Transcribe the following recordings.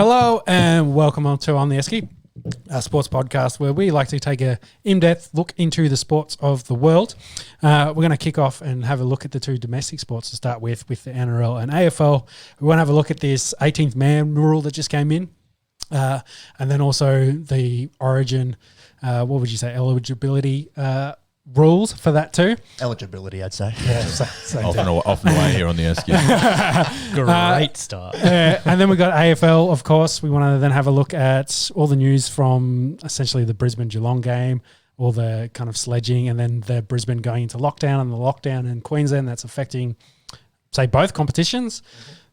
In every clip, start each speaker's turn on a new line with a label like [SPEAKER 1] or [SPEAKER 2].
[SPEAKER 1] Hello and welcome on the Esky, a sports podcast where we like to take a in-depth look into the sports of the world. We're going to kick off and have a look at the two domestic sports to start with the NRL and AFL. We want to have a look at this 18th man rule that just came in, and then also the origin, eligibility rules for that too.
[SPEAKER 2] Eligibility, I'd say.
[SPEAKER 3] Yeah, off and away here on the Esky.
[SPEAKER 4] Great start.
[SPEAKER 1] And then we got AFL, of course. We want to then have a look at all the news from essentially the Brisbane-Geelong game, all the kind of sledging, and then the Brisbane going into lockdown and the lockdown in Queensland that's affecting, say, both competitions.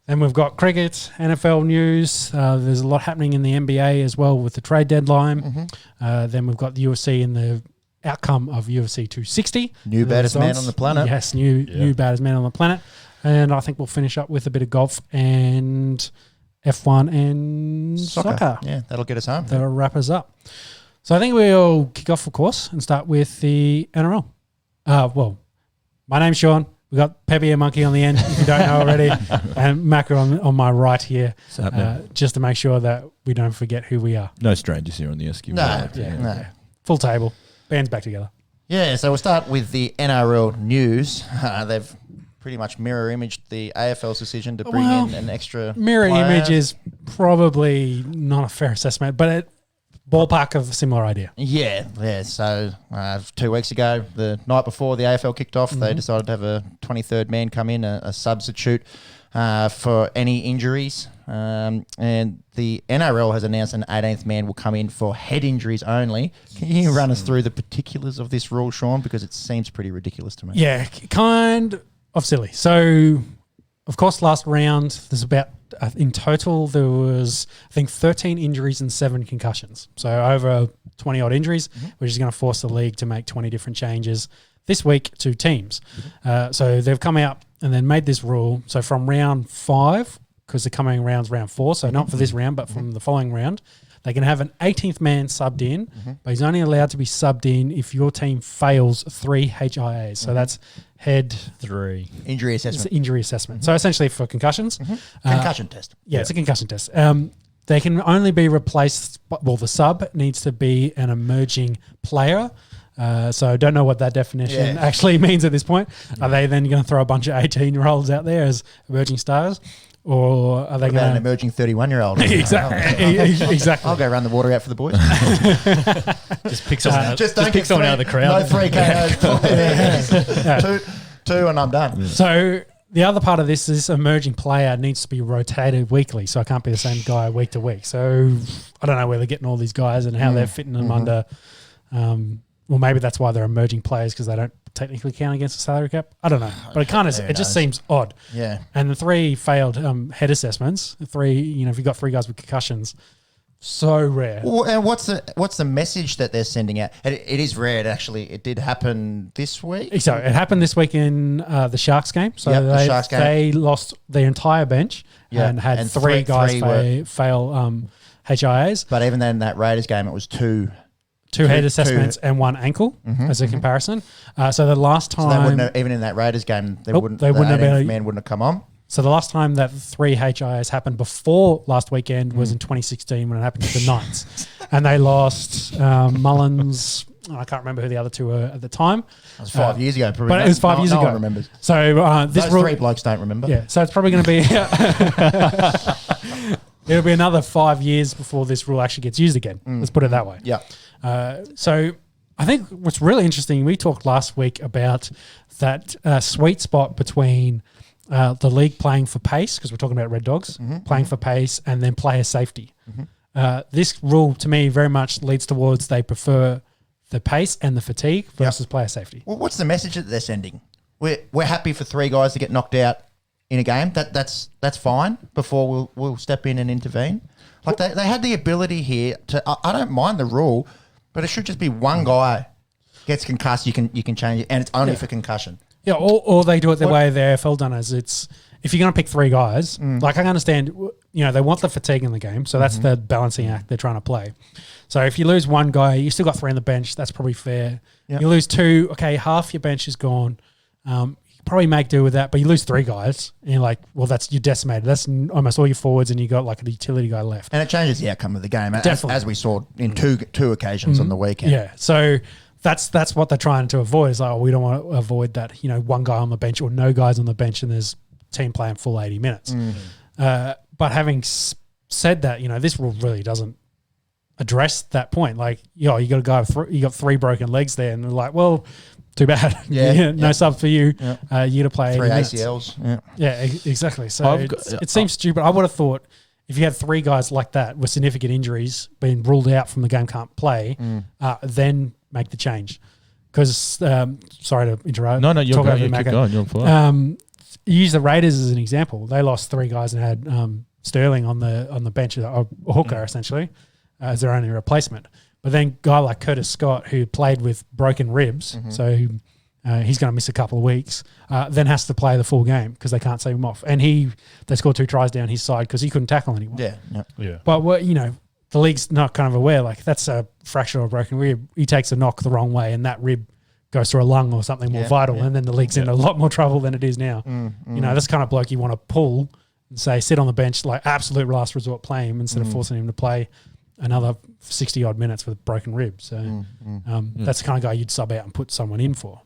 [SPEAKER 1] Then we've got cricket, NFL news. There's a lot happening in the NBA as well with the trade deadline. Then we've got the UFC and the outcome of UFC 260.
[SPEAKER 2] New baddest man on the planet.
[SPEAKER 1] Yes, new baddest man on the planet. And I think we'll finish up with a bit of golf and F1 and soccer.
[SPEAKER 2] Yeah, that'll get us home.
[SPEAKER 1] That'll wrap us up. So I think we'll kick off, of course, and start with the NRL. My name's Sean. We've got Peppy and Monkey on the end, if you don't know already, and Macca on my right here, just to make sure that we don't forget who we are.
[SPEAKER 3] No strangers here on the Esky.
[SPEAKER 2] No.
[SPEAKER 1] Full table. Band's back together.
[SPEAKER 2] Yeah, so we'll start with the NRL news. They've pretty much mirror imaged the AFL's decision to bring in an extra
[SPEAKER 1] mirror
[SPEAKER 2] player.
[SPEAKER 1] image is probably not a fair assessment, but it ballpark of a similar idea.
[SPEAKER 2] Yeah. So 2 weeks ago, the night before the AFL kicked off, they decided to have a 23rd man come in, a substitute for any injuries. And the NRL has announced an 18th man will come in for head injuries only. Can you run us through the particulars of this rule, Sean? Because it seems pretty ridiculous to me.
[SPEAKER 1] Yeah, kind of silly. So, of course, last round, there's about, in total, there was, I think, 13 injuries and 7 concussions. So over 20-odd injuries, which is going to force the league to make 20 different changes this week to teams. So they've come out and then made this rule. So from round 5, because the coming round's round 4, so not for this round, but from the following round, they can have an 18th man subbed in, but he's only allowed to be subbed in if your team fails 3 HIAs. So that's head
[SPEAKER 4] 3
[SPEAKER 2] injury assessment.
[SPEAKER 1] It's injury assessment. So essentially for concussions.
[SPEAKER 2] Concussion test.
[SPEAKER 1] Yeah, it's a concussion test. They can only be replaced, the sub needs to be an emerging player. So I don't know what that definition actually means at this point. Are they then going to throw a bunch of 18-year-olds out there as emerging stars? Or are they going to...
[SPEAKER 2] an emerging 31-year-old?
[SPEAKER 1] Exactly.
[SPEAKER 2] I'll go run the water out for the boys.
[SPEAKER 4] Just pick someone out.
[SPEAKER 2] Just
[SPEAKER 4] pick someone out of the crowd.
[SPEAKER 2] No 3 KOs. two and I'm done.
[SPEAKER 1] So the other part of this is emerging player needs to be rotated weekly, so I can't be the same guy week to week. So I don't know where they're getting all these guys and how they're fitting them under... well, maybe that's why they're emerging players, because they don't technically count against the salary cap. I don't know, but it just seems odd.
[SPEAKER 2] Yeah.
[SPEAKER 1] And the 3 failed head assessments. If you've got 3 guys with concussions, so rare.
[SPEAKER 2] Well, and what's the message that they're sending out? It is rare. It did happen this week.
[SPEAKER 1] So it happened this week in the Sharks game. So
[SPEAKER 2] the Sharks game.
[SPEAKER 1] They lost the entire bench and had 3 guys fail HIAs.
[SPEAKER 2] But even then, that Raiders game, it was 2
[SPEAKER 1] head assessments and 1 ankle as a comparison. So the last time...
[SPEAKER 2] So they wouldn't have, even in that Raiders game, the 18th man wouldn't have come on.
[SPEAKER 1] So the last time that 3 HIAs happened before last weekend was in 2016 when it happened to the Knights. And they lost Mullins... I can't remember who the other 2 were at the time.
[SPEAKER 2] It was 5 years ago. Probably
[SPEAKER 1] but it was 5 years ago.
[SPEAKER 2] No one remembers.
[SPEAKER 1] So
[SPEAKER 2] those 3 blokes don't remember.
[SPEAKER 1] Yeah, so it's probably going to be... It'll be another 5 years before this rule actually gets used again. Let's put it that way.
[SPEAKER 2] Yeah.
[SPEAKER 1] So I think what's really interesting, we talked last week about that sweet spot between the league playing for pace, because we're talking about Red Dogs, playing for pace, and then player safety. This rule, to me, very much leads towards they prefer the pace and the fatigue versus player safety.
[SPEAKER 2] Well, what's the message that they're sending? We're happy for 3 guys to get knocked out in a game. That's fine before we'll step in and intervene. Like they had the ability here to. I don't mind the rule, but it should just be 1 guy gets concussed. You can change it, and it's only for concussion.
[SPEAKER 1] Yeah, or they do it the way the AFL done is it's if you're going to pick 3 guys, like I understand, they want the fatigue in the game, so that's the balancing act they're trying to play. So if you lose 1 guy, you still got 3 on the bench. That's probably fair. Yep. You lose 2, okay, half your bench is gone. probably make do with that. But you lose 3 guys, and you're like, well, you're decimated. That's almost all your forwards, and you got like a utility guy left.
[SPEAKER 2] And it changes the outcome of the game, as we saw in two occasions on the weekend.
[SPEAKER 1] Yeah, so that's what they're trying to avoid. Is like, we don't want to avoid that. One guy on the bench or no guys on the bench, and there's team playing full 80 minutes. But having said that, this rule really doesn't address that point. Like, you got a guy you got 3 broken legs there, and they're like, well, too bad. No sub for you. Yeah. You to play
[SPEAKER 2] 3 ACLs.
[SPEAKER 1] Yeah, exactly. So it seems stupid. I would have thought if you had 3 guys like that with significant injuries being ruled out from the game, can't play, then make the change. Because sorry to interrupt.
[SPEAKER 3] No, you're going. Keep going. You're fine.
[SPEAKER 1] You use the Raiders as an example. They lost 3 guys and had Sterling on the bench, a hooker essentially, as their only replacement. But then a guy like Curtis Scott, who played with broken ribs, so he's going to miss a couple of weeks, then has to play the full game because they can't save him off. And they scored 2 tries down his side because he couldn't tackle anyone.
[SPEAKER 2] Yeah.
[SPEAKER 1] But the league's not kind of aware, like that's a fracture or a broken rib. He takes a knock the wrong way and that rib goes through a lung or something more vital, and then the league's in a lot more trouble than it is now. That's the kind of bloke you want to pull and say, sit on the bench, like absolute last resort, play him instead of forcing him to play another 60-odd minutes with a broken rib. So that's the kind of guy you'd sub out and put someone in for.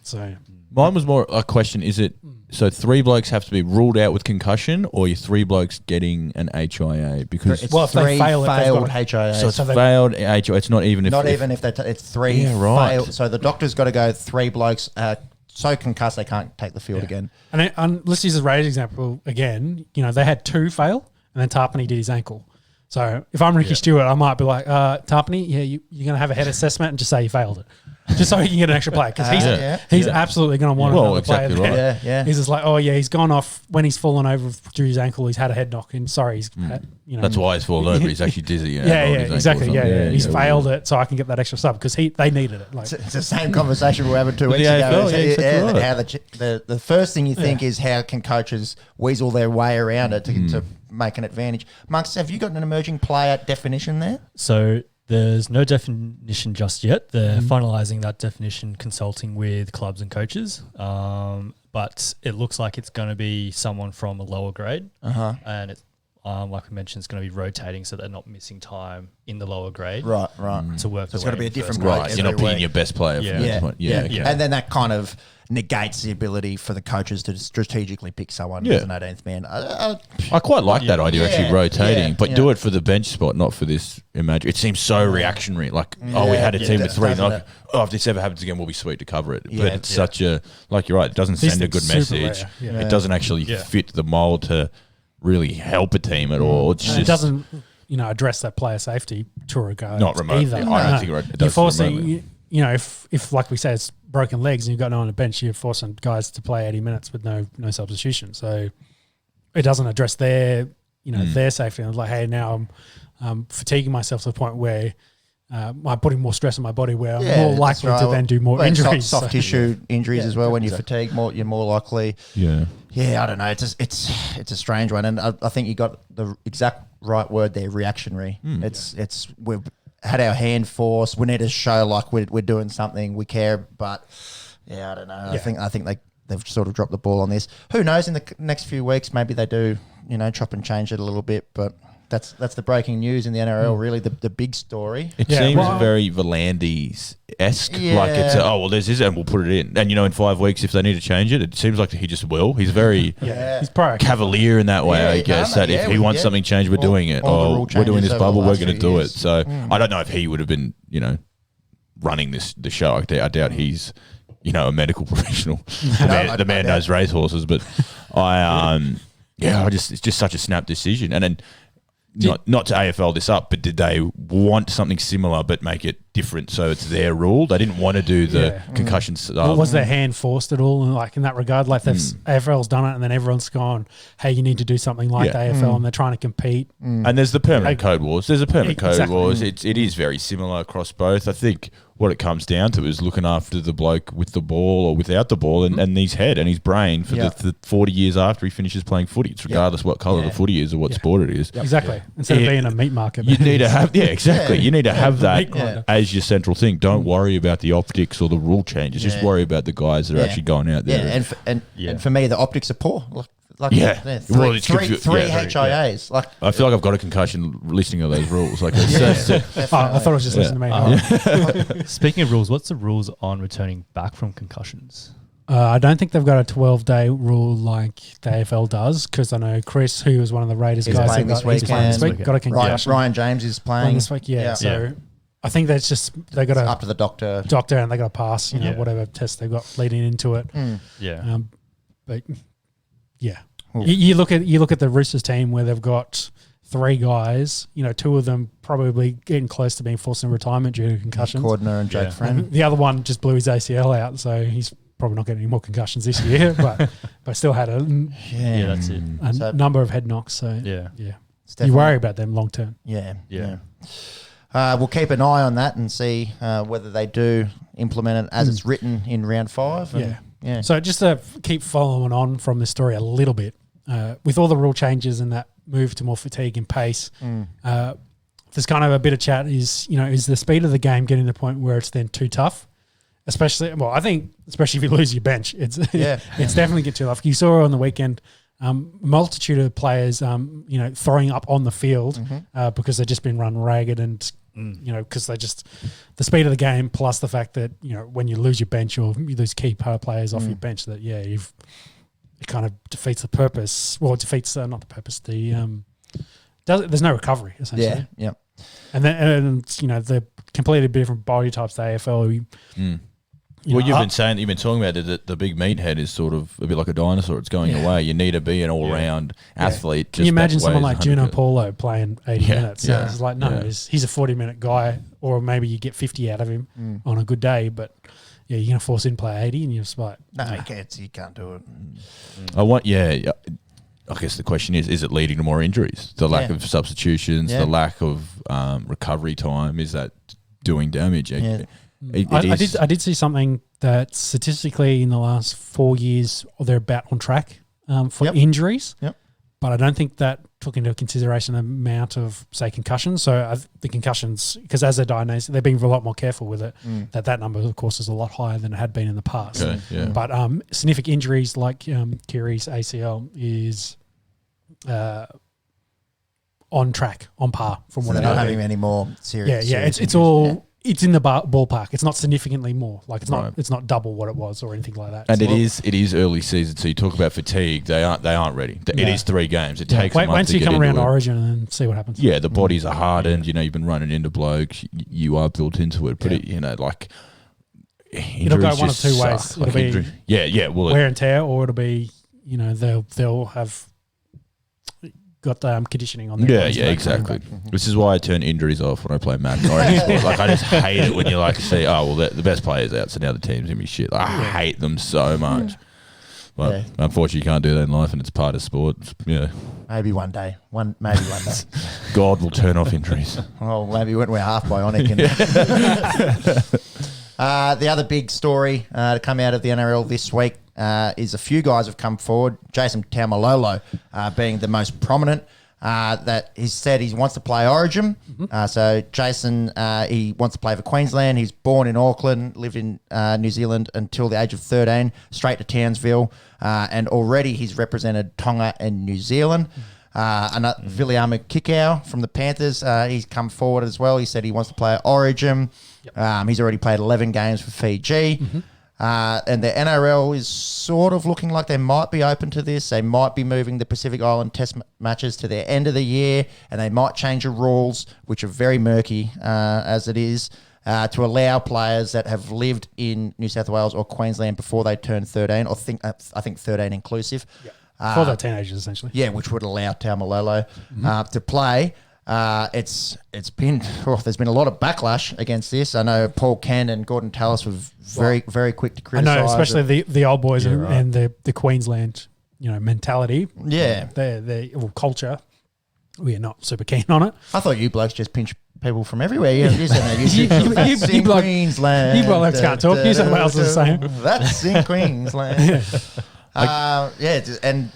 [SPEAKER 1] So
[SPEAKER 3] mine was more a question, is it so 3 blokes have to be ruled out with concussion, or you're 3 blokes getting an HIA? Because
[SPEAKER 2] it's 3 failed HIA.
[SPEAKER 3] So it's failed HIA. It's not even if
[SPEAKER 2] it's 3 failed. So the doctor's got to go 3 blokes so concussed they can't take the field again.
[SPEAKER 1] And let's use the Raiders example again. They had 2 fail, and then Tarpany did his ankle. So if I'm Ricky Stewart, I might be like, Tarpany, you're going to have a head assessment and just say you failed it. Just so he can get an extra play. Because he's absolutely going to want another player there.
[SPEAKER 2] Yeah.
[SPEAKER 1] He's just like, he's gone off when he's fallen over through his ankle. He's had a head knock, and sorry,
[SPEAKER 3] that's why he's fallen over. He's actually dizzy.
[SPEAKER 1] Exactly. He's failed it, so I can get that extra sub because they needed it. Like,
[SPEAKER 2] it's the same conversation we were having 2 weeks ago. How the first thing you think is how can coaches weasel their way around it to make an advantage. Monks, have you got an emerging player definition there?
[SPEAKER 4] So there's no definition just yet. They're finalising that definition, consulting with clubs and coaches. But it looks like it's going to be someone from a lower grade. And it's, like we mentioned, it's going to be rotating so they're not missing time in the lower grade.
[SPEAKER 2] Right.
[SPEAKER 4] To work.
[SPEAKER 2] So it's got to be a different
[SPEAKER 3] grade.
[SPEAKER 2] Right.
[SPEAKER 3] You're not picking your best player.
[SPEAKER 2] And then that kind of negates the ability for the coaches to strategically pick someone as an 18th man.
[SPEAKER 3] I quite like that idea, actually, rotating, but do it for the bench spot, not for this. Imagine it seems so reactionary. Like, we had a team with 3. Like, if this ever happens again, we'll be sweet to cover it. But it's such a, like you're right, it doesn't send a good message. It doesn't actually fit the mold to really help a team at all. It's just,
[SPEAKER 1] it doesn't, address that player safety to a regard.
[SPEAKER 3] Not remotely.
[SPEAKER 1] Either.
[SPEAKER 3] I don't think it does.
[SPEAKER 1] You're forcing, if like we say, it's broken legs and you've got no one on the bench, you're forcing guys to play 80 minutes with no substitution. So it doesn't address their safety. And like, hey, now I'm fatiguing myself to the point where I'm putting more stress on my body, where I'm more likely to then do more injuries.
[SPEAKER 2] Soft tissue injuries as well. When you fatigue more, you're more likely. I don't know. It's a strange one, and I think you got the exact right word there. Reactionary. We've had our hand forced. We need to show like we're doing something. We care, but I don't know. I think they've sort of dropped the ball on this. Who knows? In the next few weeks, maybe they do. Chop and change it a little bit, but. That's the breaking news in the NRL, really, the big story.
[SPEAKER 3] It seems very Volandis-esque. Like it's, there's this and we'll put it in. And, in 5 weeks, if they need to change it seems like he just will. He's very
[SPEAKER 1] he's
[SPEAKER 3] cavalier in that way, I guess, that if he wants something changed, we're doing it. We're doing this bubble, we're going to do it. So I don't know if he would have been, running the show. I doubt he's, a medical professional. The man knows racehorses. But it's just such a snap decision. And then, not to AFL this up, but did they want something similar but make it different so it's their rule? They didn't want to do the concussion stuff.
[SPEAKER 1] Was their hand forced at all? Like in that regard, like AFL's done it, and then everyone's gone, "Hey, you need to do something like the AFL," and they're trying to compete.
[SPEAKER 3] And there's the permanent code wars. There's a permanent code wars. It is very similar across both. I think what it comes down to is looking after the bloke with the ball or without the ball, and his head and his brain for the 40 years after he finishes playing footy. It's regardless what colour the footy is or what sport it is.
[SPEAKER 1] Exactly. Instead of being a meat market.
[SPEAKER 3] You need to have, exactly. You need to have that is your central thing. Don't worry about the optics or the rule changes. Just worry about the guys that are actually going out there.
[SPEAKER 2] And for me, the optics are poor. Three HIAs. Like,
[SPEAKER 3] I feel like I've got a concussion listening to those rules. Like,
[SPEAKER 1] I thought I was just listening to me.
[SPEAKER 4] Speaking of rules, what's the rules on returning back from concussions?
[SPEAKER 1] I don't think they've got a 12-day rule like the AFL does, because I know Chris, who was one of the Raiders guys,
[SPEAKER 2] playing this week,
[SPEAKER 1] got a concussion.
[SPEAKER 2] Ryan James is playing
[SPEAKER 1] this week. So I think that's just they got
[SPEAKER 2] up to the doctor,
[SPEAKER 1] and they got to pass, whatever test they've got leading into it. But you look at the Roosters team where they've got 3 guys. 2 of them probably getting close to being forced into retirement due to concussions.
[SPEAKER 2] Cordner and Jake Friend.
[SPEAKER 1] The other one just blew his ACL out, so he's probably not getting any more concussions this year, but still had a number of head knocks. So you worry about them long term.
[SPEAKER 2] We'll keep an eye on that and see whether they do implement it as it's written in round 5.
[SPEAKER 1] So just to keep following on from this story a little bit, with all the rule changes and that move to more fatigue and pace, there's kind of a bit of chat is the speed of the game getting to the point where it's then too tough? I think especially if you lose your bench, it's definitely get too tough. You saw on the weekend multitude of players, throwing up on the field because they've just been run ragged and because the speed of the game plus the fact that when you lose your bench or you lose key players off your bench, that it kind of defeats the purpose. Well, it defeats not the purpose. There's no recovery essentially. And then they're completely different body types. The AFL.
[SPEAKER 3] You've been talking about the big meathead is sort of a bit like a dinosaur. It's going away. You need to be an all-round athlete.
[SPEAKER 1] Can you imagine someone like Juno Paulo playing 80 minutes? It's like, he's a 40-minute guy, or maybe you get 50 out of him on a good day, but you're going to force him to play 80 and you're just like...
[SPEAKER 2] you can't do it.
[SPEAKER 3] I guess the question is it leading to more injuries? The lack of substitutions, the lack of recovery time, is that doing damage?
[SPEAKER 1] I did see something that statistically in the last 4 years they're about on track for injuries. But I don't think that took into consideration the amount of, say, concussions. So the concussions, because as they're diagnosed, they're being a lot more careful with it. That number, of course, is a lot higher than it had been in the past. But significant injuries like Kiri's ACL is on track, on par from what
[SPEAKER 2] they're not having any more serious.
[SPEAKER 1] It's all. It's in the ballpark. It's not significantly more. Like it's not double what it was or anything like that.
[SPEAKER 3] And it is early season. So you talk about fatigue. They aren't ready. It is 3 games. It takes a month
[SPEAKER 1] once
[SPEAKER 3] to
[SPEAKER 1] you
[SPEAKER 3] get
[SPEAKER 1] come
[SPEAKER 3] into
[SPEAKER 1] around
[SPEAKER 3] it.
[SPEAKER 1] Origin and then see what happens.
[SPEAKER 3] Yeah, the bodies are hardened. You've been running into blokes. You are built into it. But
[SPEAKER 1] it'll go one of 2 ways. It'll be wear and tear, or it'll be they'll have got conditioning on their bodies.
[SPEAKER 3] Exactly. This is why I turn injuries off when I play Madden Orange Sport. Like, I just hate it when you see, the best player's out, so now the team's going to be shit. I hate them so much. But unfortunately, you can't do that in life, and it's part of sport.
[SPEAKER 2] Maybe one day.
[SPEAKER 3] God will turn off injuries.
[SPEAKER 2] Oh, maybe when we're half bionic. The other big story to come out of the NRL this week is a few guys have come forward. Jason Taumalolo being the most prominent. That he said he wants to play Origin. So Jason, he wants to play for Queensland. He's born in Auckland, lived in New Zealand until the age of 13, straight to Townsville. And already he's represented Tonga and New Zealand. Viliama Kikau from the Panthers, he's come forward as well. He said he wants to play Origin. He's already played 11 games for Fiji. And the NRL is sort of looking like they might be open to this. They might be moving the Pacific Island Test matches to their end of the year, and they might change the rules, which are very murky as it is, to allow players that have lived in New South Wales or Queensland before they turn 13, or I think 13 inclusive.
[SPEAKER 1] For the teenagers, essentially.
[SPEAKER 2] Yeah, which would allow Taumalolo to play. It's been there's been a lot of backlash against this. I know Paul Ken and Gordon Tallis were very, very quick to criticise.
[SPEAKER 1] I know, especially the old boys and the Queensland, mentality.
[SPEAKER 2] Yeah,
[SPEAKER 1] their culture. We're not super keen on it.
[SPEAKER 2] I thought you blokes just pinch people from everywhere. You Queensland.
[SPEAKER 1] You blokes can't talk. New South Wales is the same.
[SPEAKER 2] That's in Queensland. And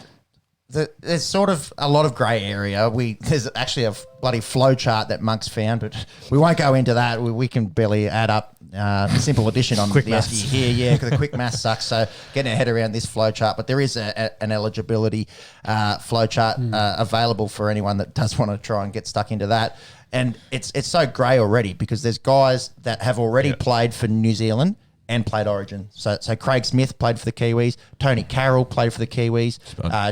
[SPEAKER 2] there's sort of a lot of grey area. There's actually a bloody flow chart that Monk's found, but we won't go into that. We can barely add up simple addition on
[SPEAKER 1] Quick
[SPEAKER 2] the
[SPEAKER 1] maths.
[SPEAKER 2] Esky here. Yeah, because the quick maths sucks. So getting our head around this flow chart, but there is an eligibility flow chart available for anyone that does want to try and get stuck into that. And it's so grey already because there's guys that have already played for New Zealand and played Origin. So Craig Smith played for the Kiwis. Tony Carroll played for the Kiwis.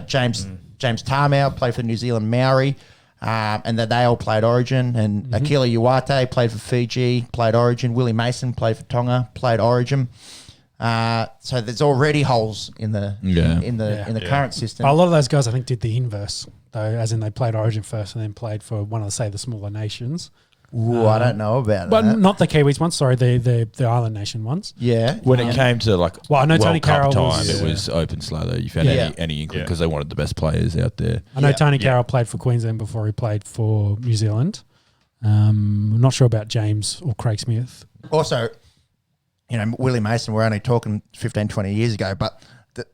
[SPEAKER 2] James Tarmow played for the New Zealand Maori. And then they all played Origin. And Akila Uwate played for Fiji, played Origin. Willie Mason played for Tonga, played Origin. So there's already holes in the current system.
[SPEAKER 1] A lot of those guys, I think, did the inverse, though, as in they played Origin first and then played for one of the smaller nations.
[SPEAKER 2] Ooh, I don't know about
[SPEAKER 1] but
[SPEAKER 2] that.
[SPEAKER 1] not the Kiwis ones. Sorry, the Island Nation ones.
[SPEAKER 2] Yeah.
[SPEAKER 3] When it came to
[SPEAKER 1] I know Tony
[SPEAKER 3] World Cup
[SPEAKER 1] Carroll
[SPEAKER 3] time,
[SPEAKER 1] was,
[SPEAKER 3] it was open slow though. You found any inkling because they wanted the best players out there.
[SPEAKER 1] I know Tony Carroll played for Queensland before he played for New Zealand. I'm not sure about James or Craig Smith.
[SPEAKER 2] Also, Willie Mason, we're only talking 15, 20 years ago, but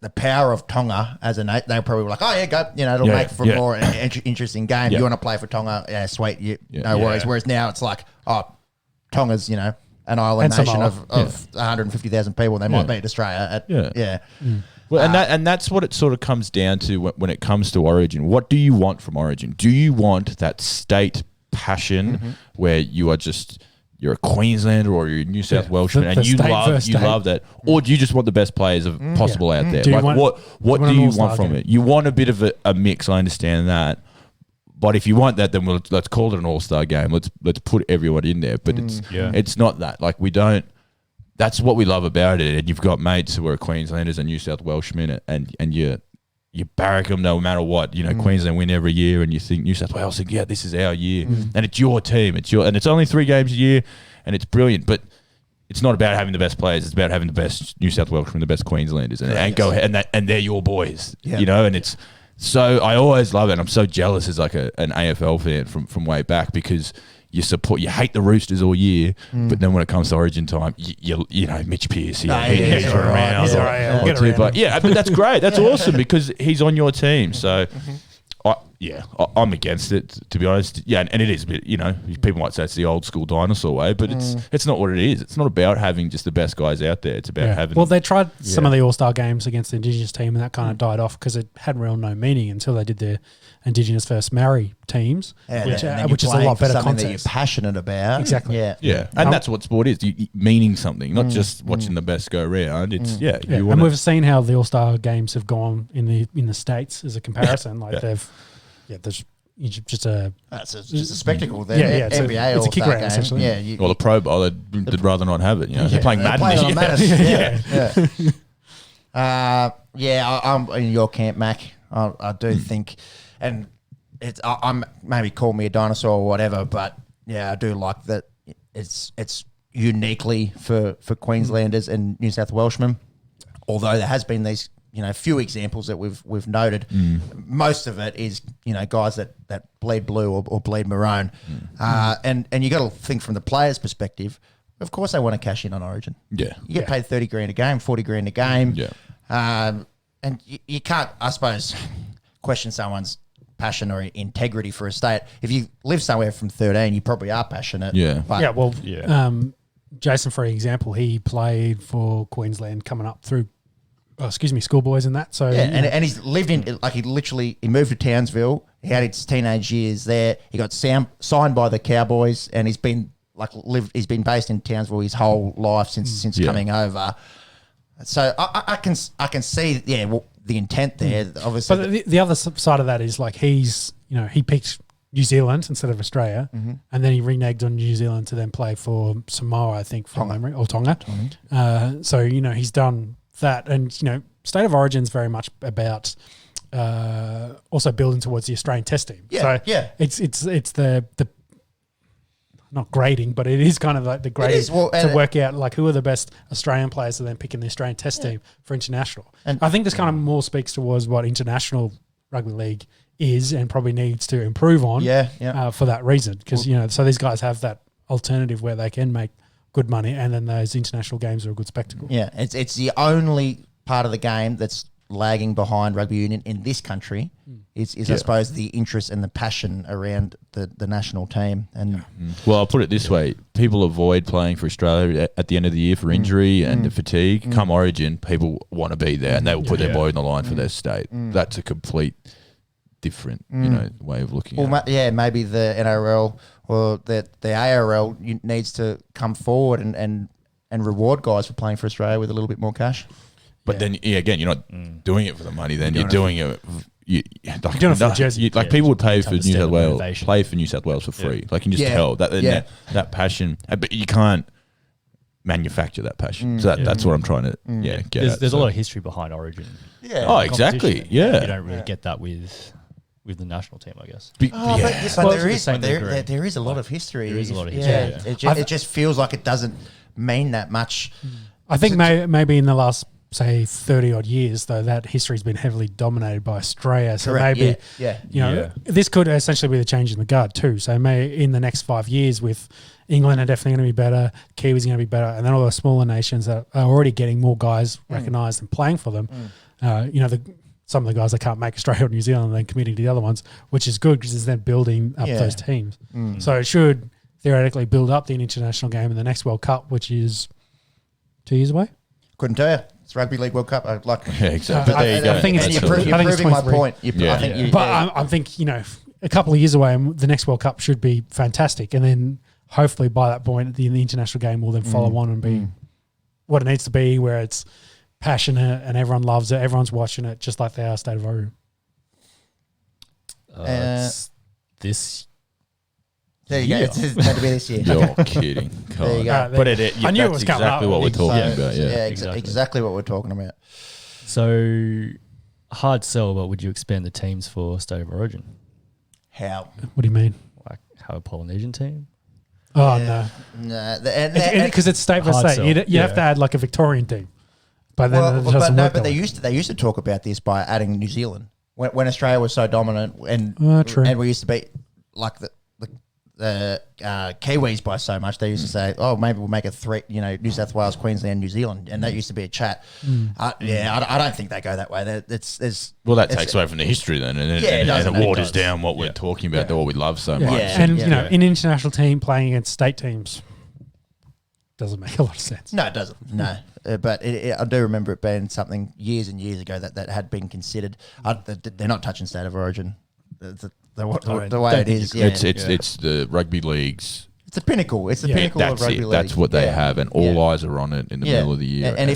[SPEAKER 2] the power of Tonga as a nation, they probably were like, oh, yeah, go, it'll make for a more interesting game. You want to play for Tonga? Yeah, sweet, no worries. Whereas now it's like, oh, Tonga's, an island
[SPEAKER 1] And
[SPEAKER 2] nation
[SPEAKER 1] Samoa.
[SPEAKER 2] of 150,000 people. They might beat Australia.
[SPEAKER 3] Well, and that's what it sort of comes down to when it comes to Origin. What do you want from Origin? Do you want that state passion where you are just you're a Queenslander or you're a New South Welshman and you love that, or do you just want the best players possible out there? Like what do you want from it? You want a bit of a mix. I understand that. But if you want that, then let's call it an all-star game. Let's put everyone in there. But it's not that. Like we don't. That's what we love about it. And you've got mates who are Queenslanders and New South Welshmen, and you barrack them no matter what. Queensland win every year, and you think New South Wales think, this is our year, and it's your team. And it's only 3 games a year, and it's brilliant. But it's not about having the best players. It's about having the best New South Welshmen, the best Queenslanders, and go ahead and they're your boys. And it's. So I always love it. And I'm so jealous as like an AFL fan from way back because you hate the Roosters all year, but then when it comes to Origin time, you know Mitch Pearce, he's around. But that's great. That's awesome because he's on your team. So. I'm against it, to be honest. Yeah, and it is a bit, people might say it's the old school dinosaur way, but it's not what it is. It's not about having just the best guys out there. It's about having...
[SPEAKER 1] Well, they tried some of the All-Star games against the Indigenous team, and that kind of died off because it had real no meaning until they did the Indigenous versus Maori teams, which is a lot better
[SPEAKER 2] something
[SPEAKER 1] context.
[SPEAKER 2] that you're passionate about.
[SPEAKER 1] Exactly.
[SPEAKER 2] Yeah.
[SPEAKER 3] And that's what sport is, meaning something, not just watching the best go round. It's,
[SPEAKER 1] and we've seen how the All-Star games have gone in the States as a comparison. There's just a...
[SPEAKER 2] It's just a spectacle there. NBA
[SPEAKER 1] it's a kick round, essentially.
[SPEAKER 2] Yeah.
[SPEAKER 3] Or the Pro Bowl, they'd rather not have it. They're playing Madden.
[SPEAKER 2] I'm in your camp, Mac. I do think, and I'm maybe call me a dinosaur or whatever, but I do like that. It's uniquely for Queenslanders and New South Welshmen. Although there has been these few examples that we've noted. Most of it is guys that bleed blue or bleed maroon, and you got to think from the player's perspective. Of course, they want to cash in on Origin. Yeah, you get paid $30,000 a game, $40,000 a game. Yeah, and you can't, I suppose, question someone's passion or integrity for a state. If you live somewhere from 13, you probably are passionate.
[SPEAKER 3] Yeah,
[SPEAKER 2] but
[SPEAKER 1] Jason, for example, he played for Queensland coming up through. Schoolboys and that. So
[SPEAKER 2] and he's lived in he moved to Townsville. He had his teenage years there. He got signed by the Cowboys, and he's been He's been based in Townsville his whole life since coming over. So I can see the intent there. Obviously,
[SPEAKER 1] but the other side of that is he's he picked New Zealand instead of Australia, and then he reneged on New Zealand to then play for Samoa, I think, from memory, or Tonga. So he's done that, and state of origin is very much about also building towards the Australian test team. It's the not grading, but it is kind of like the grading to work out who are the best Australian players to then pick in the Australian test team for international. And I think this kind of more speaks towards what international rugby league is and probably needs to improve on for that reason, because so these guys have that alternative where they can make good money, and then those international games are a good spectacle.
[SPEAKER 2] Yeah, it's the only part of the game that's lagging behind rugby union in this country is I suppose, the interest and the passion around the national team. And
[SPEAKER 3] well, I'll put it this way. People avoid playing for Australia at the end of the year for injury and the fatigue. Come Origin, people want to be there and they will put their body on the line for their state. That's a complete different way of looking at it.
[SPEAKER 2] Maybe the NRL or the ARL needs to come forward and reward guys for playing for Australia with a little bit more cash.
[SPEAKER 3] But then, again, you're not doing it for the money. Then you're doing it.
[SPEAKER 1] doing it for the jersey.
[SPEAKER 3] People would pay for New South Wales, play for New South Wales for free. Like you can just tell that passion, but you can't manufacture that passion. So that's what I'm trying to get.
[SPEAKER 4] There's a lot of history behind Origin.
[SPEAKER 2] Yeah.
[SPEAKER 3] Oh, exactly. Yeah.
[SPEAKER 4] You don't really get that with the national team, I guess.
[SPEAKER 2] There is a lot of history.
[SPEAKER 4] There is a lot of history.
[SPEAKER 2] It just feels like it doesn't mean that much.
[SPEAKER 1] I think maybe in the last, say, 30 odd years, though, that history's been heavily dominated by Australia. So maybe, this could essentially be the change in the guard too. So in the next 5 years, with England are definitely going to be better, Kiwis are going to be better, and then all the smaller nations that are already getting more guys recognised and playing for them. Some of the guys that can't make Australia or New Zealand and then committing to the other ones, which is good because it's then building up those teams. So it should theoretically build up the international game in the next World Cup, which is 2 years away.
[SPEAKER 2] Couldn't tell you. It's Rugby League World Cup.
[SPEAKER 3] Exactly. But there you go.
[SPEAKER 1] I think you're
[SPEAKER 2] proving my point.
[SPEAKER 1] I think, a couple of years away, the next World Cup should be fantastic. And then hopefully by that point, the international game will then follow on and be what it needs to be, where it's passionate and everyone loves it. Everyone's watching it, just like they are State of Origin.
[SPEAKER 4] This.
[SPEAKER 2] There you go. It's going to be this year.
[SPEAKER 3] You're kidding.
[SPEAKER 2] There you go.
[SPEAKER 3] But
[SPEAKER 1] I knew it was
[SPEAKER 3] exactly what we're talking about. Yeah,
[SPEAKER 2] exactly what we're talking about.
[SPEAKER 4] So, hard sell, but would you expand the teams for State of Origin?
[SPEAKER 2] How?
[SPEAKER 1] What do you mean?
[SPEAKER 4] Like have a Polynesian team?
[SPEAKER 1] Oh, no.
[SPEAKER 2] No.
[SPEAKER 1] Because it's state by
[SPEAKER 4] Hard
[SPEAKER 1] state.
[SPEAKER 4] sell.
[SPEAKER 1] You have to add like a Victorian team. But then it doesn't work that
[SPEAKER 2] they
[SPEAKER 1] way.
[SPEAKER 2] used to talk about this by adding New Zealand when Australia was so dominant and we used to beat like the Kiwis by so much. They used to say, "Oh, maybe we'll make it three." New South Wales, Queensland, New Zealand, and that used to be a chat. I don't think they go that way. That
[SPEAKER 3] takes away from the history then, and it waters down what we're talking about, what we love so much.
[SPEAKER 1] And an international team playing against state teams doesn't make a lot of sense.
[SPEAKER 2] No, it doesn't. No. But I do remember it being something years and years ago that had been considered. They're not touching State of Origin. The way it is.
[SPEAKER 3] It's the rugby leagues.
[SPEAKER 2] It's a pinnacle. It's the pinnacle of rugby league.
[SPEAKER 3] That's what they have, and all eyes are on it in the middle of the year.
[SPEAKER 2] And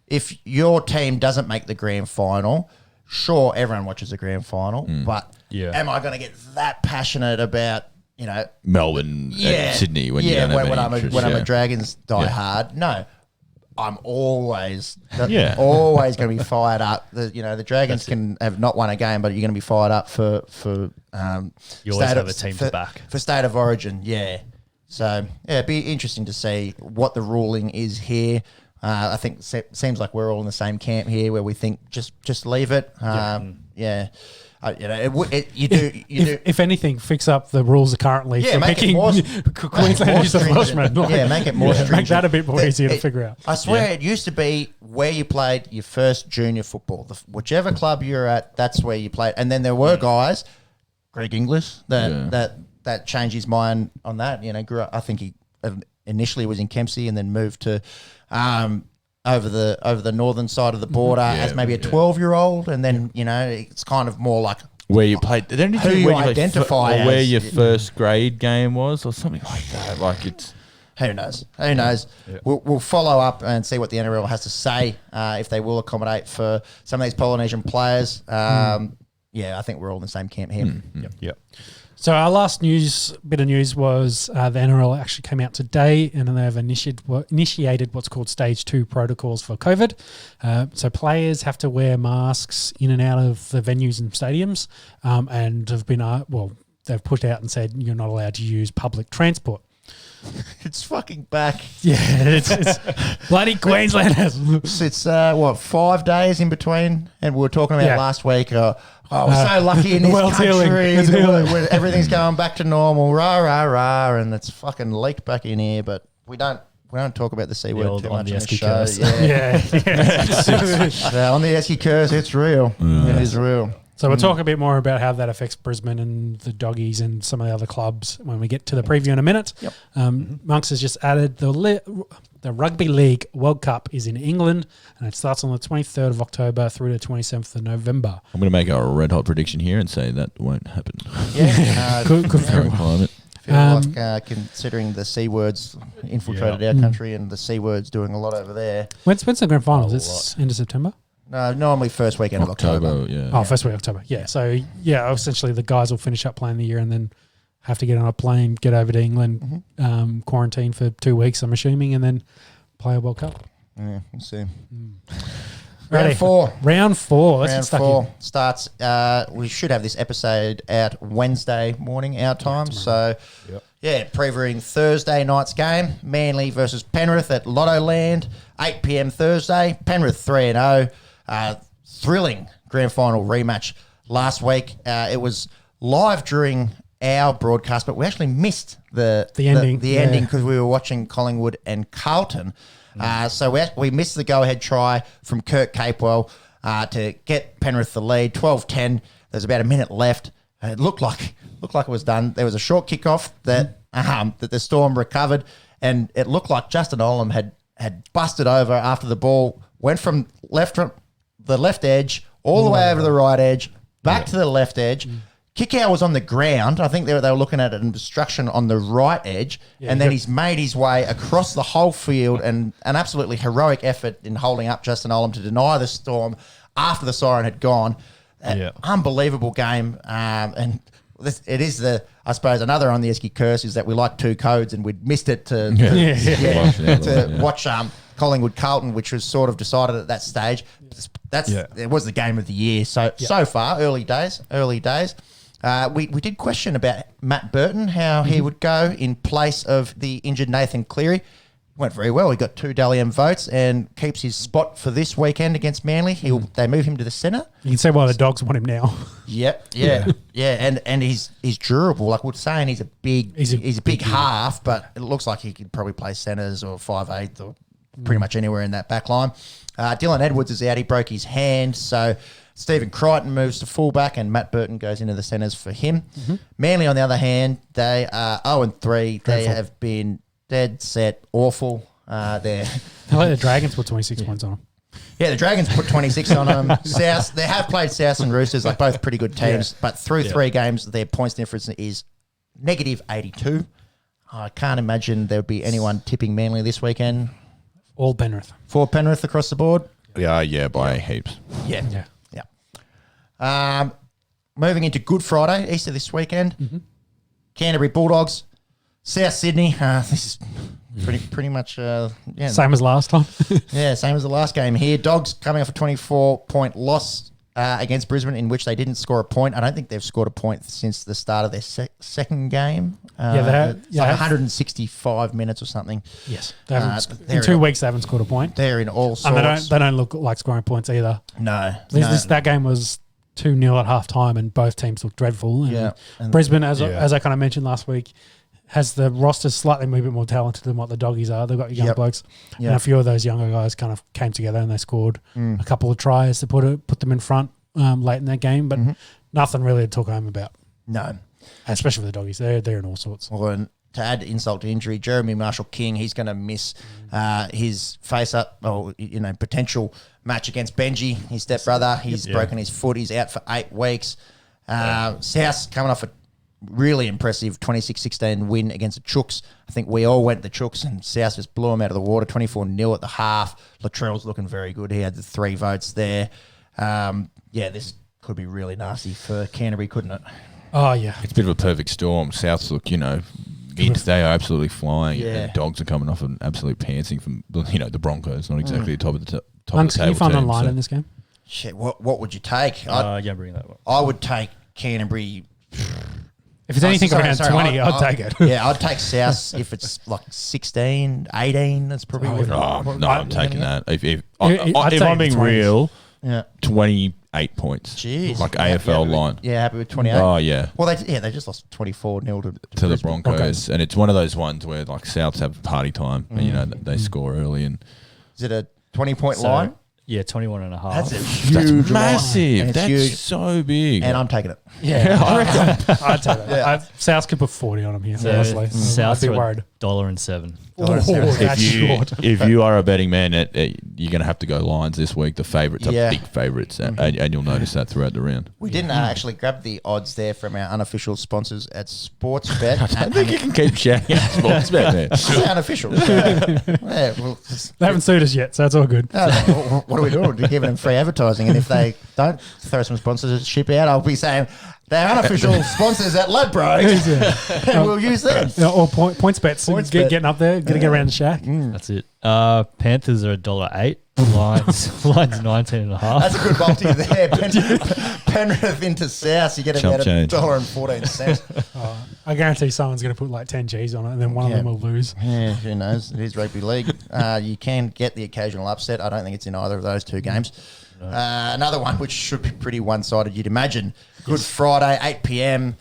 [SPEAKER 2] if your team doesn't make the grand final, sure, everyone watches the grand final, but am I going to get that passionate about
[SPEAKER 3] Melbourne, and Sydney when you don't have any
[SPEAKER 2] I'm a Dragons diehard? No. I'm always going to be fired up. The Dragons can have not won a game, but you're going to be fired up for
[SPEAKER 4] you always have a team to back
[SPEAKER 2] for State of Origin. Yeah, so it'd be interesting to see what the ruling is here. I think it seems like we're all in the same camp here, where we think just leave it.
[SPEAKER 1] If anything, fix up the rules currently for picking Queensland New South Welshmen.
[SPEAKER 2] Make it more stringent.
[SPEAKER 1] Make that a bit more easier to figure out.
[SPEAKER 2] I swear it used to be where you played your first junior football. Whichever club you're at, that's where you played. And then there were guys, Greg Inglis, that changed his mind on that. Grew up, I think he initially was in Kempsey and then moved to over the northern side of the border as maybe a 12-year-old, and then it's kind of more like
[SPEAKER 3] where you played. Who
[SPEAKER 2] you identify as,
[SPEAKER 3] where your first grade game was, or something like that. Like it's
[SPEAKER 2] who knows. Yeah. We'll follow up and see what the NRL has to say if they will accommodate for some of these Polynesian players. I think we're all in the same camp here.
[SPEAKER 4] Yep.
[SPEAKER 1] So our last bit of news was the NRL actually came out today, and then they've initiated what's called Stage 2 protocols for COVID. So players have to wear masks in and out of the venues and stadiums, and have been they've pushed out and said you're not allowed to use public transport.
[SPEAKER 2] It's fucking back.
[SPEAKER 1] Yeah, it's bloody Queenslanders.
[SPEAKER 2] It's 5 days in between, and we were talking about last week. We're so lucky in this country. Everything's going back to normal. Rah, rah, rah. And it's fucking leaked back in here, but we don't we don't talk about the C
[SPEAKER 4] The
[SPEAKER 2] word
[SPEAKER 4] old
[SPEAKER 2] too
[SPEAKER 4] on
[SPEAKER 2] much
[SPEAKER 4] the
[SPEAKER 2] on the
[SPEAKER 4] Esky
[SPEAKER 2] show.
[SPEAKER 4] curse.
[SPEAKER 2] On the Esky curse, it's real. It is real.
[SPEAKER 1] So we'll talk a bit more about how that affects Brisbane and the Doggies and some of the other clubs when we get to the preview in a minute.
[SPEAKER 2] Yep.
[SPEAKER 1] Monks has just added the Rugby League World Cup is in England and it starts on the 23rd of October through the 27th of November.
[SPEAKER 3] I'm going to make a red hot prediction here and say that won't happen.
[SPEAKER 2] Yeah.
[SPEAKER 1] Good
[SPEAKER 3] Current climate.
[SPEAKER 2] Feel like considering the C words infiltrated our country and the C words doing a lot over there.
[SPEAKER 1] When's the grand finals? It's end of September?
[SPEAKER 2] No, normally first weekend of October.
[SPEAKER 3] Yeah.
[SPEAKER 1] Oh, first week of October. Yeah. So, yeah, essentially the guys will finish up playing the year and then have to get on a plane, get over to England, quarantine for 2 weeks, I'm assuming, and then play a World Cup.
[SPEAKER 2] Yeah, we'll see.
[SPEAKER 1] Ready? Round four. Let's get stuck in.
[SPEAKER 2] Starts. We should have this episode out Wednesday morning our time. So, previewing Thursday night's game: Manly versus Penrith at Lotto Land, 8 p.m. Thursday. Penrith 3-0. Thrilling grand final rematch last week. It was live during our broadcast, but we actually missed the ending because we were watching Collingwood and Carlton. So we missed the go-ahead try from Kurt Capewell to get Penrith the lead, 12-10. There's about a minute left. It looked like it was done. There was a short kickoff that the Storm recovered, and it looked like Justin Olam had busted over after the ball went from the left edge all the way over the right edge, back to the left edge. Kickout was on the ground. I think they were looking at an obstruction on the right edge, and then he's made his way across the whole field, and an absolutely heroic effort in holding up Justin Olam to deny the Storm after the siren had gone. Unbelievable game, and it is I suppose another on the Esky curse is that we like two codes, and we'd missed it to watch Collingwood Carlton, which was sort of decided at that stage. It was the game of the year. So far, early days. We did question about Matt Burton, how he would go in place of the injured Nathan Cleary. Went very well. He got 2 Dally M votes and keeps his spot for this weekend against Manly. They move him to the centre.
[SPEAKER 1] You can see why the Dogs want him now.
[SPEAKER 2] And he's durable. Like we're saying, he's a big half, but it looks like he could probably play centres or 5'8" or pretty much anywhere in that back line. Dylan Edwards is out. He broke his hand, so Stephen Crichton moves to fullback and Matt Burton goes into the centres for him. Manly, on the other hand, they are 0-3. They have been dead set awful. They
[SPEAKER 1] let the Dragons put 26 points on them.
[SPEAKER 2] Yeah, the Dragons put 26 on them. South, they have played South and Roosters, like both pretty good teams, but through 3 games, their points difference is negative 82. I can't imagine there would be anyone tipping Manly this weekend.
[SPEAKER 1] All Penrith.
[SPEAKER 2] 4 Penrith across the board.
[SPEAKER 3] Yeah, by heaps.
[SPEAKER 2] Yeah. Moving into Good Friday, Easter this weekend. Canterbury Bulldogs, South Sydney. This is pretty much
[SPEAKER 1] same as last time.
[SPEAKER 2] Same as the last game here. Dogs coming off a 24-point loss against Brisbane, in which they didn't score a point. I don't think they've scored a point since the start of their second game.
[SPEAKER 1] They have.
[SPEAKER 2] It's like 165 minutes or something.
[SPEAKER 1] Yes, they haven't, in 2 weeks they haven't scored a point.
[SPEAKER 2] They're in all sorts.
[SPEAKER 1] And they don't look like scoring points either.
[SPEAKER 2] No.
[SPEAKER 1] That game was 2-0 at half time, and both teams looked dreadful. And Brisbane, as I kind of mentioned last week, has the roster slightly a bit more talented than what the Doggies are. They've got young blokes, and a few of those younger guys kind of came together and they scored a couple of tries to put them in front late in that game, but nothing really to talk home about.
[SPEAKER 2] No,
[SPEAKER 1] especially for the Doggies, they're in all sorts.
[SPEAKER 2] Well, and to add insult to injury, Jeremy Marshall-King, he's going to miss his face-up or potential match against Benji, his stepbrother. He's broken his foot. He's out for 8 weeks. South's coming off a really impressive 26-16 win against the Chooks. I think we all went the Chooks, and South just blew them out of the water, 24-0 at the half. Latrell's looking very good. He had the 3 votes there. This could be really nasty for Canterbury, couldn't it?
[SPEAKER 1] Oh, yeah.
[SPEAKER 3] It's a bit of a perfect storm. South's look, they are absolutely flying.
[SPEAKER 2] Yeah.
[SPEAKER 3] And the Dogs are coming off an absolute pantsing from, the Broncos, not exactly the top of the top
[SPEAKER 1] Monks,
[SPEAKER 3] of the table.
[SPEAKER 1] can you find a line in this game?
[SPEAKER 2] Shit, what would you take?
[SPEAKER 4] Bring that one.
[SPEAKER 2] I would take Canterbury.
[SPEAKER 1] If it's anything around 20, I'd take it.
[SPEAKER 2] Yeah, I'd take South if it's like 16, 18. That's probably
[SPEAKER 3] I'm taking that. If
[SPEAKER 1] I'd
[SPEAKER 3] I'm being real, 20 8 points.
[SPEAKER 2] Jeez.
[SPEAKER 3] Like AFL line.
[SPEAKER 2] Yeah, happy with 28.
[SPEAKER 3] Oh, yeah.
[SPEAKER 2] Well, they just lost 24-0
[SPEAKER 3] To the Broncos. And it's one of those ones where, like, Souths have party time and, you know, they score early. And
[SPEAKER 2] is it a 20-point line?
[SPEAKER 4] Yeah, 21 and a half.
[SPEAKER 2] That's a huge
[SPEAKER 3] massive.
[SPEAKER 2] It's
[SPEAKER 3] That's
[SPEAKER 2] huge.
[SPEAKER 3] so big.
[SPEAKER 2] And I'm taking it.
[SPEAKER 1] Yeah, I'd take that.
[SPEAKER 2] Yeah.
[SPEAKER 1] South could put 40 on them here,
[SPEAKER 4] So
[SPEAKER 1] honestly.
[SPEAKER 4] South
[SPEAKER 1] I'd be worried.
[SPEAKER 4] $1.07.
[SPEAKER 1] That's short.
[SPEAKER 3] if you are a betting man, you're going to have to go Lions this week. The favourites are big favourites, and you'll notice that throughout the round.
[SPEAKER 2] We didn't actually grab the odds there from our unofficial sponsors at Sportsbet.
[SPEAKER 3] I think you can keep shouting out Sportsbet, man.
[SPEAKER 2] It's unofficial. Yeah, well,
[SPEAKER 1] They haven't sued us yet, so it's all good.
[SPEAKER 2] what are we doing? We're giving them free advertising, and if they don't throw some sponsorship out, I'll be saying they're unofficial sponsors at Ladbrokes, and we'll use them.
[SPEAKER 1] Or points bets. Getting up there, going to get around the shack.
[SPEAKER 4] That's it. Panthers are $1.08. Lions 19 and a half.
[SPEAKER 2] That's a good multi there. Penrith into South, you get about $1.14.
[SPEAKER 1] I guarantee someone's going to put like 10 G's on it, and then one of them will lose.
[SPEAKER 2] Yeah, who knows? It is rugby league. You can get the occasional upset. I don't think it's in either of those two games. No. Another one which should be pretty one-sided, you'd imagine. Good Friday, 8 p.m.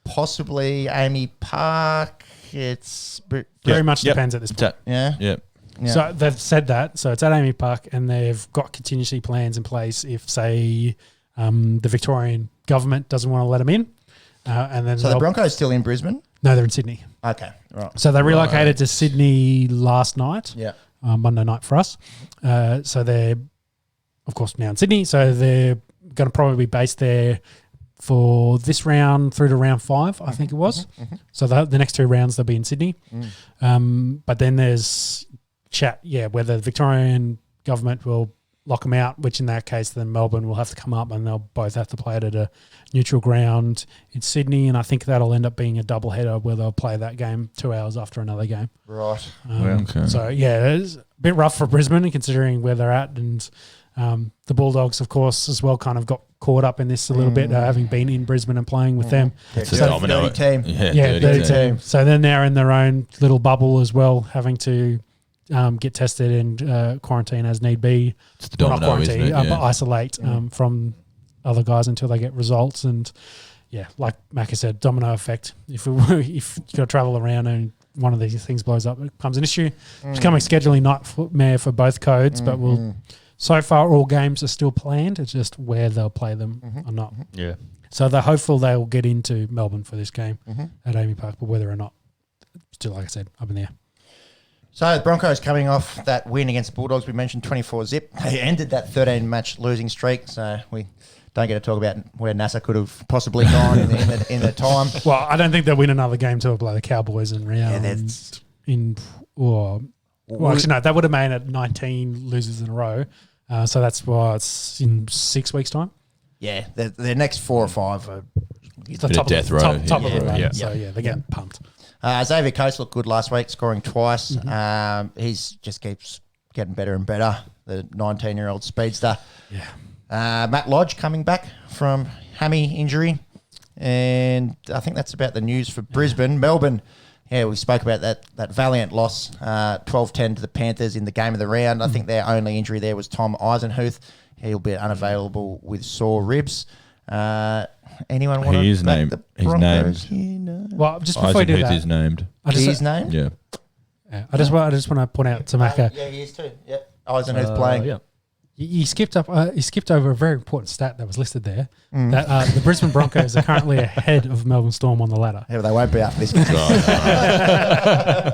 [SPEAKER 2] Possibly Amy Park. It's
[SPEAKER 1] very much depends at this point.
[SPEAKER 2] Yeah.
[SPEAKER 3] Yep.
[SPEAKER 2] Yeah.
[SPEAKER 1] So they've said that. So it's at Amy Park, and they've got contingency plans in place if, say, the Victorian government doesn't want to let them in. And then
[SPEAKER 2] so the Broncos still in Brisbane?
[SPEAKER 1] No, they're in Sydney.
[SPEAKER 2] Okay, right.
[SPEAKER 1] So they relocated to Sydney last night.
[SPEAKER 2] Yeah.
[SPEAKER 1] Monday night for us. So they're, of course, now in Sydney. So they're going to probably be based there for this round through to round 5, I think it was. So the next 2 rounds they'll be in Sydney. But then there's chat, whether the Victorian government will lock them out, which in that case then Melbourne will have to come up and they'll both have to play it at a neutral ground in Sydney, and I think that'll end up being a double header where they'll play that game 2 hours after another game.
[SPEAKER 2] Right.
[SPEAKER 1] So it's a bit rough for Brisbane considering where they're at, and the Bulldogs, of course, as well kind of got caught up in this a little bit, having been in Brisbane and playing with them.
[SPEAKER 3] It's a domino
[SPEAKER 2] team.
[SPEAKER 1] Dirty team. So then they're in their own little bubble as well, having to get tested and quarantine as need be.
[SPEAKER 3] It's the domino,
[SPEAKER 1] not quarantine,
[SPEAKER 3] isn't it?
[SPEAKER 1] but isolate from other guys until they get results. And like Macca said, domino effect. If you got to travel around and one of these things blows up, it becomes an issue. It's becoming scheduling nightmare for both codes, but so far all games are still planned. It's just where they'll play them or not.
[SPEAKER 4] Yeah.
[SPEAKER 1] So they're hopeful they'll get into Melbourne for this game at Amy Park, but whether or not, still, like I said, up in the air.
[SPEAKER 2] So the Broncos coming off that win against the Bulldogs, we mentioned 24-zip. They ended that 13-match losing streak, so we don't get to talk about where NASA could have possibly gone in the time.
[SPEAKER 1] Well, I don't think they'll win another game till they play the Cowboys in round actually, no, that would have made it 19 losers in a row. So that's why it's in 6 weeks' time.
[SPEAKER 2] Yeah, their next 4 or 5 are
[SPEAKER 1] the top
[SPEAKER 3] death row.
[SPEAKER 1] Top of the row.
[SPEAKER 3] Yeah.
[SPEAKER 1] So, they're getting pumped.
[SPEAKER 2] Xavier Coates looked good last week, scoring twice. He's just keeps getting better and better, the 19-year-old speedster.
[SPEAKER 1] Yeah.
[SPEAKER 2] Matt Lodge coming back from hammy injury. And I think that's about the news for Brisbane. Melbourne, we spoke about that valiant loss, 12-10 to the Panthers in the game of the round. I think their only injury there was Tom Eisenhuth. He'll be unavailable with sore ribs. Anyone want to back the Broncos?
[SPEAKER 1] Well, just before you do that,
[SPEAKER 3] is named.
[SPEAKER 2] He's named?
[SPEAKER 3] Yeah.
[SPEAKER 1] I just want to point out to Macca.
[SPEAKER 2] Yeah, he is too. Yep. Eisenhuth playing.
[SPEAKER 4] Yeah.
[SPEAKER 1] He skipped over a very important stat that was listed there. That the Brisbane Broncos are currently ahead of Melbourne Storm on the ladder.
[SPEAKER 2] Yeah, they won't be up this game.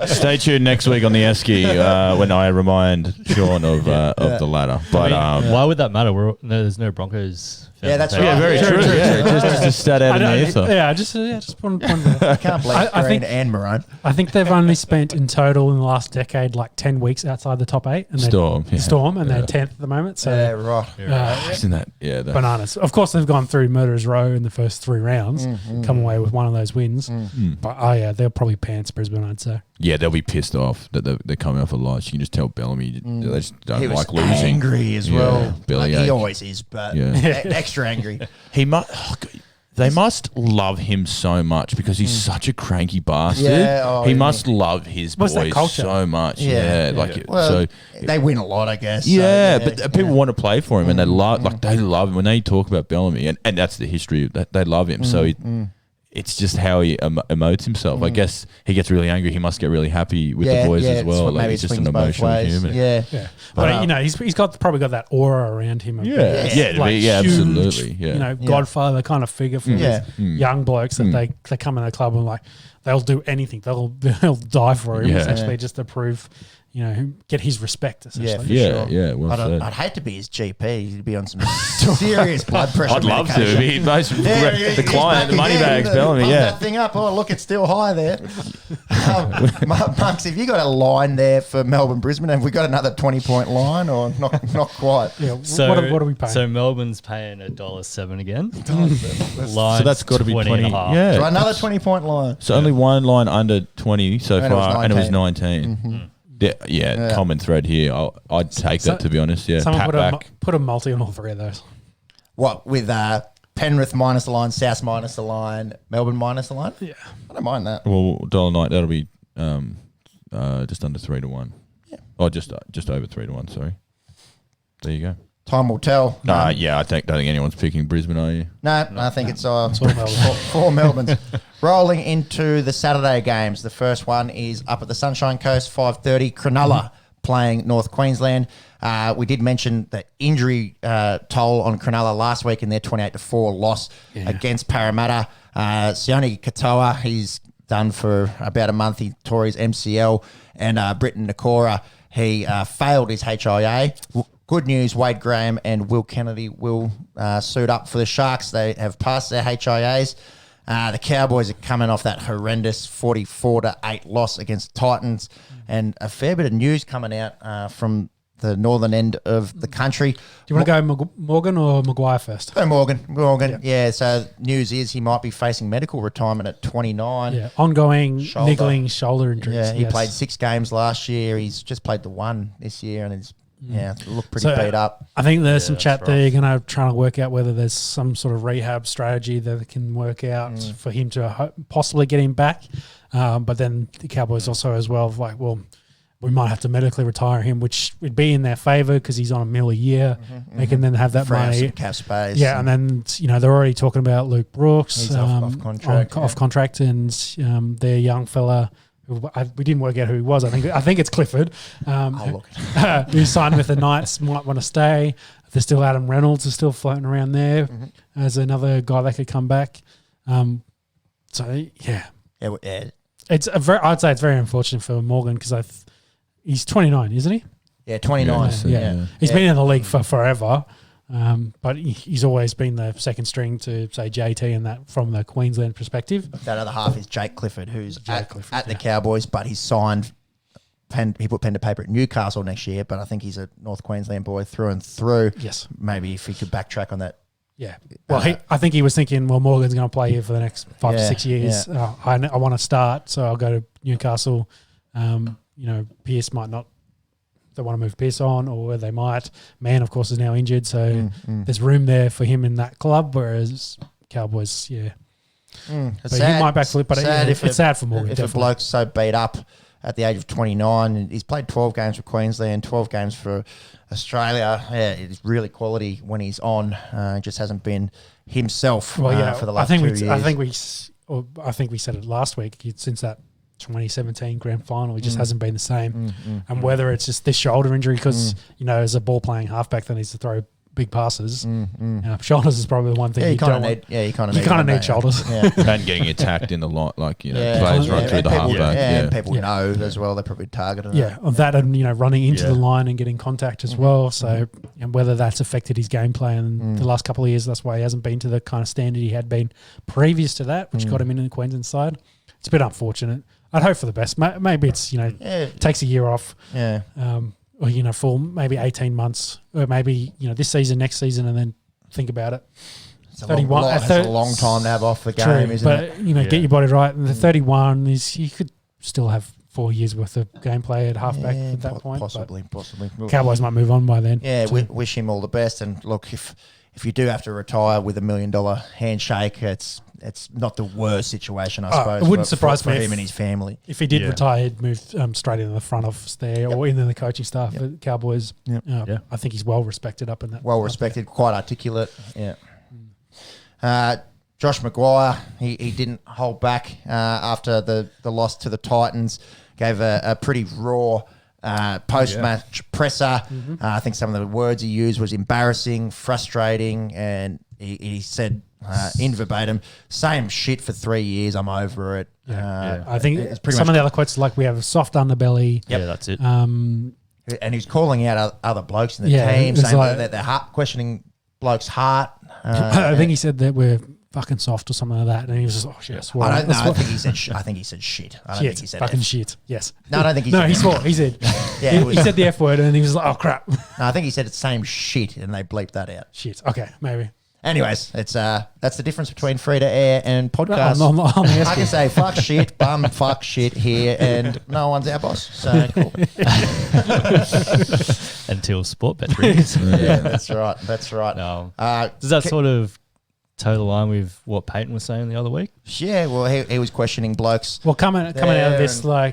[SPEAKER 3] Stay tuned next week on the Esky when I remind Sean of the ladder. But
[SPEAKER 4] why would that matter? There's no Broncos.
[SPEAKER 2] Yeah, that's right.
[SPEAKER 3] Yeah, very true. Just a stat out in the ether.
[SPEAKER 1] Yeah, just point that.
[SPEAKER 2] I can't believe Green and Maroon.
[SPEAKER 1] I think they've only spent in total in the last decade like 10 weeks outside the top 8. And
[SPEAKER 3] Storm,
[SPEAKER 1] and they're 10th at the moment. So
[SPEAKER 2] right.
[SPEAKER 3] Isn't that
[SPEAKER 1] bananas? Of course, they've gone through murderers row in the first 3 rounds, come away with one of those wins. But they'll probably pants Brisbane, I'd say.
[SPEAKER 3] Yeah, they'll be pissed off that they're coming off a loss. You can just tell Bellamy they just don't
[SPEAKER 2] he
[SPEAKER 3] like
[SPEAKER 2] was
[SPEAKER 3] losing.
[SPEAKER 2] Angry as well.
[SPEAKER 3] Billy
[SPEAKER 2] he always is, but extra angry.
[SPEAKER 3] He might. They must love him so much because he's such a cranky bastard.
[SPEAKER 2] Yeah,
[SPEAKER 3] he must love his
[SPEAKER 1] What's that
[SPEAKER 3] boys
[SPEAKER 1] culture?
[SPEAKER 3] so much.
[SPEAKER 2] Yeah. Well, they win a lot, I guess.
[SPEAKER 3] Yeah,
[SPEAKER 2] so,
[SPEAKER 3] but people want to play for him, and they love him when they talk about Bellamy, and that's the history. That they love him, so it's just how he emotes himself. I guess he gets really angry. He must get really happy with the boys as well. Like he's just an emotional human.
[SPEAKER 2] Yeah.
[SPEAKER 1] But you know, he's probably got that aura around him. Huge,
[SPEAKER 3] absolutely. Yeah,
[SPEAKER 1] you know, Godfather kind of figure for these young blokes that they come in the club and like they'll do anything. They'll die for him essentially just to prove. You know, get his respect essentially.
[SPEAKER 3] Well
[SPEAKER 2] I'd hate to be his GP. He'd be on some serious blood pressure.
[SPEAKER 3] I'd love to. Be the client, the money bags, Bellamy.
[SPEAKER 2] That thing up. Oh, look, it's still high there. Monks, have you got a line there for Melbourne, Brisbane? Have we got another 20-point line or not quite?
[SPEAKER 1] Yeah.
[SPEAKER 4] So
[SPEAKER 1] what are we paying?
[SPEAKER 4] So Melbourne's paying $1.07 again.
[SPEAKER 3] So that's got to be 20 and a half. Yeah.
[SPEAKER 2] So another 20-point line.
[SPEAKER 3] So only one line under 20 so far, and it was 19.
[SPEAKER 2] Mm-hmm.
[SPEAKER 3] Common thread here. I'd take that, to be honest. Yeah,
[SPEAKER 1] someone put a multi on all three of those.
[SPEAKER 2] What, with Penrith minus the line, South minus the line, Melbourne minus the line?
[SPEAKER 1] Yeah.
[SPEAKER 2] I don't mind that.
[SPEAKER 3] Well, $1.09, that'll be just under 3 to 1.
[SPEAKER 2] Yeah.
[SPEAKER 3] Oh, just over 3 to 1, sorry. There you go.
[SPEAKER 2] Time will tell.
[SPEAKER 3] I don't think anyone's picking Brisbane, are you?
[SPEAKER 2] No, I think it's four Melbournes. Rolling into the Saturday games. The first one is up at the Sunshine Coast, 5:30. Cronulla playing North Queensland. We did mention the injury toll on Cronulla last week in their 28-4 loss against Parramatta. Sione Katoa, he's done for about a month. He tore his MCL. And Britton Nakora, he failed his HIA. Good news, Wade Graham and Will Kennedy will suit up for the Sharks. They have passed their HIAs. The Cowboys are coming off that horrendous 44-8 loss against Titans. And a fair bit of news coming out from the northern end of the country.
[SPEAKER 1] Do you want to go Morgan or Maguire first?
[SPEAKER 2] Go Morgan. Yeah, so news is he might be facing medical retirement at 29.
[SPEAKER 1] Yeah, ongoing niggling shoulder injuries.
[SPEAKER 2] Yeah, he played 6 games last year. He's just played the 1 this year, and he's looked pretty beat up.
[SPEAKER 1] I think there's some chat there. You're going to try to work out whether there's some sort of rehab strategy that can work out for him to possibly get him back. But then the Cowboys also as well, like, well, we might have to medically retire him, which would be in their favour because he's on $1 million a year. They can then have that money.
[SPEAKER 2] Some cap space.
[SPEAKER 1] Yeah, and then, you know, they're already talking about Luke Brooks.
[SPEAKER 2] He's off contract.
[SPEAKER 1] Off contract, and their young fella, we didn't work out who he was. I think it's Clifford. Who signed with the Knights, might want to stay. There's still Adam Reynolds is still floating around there as another guy that could come back. It's I'd say it's very unfortunate for Morgan because he's 29, isn't he?
[SPEAKER 2] Yeah, 29.
[SPEAKER 1] Yeah. He's been in the league for forever. But he's always been the second string to, say, JT and that from the Queensland perspective.
[SPEAKER 2] That other half is Jake Clifford, who's at the Cowboys, but he's signed. He put pen to paper at Newcastle next year, but I think he's a North Queensland boy through and through.
[SPEAKER 1] Yes.
[SPEAKER 2] Maybe if he could backtrack on that.
[SPEAKER 1] Yeah. Well, I think he was thinking, well, Morgan's going to play here for the next 5 to 6 years.
[SPEAKER 2] Yeah.
[SPEAKER 1] I want to start, so I'll go to Newcastle. Pearce might not. They want to move Pearce on, or they might. Mann, of course, is now injured, so there's room there for him in that club. Whereas Cowboys, but
[SPEAKER 2] sad,
[SPEAKER 1] he might backflip. But it's sad for Morgan.
[SPEAKER 2] If a bloke's so beat up at the age of 29, and he's played 12 games for Queensland, 12 games for Australia. Yeah, it's really quality when he's on. Just hasn't been himself for the last 2 years.
[SPEAKER 1] I think we said it last week. Since that 2017 grand final, he just hasn't been the same. And whether it's just this shoulder injury, because as a ball playing halfback that needs to throw big passes, shoulders is probably the one thing you kind of need shoulders.
[SPEAKER 3] And getting attacked in the lot, players right through the halfback.
[SPEAKER 2] And people know as well, they're probably targeted.
[SPEAKER 1] Of that, and running into the line and getting contact as well. So, and whether that's affected his gameplay in the last couple of years, that's why he hasn't been to the kind of standard he had been previous to that, which got him in the Queensland side. It's a bit unfortunate. I'd hope for the best. Maybe it's takes a year off.
[SPEAKER 2] Yeah.
[SPEAKER 1] Or for maybe 18 months, or maybe this season, next season, and then think about it.
[SPEAKER 2] It's a long time to have off the game, isn't it?
[SPEAKER 1] But get your body right. And the 31 is you could still have 4 years worth of gameplay at halfback at that point.
[SPEAKER 2] Possibly.
[SPEAKER 1] Cowboys might move on by then.
[SPEAKER 2] Yeah, we wish him all the best. And look, if if you do have to retire with $1 million handshake, it's not the worst situation, I suppose.
[SPEAKER 1] It wouldn't surprise
[SPEAKER 2] for
[SPEAKER 1] me
[SPEAKER 2] him and his family.
[SPEAKER 1] If he did retire, he'd move straight into the front office there or into the coaching staff at Cowboys. I think he's well respected up in that.
[SPEAKER 2] Well respected, quite articulate. Yeah. Josh Maguire, he didn't hold back after the loss to the Titans. Gave a pretty raw post-match presser. I think some of the words he used was embarrassing, frustrating, and he said in verbatim, same shit for 3 years, I'm over it.
[SPEAKER 1] I think some of the other quotes like we have a soft underbelly.
[SPEAKER 4] Yep. Yeah, that's it.
[SPEAKER 2] And he's calling out other blokes in the team, saying that they're questioning blokes' heart.
[SPEAKER 1] I think he said that we're fucking soft or something like that, and he was just, oh shit, I swore.
[SPEAKER 2] I think he said shit. I think he said shit. I don't think he said
[SPEAKER 1] fucking
[SPEAKER 2] F.
[SPEAKER 1] shit. Yes.
[SPEAKER 2] No, I don't think he said
[SPEAKER 1] he swore. He said, he said the F word, and he was like, oh crap.
[SPEAKER 2] No, I think he said it's same shit, and they bleeped that out.
[SPEAKER 1] Shit. Okay, maybe.
[SPEAKER 2] Anyways, it's that's the difference between free to air and podcast.
[SPEAKER 1] I
[SPEAKER 2] can say fuck shit, bum, fuck shit here, and no one's our boss. So cool.
[SPEAKER 4] Until sport bet rings.
[SPEAKER 2] Yeah, that's right. That's right.
[SPEAKER 4] No. Does that sort of toe the line with what Peyton was saying the other week?
[SPEAKER 2] Yeah, well, he was questioning blokes.
[SPEAKER 1] Well, coming out of this, I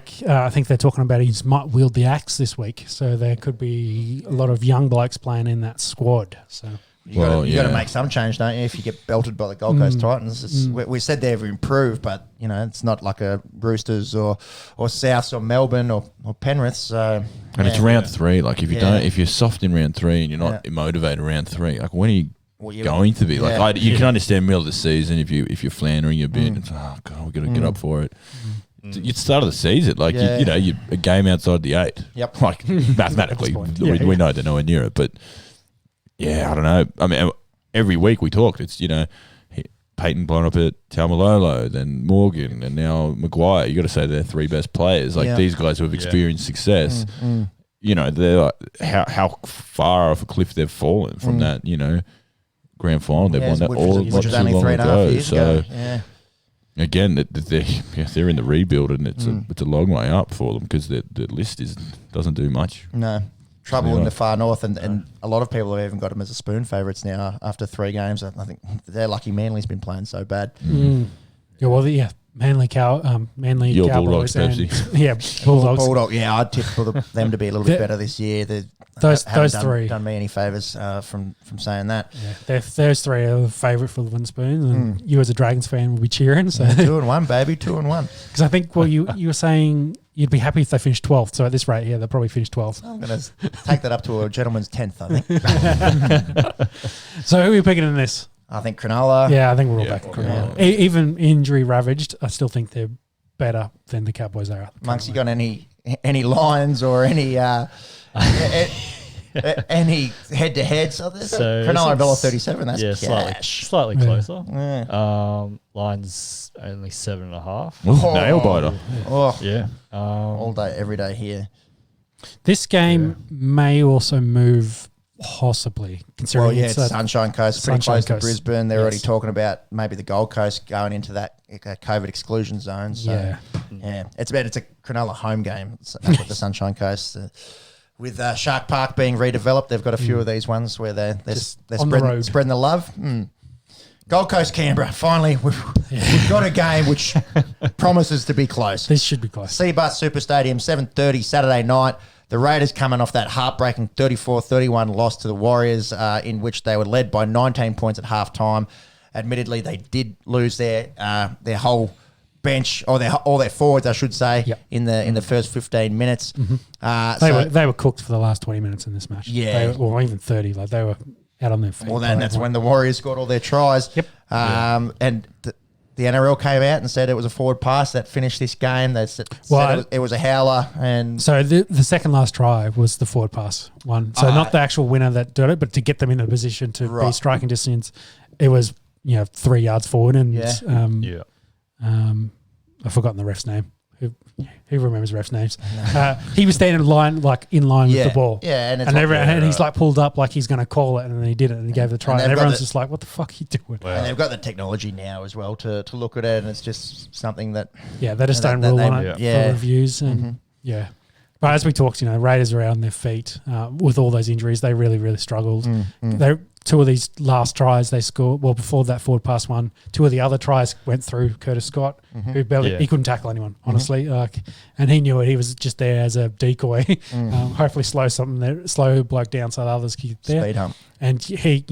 [SPEAKER 1] think they're talking about he might wield the axe this week, so there could be a lot of young blokes playing in that squad. So.
[SPEAKER 2] You got to make some change, don't you? If you get belted by the Gold Coast Titans, we said they've improved, but it's not like a Roosters or Souths or Melbourne or Penrith. So
[SPEAKER 3] it's round 3. Like if you're soft in round 3 and you're not motivated round 3, like when are you going to be? Like you can understand middle of the season if you're floundering a bit. It's oh god, we got to get up for it. It's the start of the season, like you're a game outside the 8.
[SPEAKER 2] Yep.
[SPEAKER 3] Like mathematically, we know they're nowhere near it, but. Yeah, I don't know. I mean, every week we talked. It's, Peyton blowing up at Taumalolo, then Morgan, and now Maguire. You got to say they're 3 best players. Like these guys who have experienced success. They're like, how far off a cliff they've fallen from that. Grand final. They've won that all not too long ago. So again, they're in the rebuild, and it's a long way up for them because the list doesn't do much.
[SPEAKER 2] No. Trouble in the far north, and a lot of people have even got them as a spoon favourites now after 3 games. I think they're lucky Manly's been playing so bad.
[SPEAKER 1] Yeah, well, Manly Manly
[SPEAKER 3] Your
[SPEAKER 1] Cowboys
[SPEAKER 3] Bulldogs,
[SPEAKER 1] and Bulldogs.
[SPEAKER 2] Bulldog, yeah, I'd tip for them to be a little bit better this year.
[SPEAKER 1] Those 3
[SPEAKER 2] done me any favours from saying that.
[SPEAKER 1] Yeah, those 3 are the favourite for the Wooden Spoon, and you as a Dragons fan will be cheering. So
[SPEAKER 2] 2-1, baby, 2-1.
[SPEAKER 1] Because I think you were saying you'd be happy if they finished 12th. So at this rate, they'll probably finish 12th.
[SPEAKER 2] I'm going to take that up to a gentleman's 10th, I think.
[SPEAKER 1] So who are you picking in this?
[SPEAKER 2] I think Cronulla.
[SPEAKER 1] Yeah, I think we're all back at Cronulla. Even injury ravaged, I still think they're better than the Cowboys are.
[SPEAKER 2] Monks, you got any lines or any any head-to-heads of this? So Cronulla $1.37. That's
[SPEAKER 4] slightly closer. Yeah. Line's only 7.5.
[SPEAKER 3] Nail biter.
[SPEAKER 2] Yeah. All day, every day here.
[SPEAKER 1] This game may also move. Possibly, considering
[SPEAKER 2] it's Sunshine Coast, pretty close to Brisbane. They're already talking about maybe the Gold Coast going into that COVID exclusion zone. So, it's a Cronulla home game up at the Sunshine Coast. With Shark Park being redeveloped, they've got a few of these ones where they're spreading the love. Gold Coast, Canberra. Finally, we've got a game which promises to be close.
[SPEAKER 1] This should be close.
[SPEAKER 2] Seabus Super Stadium, 7:30 Saturday night. The Raiders coming off that heartbreaking 34-31 loss to the Warriors, in which they were led by 19 points at halftime. Admittedly, they did lose their whole bench, or their forwards, I should say, in the first 15 minutes.
[SPEAKER 1] They were cooked for the last 20 minutes in this match. Yeah, or even 30. Like they were out on their feet.
[SPEAKER 2] Well, then that's when the Warriors scored all their tries.
[SPEAKER 1] Yep.
[SPEAKER 2] And the NRL came out and said it was a forward pass that finished this game. They said it was a howler. And
[SPEAKER 1] so the second last try was the forward pass one. So not the actual winner that did it, but to get them in a position to be striking distance, it was 3 yards forward. And I've forgotten the ref's name. Who remembers refs' names? He was standing in line with the ball.
[SPEAKER 2] Yeah,
[SPEAKER 1] and he's like pulled up like he's going to call it, and then he did it and he gave it a try. And everyone's just like, "What the fuck are you doing?"
[SPEAKER 2] Wow. And they've got the technology now as well to look at it, and it's just something that
[SPEAKER 1] they just don't rule on it for reviews and But as we talked, Raiders are out on their feet with all those injuries. They really, really struggled. Two of these last tries they scored, well, before that forward pass one, two of the other tries went through Curtis Scott, who barely, he couldn't tackle anyone, honestly. And he knew it. He was just there as a decoy. Hopefully slow bloke down so the others could get there.
[SPEAKER 2] Speed hump.
[SPEAKER 1] And he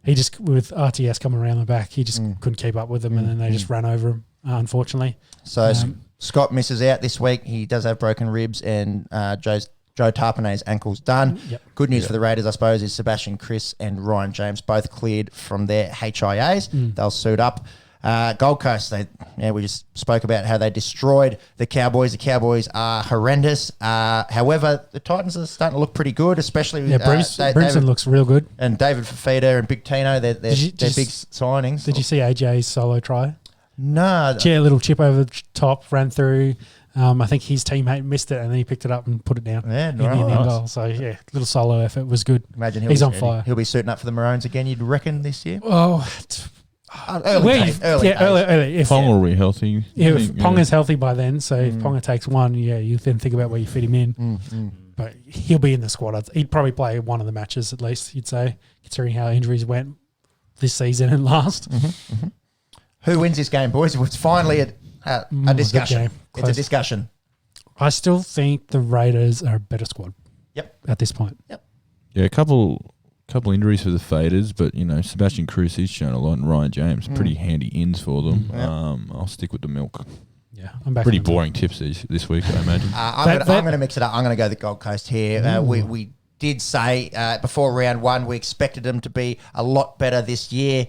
[SPEAKER 1] just, with RTS coming around the back, he just couldn't keep up with them, and then they just ran over him, unfortunately.
[SPEAKER 2] So Scott misses out this week. He does have broken ribs, and Joe Tarpanay's ankle's done. Good news for the Raiders, I suppose, is Sebastian Chris and Ryan James both cleared from their HIAs. They'll suit up. Gold Coast, we just spoke about how they destroyed the Cowboys. The Cowboys are horrendous. However, the Titans are starting to look pretty good, especially with
[SPEAKER 1] Brimson looks real good.
[SPEAKER 2] And David Fafita and Big Tino, they're big signings.
[SPEAKER 1] Did you see AJ's solo try?
[SPEAKER 2] No.
[SPEAKER 1] A little chip over the top, ran through. I think his teammate missed it, and then he picked it up and put it down.
[SPEAKER 2] Yeah,
[SPEAKER 1] in the end goal. So, little solo effort was good.
[SPEAKER 2] Imagine
[SPEAKER 1] he's on fire.
[SPEAKER 2] He'll be suiting up for the Maroons again, you'd reckon, this year?
[SPEAKER 1] Oh,
[SPEAKER 2] early.
[SPEAKER 1] If
[SPEAKER 3] Pong will be healthy.
[SPEAKER 1] If Pong is healthy by then, so if Ponga takes one, you then think about where you fit him in. But he'll be in the squad. He'd probably play one of the matches at least, you'd say, considering how injuries went this season and last.
[SPEAKER 2] Who wins this game, boys? It's finally a discussion. It's a discussion.
[SPEAKER 1] I still think the Raiders are a better squad. At this point.
[SPEAKER 3] Yeah, a couple injuries for the Faders, but Sebastian Cruz, he's shown a lot, and Ryan James, pretty handy ins for them. I'll stick with the milk.
[SPEAKER 1] Yeah, I'm back.
[SPEAKER 3] Pretty boring tips this week, I imagine.
[SPEAKER 2] I'm going to mix it up. I'm going to go the Gold Coast here. We did say before round one we expected them to be a lot better this year.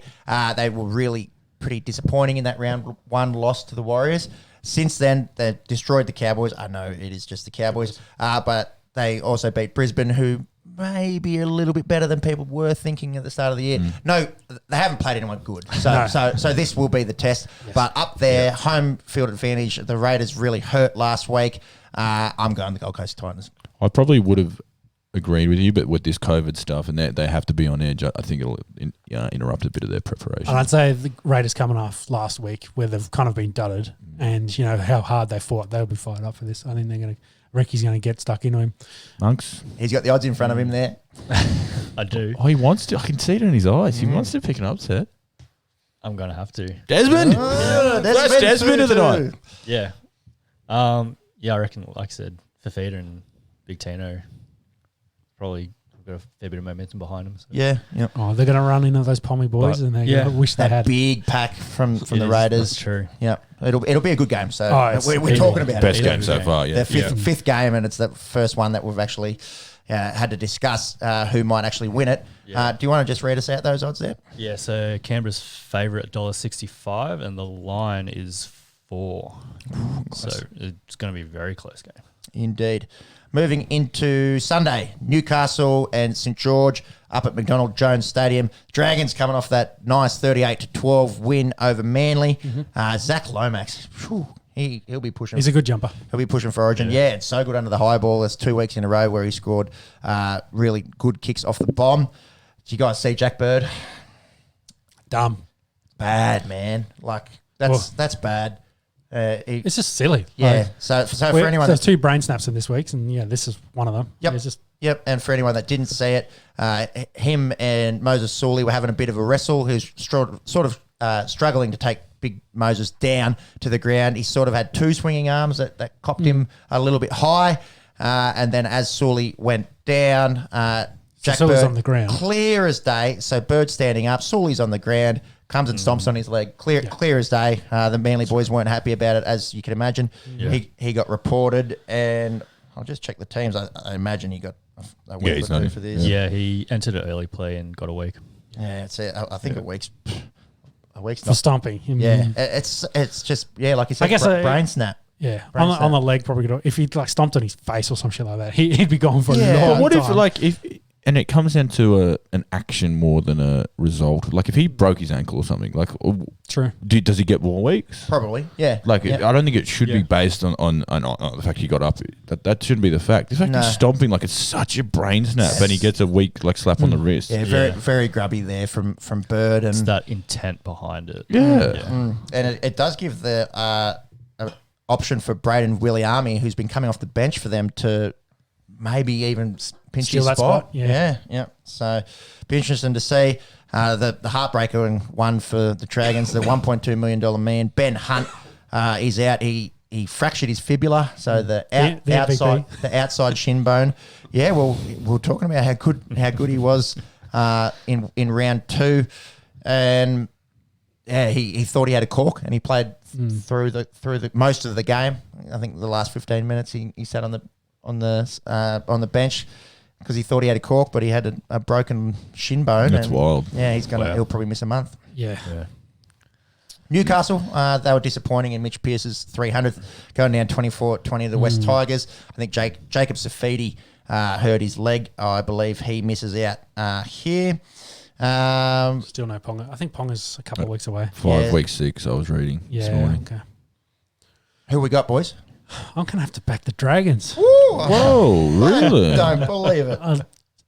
[SPEAKER 2] They were really pretty disappointing in that round one loss to the Warriors. Since then, they've destroyed the Cowboys. I know it is just the Cowboys, but they also beat Brisbane, who may be a little bit better than people were thinking at the start of the year. No, they haven't played anyone good. So this will be the test. But up there, home field advantage, the Raiders really hurt last week. I'm going the Gold Coast Titans.
[SPEAKER 3] I probably would have agreed with you, but with this COVID stuff and they have to be on edge, I think it'll interrupt a bit of their preparation.
[SPEAKER 1] And I'd say the Raiders coming off last week where they've kind of been dudded and how hard they fought, they'll be fired up for this. I think Ricky's going to get stuck into him.
[SPEAKER 3] Monks.
[SPEAKER 2] He's got the odds in front of him there.
[SPEAKER 4] I do.
[SPEAKER 3] Oh, he wants to. I can see it in his eyes. He wants to pick an upset.
[SPEAKER 4] I'm going to have to.
[SPEAKER 3] Desmond! That's Desmond of the night.
[SPEAKER 4] Yeah. I reckon, like I said, Fafita and Big Tino probably got a fair bit of momentum behind them. So.
[SPEAKER 2] Yeah.
[SPEAKER 1] Oh, they're going to run into those Pommy boys, and they wish they had
[SPEAKER 2] big pack from the Raiders.
[SPEAKER 4] That's true.
[SPEAKER 2] Yeah, it'll be a good game. So we're talking about
[SPEAKER 3] best game so far. Yeah,
[SPEAKER 2] the fifth game, and it's the first one that we've actually had to discuss who might actually win it. Do you want to just read us out those odds there?
[SPEAKER 4] Yeah. So Canberra's favourite $1.65, and the line is 4. So it's going to be a very close game.
[SPEAKER 2] Indeed. Moving into Sunday, Newcastle and St George up at McDonald Jones Stadium. Dragons coming off that nice 38-12 win over Manly. Zach Lomax, he'll be pushing.
[SPEAKER 1] He's a good jumper.
[SPEAKER 2] He'll be pushing for Origin. Yeah, it's so good under the high ball. It's 2 weeks in a row where he scored really good kicks off the bomb. Did you guys see Jack Bird?
[SPEAKER 1] Dumb.
[SPEAKER 2] Bad, man. That's bad.
[SPEAKER 1] It's just silly.
[SPEAKER 2] Yeah. So for anyone,
[SPEAKER 1] there's 2 brain snaps in this week, and this is one of them.
[SPEAKER 2] Yep. And for anyone that didn't see it, him and Moses Sawley were having a bit of a wrestle. Who's sort of struggling to take Big Moses down to the ground. He sort of had 2 swinging arms that copped him a little bit high, and then as Sawley went down, Jack Bird
[SPEAKER 1] on the ground,
[SPEAKER 2] clear as day. So Bird standing up, Sawley's on the ground. Comes and stomps on his leg, clear as day. The Manly boys weren't happy about it, as you can imagine. Yeah. He got reported, and I'll just check the teams. I imagine he got a week or 2 for this.
[SPEAKER 4] Yeah, he entered an early play and got a week.
[SPEAKER 2] Yeah, I think a week's
[SPEAKER 1] for stomping.
[SPEAKER 2] Yeah, it's just like you said, I guess brain snap.
[SPEAKER 1] Yeah, on the leg probably. If he stomped on his face or some shit like that, he'd be gone for a long time.
[SPEAKER 3] What if and it comes down to an action more than a result. Like if he broke his ankle or something,
[SPEAKER 1] true.
[SPEAKER 3] Does he get more weeks?
[SPEAKER 2] Probably, yeah.
[SPEAKER 3] I don't think it should be based on the fact he got up. That shouldn't be the fact. The fact he's stomping it's such a brain snap, and he gets a weak slap on the wrist.
[SPEAKER 2] Yeah, very grubby there from Bird, and
[SPEAKER 4] it's that intent behind it.
[SPEAKER 3] Yeah.
[SPEAKER 2] And it does give the option for Braden Williami, who's been coming off the bench for them, to maybe even pinch
[SPEAKER 1] Steal
[SPEAKER 2] his
[SPEAKER 1] that
[SPEAKER 2] spot.
[SPEAKER 1] spot, yeah.
[SPEAKER 2] Yeah. So be interesting to see. The heartbreaker and one for the Dragons, the $1.2 million man, Ben Hunt, is out. He fractured his fibula, so the outside shin bone. Yeah, well, we were talking about how good he was in round 2, and yeah, he thought he had a cork, and he played through the most of the game. I think the last 15 minutes he sat on the bench because he thought he had a cork, but he had a broken shin bone.
[SPEAKER 3] That's wild.
[SPEAKER 2] Yeah, he'll probably miss a month.
[SPEAKER 1] Yeah.
[SPEAKER 2] Newcastle, they were disappointing in Mitch Pearce's 300th, going down 24-20 to the West Tigers. I think Jacob Safidi hurt his leg. I believe he misses out here.
[SPEAKER 1] Still no Ponga. I think Ponga's a couple of weeks away.
[SPEAKER 3] 5 weeks 6, I was reading this morning.
[SPEAKER 1] Okay.
[SPEAKER 2] Who we got, boys?
[SPEAKER 1] I'm going to have to back the Dragons.
[SPEAKER 3] Whoa, really?
[SPEAKER 2] Don't believe it.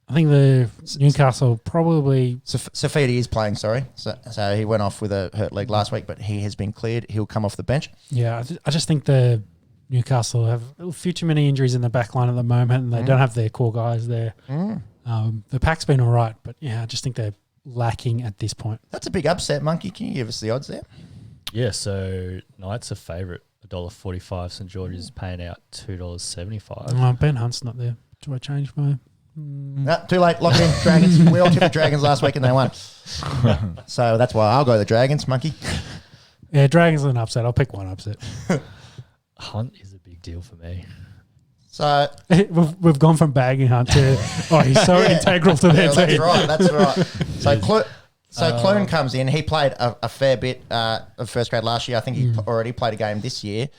[SPEAKER 1] I think the Newcastle probably...
[SPEAKER 2] Safidi is playing, sorry. So he went off with a hurt leg last week, but he has been cleared. He'll come off the bench.
[SPEAKER 1] Yeah, I just think the Newcastle have a few too many injuries in the back line at the moment, and they don't have their core guys there. The pack's been all right, but yeah, I just think they're lacking at this point.
[SPEAKER 2] That's a big upset, Monkey. Can you give us the odds there?
[SPEAKER 4] Yeah, so Knights are favourite, $1.45. St George's paying out $2.75.
[SPEAKER 1] Ben Hunt's not there. Do I change my...
[SPEAKER 2] No, too late. Lock it in. Dragons. We all tipped the Dragons last week and they won. So that's why I'll go the Dragons, Monkey.
[SPEAKER 1] Yeah, Dragons are an upset. I'll pick one upset.
[SPEAKER 4] Hunt is a big deal for me.
[SPEAKER 2] So
[SPEAKER 1] we've gone from bagging Hunt to he's so integral to their team.
[SPEAKER 2] That's right. So Clune comes in. He played a fair bit of first grade last year. I think he already played a game this year.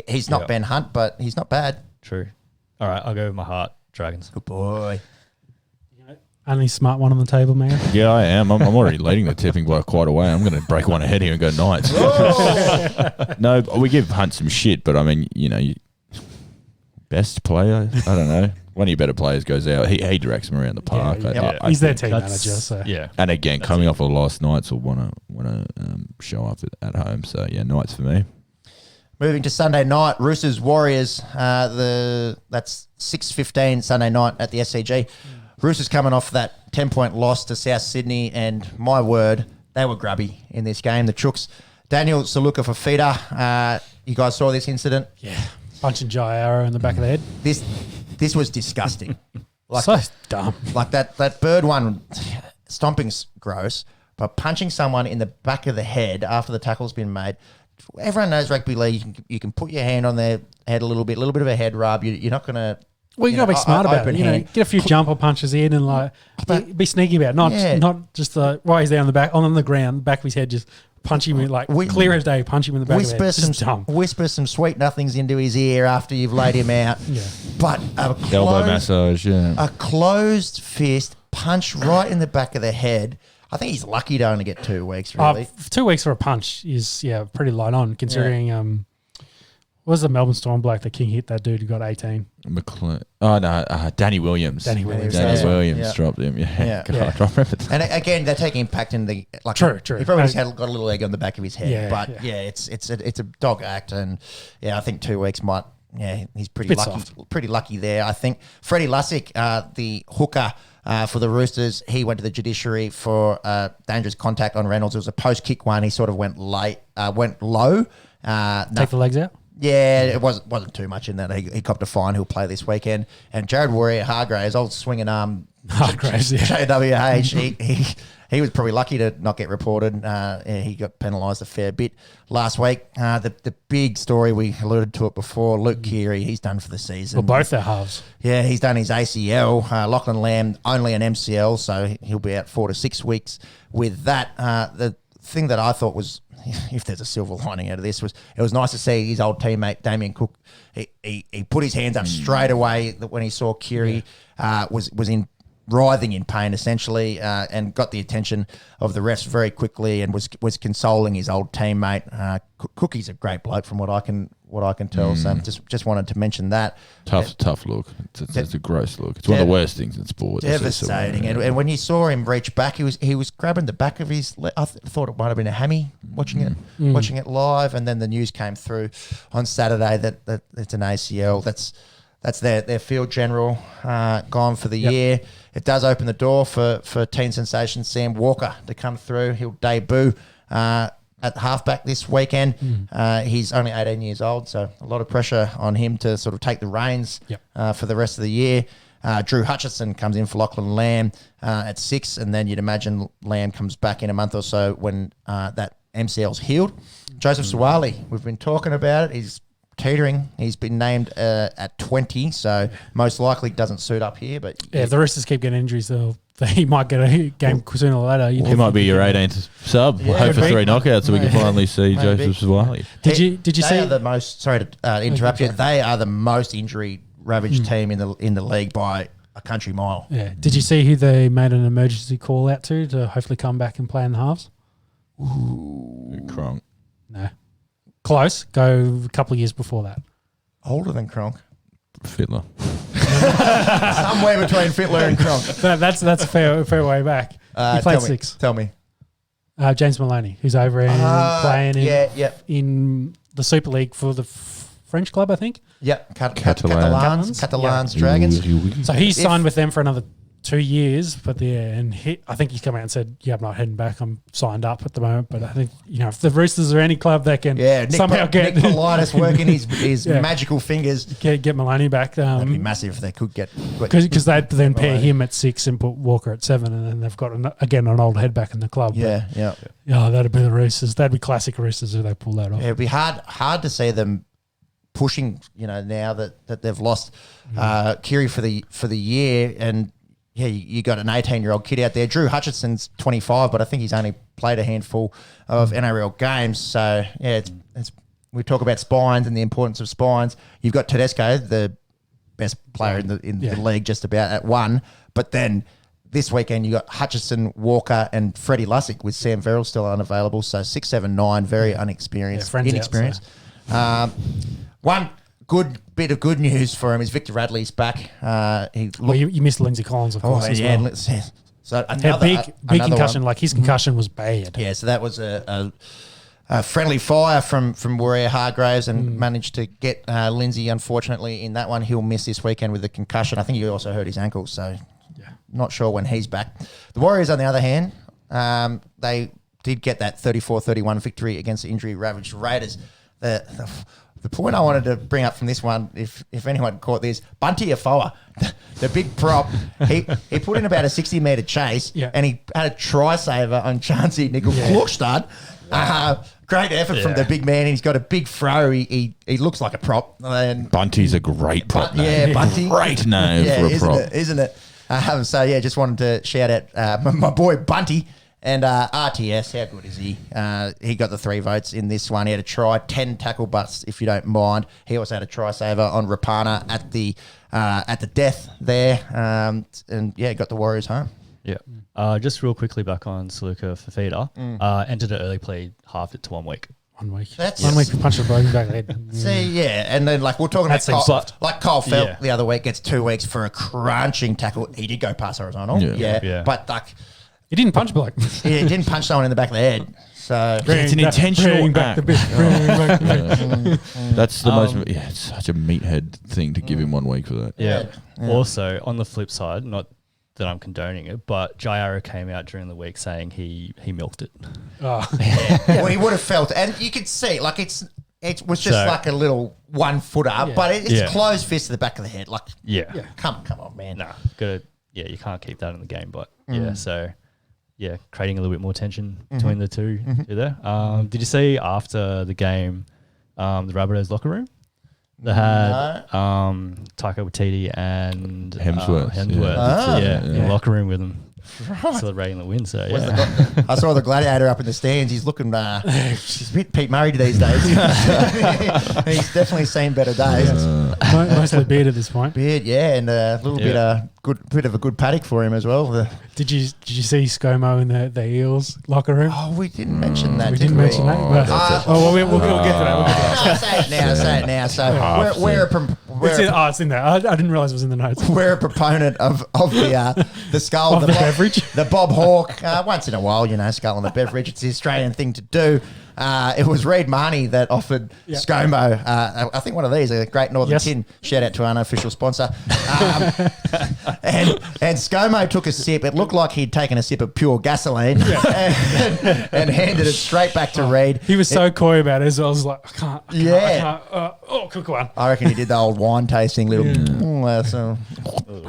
[SPEAKER 2] He's not Ben Hunt, but he's not bad.
[SPEAKER 4] True. All right, I'll go with my heart. Dragons.
[SPEAKER 2] Good boy.
[SPEAKER 1] Only smart one on the table, man.
[SPEAKER 3] Yeah, I am. I'm already leading the tipping by quite a way. I'm going to break one ahead here and go Knights. No, we give Hunt some shit, but I mean, best player? I don't know. One of your better players goes out. He directs them around the park.
[SPEAKER 1] He's their team manager. So.
[SPEAKER 4] Yeah.
[SPEAKER 3] And again, coming off a loss, Knights will want to show up at home. So yeah, Knights for me.
[SPEAKER 2] Moving to Sunday night, Roosters Warriors. That's 6:15 Sunday night at the SCG. Roosters coming off that 10-point loss to South Sydney, and my word, they were grubby in this game. The Chooks, Daniel Saluka Fafita. You guys saw this incident?
[SPEAKER 1] Yeah, punching Jai Arrow in the back of the head.
[SPEAKER 2] This was disgusting.
[SPEAKER 1] So dumb.
[SPEAKER 2] Like that bird one, stomping's gross, but punching someone in the back of the head after the tackle's been made. Everyone knows rugby league. You can put your hand on their head a little bit of a head rub. You're not going to.
[SPEAKER 1] Well, you got to be smart about it. Get a few jumper punches in and be sneaky about it. Not just while he's there on the ground, back of his head, just punch him clear as day. Punch him in the back of the head.
[SPEAKER 2] Whisper some sweet nothings into his ear after you've laid him out.
[SPEAKER 1] Yeah.
[SPEAKER 2] But
[SPEAKER 3] elbow massage. Yeah.
[SPEAKER 2] A closed fist punch right in the back of the head. I think he's lucky to only get 2 weeks, really.
[SPEAKER 1] 2 weeks for a punch is, pretty light on, considering what was the Melbourne Storm bloke that King hit that dude who got 18?
[SPEAKER 3] Danny Williams. Danny Williams dropped him. Yeah. I don't remember that.
[SPEAKER 2] And again, they're taking impact in the...
[SPEAKER 1] True.
[SPEAKER 2] He probably just got a little egg on the back of his head. It's a dog act. And, I think 2 weeks might... Yeah, he's pretty lucky. Soft. Pretty lucky there, I think. Freddie Lussick, the hooker... for the Roosters, he went to the judiciary for dangerous contact on Reynolds. It was a post-kick one. He sort of went low.
[SPEAKER 1] Take the legs out?
[SPEAKER 2] Yeah, it wasn't too much in that. He copped a fine. He'll play this weekend. And Jared Warrior-Hargraves, old swinging arm, JWH, he was probably lucky to not get reported. He got penalised a fair bit last week. The big story, we alluded to it before, Luke Keary, he's done for the season.
[SPEAKER 1] Well, both their halves.
[SPEAKER 2] Yeah, he's done his ACL. Lachlan Lamb, only an MCL, so he'll be out 4 to 6 weeks with that. The thing that I thought was, if there's a silver lining out of this, was it was nice to see his old teammate Damien Cook. He put his hands up straight away when he saw Keary was writhing in pain essentially, and got the attention of the refs very quickly, and was consoling his old teammate. Cookie's a great bloke from what I can what I can tell. So just wanted to mention that.
[SPEAKER 3] Tough look. It's a gross look. It's one of the worst things in sport.
[SPEAKER 2] Devastating. And when you saw him reach back, he was grabbing the back of his I thought it might have been a hammy watching it live, and then the news came through on Saturday that it's an ACL. That's their field general gone for the year. It does open the door for teen sensation Sam Walker to come through. He'll debut at halfback this weekend. He's only 18 years old, so a lot of pressure on him to sort of take the reins for the rest of the year. Drew Hutchison comes in for Lachlan Lamb at 6, and then you'd imagine Lamb comes back in a month or so when that MCL's healed. Joseph Suwali, we've been talking about it. He's teetering. He's been named at 20, so most likely doesn't suit up here. But
[SPEAKER 1] if the Roosters keep getting injuries, he might get a game sooner or later.
[SPEAKER 3] He might be your 18th sub. We'll hope for 3 knockouts so we can finally see Joseph Suwali.
[SPEAKER 1] Did you see?
[SPEAKER 2] Are the most? Sorry to interrupt you. They are the most injury ravaged team in the league by a country mile.
[SPEAKER 1] Yeah. Did you see who they made an emergency call out to hopefully come back and play in the halves?
[SPEAKER 3] Cronk.
[SPEAKER 1] No. Close. Go a couple of years before that.
[SPEAKER 2] Older than Cronk.
[SPEAKER 3] Fittler.
[SPEAKER 2] Somewhere between Fittler and Cronk.
[SPEAKER 1] That's a fair way back. He played 6.
[SPEAKER 2] Tell me.
[SPEAKER 1] James Maloney, who's over playing in the Super League for the French club, I think.
[SPEAKER 2] Yep.
[SPEAKER 3] Catalans
[SPEAKER 2] Dragons.
[SPEAKER 1] So he's signed with them for another 2 years, but I think he's come out and said, I'm not heading back. I'm signed up at the moment. But I think, if the Roosters are any club that can somehow get
[SPEAKER 2] Nick Politis working his magical fingers.
[SPEAKER 1] Get Maloney back.
[SPEAKER 2] That'd be massive if they could get...
[SPEAKER 1] Because they'd then pair him at 6 and put Walker at 7, and then they've got, an old head back in the club.
[SPEAKER 2] Yeah.
[SPEAKER 1] That'd be the Roosters. That'd be classic Roosters if they pull that off.
[SPEAKER 2] Yeah, it'd be hard to see them pushing, now that they've lost Kiri for the year, and you got an 18-year-old kid out there. Drew Hutchison's 25, but I think he's only played a handful of NRL games. So it's we talk about spines and the importance of spines. You've got Tedesco, the best player in the league, just about at 1. But then this weekend you got Hutchison, Walker, and Freddie Lussick with Sam Verrill still unavailable. So 6, 7, 9, very inexperienced. One good bit of good news for him is Victor Radley's back.
[SPEAKER 1] You missed Lindsay Collins, of course, as well.
[SPEAKER 2] So
[SPEAKER 1] big concussion. Like his concussion was bad.
[SPEAKER 2] Yeah, so that was a friendly fire from Warrior Hargraves and managed to get Lindsay, unfortunately, in that one. He'll miss this weekend with a concussion. I think he also hurt his ankle, so not sure when he's back. The Warriors, on the other hand, they did get that 34-31 victory against the injury-ravaged Raiders. The point I wanted to bring up from this one, if anyone caught this, Bunty Afoa, the big prop, he put in about a 60-metre chase and he had a try saver on Chansey Nickel-Klokstad. Great effort from the big man. He's got a big throw. He looks like a prop. And
[SPEAKER 3] Bunty's a great prop name.
[SPEAKER 2] Yeah, Bunty.
[SPEAKER 3] Great name for a prop.
[SPEAKER 2] Isn't it? Just wanted to shout out my boy Bunty. And RTS, how good is he? He got the 3 votes in this one. He had a try, 10 tackle busts, if you don't mind. He also had a try saver on Rapana at the death there, and got the Warriors home.
[SPEAKER 4] Yeah. Just real quickly back on Saluka Fafita. Entered an early play, halved it to 1 week.
[SPEAKER 1] 1 week. That's 1 week for punch the broken back head.
[SPEAKER 2] See, and then we're talking about Kyle Felt the other week gets 2 weeks for a crunching tackle. He did go past horizontal, but
[SPEAKER 1] he didn't punch bloke.
[SPEAKER 2] He didn't punch someone in the back of the head. So
[SPEAKER 3] it's an intentional act. That's the most. Yeah, it's such a meathead thing to give him 1 week for that.
[SPEAKER 4] Yeah. Also, on the flip side, not that I'm condoning it, but Jaiara came out during the week saying he milked it.
[SPEAKER 2] Well, he would have felt it, and you could see it was just like a little 1 footer, but it's closed fist to the back of the head. Come on, man.
[SPEAKER 4] Nah, you can't keep that in the game, but creating a little bit more tension between the two there. Did you see after the game, the Rabbitohs locker room? They had Taika Waititi and
[SPEAKER 3] Hemsworth
[SPEAKER 4] in the locker room with them. celebrating the win. So
[SPEAKER 2] Where's
[SPEAKER 4] yeah.
[SPEAKER 2] the I saw the gladiator up in the stands. He's looking, he's a bit Pete Murray these days. He's definitely seen better days.
[SPEAKER 1] Mostly beard at this point.
[SPEAKER 2] Beard, yeah, and a little bit of a good paddock for him as well.
[SPEAKER 1] Did you see ScoMo in the Eels locker room?
[SPEAKER 2] Oh, we didn't mention that.
[SPEAKER 1] We didn't mention that. But, we'll get to that.
[SPEAKER 2] Say it now. So
[SPEAKER 1] It's in there. I didn't realize it was in the notes.
[SPEAKER 2] we're a proponent of the skull,
[SPEAKER 1] Of the beverage.
[SPEAKER 2] the Bob Hawke. Once in a while, skull and the beverage. It's the Australian thing to do. It was Reed Marnie that offered ScoMo. I think one of these, a Great Northern Tin. Shout out to our unofficial sponsor. And ScoMo took a sip. It looked like he'd taken a sip of pure gasoline and handed it straight back to Reed.
[SPEAKER 1] He was so coy about it. So I was like, I can't. Cook one.
[SPEAKER 2] I reckon he did the old wine tasting little.
[SPEAKER 3] Put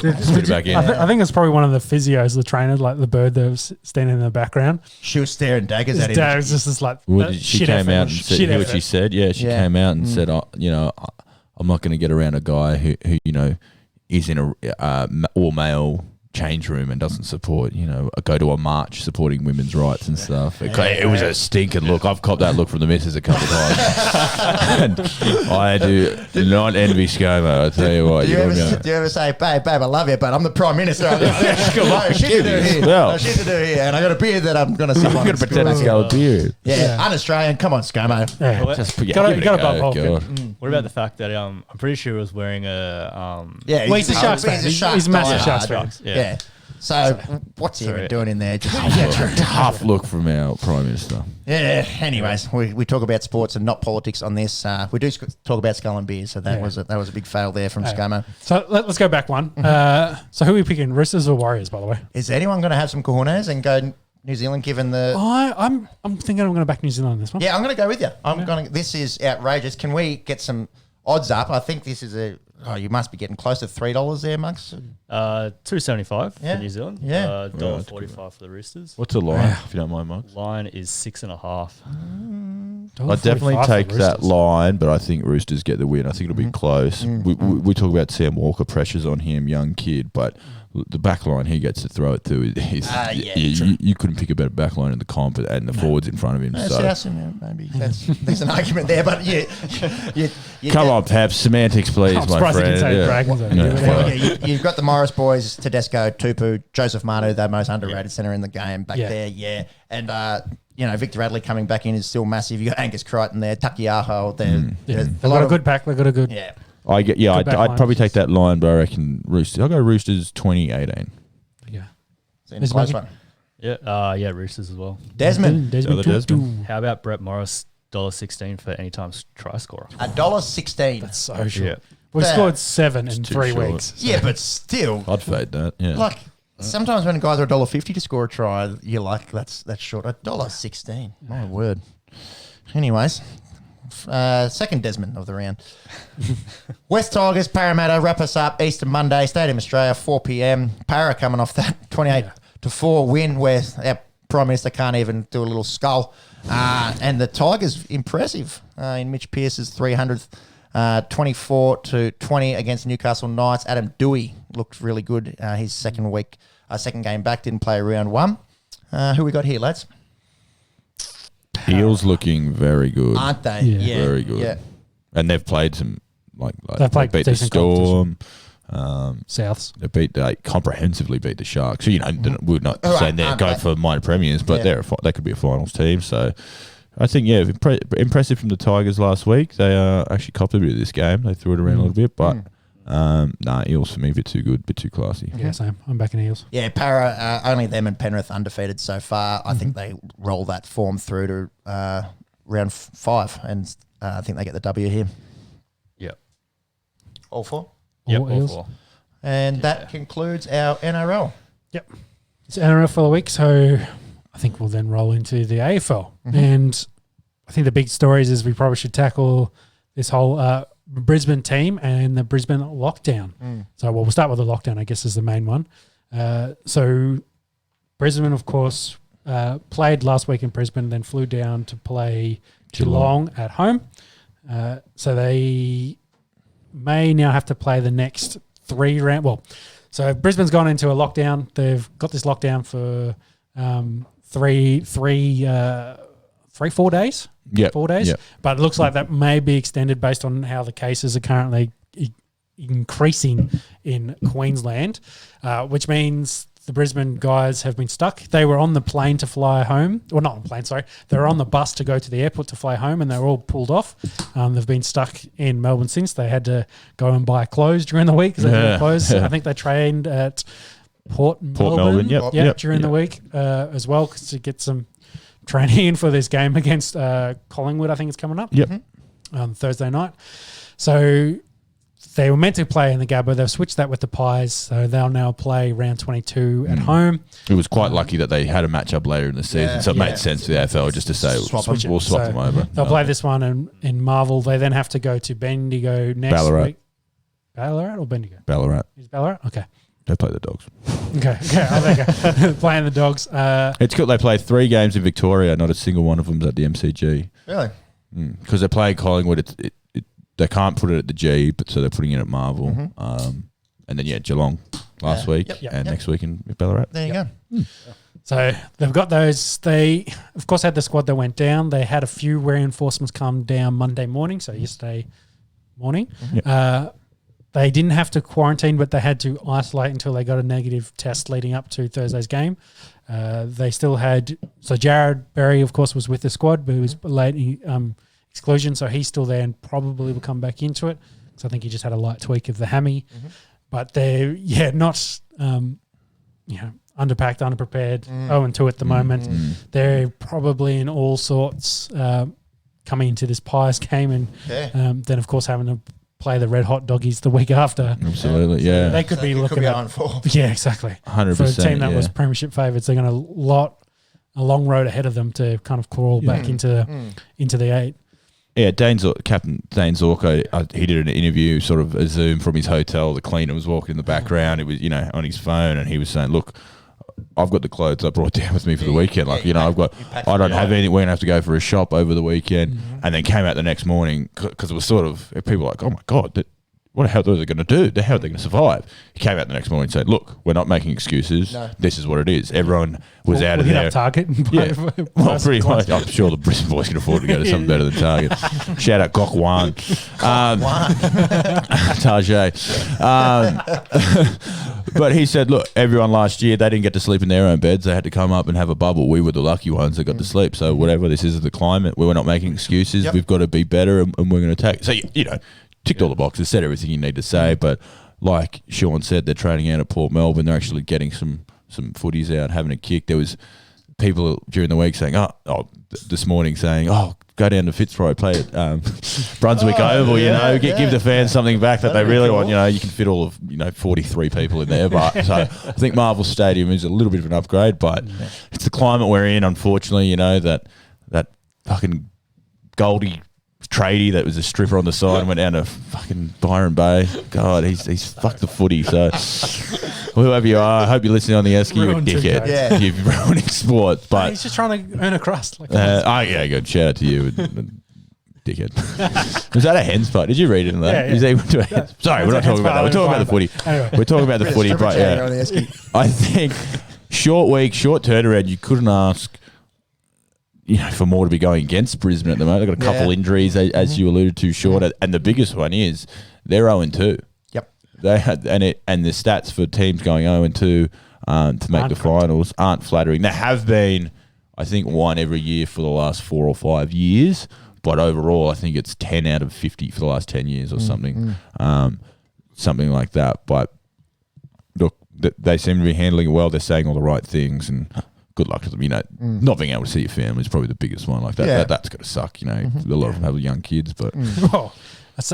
[SPEAKER 3] it back in.
[SPEAKER 1] I think it's probably one of the physios, the trainers, like the bird that was standing in the background.
[SPEAKER 2] She was staring daggers
[SPEAKER 1] His
[SPEAKER 2] at him.
[SPEAKER 1] dad was just this like.
[SPEAKER 3] She came out and said, hear what she said? Yeah, she came out and said, I'm not going to get around a guy who is in a all-male change room and doesn't support, go to a march supporting women's rights and stuff. It was a stinking look. I've copped that look from the missus a couple of times. And I do not envy ScoMo, I tell you what.
[SPEAKER 2] Do you ever say, babe, I love you, but I'm the Prime Minister. I've shit to do here. And I got a beard that I'm going to sip on.
[SPEAKER 3] I'm going to pretend it's got a beard.
[SPEAKER 2] Yeah, un-Australian. Come on, ScoMo.
[SPEAKER 1] Yeah.
[SPEAKER 3] Just
[SPEAKER 1] Got a Bob Hawke.
[SPEAKER 4] What about the fact that I'm pretty sure he was wearing a
[SPEAKER 2] he's
[SPEAKER 1] a Sharks fan. He's a massive Sharks fan.
[SPEAKER 2] Yeah. So what's he even doing in there?
[SPEAKER 3] Tough look from our Prime Minister.
[SPEAKER 2] Yeah. Anyways, we talk about sports and not politics on this. We do talk about skull and beer, so that was a big fail there from ScoMo.
[SPEAKER 1] So let's go back one. So who are we picking, Roosters or Warriors, by the way?
[SPEAKER 2] Is anyone going to have some cojones and go New Zealand, given the...
[SPEAKER 1] I'm thinking I'm going to back New Zealand on this one.
[SPEAKER 2] Yeah, I'm going to go with you. This is outrageous. Can we get some odds up? I think this is you must be getting close to $3 there, Monks.
[SPEAKER 4] $2.75 for New Zealand.
[SPEAKER 2] Yeah.
[SPEAKER 4] $1.45 for the Roosters.
[SPEAKER 3] What's the line, if you don't mind, Mike?
[SPEAKER 4] Line is 6.5.
[SPEAKER 3] I'd definitely take that line, but I think Roosters get the win. I think it'll be close. We talk about Sam Walker, pressures on him, young kid, but the back line he gets to throw it to you couldn't pick a better back line in the comp and the forwards in front of him.
[SPEAKER 2] Maybe there's an argument there, but
[SPEAKER 3] come on, Pep, semantics, please, my friend.
[SPEAKER 2] You've got the Morris boys, Tedesco, Tupu, Joseph Manu, the most underrated centre in the game back there, and Victor Radley coming back in is still massive. You got Angus Crichton there, Takiaho there.
[SPEAKER 1] They've got a good pack. They've got a good.
[SPEAKER 2] Yeah.
[SPEAKER 3] I'd probably take that line, but I reckon Roosters. I'll go Roosters 2018.
[SPEAKER 1] Yeah.
[SPEAKER 2] It's in a close one.
[SPEAKER 4] Yeah, Roosters as well.
[SPEAKER 2] Desmond.
[SPEAKER 4] How about Brett Morris, $1.16 for anytime try scorer?
[SPEAKER 2] $1.16.
[SPEAKER 1] That's so short.
[SPEAKER 4] Yeah.
[SPEAKER 1] We've scored 7 in 3
[SPEAKER 3] short.
[SPEAKER 1] weeks.
[SPEAKER 2] Yeah, but still.
[SPEAKER 3] I'd fade that. Yeah.
[SPEAKER 2] Like, sometimes when guys are $1.50 to score a try, you're like, that's short. $1.16. My word. Anyways. Second Desmond of the round. West Tigers, Parramatta, wrap us up. Easter Monday, Stadium Australia, 4 p.m. Para coming off that 28-4 win where our Prime Minister can't even do a little skull. And the Tigers, impressive in Mitch Pearce's 300th, 24-20 against Newcastle Knights. Adam Dewey looked really good. His second game back, didn't play round one. Who we got here, lads?
[SPEAKER 3] Eels looking very good,
[SPEAKER 2] aren't they?
[SPEAKER 1] Yeah.
[SPEAKER 3] Very good.
[SPEAKER 2] Yeah.
[SPEAKER 3] And they've played some
[SPEAKER 1] They've played
[SPEAKER 3] they beat the
[SPEAKER 1] decent
[SPEAKER 3] Storm.
[SPEAKER 1] Souths.
[SPEAKER 3] They comprehensively beat the Sharks. So we're not saying they're going for minor premiers, but they could be a finals team. So I think impressive from the Tigers last week. They actually copped a bit of this game. They threw it around a little bit, but. Eels for me a bit too good, a bit too classy.
[SPEAKER 1] Yeah, same. I'm backing Eels.
[SPEAKER 2] Yeah, Para, only them and Penrith undefeated so far. I think they roll that form through to round 5, and I think they get the W here.
[SPEAKER 4] Yep.
[SPEAKER 2] All 4?
[SPEAKER 4] Yep,
[SPEAKER 1] All
[SPEAKER 4] all
[SPEAKER 1] Eels.
[SPEAKER 4] 4.
[SPEAKER 2] And that concludes our NRL.
[SPEAKER 1] Yep. It's NRL for the week, so I think we'll then roll into the AFL. And I think the big stories is we probably should tackle this whole Brisbane team and the Brisbane lockdown. So we'll start with the lockdown, I guess, is the main one. So Brisbane, of course, played last week in Brisbane, then flew down to play Geelong at home. So they may now have to play the next 3 rounds. Well, So Brisbane's gone into a lockdown. They've got this lockdown for 4 days.
[SPEAKER 3] Yep.
[SPEAKER 1] 4 days.
[SPEAKER 3] Yep.
[SPEAKER 1] But it looks like that may be extended based on how the cases are currently increasing in Queensland, which means the Brisbane guys have been stuck. They were on the plane to fly home. Well, not on the plane, sorry. They were on the bus to go to the airport to fly home, and they were all pulled off. They've been stuck in Melbourne since. They had to go and buy clothes during the week because they didn't have clothes. I think they trained at Port Melbourne during the week as well to get some training in for this game against Collingwood. I think it's coming up Thursday night. So they were meant to play in the Gabba. They've switched that with the Pies, so they'll now play round 22 at home.
[SPEAKER 3] It was quite lucky that they had a matchup later in the season, so it made sense for the AFL just to say we'll swap them over.
[SPEAKER 1] They'll play this one in Marvel. They then have to go to Bendigo next week. Ballarat or Bendigo?
[SPEAKER 3] Ballarat.
[SPEAKER 1] Is Ballarat? Okay.
[SPEAKER 3] They play the Dogs.
[SPEAKER 1] Okay. Playing the Dogs.
[SPEAKER 3] It's good. They play 3 games in Victoria. Not a single one of them's at the MCG.
[SPEAKER 2] Really?
[SPEAKER 3] Because they're playing Collingwood. They can't put it at the G, but so they're putting it at Marvel. And then, Geelong last week and next week in Ballarat.
[SPEAKER 2] There you go.
[SPEAKER 1] So they've got those. They, of course, had the squad that went down. They had a few reinforcements come down Monday morning, so yesterday morning. They didn't have to quarantine, but they had to isolate until they got a negative test leading up to Thursday's game. They still had... So Jared Berry, of course, was with the squad, but he was late exclusion, so he's still there and probably will come back into it. So I think he just had a light tweak of the hammy. But they're, not, underpacked, unprepared, 0-2 at the moment. They're probably in all sorts coming into this Pies game and then, of course, having to play the Red Hot Doggies the week after.
[SPEAKER 3] Absolutely,
[SPEAKER 1] so they could be looking at... Yeah, exactly.
[SPEAKER 3] 100%.
[SPEAKER 1] For a team that was premiership favourites, they're going a long road ahead of them to kind of crawl back into the 8.
[SPEAKER 3] Yeah, Captain Dane Zorko, he did an interview, sort of a Zoom from his hotel. The cleaner was walking in the background. He was, on his phone, and he was saying, "Look, I've got the clothes I brought down with me for the weekend. I don't have anything. We're gonna have to go for a shop over the weekend." And then came out the next morning because it was sort of people were like, "Oh my god, what the hell are they going to do? How are they going to survive?" He came out the next morning and said, "Look, we're not making excuses. No. This is what it is." Everyone was out of there.
[SPEAKER 1] Target.
[SPEAKER 3] Well, pretty much. I'm sure the Brisbane boys can afford to go to something better than Target. Shout out Gok Wan. Tajay. But he said, look, everyone last year, they didn't get to sleep in their own beds. They had to come up and have a bubble. We were the lucky ones that got to sleep. So whatever this is the climate, we were not making excuses. We've got to be better and we're going to take. So, ticked all the boxes, said everything you need to say, but like Sean said, they're training out at Port Melbourne. They're actually getting some footies out, having a kick. There was people during the week saying, this morning saying, go down to Fitzroy, play at Brunswick Oval, give the fans something back that they really want. You can fit all of 43 people in there, but so I think Marvel Stadium is a little bit of an upgrade, but it's the climate we're in, unfortunately. That fucking Goldie tradie that was a stripper on the side and went down to fucking Byron Bay. God, he's fucked the footy. So whoever you are, I hope you're listening on the Esky. You're a dickhead. Yeah. You're ruining sport. But
[SPEAKER 1] he's just trying to earn a crust.
[SPEAKER 3] Good. Shout out to you, dickhead. Was that a hens part? Did you read it in that? Yeah. Sorry, we're not talking about that. We're talking about the footy. Anyway. We're talking about the footy. But I think short week, short turnaround. You couldn't ask for more to be going against Brisbane at the moment. They've got a couple injuries, as you alluded to, short. And the biggest one is they're 0-2.
[SPEAKER 2] Yep.
[SPEAKER 3] They had and the stats for teams going 0-2 to make the finals aren't flattering. There have been, I think, one every year for the last 4 or 5 years, but overall, I think it's 10 out of 50 for the last 10 years or something, something like that. But look, they seem to be handling it well. They're saying all the right things and. Good luck to them. Not being able to see your family is probably the biggest one. Like that, that's got to suck. A lot of them have young kids, but
[SPEAKER 1] well,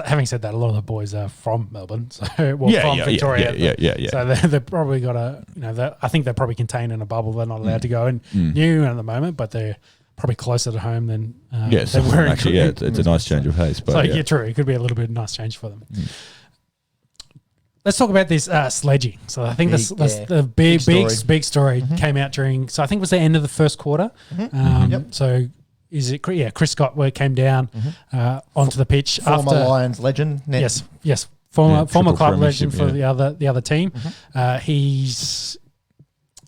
[SPEAKER 1] having said that, a lot of the boys are from Melbourne, so from Victoria.
[SPEAKER 3] Yeah.
[SPEAKER 1] So they've probably got I think they're probably contained in a bubble. They're not allowed to go in new at the moment, but they're probably closer to home than they were.
[SPEAKER 3] Actually, it's a nice change of pace. But
[SPEAKER 1] true. It could be a little bit of a nice change for them. Let's talk about this sledging. So I think that's the big story came out during. So I think it was the end of the first quarter. So is it? Chris Scott came down onto the pitch
[SPEAKER 2] former Lions legend.
[SPEAKER 1] Yes. former club
[SPEAKER 3] premiership,
[SPEAKER 1] legend for the other team.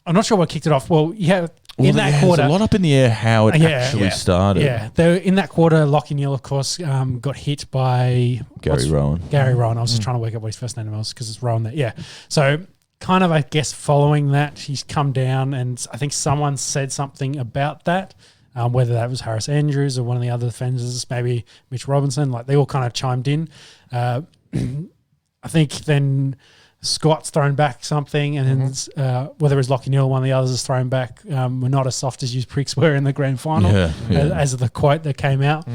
[SPEAKER 1] I'm not sure what kicked it off. Well, in that quarter,
[SPEAKER 3] there's a lot up in the air how it actually started.
[SPEAKER 1] Yeah, in that quarter, Lachie Neale, of course, got hit by
[SPEAKER 3] Gary Rowan.
[SPEAKER 1] I was just trying to work out what his first name was because it's Rowan there. Yeah, so kind of, I guess, following that, he's come down, and I think someone said something about that. Whether that was Harris Andrews or one of the other defenders, maybe Mitch Robinson, like they all kind of chimed in. I think then Scott's thrown back something, and then whether it was Lachie Neale, one of the others has thrown back. We're not as soft as you pricks were in the grand final, as the quote that came out.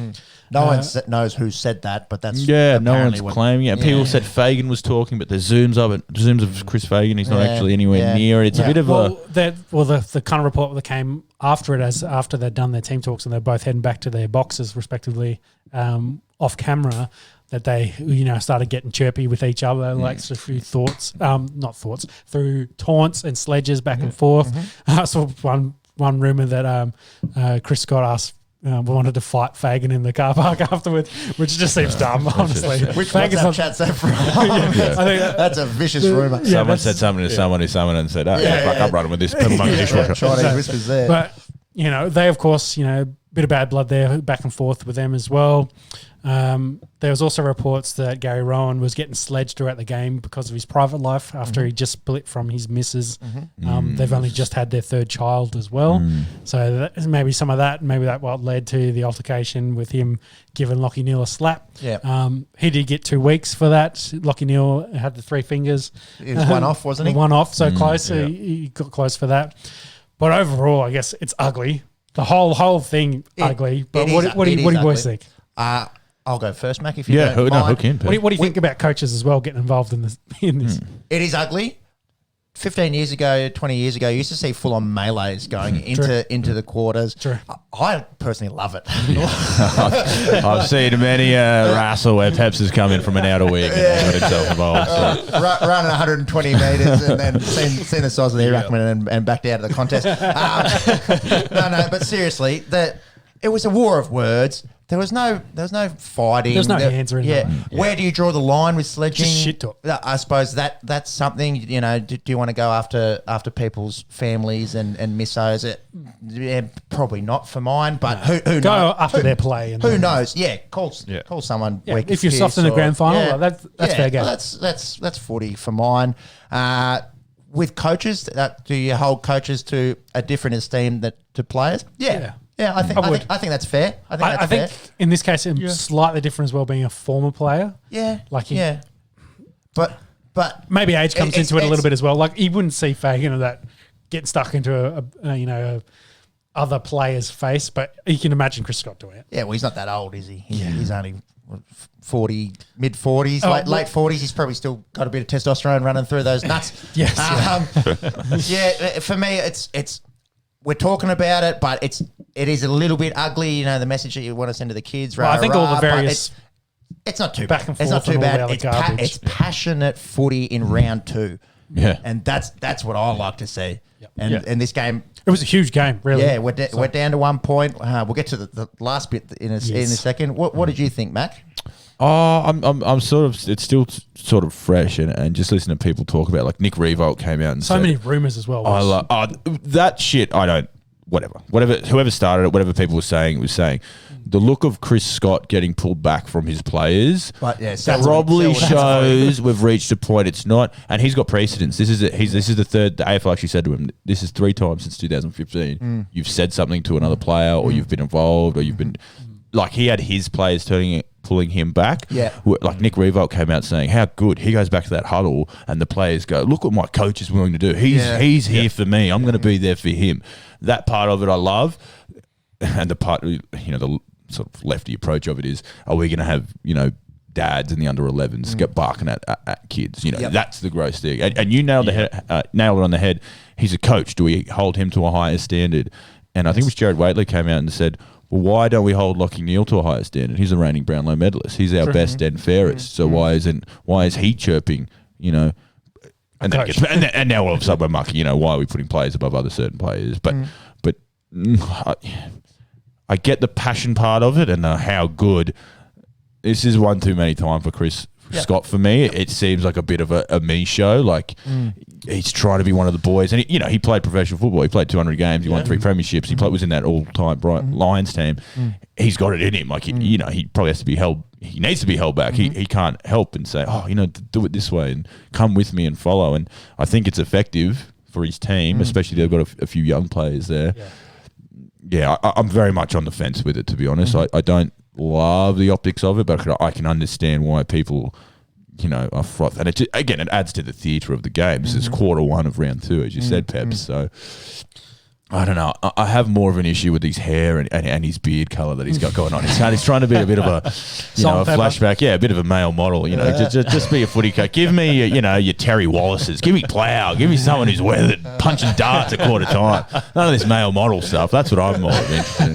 [SPEAKER 2] No one knows who said that, but that's
[SPEAKER 3] no one's claiming it. People said Fagan was talking, but there's zooms of Chris Fagan. He's not actually anywhere near it. It's a bit of
[SPEAKER 1] the kind of report that came after it, after they'd done their team talks and they're both heading back to their boxes respectively, off camera, that they started getting chirpy with each other, like through through taunts and sledges back and forth. I saw one rumor that Chris Scott asked. Wanted to fight Fagan in the car park afterwards, which just seems dumb, honestly.
[SPEAKER 2] Which WhatsApp chat's that from? I think that's a vicious rumour.
[SPEAKER 3] Someone said something to someone who summoned and said, fuck, I'm running with this dishwasher.
[SPEAKER 2] Chinese whispers there.
[SPEAKER 1] But, they, of course, bit of bad blood there, back and forth with them as well. There was also reports that Gary Rowan was getting sledged throughout the game because of his private life after he just split from his missus. They've only just had their third child as well. So maybe some of that, maybe that what led to the altercation with him giving Lachie Neale a slap. He did get 2 weeks for that. Lachie Neale had the 3 fingers.
[SPEAKER 2] It was one off, wasn't he?
[SPEAKER 1] One off, so close. So he got close for that. But overall, I guess it's ugly. The whole thing ugly. But what do you boys think?
[SPEAKER 2] I'll go first, Mac, if you don't mind.
[SPEAKER 3] Hook in.
[SPEAKER 1] What do you think about coaches as well getting involved in this?
[SPEAKER 2] It is ugly. 15 years ago, 20 years ago, you used to see full-on melees going into the quarters.
[SPEAKER 1] True.
[SPEAKER 2] I personally love it.
[SPEAKER 3] I've seen many wrestle where Peps has come in from an outer wing and got himself involved. So.
[SPEAKER 2] Running 120 metres and then seen the size of the Iraqman and backed out of the contest. No, but seriously, it was a war of words. There was no fighting.
[SPEAKER 1] There's no hands or anything.
[SPEAKER 2] Where do you draw the line with sledging?
[SPEAKER 1] Just shit talk.
[SPEAKER 2] I suppose that's something. Do you want to go after people's families and missos? Probably not for mine. But who
[SPEAKER 1] go
[SPEAKER 2] knows?
[SPEAKER 1] after their play? And
[SPEAKER 2] who knows? Yeah, call someone.
[SPEAKER 1] If you're soft in the grand final, that's fair game.
[SPEAKER 2] That's footy for mine. With coaches, do you hold coaches to a different esteem to players? Yeah, I think that's fair. I think
[SPEAKER 1] in this case it's slightly different as well, being a former player.
[SPEAKER 2] But
[SPEAKER 1] maybe age comes into it a little bit as well. Like you wouldn't see Fagan or that getting stuck into a other player's face, but you can imagine Chris Scott doing it.
[SPEAKER 2] Yeah, well, he's not that old, is he? He's only 40, mid 40s, late 40s. He's probably still got a bit of testosterone running through those nuts.
[SPEAKER 1] Yes.
[SPEAKER 2] For me, it's. We're talking about it, but it is a little bit ugly. The message that you want to send to the kids.
[SPEAKER 1] I think all the various.
[SPEAKER 2] It's not too
[SPEAKER 1] back
[SPEAKER 2] bad.
[SPEAKER 1] And forth.
[SPEAKER 2] It's not too bad.
[SPEAKER 1] It's
[SPEAKER 2] passionate footy in round 2.
[SPEAKER 3] Yeah,
[SPEAKER 2] and that's what I like to see. And this game,
[SPEAKER 1] it was a huge game, really.
[SPEAKER 2] Yeah, we're down to 1 point. We'll get to the last bit in a second. What did you think, Mac?
[SPEAKER 3] I'm sort of. It's still sort of fresh, and just listening to people talk about, like Nick Revolt came out and
[SPEAKER 1] so many rumors as well.
[SPEAKER 3] That shit. I don't. Whatever. Whoever started it, whatever people were saying, the look of Chris Scott getting pulled back from his players.
[SPEAKER 2] But
[SPEAKER 3] probably shows we've reached a point. It's not, and he's got precedence. This is the third. The AFL actually said to him, "This is 3 times since 2015. You've said something to another player, or you've been involved, or you've been." Like he had his players pulling him back. Like Nick Revolt came out saying how good. He goes back to that huddle and the players go, look what my coach is willing to do. He's here for me. I'm going to be there for him. That part of it I love. And the part, the sort of lefty approach of it is, are we going to have, dads in the under 11s get barking at kids? That's the gross thing. And you nailed it on the head. He's a coach. Do we hold him to a higher standard? And I think it was Jared Waitley came out and said, well, why don't we hold Lachie Neale to a higher standard? He's a reigning Brownlow medalist. He's our best and fairest. So why is he chirping? And now all of a sudden we're mucking. Why are we putting players above other certain players? But I get the passion part of it and how good. This is one too many time for Chris Scott for me. It seems like a bit of a me show. Like he's trying to be one of the boys, and he played professional football. He played 200 games. He won 3 premierships. He was in that all-time Lions team. He's got it in him. Like he probably has to be held. He needs to be held back. He can't help and say, do it this way and come with me and follow. And I think it's effective for his team, especially they've got a few young players there. Yeah, I'm very much on the fence with it, to be honest. I don't love the optics of it, but I can understand why people, are frothed. And it adds to the theatre of the game. This is quarter 1 of round 2, as you said, Pep. So I don't know. I have more of an issue with his hair and his beard colour that he's got going on. He's trying to be a bit of a, a flashback. Yeah, a bit of a male model. Just be a footy coach. Give me, your Terry Wallaces. Give me Plough. Give me someone who's weathered, punching darts at quarter time. None of this male model stuff. That's what I'm more interested in.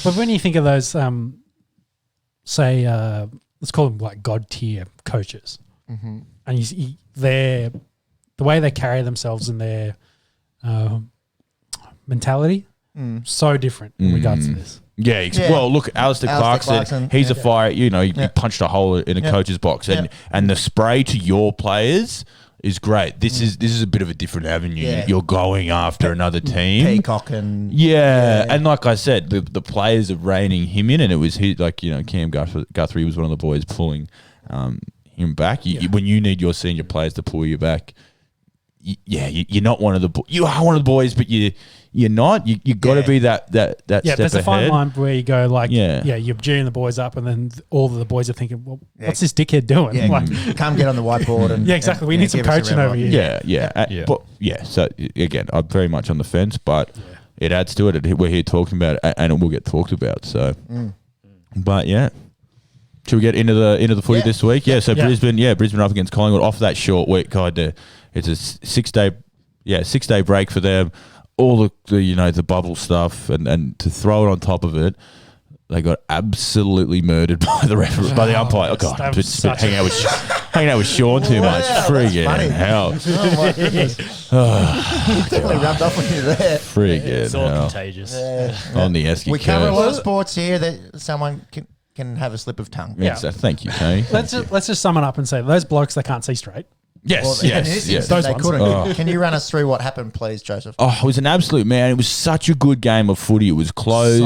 [SPEAKER 1] But when you think of those, say, let's call them like god tier coaches, and they're the way they carry themselves and their mentality, so different in regards to this.
[SPEAKER 3] Yeah, well, look, Alistair Clarkson, he's a fire. He punched a hole in a coach's box, and the spray to your players is great. This is a bit of a different avenue. Yeah. You're going after another team.
[SPEAKER 2] Peacock and
[SPEAKER 3] and like I said, the players are reining him in, and it was Cam Guthrie was one of the boys pulling him back. When you need your senior players to pull you back. You're not one of the you are one of the boys, but you're not. You got to be that step ahead.
[SPEAKER 1] There's a fine line where you go like, you're gearing the boys up, and then all of the boys are thinking, well, what's this dickhead doing?
[SPEAKER 2] Yeah, like, come get on the whiteboard and
[SPEAKER 1] exactly. We need some coaching over here.
[SPEAKER 3] So again, I'm very much on the fence, but it adds to it. We're here talking about it, and it will get talked about. So, but should we get into the footy this week? So Brisbane up against Collingwood off that short week. God, it's a 6-day break for them. All the bubble stuff and to throw it on top of it, they got absolutely murdered by the referee, by the umpire. Oh God, hanging out with Sean too much. Friggin' hell!
[SPEAKER 2] Definitely rubbed off when you're there.
[SPEAKER 4] It's all contagious.
[SPEAKER 3] On the Esky.
[SPEAKER 2] We cover a lot of sports here that someone can have a slip of tongue.
[SPEAKER 3] So thank you, Tony.
[SPEAKER 1] Let's just sum it up and say those blokes, they can't see straight.
[SPEAKER 3] Yes.
[SPEAKER 2] Those they couldn't. Can you run us through what happened, please, Joseph?
[SPEAKER 3] Oh, it was an absolute man. It was such a good game of footy. It was close,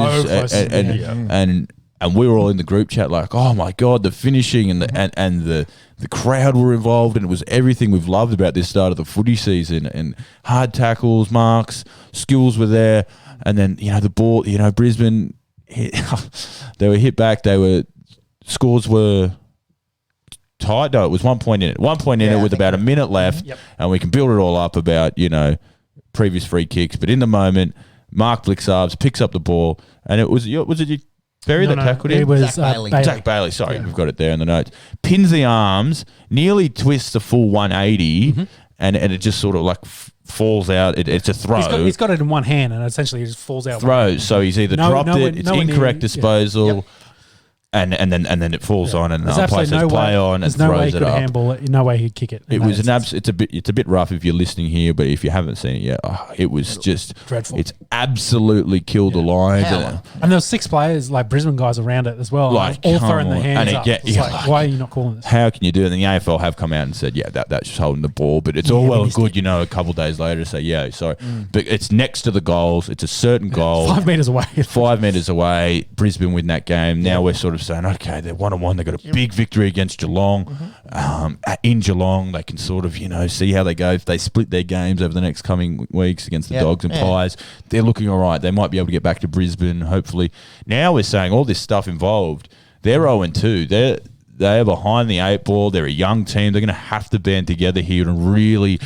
[SPEAKER 3] and we were all in the group chat like, oh my God, the finishing and the crowd were involved, and it was everything we've loved about this start of the footy season. And hard tackles, marks, skills were there, and then the ball. Brisbane, they were hit back. Scores were tight. No, it was 1 point in it. 1 point in it with about a minute left, and we can build it all up about previous free kicks. But in the moment, Mark Blixarves picks up the ball, and it was it Berry that tackled him?
[SPEAKER 1] It was
[SPEAKER 3] Zach Bailey. Sorry, we've got it there in the notes. Pins the arms, nearly twists the full 180, and it just sort of like falls out. It's a throw.
[SPEAKER 1] He's got it in one hand, and essentially it just falls out.
[SPEAKER 3] Throws. So he's either dropped it. It's incorrect disposal. And then it falls on, and the umpire says play on, and throws it up.
[SPEAKER 1] Handball it. No way he'd kick it.
[SPEAKER 3] It was it's a bit rough if you're listening here, but if you haven't seen it yet, it was just
[SPEAKER 1] dreadful.
[SPEAKER 3] It's absolutely killed the line.
[SPEAKER 1] And there were 6 players, like Brisbane guys, around it as well, like all throwing their hands up. Why are you not calling this?
[SPEAKER 3] How can you do it? And the AFL have come out and said, that's just holding the ball, but it's all well and good, a couple of days later to say, sorry, but it's next to the goals. It's a certain goal,
[SPEAKER 1] 5 meters away.
[SPEAKER 3] 5 meters away. Brisbane win that game. Now we're sort of saying, okay, they're 1-1. They got a big victory against Geelong. In Geelong, they can sort of, see how they go. If they split their games over the next coming weeks against the Dogs and Pies, they're looking all right. They might be able to get back to Brisbane, hopefully. Now we're saying all this stuff involved. They're 0-2. They're behind the 8 ball. They're a young team. They're going to have to band together here and really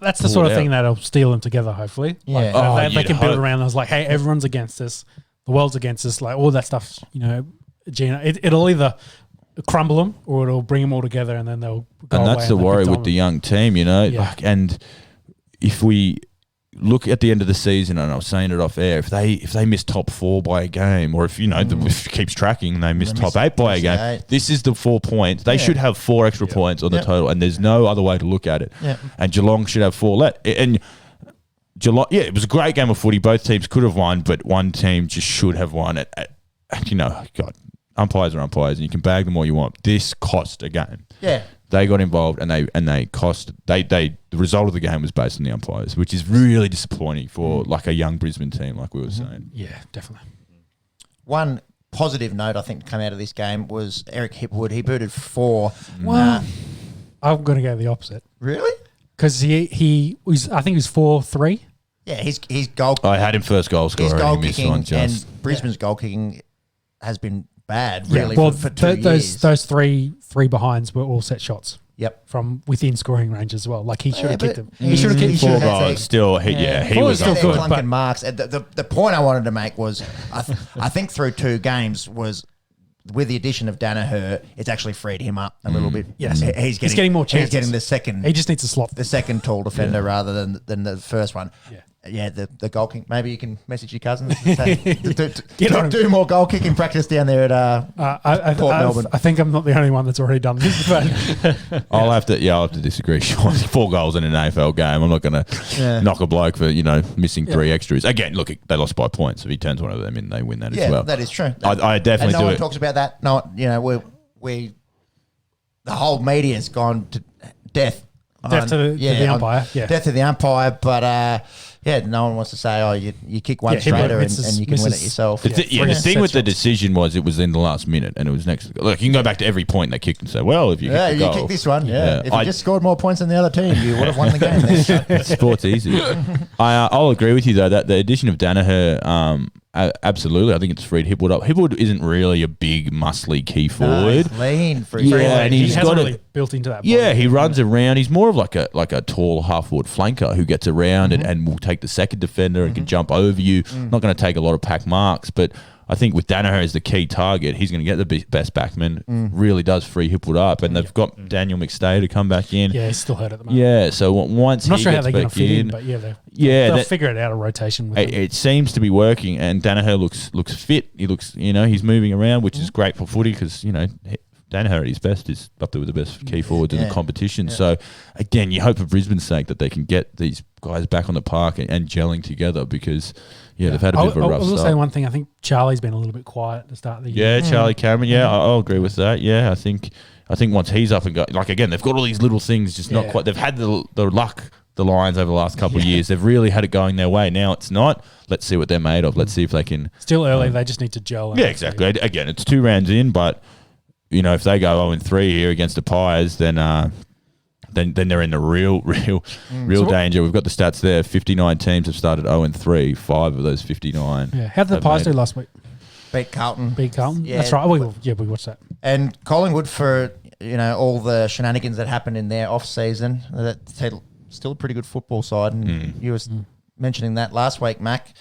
[SPEAKER 1] that's the sort of thing that'll steal them together, hopefully.
[SPEAKER 2] Yeah.
[SPEAKER 1] They can build around us like, hey, everyone's against us. The world's against us. Like all that stuff, it'll either crumble them or it'll bring them all together, and then they'll go
[SPEAKER 3] and
[SPEAKER 1] away.
[SPEAKER 3] That's the worry with the young team, and if we look at the end of the season, and I was saying it off air, if they miss top 4 by a game, or if if it keeps tracking and they miss top 8 by a game, this is the 4 points. They should have 4 extra points on the total, and there's no other way to look at it. And Geelong should have 4 and Geelong, it was a great game of footy. Both teams could have won, but one team just should have won it. God, umpires are umpires, and you can bag them all you want. This cost a game.
[SPEAKER 2] Yeah.
[SPEAKER 3] They got involved, and they cost. The result of the game was based on the umpires, which is really disappointing for like a young Brisbane team, like we were saying.
[SPEAKER 1] Yeah, definitely.
[SPEAKER 2] One positive note I think came out of this game was Eric Hipwood. He booted 4.
[SPEAKER 1] Well, I'm going to go the opposite
[SPEAKER 2] Really?
[SPEAKER 1] because he was. I think he was 4-3.
[SPEAKER 2] Yeah, his goal.
[SPEAKER 3] I had him first goal
[SPEAKER 2] His
[SPEAKER 3] scorer,
[SPEAKER 2] goal
[SPEAKER 3] and he missed
[SPEAKER 2] kicking
[SPEAKER 3] one just.
[SPEAKER 2] and Brisbane's goal kicking has been bad, really,
[SPEAKER 1] well,
[SPEAKER 2] for 2 years.
[SPEAKER 1] those three behinds were all set shots.
[SPEAKER 2] Yep.
[SPEAKER 1] From within scoring range as well. Like he should have kicked them.
[SPEAKER 2] He should have kicked
[SPEAKER 3] 4
[SPEAKER 2] 4
[SPEAKER 3] goals. Still, he was
[SPEAKER 1] still
[SPEAKER 3] up
[SPEAKER 1] good,
[SPEAKER 3] for it.
[SPEAKER 1] but-
[SPEAKER 2] marks. And the point I wanted to make was I think through 2 games was with the addition of Danaher, it's actually freed him up a little bit.
[SPEAKER 1] Yes.
[SPEAKER 2] He's
[SPEAKER 1] getting more chances.
[SPEAKER 2] He's getting the second.
[SPEAKER 1] He just needs to slot.
[SPEAKER 2] The second tall defender rather than the first one.
[SPEAKER 1] Yeah.
[SPEAKER 2] Yeah, the goal kick. Maybe you can message your cousins. And say,
[SPEAKER 1] on him.
[SPEAKER 2] do more goal kicking practice down there at Port Melbourne.
[SPEAKER 1] I think I'm not the only one that's already done this. But
[SPEAKER 3] I'll have to disagree. Sean. 4 goals in an AFL game. I'm not going to knock a bloke for missing 3 extras. Again, look, they lost by points. If he turns one of them in, they win that as well.
[SPEAKER 2] That is true.
[SPEAKER 3] I definitely
[SPEAKER 2] and no
[SPEAKER 3] do
[SPEAKER 2] one
[SPEAKER 3] it.
[SPEAKER 2] talks about that. No, we the whole media's gone to death.
[SPEAKER 1] Death to the umpire. Yeah.
[SPEAKER 2] Death to the umpire. But no one wants to say, you kick one straighter and you can win it yourself.
[SPEAKER 3] The thing with the decision was it was in the last minute and it was next. Look, you can go back to every point they kicked and say, well, if you kick the goal,
[SPEAKER 2] kick this one. Yeah. If you
[SPEAKER 3] I
[SPEAKER 2] just scored more points than the other team, you would have won the game.
[SPEAKER 3] Sport's easy. I'll agree with you though that the addition of Danaher, absolutely, I think it's freed Hipwood up. Hipwood isn't really a big, muscly key forward.
[SPEAKER 2] He's lean for
[SPEAKER 3] and
[SPEAKER 1] he
[SPEAKER 3] he's
[SPEAKER 1] hasn't
[SPEAKER 3] got
[SPEAKER 1] really built into that.
[SPEAKER 3] Yeah, he runs around. He's more of like a tall half-forward flanker who gets around and will take the second defender and can jump over you. Not going to take a lot of pack marks, but I think with Danaher as the key target, he's going to get the best backman. Really does free Hipwood up, and they've got Daniel McStay to come back in.
[SPEAKER 1] Yeah, he's still hurt at the moment.
[SPEAKER 3] Yeah, so once
[SPEAKER 1] I'm not
[SPEAKER 3] he
[SPEAKER 1] sure how
[SPEAKER 3] gets
[SPEAKER 1] they're going
[SPEAKER 3] back
[SPEAKER 1] to fit in,
[SPEAKER 3] in,
[SPEAKER 1] but they'll figure it out a rotation with him.
[SPEAKER 3] it seems to be working, and Danaher looks fit. He looks, he's moving around, which is great for footy because Danaher at his best is up there with the best key forwards in the competition. So again, you hope for Brisbane's sake that they can get these guys back on the park and gelling together because they've had a bit of a rough
[SPEAKER 1] I will
[SPEAKER 3] start.
[SPEAKER 1] say one thing. I think Charlie's been a little bit quiet at the start of the year.
[SPEAKER 3] Yeah, Charlie Cameron. Yeah, I'll agree with that. Yeah, I think once he's up and go, like again, they've got all these little things, just not quite. They've had the luck, the Lions over the last couple of years. They've really had it going their way. Now it's not. Let's see what they're made of. Let's see if they can.
[SPEAKER 1] Still early. They just need to gel.
[SPEAKER 3] Yeah, exactly. Again, it's 2 rounds in, but if they go 0-3 here against the Pies, then they're in the real danger. We've got the stats there. 59 teams have started 0-3. 5 of those 59.
[SPEAKER 1] Yeah. How did the Pies do last week?
[SPEAKER 2] Beat Carlton.
[SPEAKER 1] Yeah. That's right. We watched that.
[SPEAKER 2] And Collingwood for all the shenanigans that happened in their off season. That's still a pretty good football side, and you were mentioning that last week, Mac.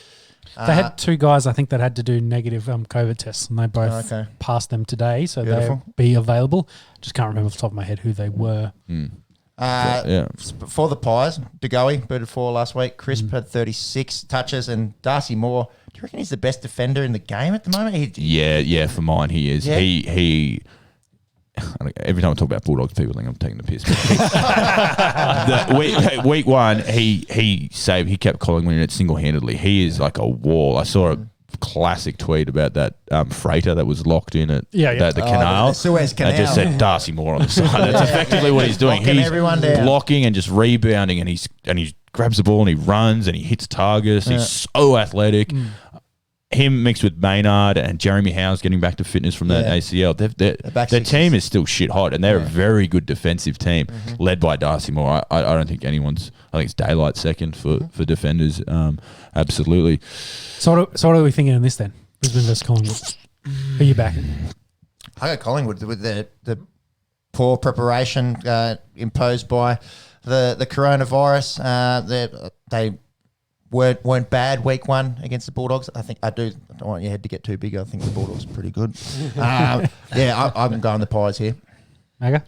[SPEAKER 1] They had 2 guys, I think, that had to do negative COVID tests, and they both passed them today, so they'll be available. Just can't remember off the top of my head who they were.
[SPEAKER 2] For the Pies, DeGoey booted 4 last week. Crisp had 36 touches, and Darcy Moore. Do you reckon he's the best defender in the game at the moment?
[SPEAKER 3] Yeah. For mine, he is.
[SPEAKER 2] Yeah.
[SPEAKER 3] He. Every time I talk about Bulldogs, people think I'm taking the piss. Week 1, he kept Collingwood in it single-handedly. He is like a wall. I saw a classic tweet about that freighter that was locked in at the canal.
[SPEAKER 2] The Suez Canal.
[SPEAKER 3] I just said Darcy Moore on the side. That's effectively what he's doing.
[SPEAKER 2] Blocking
[SPEAKER 3] He's
[SPEAKER 2] everyone down.
[SPEAKER 3] blocking and just rebounding, and he grabs the ball and he runs and he hits targets. He's so athletic. Him mixed with Maynard and Jeremy Howe's getting back to fitness from that ACL. Their team is still shit hot, and they're a very good defensive team led by Darcy Moore. I don't think anyone's. I think it's daylight second for defenders. Absolutely.
[SPEAKER 1] So what are we thinking in this then? Brisbane versus Collingwood. Who are you backing?
[SPEAKER 2] I got Collingwood with the poor preparation imposed by the coronavirus. They weren't bad week 1 against the Bulldogs. I don't want your head to get too big. I think the Bulldogs are pretty good. I'm going the Pies here.
[SPEAKER 1] Okay.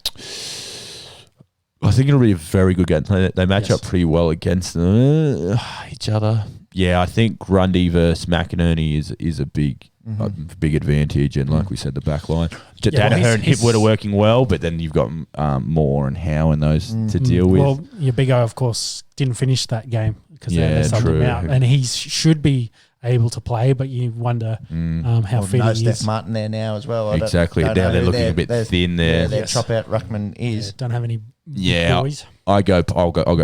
[SPEAKER 3] I think it'll be a very good game. They match up pretty well against each other. Yeah, I think Grundy versus McInerney is a big advantage, and like we said, the back line. Danaher and Hipwood are working well, but then you've got Moore and Howe and those to deal with.
[SPEAKER 1] Well, your big O, of course, didn't finish that game because they subbed him out, and he should be able to play, but you wonder how fit
[SPEAKER 2] no
[SPEAKER 1] he
[SPEAKER 2] Steph
[SPEAKER 1] is.
[SPEAKER 2] Martin there now as well.
[SPEAKER 3] Exactly.
[SPEAKER 2] Now
[SPEAKER 3] They're looking a bit thin there.
[SPEAKER 2] Yeah, their chop-out ruckman is.
[SPEAKER 1] Don't have any
[SPEAKER 3] Yeah,
[SPEAKER 1] boys.
[SPEAKER 3] I'll go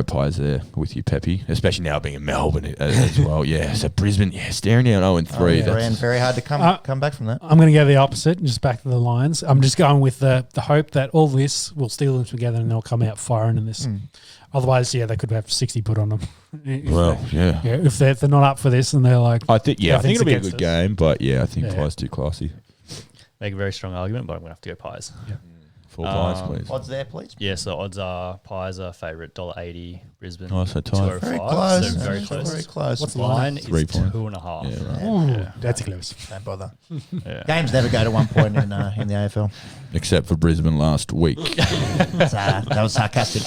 [SPEAKER 3] Pies there with you, Peppy. Especially now being in Melbourne as well. Yeah, so Brisbane, staring down 0-3.
[SPEAKER 2] And very hard to come back from that.
[SPEAKER 1] I'm going to go the opposite and just back to the Lions. I'm just going with the hope that all this will steal them together and they'll come out firing in this. Otherwise, they could have 60 put on them. If they're not up for this and they're like,
[SPEAKER 3] I think it'll be a good
[SPEAKER 1] us.
[SPEAKER 3] game, but I think Pies too classy.
[SPEAKER 4] Make a very strong argument, but I'm going to have to go Pies.
[SPEAKER 1] Yeah.
[SPEAKER 3] Full Pies, please.
[SPEAKER 2] Odds there, please.
[SPEAKER 4] Yeah, so odds are Pies are favourite $1.80, Brisbane.
[SPEAKER 3] Oh, so tight.
[SPEAKER 2] Very
[SPEAKER 4] $2.05,
[SPEAKER 2] close.
[SPEAKER 4] so very close.
[SPEAKER 2] Very close.
[SPEAKER 1] What's the
[SPEAKER 4] Line is
[SPEAKER 3] 3 points.
[SPEAKER 4] 2.5.
[SPEAKER 3] Yeah, right.
[SPEAKER 1] That's close.
[SPEAKER 2] Don't bother.
[SPEAKER 4] Yeah.
[SPEAKER 2] Games never go to 1 point in the AFL.
[SPEAKER 3] Except for Brisbane last week.
[SPEAKER 2] That was sarcastic.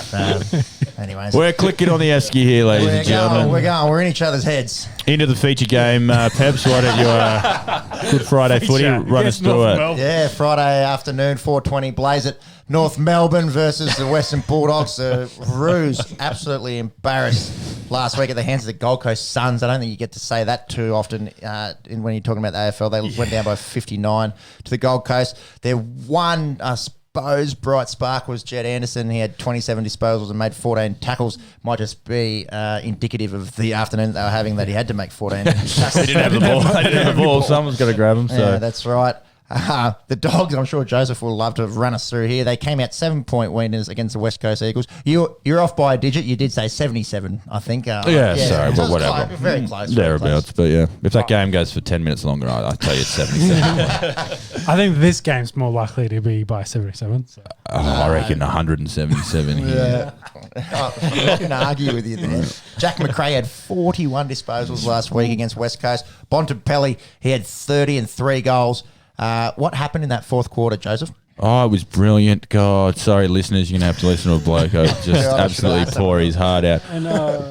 [SPEAKER 2] Anyways.
[SPEAKER 3] We're clicking on the Esky here, ladies and gentlemen.
[SPEAKER 2] We're in each other's heads.
[SPEAKER 3] Into the feature game. Peps, why don't you Good Friday footy, run us through it.
[SPEAKER 2] Yeah, Friday afternoon, 4:20, blaze it. North Melbourne versus the Western Bulldogs. The Roos absolutely embarrassed last week at the hands of the Gold Coast Suns. I don't think you get to say that too often when you're talking about the AFL. They went down by 59 to the Gold Coast. Their one, I suppose, bright spark was Jed Anderson. He had 27 disposals and made 14 tackles. Might just be indicative of the afternoon that they were having, that he had to make 14 tackles.
[SPEAKER 3] They didn't have the ball. They didn't have the ball. Someone's got to grab him. So.
[SPEAKER 2] Yeah, that's right. The Dogs, I'm sure Joseph will love to run us through here. They came out 7-point winners against the West Coast Eagles. You're off by a digit. You did say 77, I think.
[SPEAKER 3] Sorry, but whatever.
[SPEAKER 2] Very close.
[SPEAKER 3] Thereabouts, but if that game goes for 10 minutes longer, I'll tell you it's 77.
[SPEAKER 1] I think this game's more likely to be by 77. So.
[SPEAKER 3] I reckon 177 here.
[SPEAKER 2] Yeah. I can argue with you there. Jack McRae had 41 disposals last week against West Coast. Bontempelli, he had 30 and 3 goals. What happened in that fourth quarter, Joseph?
[SPEAKER 3] Oh, it was brilliant. God, sorry, listeners, you're going to have to listen to a bloke who just absolutely pour his heart out.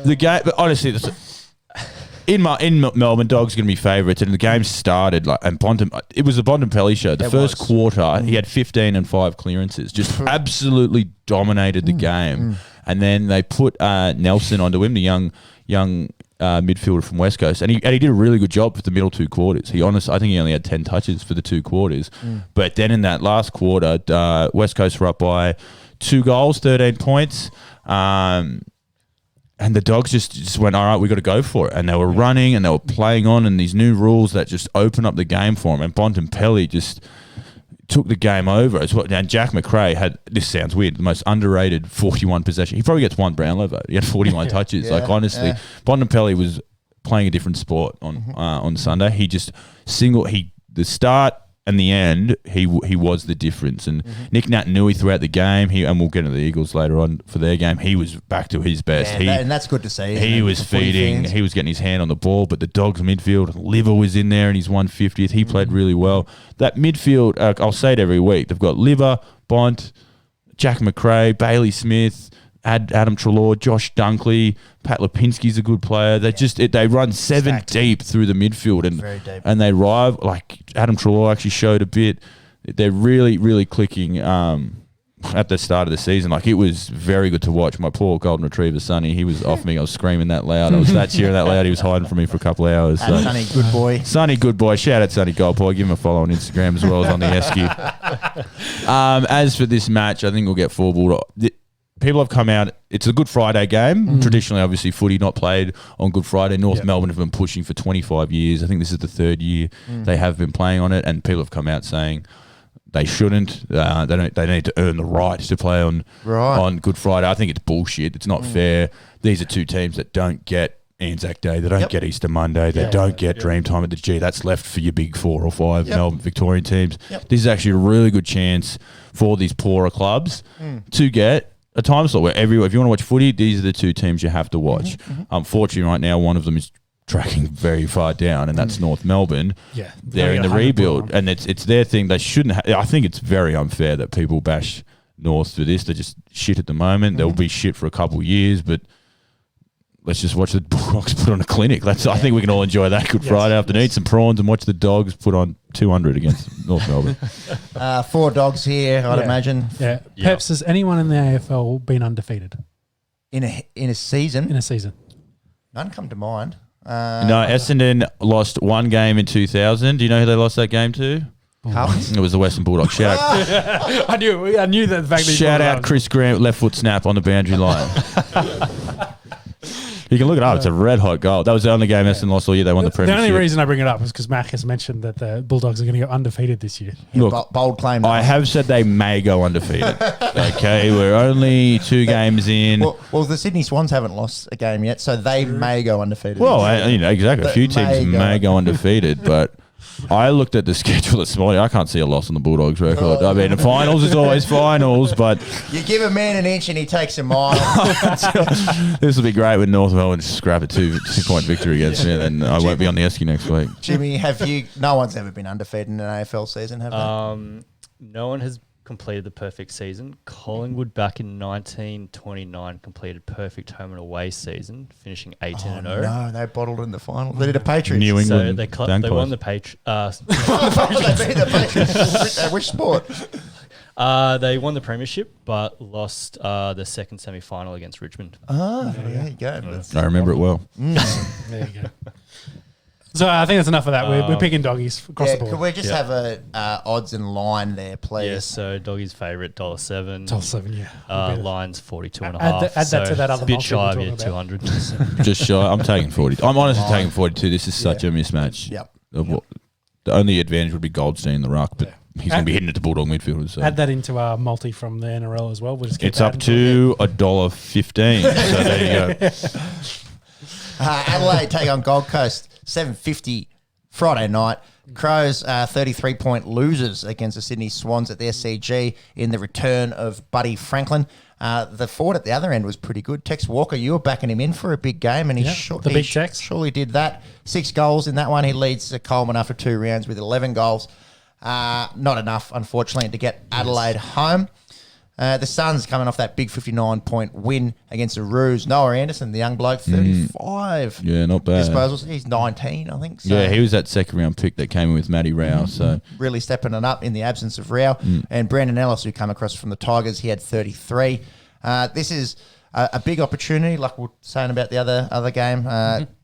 [SPEAKER 3] The game, but honestly, in Melbourne, Dogs going to be favourites, and the game started it was the Bontempelli show. The first quarter, he had 15 and 5 clearances, just absolutely dominated the game. And then they put Nelson onto him, the young midfielder from West Coast, and he did a really good job for the middle 2 quarters. I think he only had 10 touches for the 2 quarters. But then in that last quarter, West Coast were up by 2 goals, 13 points. And the Dogs just went, all right, we got to go for it. And they were running and they were playing on, and these new rules that just open up the game for them. And Bontempelli just took the game over as well. And Jack McRae had, this sounds weird, the most underrated 41 possession. He probably gets 1 Brownlow vote. He had 41 touches. Honestly, Bontempelli was playing a different sport on Sunday. He just the start and the end, he was the difference. And Nick Naitanui throughout the game, and we'll get into the Eagles later on for their game, he was back to his best.
[SPEAKER 2] And that's good to see.
[SPEAKER 3] He was feeding. He was getting his hand on the ball, but the Dogs midfield, Liver was in there in his 150th. He played really well. That midfield, I'll say it every week, they've got Liver, Bont, Jack McRae, Bailey Smith, Adam Treloar, Josh Dunkley, Pat Lipinski's a good player. They run 7 deep through the midfield, and they arrive, like Adam Treloar actually showed a bit. They're really, really clicking at the start of the season. Like, it was very good to watch. My poor golden retriever Sonny, he was off me. I was screaming that loud. I was that cheering that loud. He was hiding from me for a couple of hours. So.
[SPEAKER 2] Sonny, good boy.
[SPEAKER 3] Sonny, good boy. Shout out Sonny Goldboy. Give him a follow on Instagram as well as on the Esky. As for this match, I think we'll get 4 Bulldogs. People have come out. It's a Good Friday game. Traditionally, obviously, footy not played on Good Friday. North Melbourne have been pushing for 25 years. I think this is the 3rd year they have been playing on it, and people have come out saying they shouldn't. They need to earn the right to play on Good Friday. I think it's bullshit. It's not fair. These are 2 teams that don't get Anzac Day. They don't get Easter Monday. They don't get Dreamtime at the G. That's left for your big 4 or 5 Melbourne Victorian teams. This is actually a really good chance for these poorer clubs to get a time slot where if you want to watch footy, these are the 2 teams you have to watch. Unfortunately, right now, one of them is tracking very far down, and that's North Melbourne.
[SPEAKER 1] Yeah,
[SPEAKER 3] they're in the rebuild, and it's their thing. They shouldn't. I think it's very unfair that people bash North for this. They're just shit at the moment. They'll be shit for a couple of years, but let's just watch the Bulldogs put on a clinic. I think we can all enjoy that Good Friday afternoon, eat some prawns, and watch the Dogs put on 200 against North Melbourne.
[SPEAKER 2] 4 Dogs here, I'd imagine.
[SPEAKER 1] Yeah. Peps, has anyone in the AFL been undefeated
[SPEAKER 2] In a season?
[SPEAKER 1] in a season?
[SPEAKER 2] None come to mind.
[SPEAKER 3] No, Essendon lost one game in 2000. Do you know who they lost that game to? It was the Western Bulldogs. Shout out.
[SPEAKER 1] I knew that the fact that
[SPEAKER 3] Shout out Chris Grant, left foot snap on the boundary line. You can look it up. It's a red hot goal. That was the only game Essendon lost all year. They won the premiership.
[SPEAKER 1] The only reason I bring it up is because Mac has mentioned that the Bulldogs are going to go undefeated this year.
[SPEAKER 2] Look, bold claim.
[SPEAKER 3] I have said they may go undefeated. Okay, we're only 2 games in.
[SPEAKER 2] Well, the Sydney Swans haven't lost a game yet, so they may go undefeated.
[SPEAKER 3] Well, exactly. A few teams may go undefeated, but I looked at the schedule this morning. I can't see a loss on the Bulldogs record. I mean, the finals is always finals, but
[SPEAKER 2] you give a man an inch and he takes a mile.
[SPEAKER 3] This will be great when North Melbourne scrap a 2-point victory against me. Then I won't be on the Esky next week.
[SPEAKER 2] Jimmy, no one's ever been undefeated in an AFL season, have they?
[SPEAKER 4] No one has completed the perfect season. Collingwood back in 1929 completed perfect home and away season, finishing 18-0.
[SPEAKER 2] No, they bottled in the final. They did a Patriots.
[SPEAKER 3] New England.
[SPEAKER 4] So they won the Patriots.
[SPEAKER 2] They beat the Patriots. Which sport?
[SPEAKER 4] They won the premiership, but lost the second semi-final against Richmond.
[SPEAKER 2] There you go.
[SPEAKER 3] I remember it well.
[SPEAKER 1] There you go. So I think that's enough of that. We're picking doggies across the board.
[SPEAKER 2] Could we just have a odds and line there, please?
[SPEAKER 4] Yeah, so doggies favourite $7.
[SPEAKER 1] $7, yeah.
[SPEAKER 4] Lines 42.5.
[SPEAKER 1] Add that to that other
[SPEAKER 4] bit
[SPEAKER 1] multi
[SPEAKER 4] shy of
[SPEAKER 1] we're
[SPEAKER 4] your
[SPEAKER 1] talking
[SPEAKER 4] 200.
[SPEAKER 3] Just shy. I'm taking 40. I'm honestly taking 42. This is such a mismatch.
[SPEAKER 2] Yep.
[SPEAKER 3] The only advantage would be Goldstein in the ruck, but he's going to be hitting it to Bulldog midfielders. So.
[SPEAKER 1] Add that into our multi from the NRL as well. We'll just
[SPEAKER 3] It's up to $1.15. So there you go.
[SPEAKER 2] Adelaide take on Gold Coast, $7.50 Friday night. Crows 33-point losers against the Sydney Swans at the SCG in the return of Buddy Franklin. The forward at the other end was pretty good. Tex Walker, you were backing him in for a big game, and he surely did that. 6 goals in that one. He leads Coleman after 2 rounds with 11 goals. Not enough, unfortunately, to get Adelaide home. The Suns coming off that big 59-point win against the Roos. Noah Anderson, the young bloke, 35.
[SPEAKER 3] Yeah, not bad.
[SPEAKER 2] Disposals. He's 19, I think. So
[SPEAKER 3] yeah, he was that second-round pick that came in with Matty Rao. So
[SPEAKER 2] really stepping it up in the absence of Rao. And Brandon Ellis, who come across from the Tigers, he had 33. This is a big opportunity, like we were saying about the other game.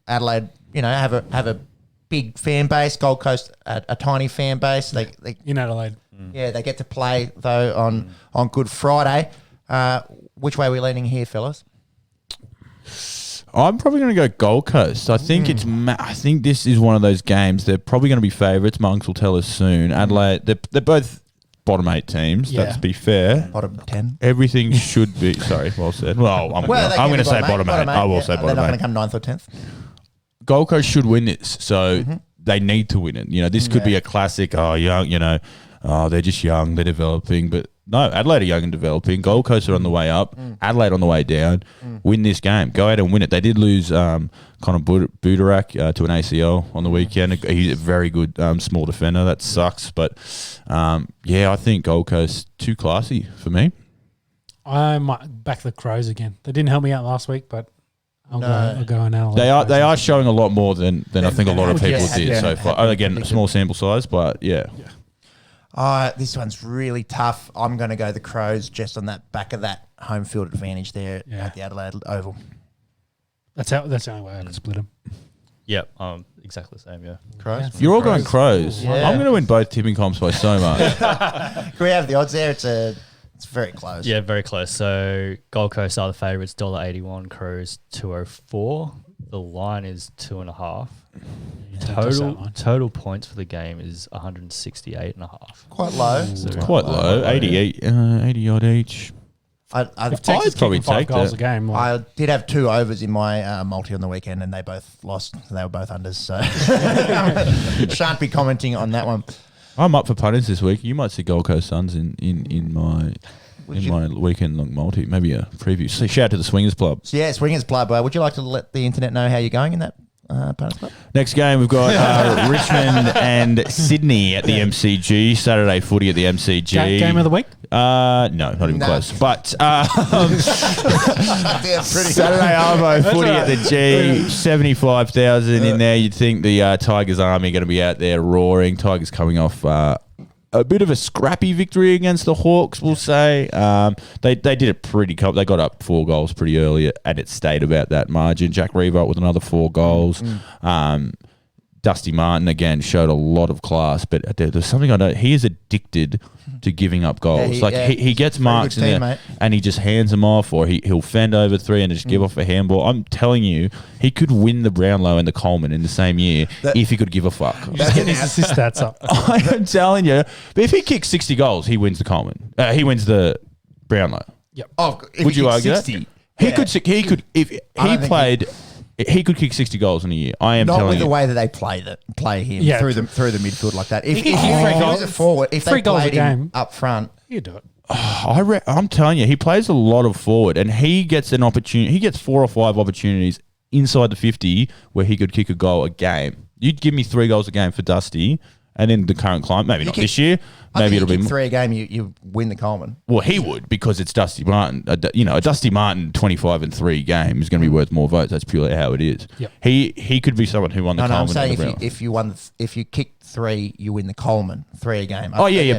[SPEAKER 2] Adelaide, have a big fan base. Gold Coast, a tiny fan base. They
[SPEAKER 1] in Adelaide.
[SPEAKER 2] Yeah, they get to play, though, on Good Friday. Which way are we leaning here, fellas?
[SPEAKER 3] I'm probably going to go Gold Coast. I think I think this is one of those games. They're probably going to be favourites. Monks will tell us soon. Adelaide, they're both bottom 8 teams.
[SPEAKER 1] Yeah.
[SPEAKER 3] Let's be fair.
[SPEAKER 2] Bottom 10.
[SPEAKER 3] Everything should be. Sorry, well said. Well, I'm going to say bottom 8. I will say bottom 8.
[SPEAKER 2] They're not going to come 9th or 10th.
[SPEAKER 3] Gold Coast should win this, so they need to win it. This could be a classic. They're just young, they're developing. But no, Adelaide are young and developing. Gold Coast are on the way up. Adelaide on the way down. Win this game. Go out and win it. They did lose Connor Budarak to an ACL on the weekend. He's a very good small defender. That sucks. But, I think Gold Coast too classy for me.
[SPEAKER 1] I might back the Crows again. They didn't help me out last week, but I'll go on Adelaide.
[SPEAKER 3] They are showing a lot more than I think a lot of people did so far. Again, small sample size, but yeah.
[SPEAKER 2] This one's really tough. I'm going to go the Crows just on that back of that home field advantage there at the Adelaide Oval.
[SPEAKER 1] That's the only way I can split them.
[SPEAKER 4] Yep, exactly the same, yeah.
[SPEAKER 2] Crows?
[SPEAKER 1] Yeah.
[SPEAKER 3] You're all going Crows.
[SPEAKER 2] Yeah.
[SPEAKER 3] I'm going to win both tipping comps by so much.
[SPEAKER 2] Can we have the odds there? It's very close.
[SPEAKER 4] Yeah, very close. So Gold Coast are the favourites, $1.81, Crows $2.04. The line is 2.5. Total points for the game is 168.5.
[SPEAKER 2] Quite low.
[SPEAKER 3] Quite low. 80 odd each.
[SPEAKER 1] If Texas
[SPEAKER 3] probably
[SPEAKER 1] kicking 5
[SPEAKER 3] take
[SPEAKER 1] goals
[SPEAKER 3] that.
[SPEAKER 1] a game.
[SPEAKER 2] I did have 2 overs in my multi on the weekend, and they both lost. They were both unders, so shan't be commenting on that one.
[SPEAKER 3] I'm up for punters this week. You might see Gold Coast Suns in my weekend long multi. Maybe a preview. So shout out to the Swingers Club.
[SPEAKER 2] So yeah, Swingers Club. Would you like to let the internet know how you're going in that punters club?
[SPEAKER 3] Next game, we've got Richmond and Sydney at the MCG. Saturday footy at the MCG.
[SPEAKER 1] Game of the week?
[SPEAKER 3] No, not even close. But Saturday Arvo footy at the G. 75,000 in there. You'd think the Tigers Army are going to be out there roaring. Tigers coming off a bit of a scrappy victory against the Hawks, we'll say. They did it pretty. They got up 4 goals pretty early, and it stayed about that margin. Jack Revolt with another 4 goals. Dusty Martin again showed a lot of class, but there's something I know. He is addicted to giving up goals. He gets marks in there, and he just hands them off, or he'll fend over 3 and just give off a handball. I'm telling you, he could win the Brownlow and the Coleman in the same year if he could give a fuck.
[SPEAKER 1] Just get his assist stats up.
[SPEAKER 3] I am telling you, but if he kicks 60 goals, he wins the Coleman. He wins the Brownlow.
[SPEAKER 1] Yep.
[SPEAKER 3] Would you argue 60, that? He could if he played. He could kick 60 goals in a year. I am
[SPEAKER 2] not
[SPEAKER 3] telling you.
[SPEAKER 2] Not with the way that they play him through the midfield like that. If he was a forward, if they played him up front,
[SPEAKER 1] he'd do it.
[SPEAKER 3] I'm telling you, he plays a lot of forward, and he gets an opportunity. He gets 4 or 5 opportunities inside the 50 where he could kick a goal a game. You'd give me 3 goals a game for Dusty, and in the current climate, maybe not this year. Maybe it'll be
[SPEAKER 2] 3 a game. You win the Coleman.
[SPEAKER 3] Well, he would, because it's Dusty Martin. A Dusty Martin 25 and 3 game is going to be worth more votes. That's purely how it is.
[SPEAKER 1] Yep.
[SPEAKER 3] He could be someone who won the Coleman.
[SPEAKER 2] I'm saying if you kicked 3, you win the Coleman 3 a game.
[SPEAKER 3] Oh yeah.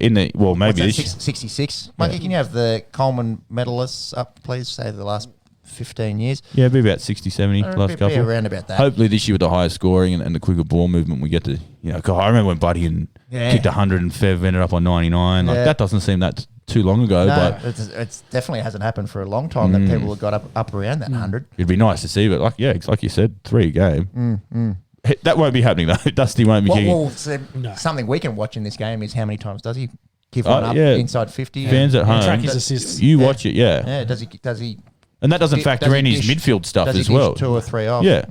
[SPEAKER 3] In the maybe this
[SPEAKER 2] 66. Mikey, can you have the Coleman medalists up, please? Say the last 15 years.
[SPEAKER 3] Yeah, it'd be about 60, 70 last couple.
[SPEAKER 2] Around about that.
[SPEAKER 3] Hopefully this year with the higher scoring and the quicker ball movement, we get to, God, I remember when Buddy kicked 100 and Fev ended up on 99. Like that doesn't seem that too long ago.
[SPEAKER 2] No, but it definitely hasn't happened for a long time that people have got up around that 100.
[SPEAKER 3] It'd be nice to see, but like you said, 3 a game. That won't be happening though. Dusty won't be kicking.
[SPEAKER 2] Something we can watch in this game is how many times does he give one up inside 50?
[SPEAKER 3] Fans at home.
[SPEAKER 1] Track his assists.
[SPEAKER 3] You watch it,
[SPEAKER 2] Yeah, does he?
[SPEAKER 3] And that doesn't factor in his midfield stuff as well.
[SPEAKER 2] 2 or 3 off.
[SPEAKER 3] Yeah.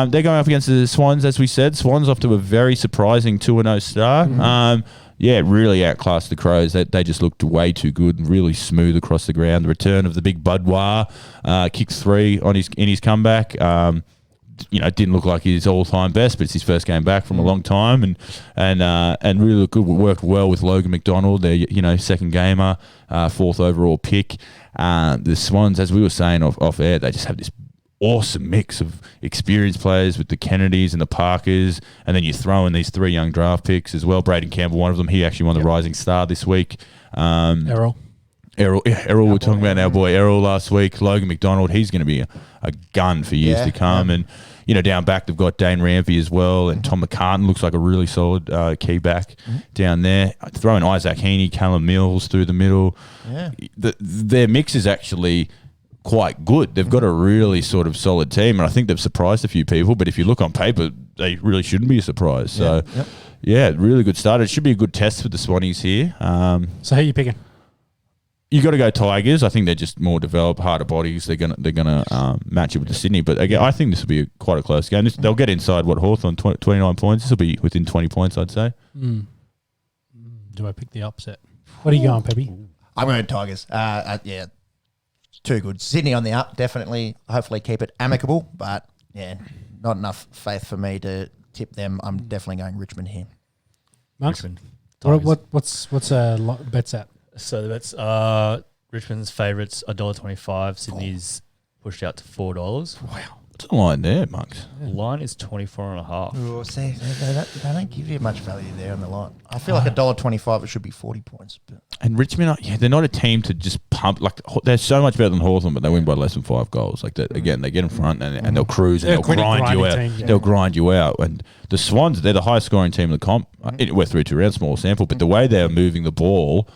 [SPEAKER 3] They're going up against the Swans, as we said. Swans off to a very surprising 2-0 start. Really outclassed the Crows. They just looked way too good and really smooth across the ground. The return of the big Budwar kicked 3 in his comeback. Didn't look like his all-time best, but it's his first game back from a long time, and really looked good. Worked well with Logan McDonald, their second gamer, 4th overall pick. The Swans, as we were saying off air, they just have this awesome mix of experienced players with the Kennedys and the Parkers, and then you throw in these 3 young draft picks as well. Braden Campbell, one of them, he actually won the Rising Star this week.
[SPEAKER 1] Errol,
[SPEAKER 3] we were talking about our boy Errol last week. Logan McDonald, he's going to be a gun for years to come. And, down back, they've got Dane Rampy as well. And Tom McCartan looks like a really solid key back down there. Throwing Isaac Heaney, Callum Mills through the middle. Yeah. Their mix is actually quite good. They've got a really sort of solid team. And I think they've surprised a few people. But if you look on paper, they really shouldn't be a surprise. So, really good start. It should be a good test for the Swannies here.
[SPEAKER 1] So who are you picking?
[SPEAKER 3] You got to go Tigers. I think they're just more developed, harder bodies. They're gonna match it with the Sydney. But again, I think this will be quite a close game. They'll get inside Hawthorn 29 points. This will be within 20 points, I'd say.
[SPEAKER 1] Do I pick the upset? What are you going, Peppy?
[SPEAKER 2] I'm going Tigers. Too good. Sydney on the up, definitely. Hopefully keep it amicable, but not enough faith for me to tip them. I'm definitely going Richmond here.
[SPEAKER 1] Monks?
[SPEAKER 4] Richmond.
[SPEAKER 1] What's bets at?
[SPEAKER 4] So the bets Richmond's favourites $1.25. Sydney's pushed out to $4.
[SPEAKER 3] Wow. What's the line there, Monks?
[SPEAKER 4] The line is 24.5.
[SPEAKER 2] Oh, see, they don't give you much value there on the line. I feel like $1.25, it should be 40 points. But.
[SPEAKER 3] And Richmond, they're not a team to just pump. Like, they're so much better than Hawthorn, but they win by less than 5 goals. Like that, again, they get in front and they'll cruise and they'll grind you out. They'll grind you out. And the Swans, they're the highest scoring team in the comp. We're through 2 rounds, small sample, but the way they're moving the ball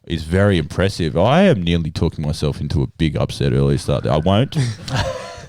[SPEAKER 3] is very impressive. I am nearly talking myself into a big upset early start. I won't.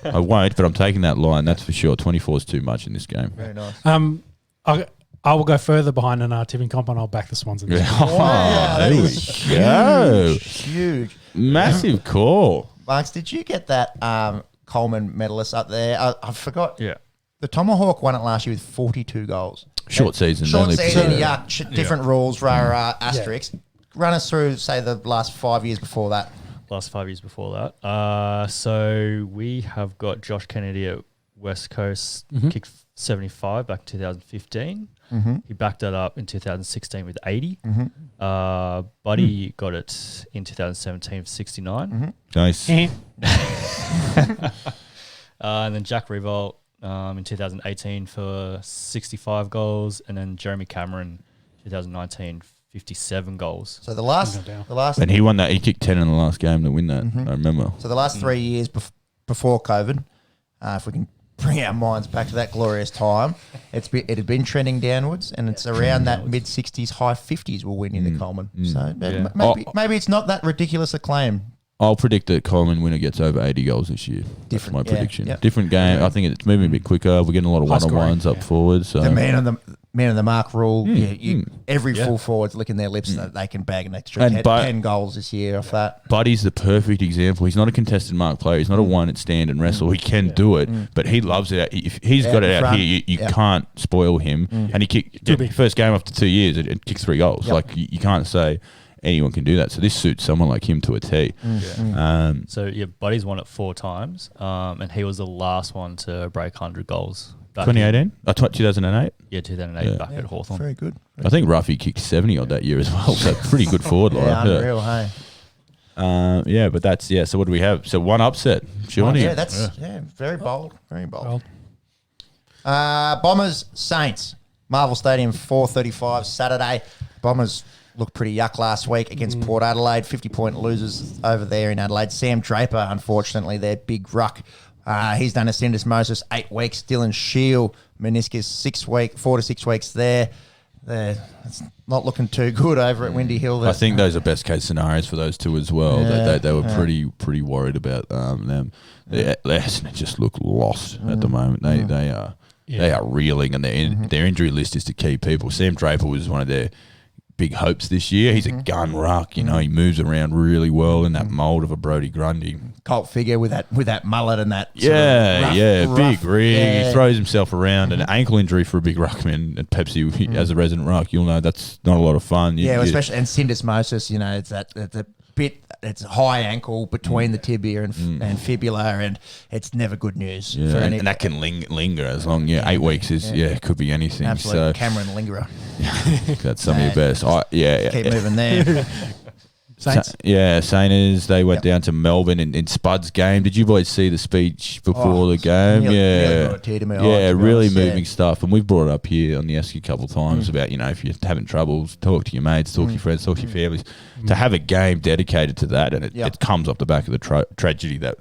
[SPEAKER 3] I won't, but I'm taking that line. That's for sure. 24 is too much in this game.
[SPEAKER 2] Very nice.
[SPEAKER 1] I will go further behind in our tipping comp and I'll back the Swans in this.
[SPEAKER 2] Wow,
[SPEAKER 3] there we go.
[SPEAKER 2] Huge.
[SPEAKER 3] Massive call.
[SPEAKER 2] Marks, did you get that Coleman medalist up there? I forgot.
[SPEAKER 4] Yeah.
[SPEAKER 2] The Tomahawk won it last year with 42 goals.
[SPEAKER 3] Short season.
[SPEAKER 2] Short season, different rules, asterisks. Run us through, say, the last 5 years before that.
[SPEAKER 4] Last 5 years before that. So we have got Josh Kennedy at West Coast, kicked 75 back in 2015. He backed that up in 2016 with 80. Buddy got it in 2017 with 69.
[SPEAKER 3] Nice.
[SPEAKER 4] And then Jack Revolt in 2018 for 65 goals. And then Jeremy Cameron 2019, 57 goals.
[SPEAKER 2] So the last,
[SPEAKER 3] and he won that. He kicked 10 in the last game to win that. I remember.
[SPEAKER 2] So the last 3 years before COVID, if we can bring our minds back to that glorious time, it had been trending downwards, and it's around that mid 60s, high 50s will win in the Coleman. So maybe it's not that ridiculous a claim.
[SPEAKER 3] I'll predict that Coleman winner gets over 80 goals this year. That's my prediction. Different game. I think it's moving a bit quicker. We're getting a lot of one-on-ones up forward. So
[SPEAKER 2] the man on the mark rule. Every full forward's licking their lips that they can bag an extra 10 goals this year off that.
[SPEAKER 3] Buddy's the perfect example. He's not a contested mark player. He's not a one at stand and wrestle. He can do it, but he loves it. If he's got it out here, you can't spoil him. And he kicked first game after 2 years and kicked 3 goals. Like you can't say anyone can do that. So this suits someone like him to a T.
[SPEAKER 4] So Buddy's won it 4 times, and he was the last one to break 100 goals.
[SPEAKER 3] 2018? 2008?
[SPEAKER 4] Yeah, 2008 back at Hawthorn.
[SPEAKER 2] Very good.
[SPEAKER 3] I think Ruffy kicked 70 odd that year as well. So pretty good forward line.
[SPEAKER 2] Unreal, hey.
[SPEAKER 3] But that's So what do we have? So one upset.
[SPEAKER 2] That's very bold. Very bold. Bombers Saints, Marvel Stadium, 4:35 Saturday. Bombers looked pretty yuck last week against Port Adelaide. 50-point losers over there in Adelaide. Sam Draper, unfortunately, their big ruck. He's done a syndesmosis 8 weeks. Dylan Shield, meniscus 4 to 6 weeks there. It's not looking too good over at Windy Hill.
[SPEAKER 3] I think those are best case scenarios for those two as well. They were pretty worried about them. They just look lost at the moment. They are reeling, and their injury list is to key people. Sam Draper was one of their big hopes this year. He's a gun ruck, he moves around really well in that mould of a Brodie Grundy.
[SPEAKER 2] Cult figure with that mullet and that
[SPEAKER 3] rough, big rig. He throws himself around. An ankle injury for a big ruckman at Pepsi as a resident ruck, you'll know that's not a lot of fun.
[SPEAKER 2] Especially and syndesmosis, it's that bit. It's a high ankle between the tibia and fibula, and it's never good news.
[SPEAKER 3] Yeah, and that can linger as long. 8 weeks is it could be anything.
[SPEAKER 2] Absolute Cameron lingerer.
[SPEAKER 3] That's some of your best.
[SPEAKER 2] Keep moving there.
[SPEAKER 1] Saints.
[SPEAKER 3] Saints. They went down to Melbourne in Spud's game. Did you boys see the speech before the game? Really moving stuff. And we've brought it up here on the Esky a couple of times about, if you're having troubles, talk to your mates, talk to your friends, talk to your families. To have a game dedicated to that, and it comes off the back of the tragedy that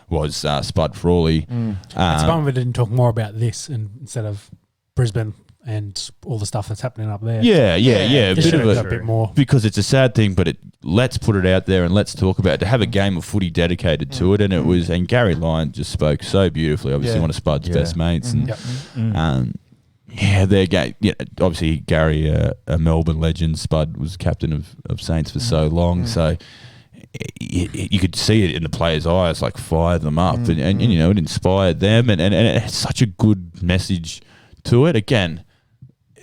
[SPEAKER 3] was Spud Frawley.
[SPEAKER 1] It's a bummer we didn't talk more about this instead of Brisbane and all the stuff that's happening up there.
[SPEAKER 3] A
[SPEAKER 1] bit more,
[SPEAKER 3] because it's a sad thing, but let's put it out there and let's talk about it. To have a game of footy dedicated to it, and it was, and Gary Lyon just spoke so beautifully. Obviously, one of Spud's best mates, and their game. Obviously Gary, a Melbourne legend. Spud was captain of Saints for so long, so. You could see it in the players' eyes, like fire them up, and it inspired them, and it had such a good message to it. Again,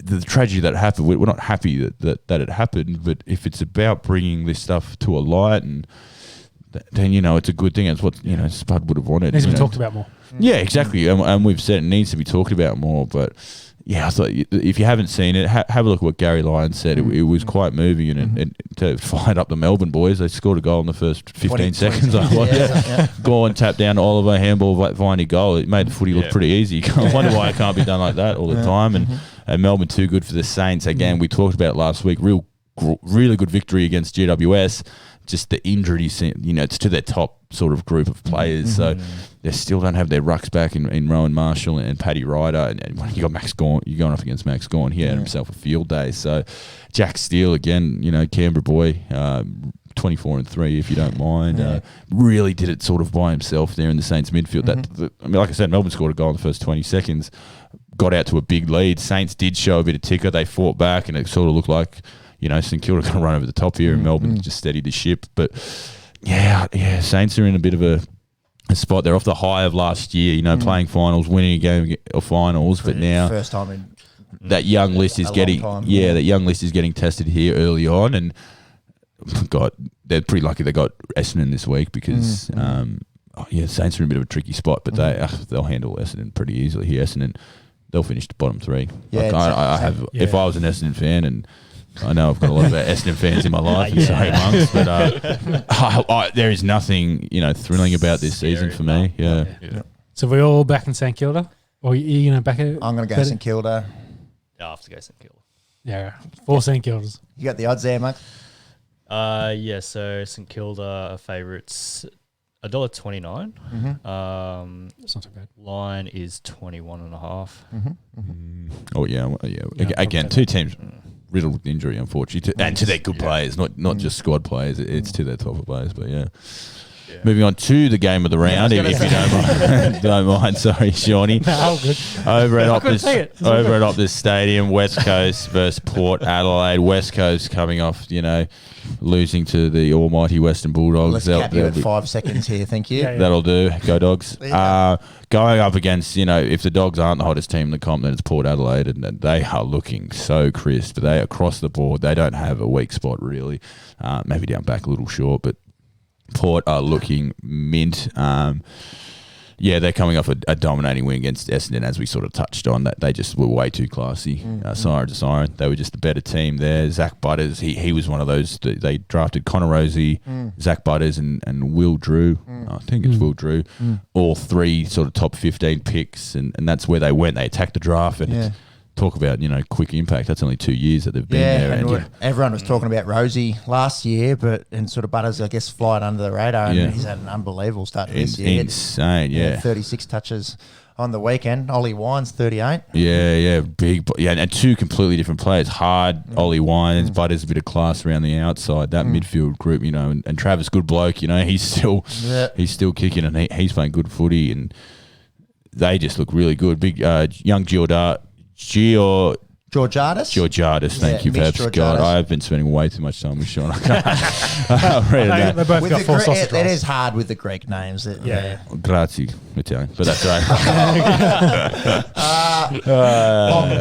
[SPEAKER 3] the tragedy that happened, we're not happy that it happened, but if it's about bringing this stuff to a light, and then it's a good thing. It's what Spud would have wanted.
[SPEAKER 1] It needs to be talked about more.
[SPEAKER 3] Yeah, exactly, and we've said it needs to be talked about more, but. I thought if you haven't seen it, have a look at what Gary Lyon said. It was quite moving, and to fired up the Melbourne boys. They scored a goal in the first 15 seconds. Go and tap down to Oliver, handball, Viney goal. It made the footy look pretty easy. I wonder why it can't be done like that all the time. And Melbourne too good for the Saints. Again, we talked about it last week. Really good victory against GWS. Just the injury, it's to their top sort of group of players. So they still don't have their rucks back in Rowan Marshall and Paddy Ryder. And you got Max Gawn. You're going up against Max Gawn. He had himself a field day. So Jack Steele again, Canberra boy, 24-3 if you don't mind. Really did it sort of by himself there in the Saints midfield. Like I said, Melbourne scored a goal in the first 20 seconds. Got out to a big lead. Saints did show a bit of ticker. They fought back, and it sort of looked like. St Kilda going to run over the top here, and Melbourne just steadied the ship. But Saints are in a bit of a spot. They're off the high of last year, playing finals, winning a game of finals. But now
[SPEAKER 2] first time in
[SPEAKER 3] that young list is getting that young list is getting tested here early on, and they're pretty lucky they got Essendon this week because Saints are in a bit of a tricky spot, but they'll handle Essendon pretty easily here. Essendon, they'll finish the bottom 3. If I was an Essendon fan and. I know I've got a lot of Essendon fans in my life, and sorry monks, but there is nothing thrilling about this season for me. Yeah.
[SPEAKER 1] So we're all back in St Kilda, or are you going to back it?
[SPEAKER 2] I'm going to go St Kilda.
[SPEAKER 4] I have to go St Kilda.
[SPEAKER 1] Yeah, 4 St Kildas.
[SPEAKER 2] You got the odds there, Mark?
[SPEAKER 4] Yeah, so St Kilda are favourites $1.29.
[SPEAKER 1] It's not too bad.
[SPEAKER 4] Line is 21.5.
[SPEAKER 3] Oh yeah, well, yeah. Again, two teams riddled with injury, unfortunately, and to their good players, not just squad players. It's to their top players, but yeah. Moving on to the game of the round, if you don't mind. Sorry, Shawnee.
[SPEAKER 1] No, good.
[SPEAKER 3] Over at Optus Stadium, West Coast versus Port Adelaide. West Coast coming off, losing to the almighty Western Bulldogs.
[SPEAKER 2] Let's cap you at 5 seconds here, thank you.
[SPEAKER 3] That'll do. Go Dogs. Going up against, if the Dogs aren't the hottest team in the comp, then it's Port Adelaide, and they are looking so crisp. They are across the board. They don't have a weak spot, really. Maybe down back a little short, but Port are looking mint. They're coming off a dominating win against Essendon, as we sort of touched on. That they just were way too classy, siren to siren. They were just the better team there. Zach Butters, he was one of those. They drafted Connor Rosie, Zach Butters, and Will Drew. I think it's Will Drew. All 3 sort of top 15 picks, and that's where they went. They attacked the draft, and talk about quick impact. That's only 2 years that they've been there.
[SPEAKER 2] And everyone was talking about Rosie last year, and sort of Butters, I guess, flying under the radar. And he's had an unbelievable start to this year.
[SPEAKER 3] Insane,
[SPEAKER 2] 36 touches on the weekend. Ollie Wines, 38.
[SPEAKER 3] Big. And 2 completely different players. Hard, Ollie Wines, Butters, a bit of class around the outside. That midfield group, and Travis, good bloke. He's still kicking, and he's playing good footy, and they just look really good. Big young Georgiadis, thank you, Pep Scott. I've been spending way too much time with Sean.
[SPEAKER 1] They both got 4 sausage rolls.
[SPEAKER 2] It is hard with the Greek names.
[SPEAKER 3] Grazie, Italian, but that's right.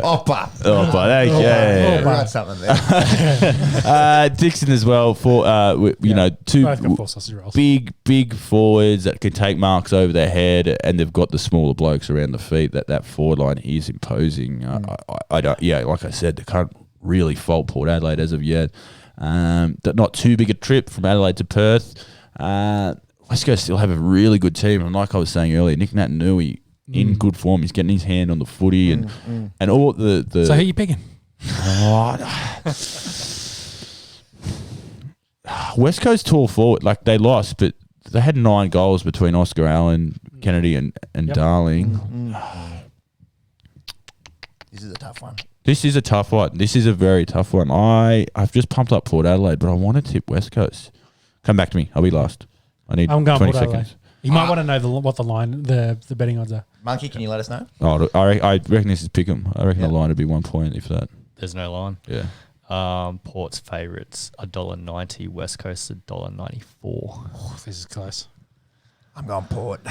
[SPEAKER 2] Oppa.
[SPEAKER 3] Right,
[SPEAKER 2] something there.
[SPEAKER 3] Dixon as well. For 2
[SPEAKER 1] Both got 4 sausage rolls.
[SPEAKER 3] big forwards that can take marks over their head, and they've got the smaller blokes around the feet. That forward line is imposing. I don't. Like I said, they can't really fault Port Adelaide as of yet. Not too big a trip from Adelaide to Perth. West Coast still have a really good team, and like I was saying earlier, Nick Natanui in good form. He's getting his hand on the footy, and all the.
[SPEAKER 1] So who are you picking?
[SPEAKER 3] West Coast tall forward, like they lost, but they had 9 goals between Oscar Allen, Kennedy, and Darling.
[SPEAKER 2] This is a tough one.
[SPEAKER 3] This is a tough one. This is a very tough one. I've just pumped up Port Adelaide, but I want to tip West Coast. Come back to me. I'll be last. I'm going 20
[SPEAKER 1] Port
[SPEAKER 3] seconds.
[SPEAKER 1] Adelaide. You might want to know what the line, the betting odds are.
[SPEAKER 2] Monkey, can you let us know?
[SPEAKER 3] Oh, I reckon this is pick'em. I reckon the line would be 1 point, if that.
[SPEAKER 4] There's no line.
[SPEAKER 3] Yeah.
[SPEAKER 4] Port's favourites $1.90, West Coast $1.94.
[SPEAKER 1] Oh, this is close.
[SPEAKER 2] I'm going Port.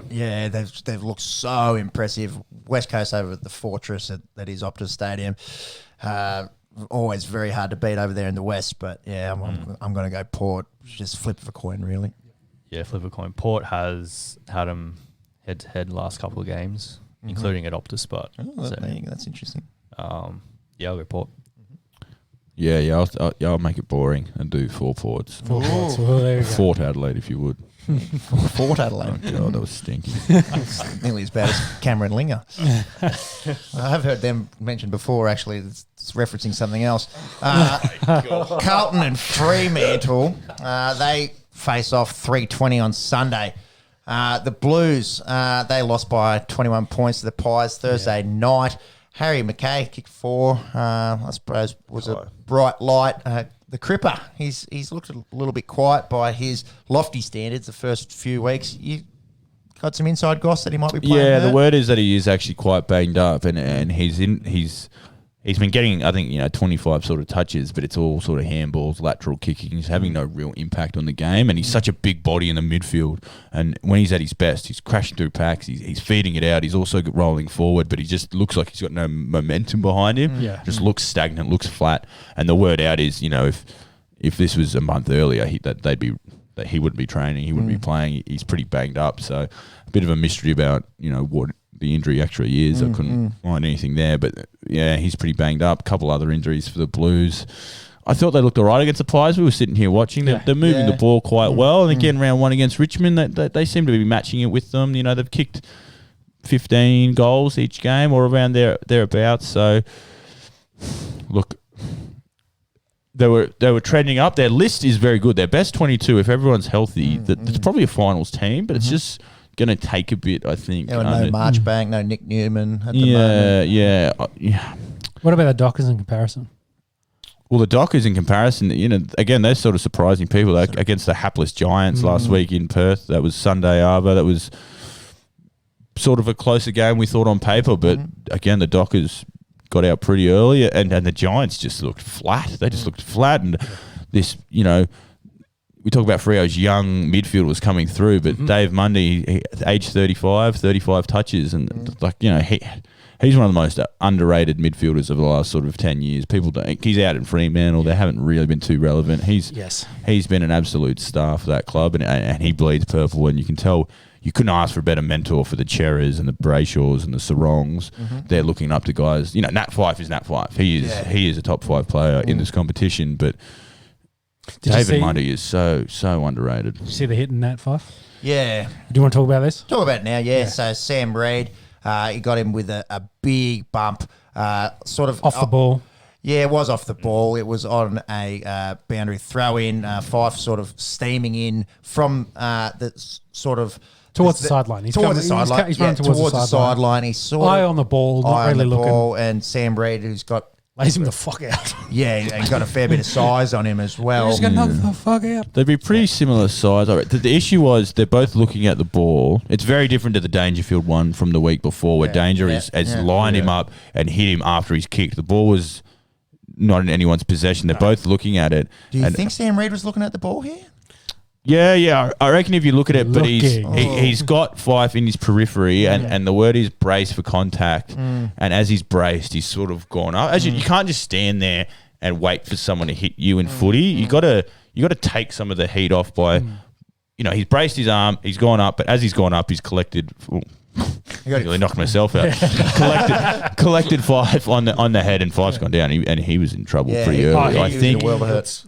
[SPEAKER 2] Yeah, they've looked so impressive. West Coast over at the fortress that is Optus Stadium. Always very hard to beat over there in the West, but I'm going to go Port. Just flip of a coin, really.
[SPEAKER 4] Yeah, flip of a coin. Port has had them head-to-head last couple of games, including at Optus, but
[SPEAKER 2] that's interesting.
[SPEAKER 4] I'll go Port.
[SPEAKER 3] Yeah, I'll make it boring and do 4 Ports.
[SPEAKER 1] 4 Ports. Well, there you go.
[SPEAKER 3] Fort Adelaide, if you would.
[SPEAKER 2] Fort Adelaide.
[SPEAKER 3] Oh, God, that was stinky.
[SPEAKER 2] Nearly as bad as Cameron Linger. I have heard them mentioned before, actually. It's referencing something else. Carlton and Fremantle, they face off 3:20 on Sunday. The Blues, they lost by 21 points to the Pies Thursday night. Harry McKay kicked 4. I suppose was a bright light. The Cripper, he's looked a little bit quiet by his lofty standards the first few weeks. You got some inside goss that he might be playing.
[SPEAKER 3] Yeah, the word is that he is actually quite banged up, and he's been getting, I think, 25 sort of touches, but it's all sort of handballs, lateral kicking. He's having no real impact on the game, and he's such a big body in the midfield. And when he's at his best, he's crashing through packs. He's feeding it out. He's also rolling forward, but he just looks like he's got no momentum behind him.
[SPEAKER 1] Yeah.
[SPEAKER 3] Just looks stagnant, looks flat. And the word out is, if this was a month earlier, he wouldn't be training, he wouldn't be playing. He's pretty banged up. So a bit of a mystery about, what the injury actually is. I couldn't find anything there, but yeah, he's pretty banged up. A couple other injuries for the Blues. I thought they looked all right against the Pies. We were sitting here watching. They're moving the ball quite well. And again, round 1 against Richmond, they seem to be matching it with them. They've kicked 15 goals each game or around thereabouts. So look, they were trending up. Their list is very good. Their best 22, if everyone's healthy, it's probably a finals team, but it's just going to take a bit, I think.
[SPEAKER 2] No Marchbank, no Nick Newman at the moment.
[SPEAKER 3] Yeah.
[SPEAKER 1] What about the Dockers in comparison?
[SPEAKER 3] Well, the Dockers in comparison, again, they're sort of surprising people. Against the hapless Giants last week in Perth, that was Sunday Arbor. That was sort of a closer game we thought on paper, but again, the Dockers got out pretty early, and the Giants just looked flat. They just looked flat, and this, we talk about Freo's young midfield was coming through, but Dave Mundy, age 35 touches, and he's one of the most underrated midfielders of the last sort of 10 years. People don't. He's out in Fremantle. They haven't really been too relevant. He's been an absolute star for that club, and he bleeds purple, and you can tell. You couldn't ask for a better mentor for the Cherries and the Brayshaws and the Sarongs. They're looking up to guys. Nat Fyfe is Nat Fyfe. He is a top 5 player in this competition, but David Mundy is so underrated.
[SPEAKER 1] Did you see the hit in Nat Fyfe?
[SPEAKER 2] Yeah.
[SPEAKER 1] Do you want to talk about this?
[SPEAKER 2] Talk about it now, yeah. So Sam Reid, he got him with a big bump, sort of
[SPEAKER 1] off the ball.
[SPEAKER 2] Yeah, it was off the ball. It was on a boundary throw-in. Fyfe sort of steaming in from the sort of...
[SPEAKER 1] Towards the sideline. He's running
[SPEAKER 2] towards the sideline. He's sort of...
[SPEAKER 1] Eye on the ball, not really looking.
[SPEAKER 2] Ball, and Sam Reid, who's got...
[SPEAKER 1] Lays him the fuck out.
[SPEAKER 2] Yeah, and got a fair bit of size on him as well.
[SPEAKER 1] He's going to knock the fuck out.
[SPEAKER 3] They'd be pretty similar size. The issue was they're both looking at the ball. It's very different to the Dangerfield one from the week before, where Danger has lined him up and hit him after he's kicked. The ball was not in anyone's possession. They're both looking at it.
[SPEAKER 2] Do you think Sam Reid was looking at the ball here?
[SPEAKER 3] Yeah. I reckon if you look at it, but he's got Fyfe in his periphery, and the word is brace for contact. And as he's braced, he's sort of gone up. You can't just stand there and wait for someone to hit you in footy. You got to take some of the heat off by, he's braced his arm, he's gone up, but as he's gone up, he's collected. I really knocked myself out. collected Fyfe on the head, and Fyfe's gone down, and he was in trouble pretty early. I think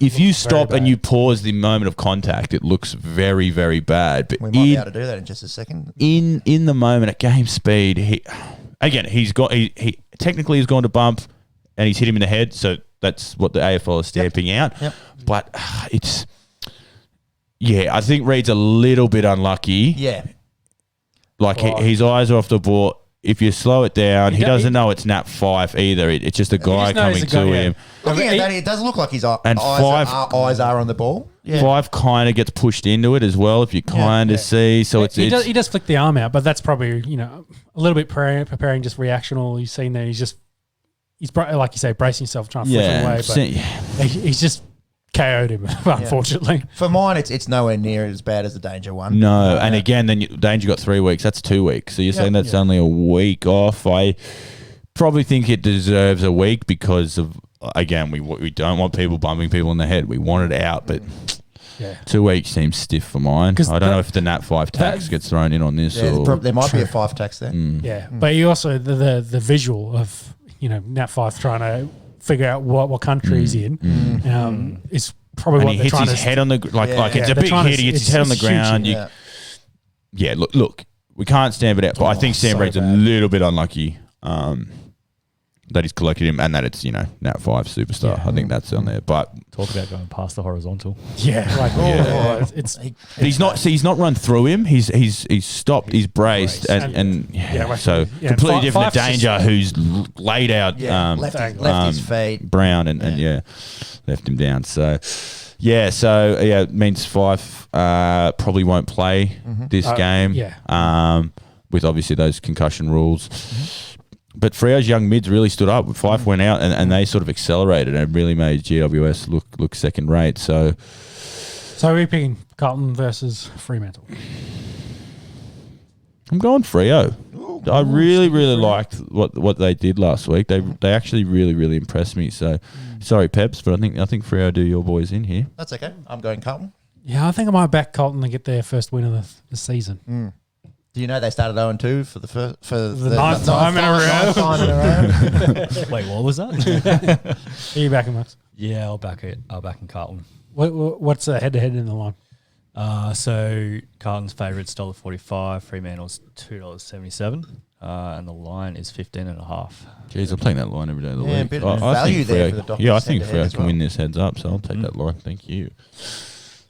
[SPEAKER 3] if you stop and you pause the moment of contact, it looks very, very bad. But
[SPEAKER 2] we might be able to do that in just a second.
[SPEAKER 3] In the moment at game speed, he technically has gone to bump, and he's hit him in the head. So that's what the AFL is stamping out.
[SPEAKER 2] Yep.
[SPEAKER 3] But I think Reid's a little bit unlucky.
[SPEAKER 2] Yeah.
[SPEAKER 3] His eyes are off the ball. If you slow it down, he doesn't know it's Nat Fyfe either. It's just a guy coming to him.
[SPEAKER 2] Looking at that, it does look like his eyes are on the ball. Yeah.
[SPEAKER 3] Fyfe kind of gets pushed into it as well, if you kind of see. So he
[SPEAKER 1] does flick the arm out, but that's probably a little bit preparing just reactional. You've seen that he's like you say, bracing himself, trying to flick him away. But he's just KO'd him, unfortunately.
[SPEAKER 2] For mine, it's nowhere near as bad as the Danger one.
[SPEAKER 3] No, and again, then Danger got 3 weeks. That's 2 weeks. So you're saying that's only a week off. I probably think it deserves a week because of, again, we don't want people bumping people in the head. We want it out, but 2 weeks seems stiff for mine. I don't know if the Nat Fyfe tax gets thrown in on this.
[SPEAKER 2] Yeah, there might be a Fyfe tax there.
[SPEAKER 1] Yeah, but you also, the visual of, Nat Fyfe trying to figure out what country he's in. It's probably
[SPEAKER 3] and
[SPEAKER 1] what
[SPEAKER 3] he
[SPEAKER 1] they're
[SPEAKER 3] hits
[SPEAKER 1] trying
[SPEAKER 3] his
[SPEAKER 1] to...
[SPEAKER 3] head on the... it's a big hit. He hits his head on the ground. Look, we can't stamp it out, but I think Sam Reid's a little bit unlucky that he's collected him and that it's, Nat Fyfe superstar. I think that's on there. But
[SPEAKER 4] talk about going past the horizontal.
[SPEAKER 3] he's not run through him. He's stopped. He's braced and completely different to Danger, who's laid out.
[SPEAKER 2] Left his feet.
[SPEAKER 3] Brown and left him down. So it means Fyfe probably won't play this game. With obviously those concussion rules. But Freo's young mids really stood up. Fyfe went out and they sort of accelerated and really made GWS look second rate. So
[SPEAKER 1] we're picking Carlton versus Fremantle.
[SPEAKER 3] I'm going Freo. I really liked what they did last week. They actually really impressed me. So sorry, Peps, but I think Freo do your boys in here.
[SPEAKER 2] That's okay. I'm going Carlton.
[SPEAKER 1] Yeah, I think I might back Carlton to get their first win of the season.
[SPEAKER 2] Do you know they started 0-2 for the
[SPEAKER 1] ninth time in a row?
[SPEAKER 4] Wait, what was that?
[SPEAKER 1] Are you backing Max?
[SPEAKER 4] Yeah, I'll back it. I'll back in Carlton.
[SPEAKER 1] What's the head-to-head in the line?
[SPEAKER 4] So Carlton's favourites $1.45, Fremantle's $2.77. and the line is 15.5.
[SPEAKER 3] Jeez, I'm taking that line every day of the
[SPEAKER 2] Yeah, a
[SPEAKER 3] week.
[SPEAKER 2] bit of value there for the Dockers.
[SPEAKER 3] Yeah, I think
[SPEAKER 2] head-to-head
[SPEAKER 3] Freo
[SPEAKER 2] as
[SPEAKER 3] can
[SPEAKER 2] well.
[SPEAKER 3] win this heads up, so I'll take that line. Thank you.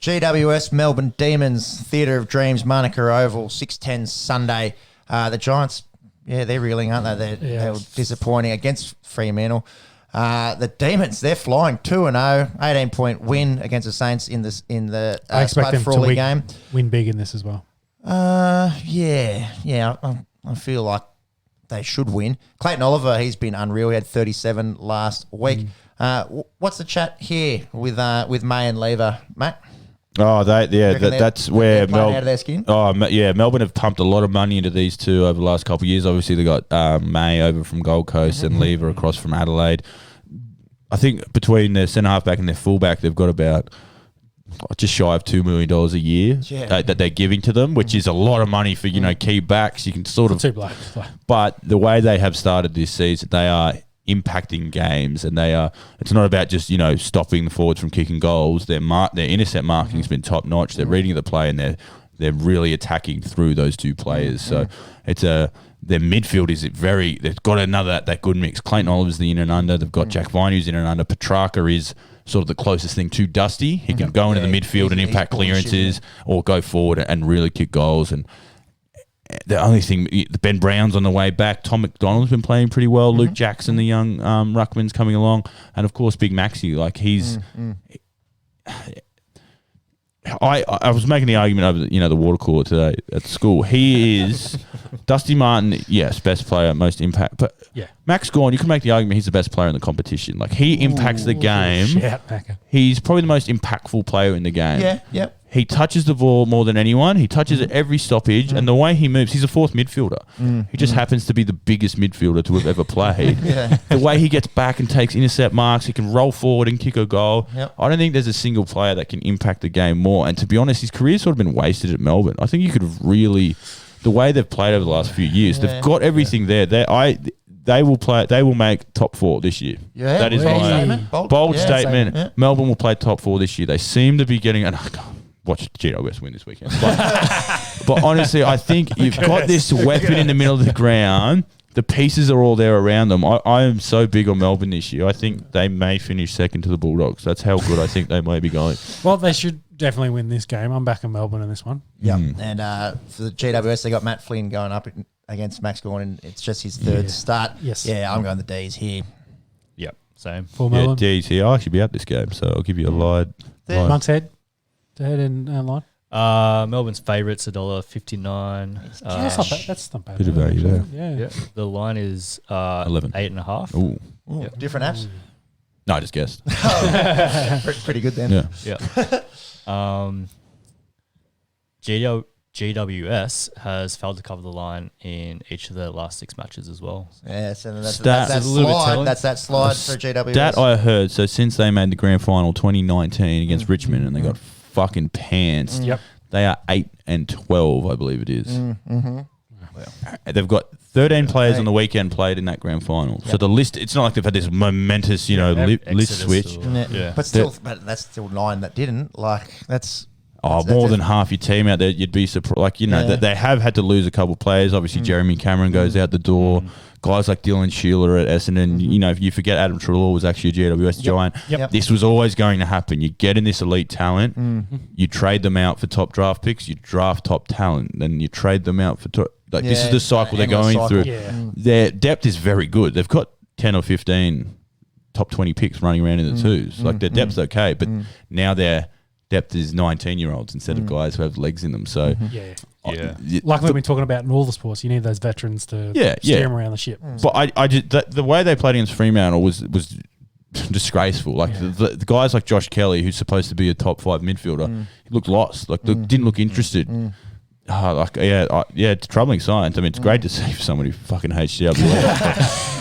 [SPEAKER 2] GWS Melbourne Demons, Theatre of Dreams, Monica Oval, 6:10 Sunday. The Giants, they're reeling, aren't they? They were disappointing against Fremantle. The Demons, they're flying 2-0, 18-point win against the Saints in the
[SPEAKER 1] I expect them to
[SPEAKER 2] game.
[SPEAKER 1] win big in this as well.
[SPEAKER 2] I feel like they should win. Clayton Oliver, he's been unreal. He had 37 last week. What's the chat here with May and Lever, Matt?
[SPEAKER 3] Oh, that's where
[SPEAKER 2] Melbourne out of their skin.
[SPEAKER 3] Melbourne have pumped a lot of money into these two over the last couple of years. Obviously, they got May over from Gold Coast and Lever across from Adelaide. I think between their centre halfback and their fullback, they've got about just shy of $2 million a year that they're giving to them, which is a lot of money for key backs. You can sort of, but the way they have started this season, they are impacting games, and they are. It's not about just stopping the forwards from kicking goals. Their intercept marking has been top notch. They're reading the play, and they're really attacking through those two players. So their midfield is very. They've got that good mix. Clayton Oliver's the in and under. They've got Jack Vine who's in and under. Petrarca is sort of the closest thing to Dusty. He can go into the midfield and impact clearances, or go forward and really kick goals. And the only thing, Ben Brown's on the way back. Tom McDonald's been playing pretty well. Luke Jackson, the young ruckman's coming along, and of course Big Maxi. Like he's. I was making the argument over the water cooler today at school. He is Dusty Martin, yes, best player, most impact. But Max Gawn, you can make the argument he's the best player in the competition. Like he impacts the game. He's probably the most impactful player in the game.
[SPEAKER 2] Yeah, yep.
[SPEAKER 3] He touches the ball more than anyone. He touches it every stoppage, and the way he moves, he's a fourth midfielder. He just happens to be the biggest midfielder to have ever played. The way he gets back and takes intercept marks, he can roll forward and kick a goal. I don't think there's a single player that can impact the game more. And to be honest, his career's sort of been wasted at Melbourne. I think you could have really, the way they've played over the last few years, they've got everything there. They will play. They will make top four this year. Yeah, that is my bold statement. Yeah. Melbourne will play top four this year. They seem to be getting. And watch GWS win this weekend. But honestly, I think you've got this weapon in the middle of the ground. The pieces are all there around them. I am so big on Melbourne this year. I think they may finish second to the Bulldogs. That's how good I think they may be going.
[SPEAKER 1] Well, they should definitely win this game. I'm back in Melbourne in this one.
[SPEAKER 2] Yeah, and for the GWS, they got Matt Flynn going up against Max Gawn, and it's just his third start.
[SPEAKER 1] Yes.
[SPEAKER 2] Yeah, I'm going the D's here.
[SPEAKER 4] Yep, same.
[SPEAKER 1] For Melbourne.
[SPEAKER 3] D's here. I'll actually be at this game, so I'll give you a line.
[SPEAKER 1] Monk's head. Head in line.
[SPEAKER 4] Melbourne's favourites $1.59.
[SPEAKER 1] That's not bad.
[SPEAKER 3] Bit of value there.
[SPEAKER 1] Yeah.
[SPEAKER 4] The line is
[SPEAKER 3] 11.
[SPEAKER 4] 8.5.
[SPEAKER 3] Ooh.
[SPEAKER 2] Yep. Different apps.
[SPEAKER 3] No, I just guessed.
[SPEAKER 2] Pretty good then.
[SPEAKER 4] Yeah. GWS has failed to cover the line in each of their last 6 matches as well.
[SPEAKER 2] Yeah, so that's that slide. That's that slide for GWS.
[SPEAKER 3] That I heard. So since they made the grand final 2019 against Richmond and they got fucking pants, they are 8-12, I believe it is. They've got 13 players on the weekend played in that grand final. So the list, it's not like they've had this momentous, list switch.
[SPEAKER 2] But that's still 9 that didn't. Like that's.
[SPEAKER 3] More than half your team out there, you'd be surprised. Like, they have had to lose a couple of players. Obviously, Jeremy Cameron goes out the door. Guys like Dylan Shearer at Essendon. If you forget Adam Treloar was actually a GWS giant. This was always going to happen. You get in this elite talent. You trade them out for top draft picks. You draft top talent. Then you trade them out for top. This is the cycle they're going through. Their depth is very good. They've got 10 or 15 top 20 picks running around in the twos. Like, their depth's okay. But now they're depth is 19-year-olds instead of guys who have legs in them. So,
[SPEAKER 1] like we've been talking about in all the sports, you need those veterans to steer them around the ship.
[SPEAKER 3] But I just the way they played against Fremantle was disgraceful. Like the guys like Josh Kelly, who's supposed to be a top 5 midfielder, he looked lost. Like didn't look interested. It's troubling signs. I mean, it's great to see for someone who fucking hates GWS.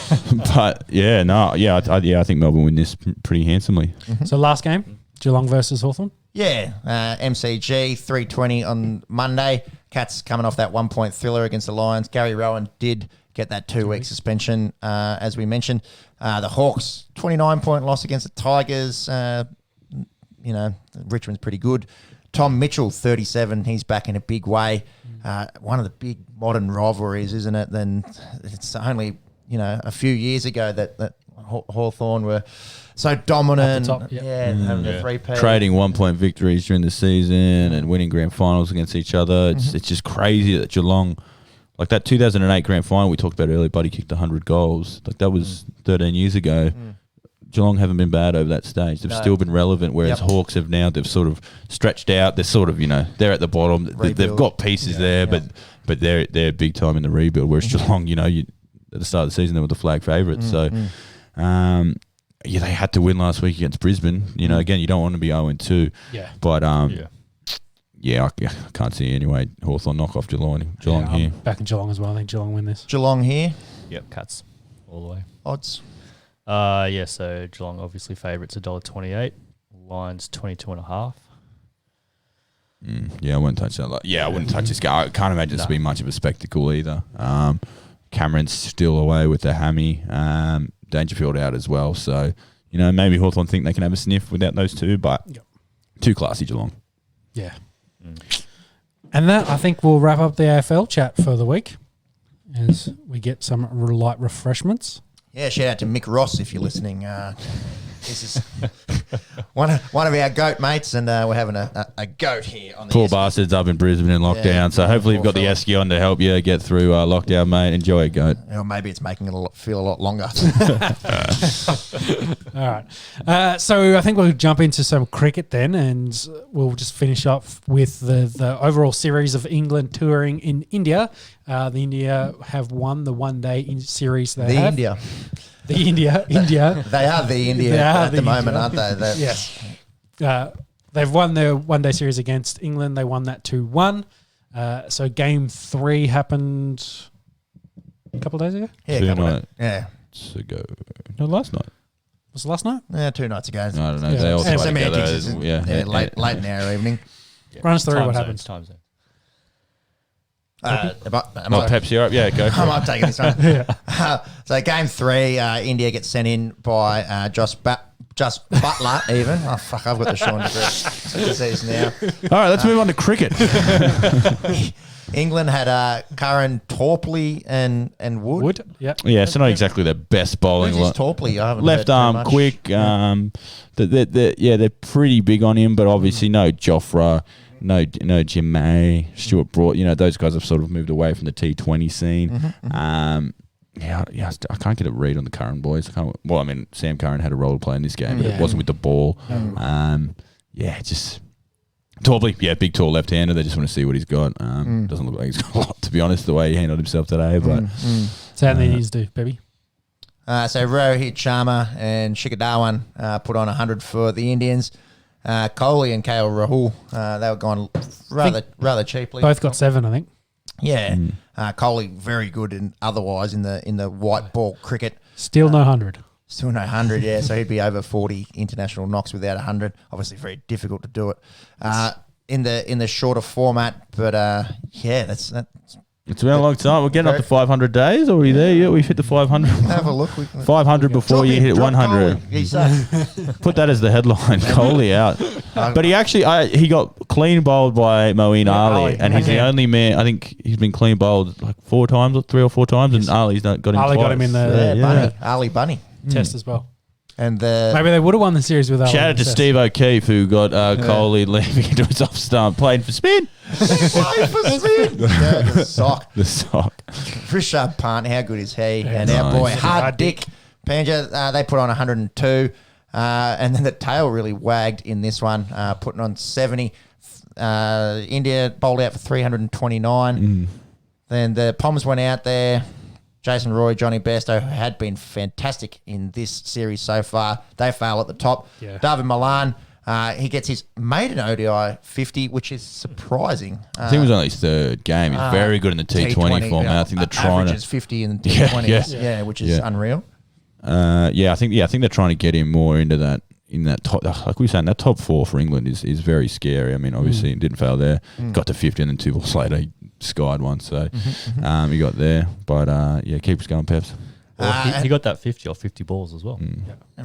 [SPEAKER 3] I think Melbourne win this pretty handsomely.
[SPEAKER 1] So last game, Geelong versus Hawthorn.
[SPEAKER 2] Yeah, MCG 3:20 on Monday. Cats coming off that 1-point thriller against the Lions. Gary Rowan did get that 2-week suspension, as we mentioned. The Hawks 29-point loss against the Tigers. Richmond's pretty good. Tom Mitchell, 37. He's back in a big way. One of the big modern rivalries, isn't it? Then it's only a few years ago that Hawthorn were so dominant.
[SPEAKER 1] At the top,
[SPEAKER 2] having the 3P.
[SPEAKER 3] Trading 1-point victories during the season and winning grand finals against each other. It's just crazy that Geelong, like that 2008 grand final we talked about earlier, Buddy kicked 100 goals. Like that was 13 years ago. Geelong haven't been bad over that stage. They've still been relevant, whereas Hawks have now, they've sort of stretched out. They're sort of, they're at the bottom. They've got pieces there, but they're big time in the rebuild, whereas Geelong, at the start of the season, they were the flag favourites. So, they had to win last week against Brisbane. Again, you don't want to be 0-2. Yeah. But, I can't see anyway. Hawthorn knock off Geelong here.
[SPEAKER 1] Back in Geelong as well. I think Geelong win this.
[SPEAKER 2] Geelong here.
[SPEAKER 4] Yep, Cats all the way.
[SPEAKER 2] Odds.
[SPEAKER 4] So Geelong obviously favourites $1.28. Lions 22.5.
[SPEAKER 3] I wouldn't touch that. I wouldn't touch this guy. I can't imagine this being much of a spectacle either. Cameron's still away with the hammy. Dangerfield out as well. So, maybe Hawthorn think they can have a sniff without those two, but too classy Geelong.
[SPEAKER 1] Yeah. And that, I think, will wrap up the AFL chat for the week as we get some light refreshments.
[SPEAKER 2] Yeah, shout out to Mick Ross if you're listening. This is one of our goat mates, and we're having a goat here on the
[SPEAKER 3] Poor bastards up in Brisbane in lockdown. So hopefully you've got the Esky on to help you get through lockdown, mate. Enjoy it, goat.
[SPEAKER 2] Or maybe it's making it feel a lot longer.
[SPEAKER 1] All right. So I think we'll jump into some cricket then, and we'll just finish up with the overall series of England touring in India. The India have won the one-day series. India. They are the India at the moment, aren't they? Yes. They've won their one-day series against England. They won that 2-1. So game 3 happened a couple of days ago?
[SPEAKER 2] Yeah,
[SPEAKER 3] a couple
[SPEAKER 2] nights
[SPEAKER 3] ago. No, last night.
[SPEAKER 1] Was it last night?
[SPEAKER 2] Yeah, 2 nights ago.
[SPEAKER 3] I don't know. They all play together.
[SPEAKER 2] Late in our evening.
[SPEAKER 1] Run us through what happens.
[SPEAKER 4] Time zone.
[SPEAKER 3] Pep syrup? Yeah, go for
[SPEAKER 2] I might take this one. So game 3, India gets sent in by Josh Butler even. Oh, fuck, I've got the Sean disease now.
[SPEAKER 3] All right, let's move on to cricket.
[SPEAKER 2] England had Curran, Torpley and Wood.
[SPEAKER 3] Yeah, so not exactly their best bowling.
[SPEAKER 2] Who's Torpley? I haven't
[SPEAKER 3] left arm quick. They're pretty big on him, but obviously no Jofra. No, Jim May, Stuart Broad. Those guys have sort of moved away from the T20 scene. I can't get a read on the Curran boys. Sam Curran had a role to play in this game, but it wasn't with the ball. Just Torpley, big tall left-hander. They just want to see what he's got. Doesn't look like he's got a lot, to be honest, the way he handled himself today. But
[SPEAKER 1] so how many needs to do, baby?
[SPEAKER 2] So Rohit Sharma and Shikhar Dhawan put on 100 for the Indians. Kohli and KL Rahul, they were gone rather cheaply.
[SPEAKER 1] Both got 7, I think.
[SPEAKER 2] Yeah, Kohli very good and otherwise in the white ball cricket.
[SPEAKER 1] Still no 100.
[SPEAKER 2] Still no 100, yeah. So he'd be over 40 international knocks without 100. Obviously, very difficult to do it in the shorter format. But that's.
[SPEAKER 3] It's been a long time. We're getting up to 500 days. Are we there yet? We've hit the 500.
[SPEAKER 2] Have a look.
[SPEAKER 3] 500 before you hit 100. Put that as the headline. Kohli out. But he got clean bowled by Moeen Ali, and he's the only man. I think he's been clean bowled like 3 or 4 times, and Ali's got him twice.
[SPEAKER 1] Ali got him in the
[SPEAKER 2] Ali Bunny
[SPEAKER 1] test as well.
[SPEAKER 2] And
[SPEAKER 1] maybe they would have won the series without.
[SPEAKER 3] Shout out to Steve O'Keefe, who got Kohli leaving into his off stump, playing for spin.
[SPEAKER 2] Playing for spin. The sock.
[SPEAKER 3] Rishabh
[SPEAKER 2] Pant, how good is he? And our boy Hardik Pandya, they put on 102. And then the tail really wagged in this one, putting on 70. India bowled out for 329. Then the Poms went out there. Jason Roy, Johnny Bairstow, who had been fantastic in this series so far, they fail at the top.
[SPEAKER 1] Yeah.
[SPEAKER 2] David Malan, he gets his maiden ODI 50, which is surprising.
[SPEAKER 3] I think it was only his 3rd game. He's very good in the T20 format. I think they're trying
[SPEAKER 2] averages 50 in the T20s, which is unreal.
[SPEAKER 3] I think they're trying to get him more into that. In that top, like we were saying, that top 4 for England is very scary. I mean, obviously, he didn't fail there. Got to 50, and then 2 balls later, he skied one. So he got there. But keep us going, Peps.
[SPEAKER 4] He got that 50 or 50 balls as well.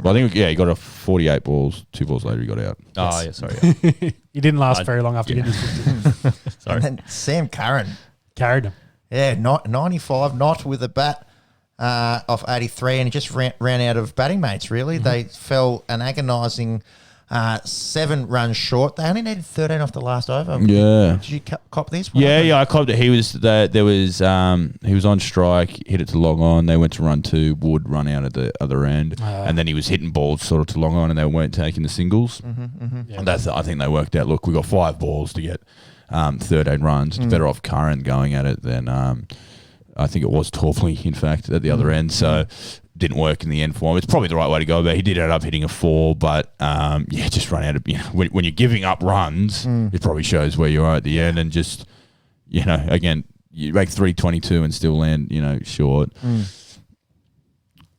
[SPEAKER 3] Well, I think he got a 48 balls. 2 balls later, he got out.
[SPEAKER 4] Oh, yeah, sorry.
[SPEAKER 1] He didn't last very long after getting his 50.
[SPEAKER 4] Sorry.
[SPEAKER 2] And then Sam Curran.
[SPEAKER 1] Carried him.
[SPEAKER 2] Yeah, 95, not with a bat off 83, and he just ran out of batting mates, really. They fell an agonising 7 runs short. They only needed 13 off the last over.
[SPEAKER 3] Yeah.
[SPEAKER 2] Did you cop this?
[SPEAKER 3] I copped it. He was he was on strike, hit it to long on. They went to run 2, Wood run out at the other end, and then he was hitting balls sort of to long on, and they weren't taking the singles.
[SPEAKER 1] Yeah.
[SPEAKER 3] And I think they worked out. Look, we got 5 balls to get 13 runs. It's better off Curran going at it than I think it was Torpley, in fact, at the other end. So didn't work in the end for him. It's probably the right way to go, but he did end up hitting a 4. But just run out of when you're giving up runs, it probably shows where you are at the end, and just again, you make 322 and still land short.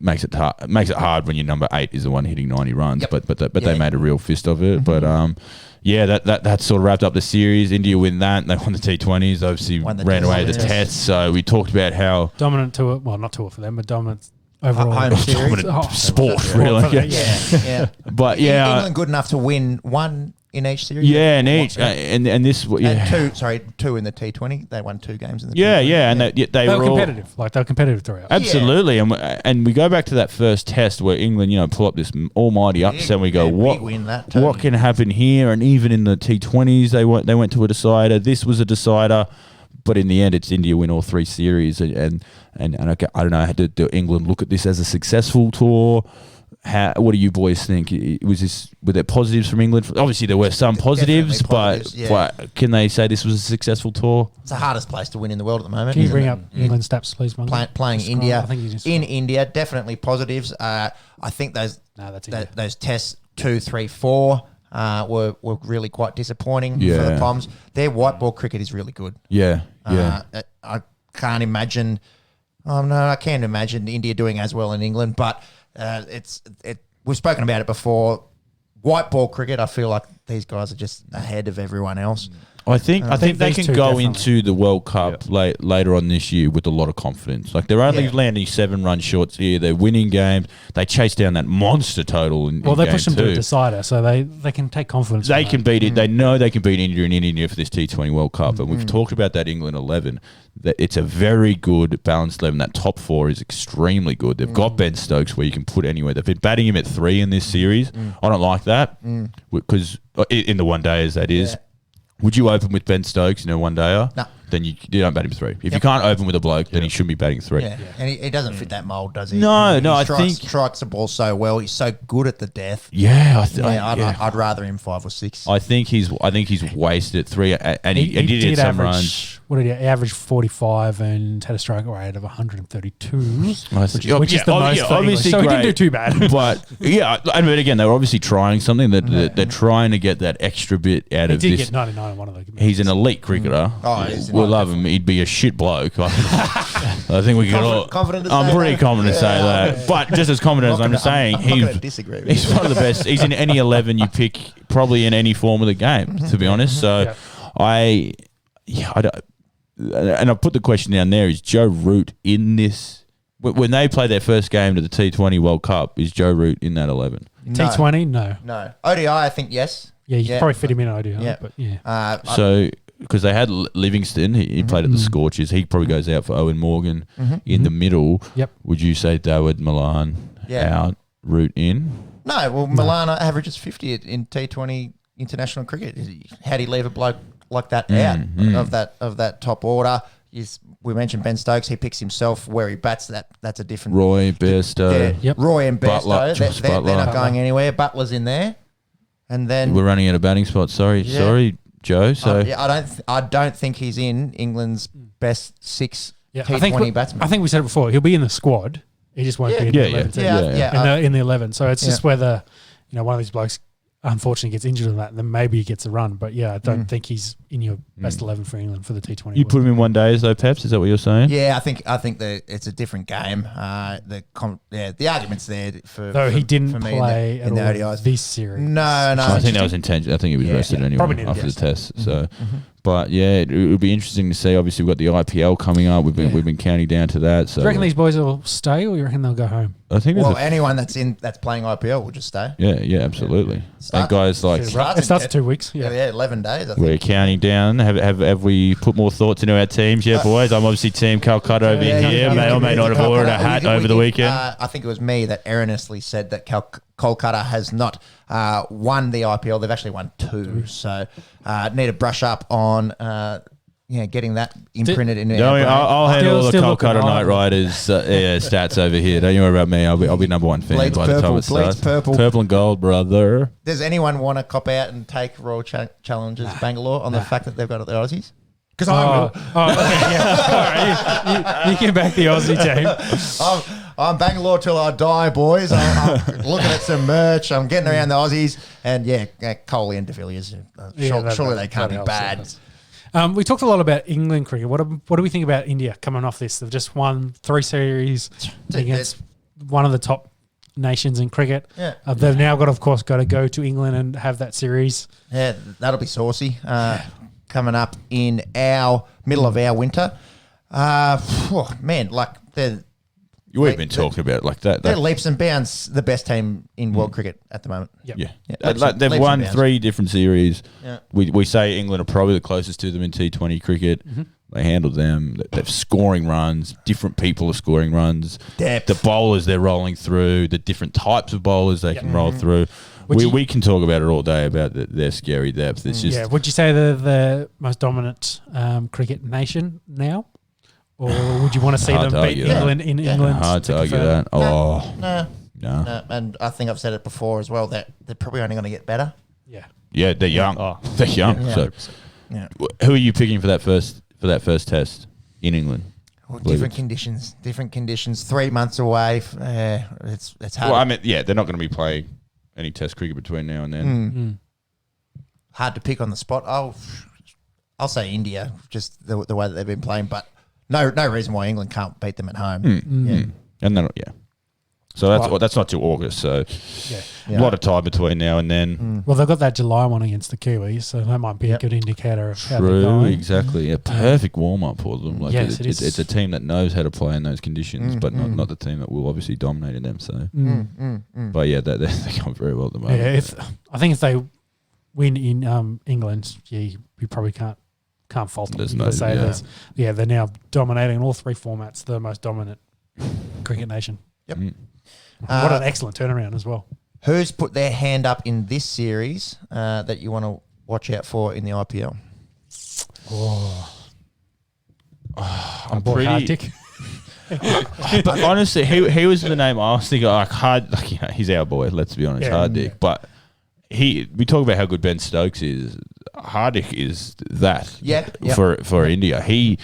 [SPEAKER 3] Makes it hard when your number 8 is the one hitting 90 runs.
[SPEAKER 2] Yep.
[SPEAKER 3] But they made a real fist of it. But that sort of wrapped up the series. India win that. They won the T20s. Obviously ran away the tests. So we talked about how
[SPEAKER 1] dominant tour. Well, not tour for them, but dominant overall
[SPEAKER 2] home series.
[SPEAKER 3] Dominant sport, really.
[SPEAKER 2] Yeah.
[SPEAKER 3] But
[SPEAKER 2] England good enough to win 1 in each series.
[SPEAKER 3] Yeah, in each, and this,
[SPEAKER 2] and 2 in the T20. They won 2 games in the
[SPEAKER 3] T20. And they
[SPEAKER 1] were
[SPEAKER 3] were
[SPEAKER 1] competitive. They were competitive throughout.
[SPEAKER 3] Absolutely, and we go back to that first test where England, pull up this almighty upset, and we go, what can happen here? And even in the T20s, they went to a decider. This was a decider, but in the end, it's India win all 3 series, and I don't know, do England look at this as a successful tour? What do you boys think? Were there positives from England? Obviously, there were some positives, but can they say this was a successful tour?
[SPEAKER 2] It's the hardest place to win in the world at the moment.
[SPEAKER 1] Can you bring up England stats, please?
[SPEAKER 2] Playing India in India, definitely positives. I think those tests 2, 3, 4 were really quite disappointing for the Poms. Their white ball cricket is really good. I can't imagine. Oh no, I can't imagine India doing as well in England, but. We've spoken about it before. White ball cricket, I feel like these guys are just ahead of everyone else.
[SPEAKER 3] I think they can go
[SPEAKER 1] definitely
[SPEAKER 3] into the World Cup later on this year with a lot of confidence. Like they're only landing 7 run shorts here. They're winning games. They chase down that monster total in
[SPEAKER 1] they
[SPEAKER 3] game
[SPEAKER 1] push them
[SPEAKER 3] 2.
[SPEAKER 1] to a decider, so they can take confidence.
[SPEAKER 3] They can beat it. They know they can beat India in India for this T20 World Cup. And we've talked about that England 11. That it's a very good balanced 11. That top 4 is extremely good. They've got Ben Stokes where you can put anywhere. They've been batting him at 3 in this series. I don't like that because in the one day as that is. Would you open with Ben Stokes, one dayer?
[SPEAKER 2] No.
[SPEAKER 3] Then you don't bat him 3. If you can't open with a bloke, then he shouldn't be batting 3.
[SPEAKER 2] Yeah. And he doesn't fit that mould, does he?
[SPEAKER 3] No,
[SPEAKER 2] I think strikes the ball so well. He's so good at the death.
[SPEAKER 3] Yeah,
[SPEAKER 2] I'd rather him 5 or 6.
[SPEAKER 3] I think he's wasted 3, and he did hit some runs.
[SPEAKER 1] What did he average? 45 and had a strike rate of 132, which is the most.
[SPEAKER 3] Obviously,
[SPEAKER 1] so
[SPEAKER 3] great,
[SPEAKER 1] he didn't do too bad.
[SPEAKER 3] But I mean, again, they were obviously trying something. They're trying to get that extra bit out of this.
[SPEAKER 1] He did get 99 on one of those.
[SPEAKER 3] He's an elite cricketer. We love him. He'd be a shit bloke. I think we can all. I'm pretty confident to say that. But just as confident as I'm saying, he's one of the best. He's in any 11 you pick, probably in any form of the game. To be honest, so I don't. And I put the question down there: is Joe Root in this? When they play their first game to the T20 World Cup, is Joe Root in that 11?
[SPEAKER 1] T20, no.
[SPEAKER 2] ODI, I think yes.
[SPEAKER 1] Yeah, you could probably fit him in ODI.
[SPEAKER 2] Yeah.
[SPEAKER 1] But yeah.
[SPEAKER 3] So because they had Livingston, he played at the Scorchers. He probably goes out for Owen Morgan in the middle.
[SPEAKER 1] Yep.
[SPEAKER 3] Would you say Dawood Milan out, Root in?
[SPEAKER 2] No. Well, Milan averages 50 in T20 international cricket. How'd he leave a bloke like that out of that top order? We mentioned Ben Stokes. He picks himself where he bats. That's a different.
[SPEAKER 3] Roy, Bairstow.
[SPEAKER 2] Roy and
[SPEAKER 3] Butler,
[SPEAKER 2] Bairstow. They're not going anywhere. Butler's in there, and then
[SPEAKER 3] we're running out of batting spots. Sorry, Joe. So
[SPEAKER 2] I don't think he's in England's best 6
[SPEAKER 1] T20
[SPEAKER 2] batsmen.
[SPEAKER 1] I think we said it before. He'll be in the squad. He just won't be in the 11 team. In the 11. So it's just whether one of these blokes unfortunately gets injured on that, then maybe he gets a run. But I don't think he's in your best 11 for England for the T20.
[SPEAKER 3] You put him in one days though, Peps. Is that what you're saying?
[SPEAKER 2] Yeah, I think that it's a different game. The argument's there for.
[SPEAKER 1] Though he
[SPEAKER 2] for
[SPEAKER 1] didn't
[SPEAKER 2] me
[SPEAKER 1] play
[SPEAKER 2] in the
[SPEAKER 1] at all
[SPEAKER 2] ODIs.
[SPEAKER 1] this series.
[SPEAKER 2] No.
[SPEAKER 3] I think that was intentional. I think he was rested anyway after the test. So, but yeah, it would be interesting to see. Obviously, we've got the IPL coming up. We've been counting down to that. So,
[SPEAKER 1] Do you reckon these boys will stay, or you reckon they'll go home?
[SPEAKER 3] I think.
[SPEAKER 2] Well, anyone that's playing IPL will just stay.
[SPEAKER 3] Yeah, absolutely. And guys like
[SPEAKER 1] It starts 2 weeks.
[SPEAKER 2] Yeah, 11 days. I think.
[SPEAKER 3] we're counting down. Have we put more thoughts into our teams yet, boys? I'm obviously Team Calcutta over here. May or may not have ordered a hat over the weekend.
[SPEAKER 2] I think it was me that erroneously said that Kolkata has not won the IPL. They've actually won 2. So need to brush up on getting that imprinted in there.
[SPEAKER 3] I'll handle all the
[SPEAKER 1] Still
[SPEAKER 3] Kolkata
[SPEAKER 1] looking
[SPEAKER 3] Knight Riders stats over here. Don't you worry about me. I'll be number one fan
[SPEAKER 2] Bleeds
[SPEAKER 3] by the time it
[SPEAKER 2] purple,
[SPEAKER 3] starts.
[SPEAKER 2] bleeds purple.
[SPEAKER 3] Purple and gold, brother.
[SPEAKER 2] Does anyone want to cop out and take Royal Challengers Bangalore on the fact that they've got the Aussies? Because I will.
[SPEAKER 1] Okay, yeah. All right, you can back the Aussie team.
[SPEAKER 2] I'm Bangalore till I die, boys. I'm looking at some merch. I'm getting around the Aussies. And Coley and De Villiers, surely they can't be bad.
[SPEAKER 1] We talked a lot about England cricket. What do we think about India coming off this? They've just won 3 series against one of the top nations in cricket.
[SPEAKER 2] Yeah.
[SPEAKER 1] They've now got to go to England and have that series.
[SPEAKER 2] Yeah, that'll be saucy. Coming up in our middle of our winter.
[SPEAKER 3] We've been talking about it like that.
[SPEAKER 2] They're leaps and bounds the best team in world cricket at the moment.
[SPEAKER 1] Yep.
[SPEAKER 3] Yeah. They've won 3 different series.
[SPEAKER 2] Yeah.
[SPEAKER 3] We say England are probably the closest to them in T20 cricket. They handled them. They're scoring runs. Different people are scoring runs.
[SPEAKER 2] Depth.
[SPEAKER 3] The bowlers they're rolling through. The different types of bowlers they can roll through. We can talk about it all day about their scary depth. It's just
[SPEAKER 1] Would you say they're the most dominant cricket nation now? Or would you want to see them beat England in England?
[SPEAKER 3] Hard to argue that.
[SPEAKER 2] No.
[SPEAKER 3] No.
[SPEAKER 2] And I think I've said it before as well that they're probably only going to get better.
[SPEAKER 1] Yeah.
[SPEAKER 3] Yeah, they're young. They're young.
[SPEAKER 2] Yeah.
[SPEAKER 3] So, who are you picking for that first test in England?
[SPEAKER 2] Well, different conditions. 3 months away. It's hard.
[SPEAKER 3] Well, I mean, they're not going to be playing any test cricket between now and then.
[SPEAKER 2] Hard to pick on the spot. I'll say India, just the way that they've been playing, but no reason why England can't beat them at home.
[SPEAKER 3] And then so that's not till August. So a lot of time between now and then.
[SPEAKER 1] Well, they've got that July one against the Kiwis, so that might be a good indicator of how they're going.
[SPEAKER 3] Exactly. A perfect warm up for them. Like
[SPEAKER 1] yes, it is.
[SPEAKER 3] It's a team that knows how to play in those conditions, but not the team that will obviously dominate in them. So, but they're going very well at the moment.
[SPEAKER 1] Yeah, I think if they win in England, we probably can't fault them. They're now dominating all 3 formats. The most dominant cricket nation.
[SPEAKER 2] Yep.
[SPEAKER 1] What an excellent turnaround as well.
[SPEAKER 2] Who's put their hand up in this series that you want to watch out for in the IPL?
[SPEAKER 3] I'm
[SPEAKER 1] boy
[SPEAKER 3] pretty. But honestly, he was the name I was thinking. He's our boy. Let's be honest, Hardik. But we talk about how good Ben Stokes is. Hardik is that. For India, he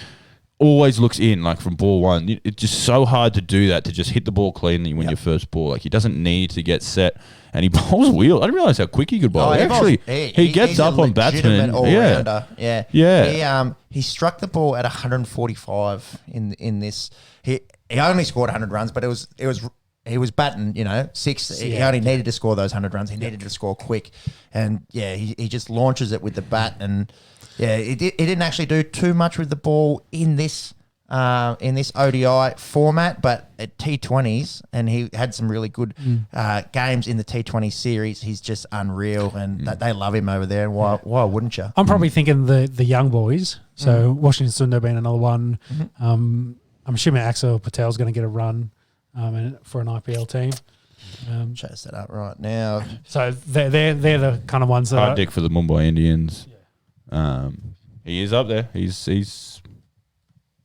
[SPEAKER 3] always looks in like from ball one. It's just so hard to do that, to just hit the ball cleanly when you first ball. Like he doesn't need to get set, and he bowls wheel. I didn't realize how quick he could bowl. He gets up on batsmen.
[SPEAKER 2] He struck the ball at 145 in this. He only scored 100 runs, but he was batting, 6. He only needed to score those 100 runs. He needed to score quick, and he just launches it with the bat and. Yeah, it didn't actually do too much with the ball in this ODI format, but at T20s, and he had some really good games in the T20 series. He's just unreal, and they love him over there. And why wouldn't you?
[SPEAKER 1] I'm probably thinking the young boys. So Washington Sundar being another one. I'm assuming Axel Patel's going to get a run for an IPL team.
[SPEAKER 2] Chase that up right now.
[SPEAKER 1] So they're the kind of ones that
[SPEAKER 3] Hardik for the Mumbai Indians. He is up there. He's.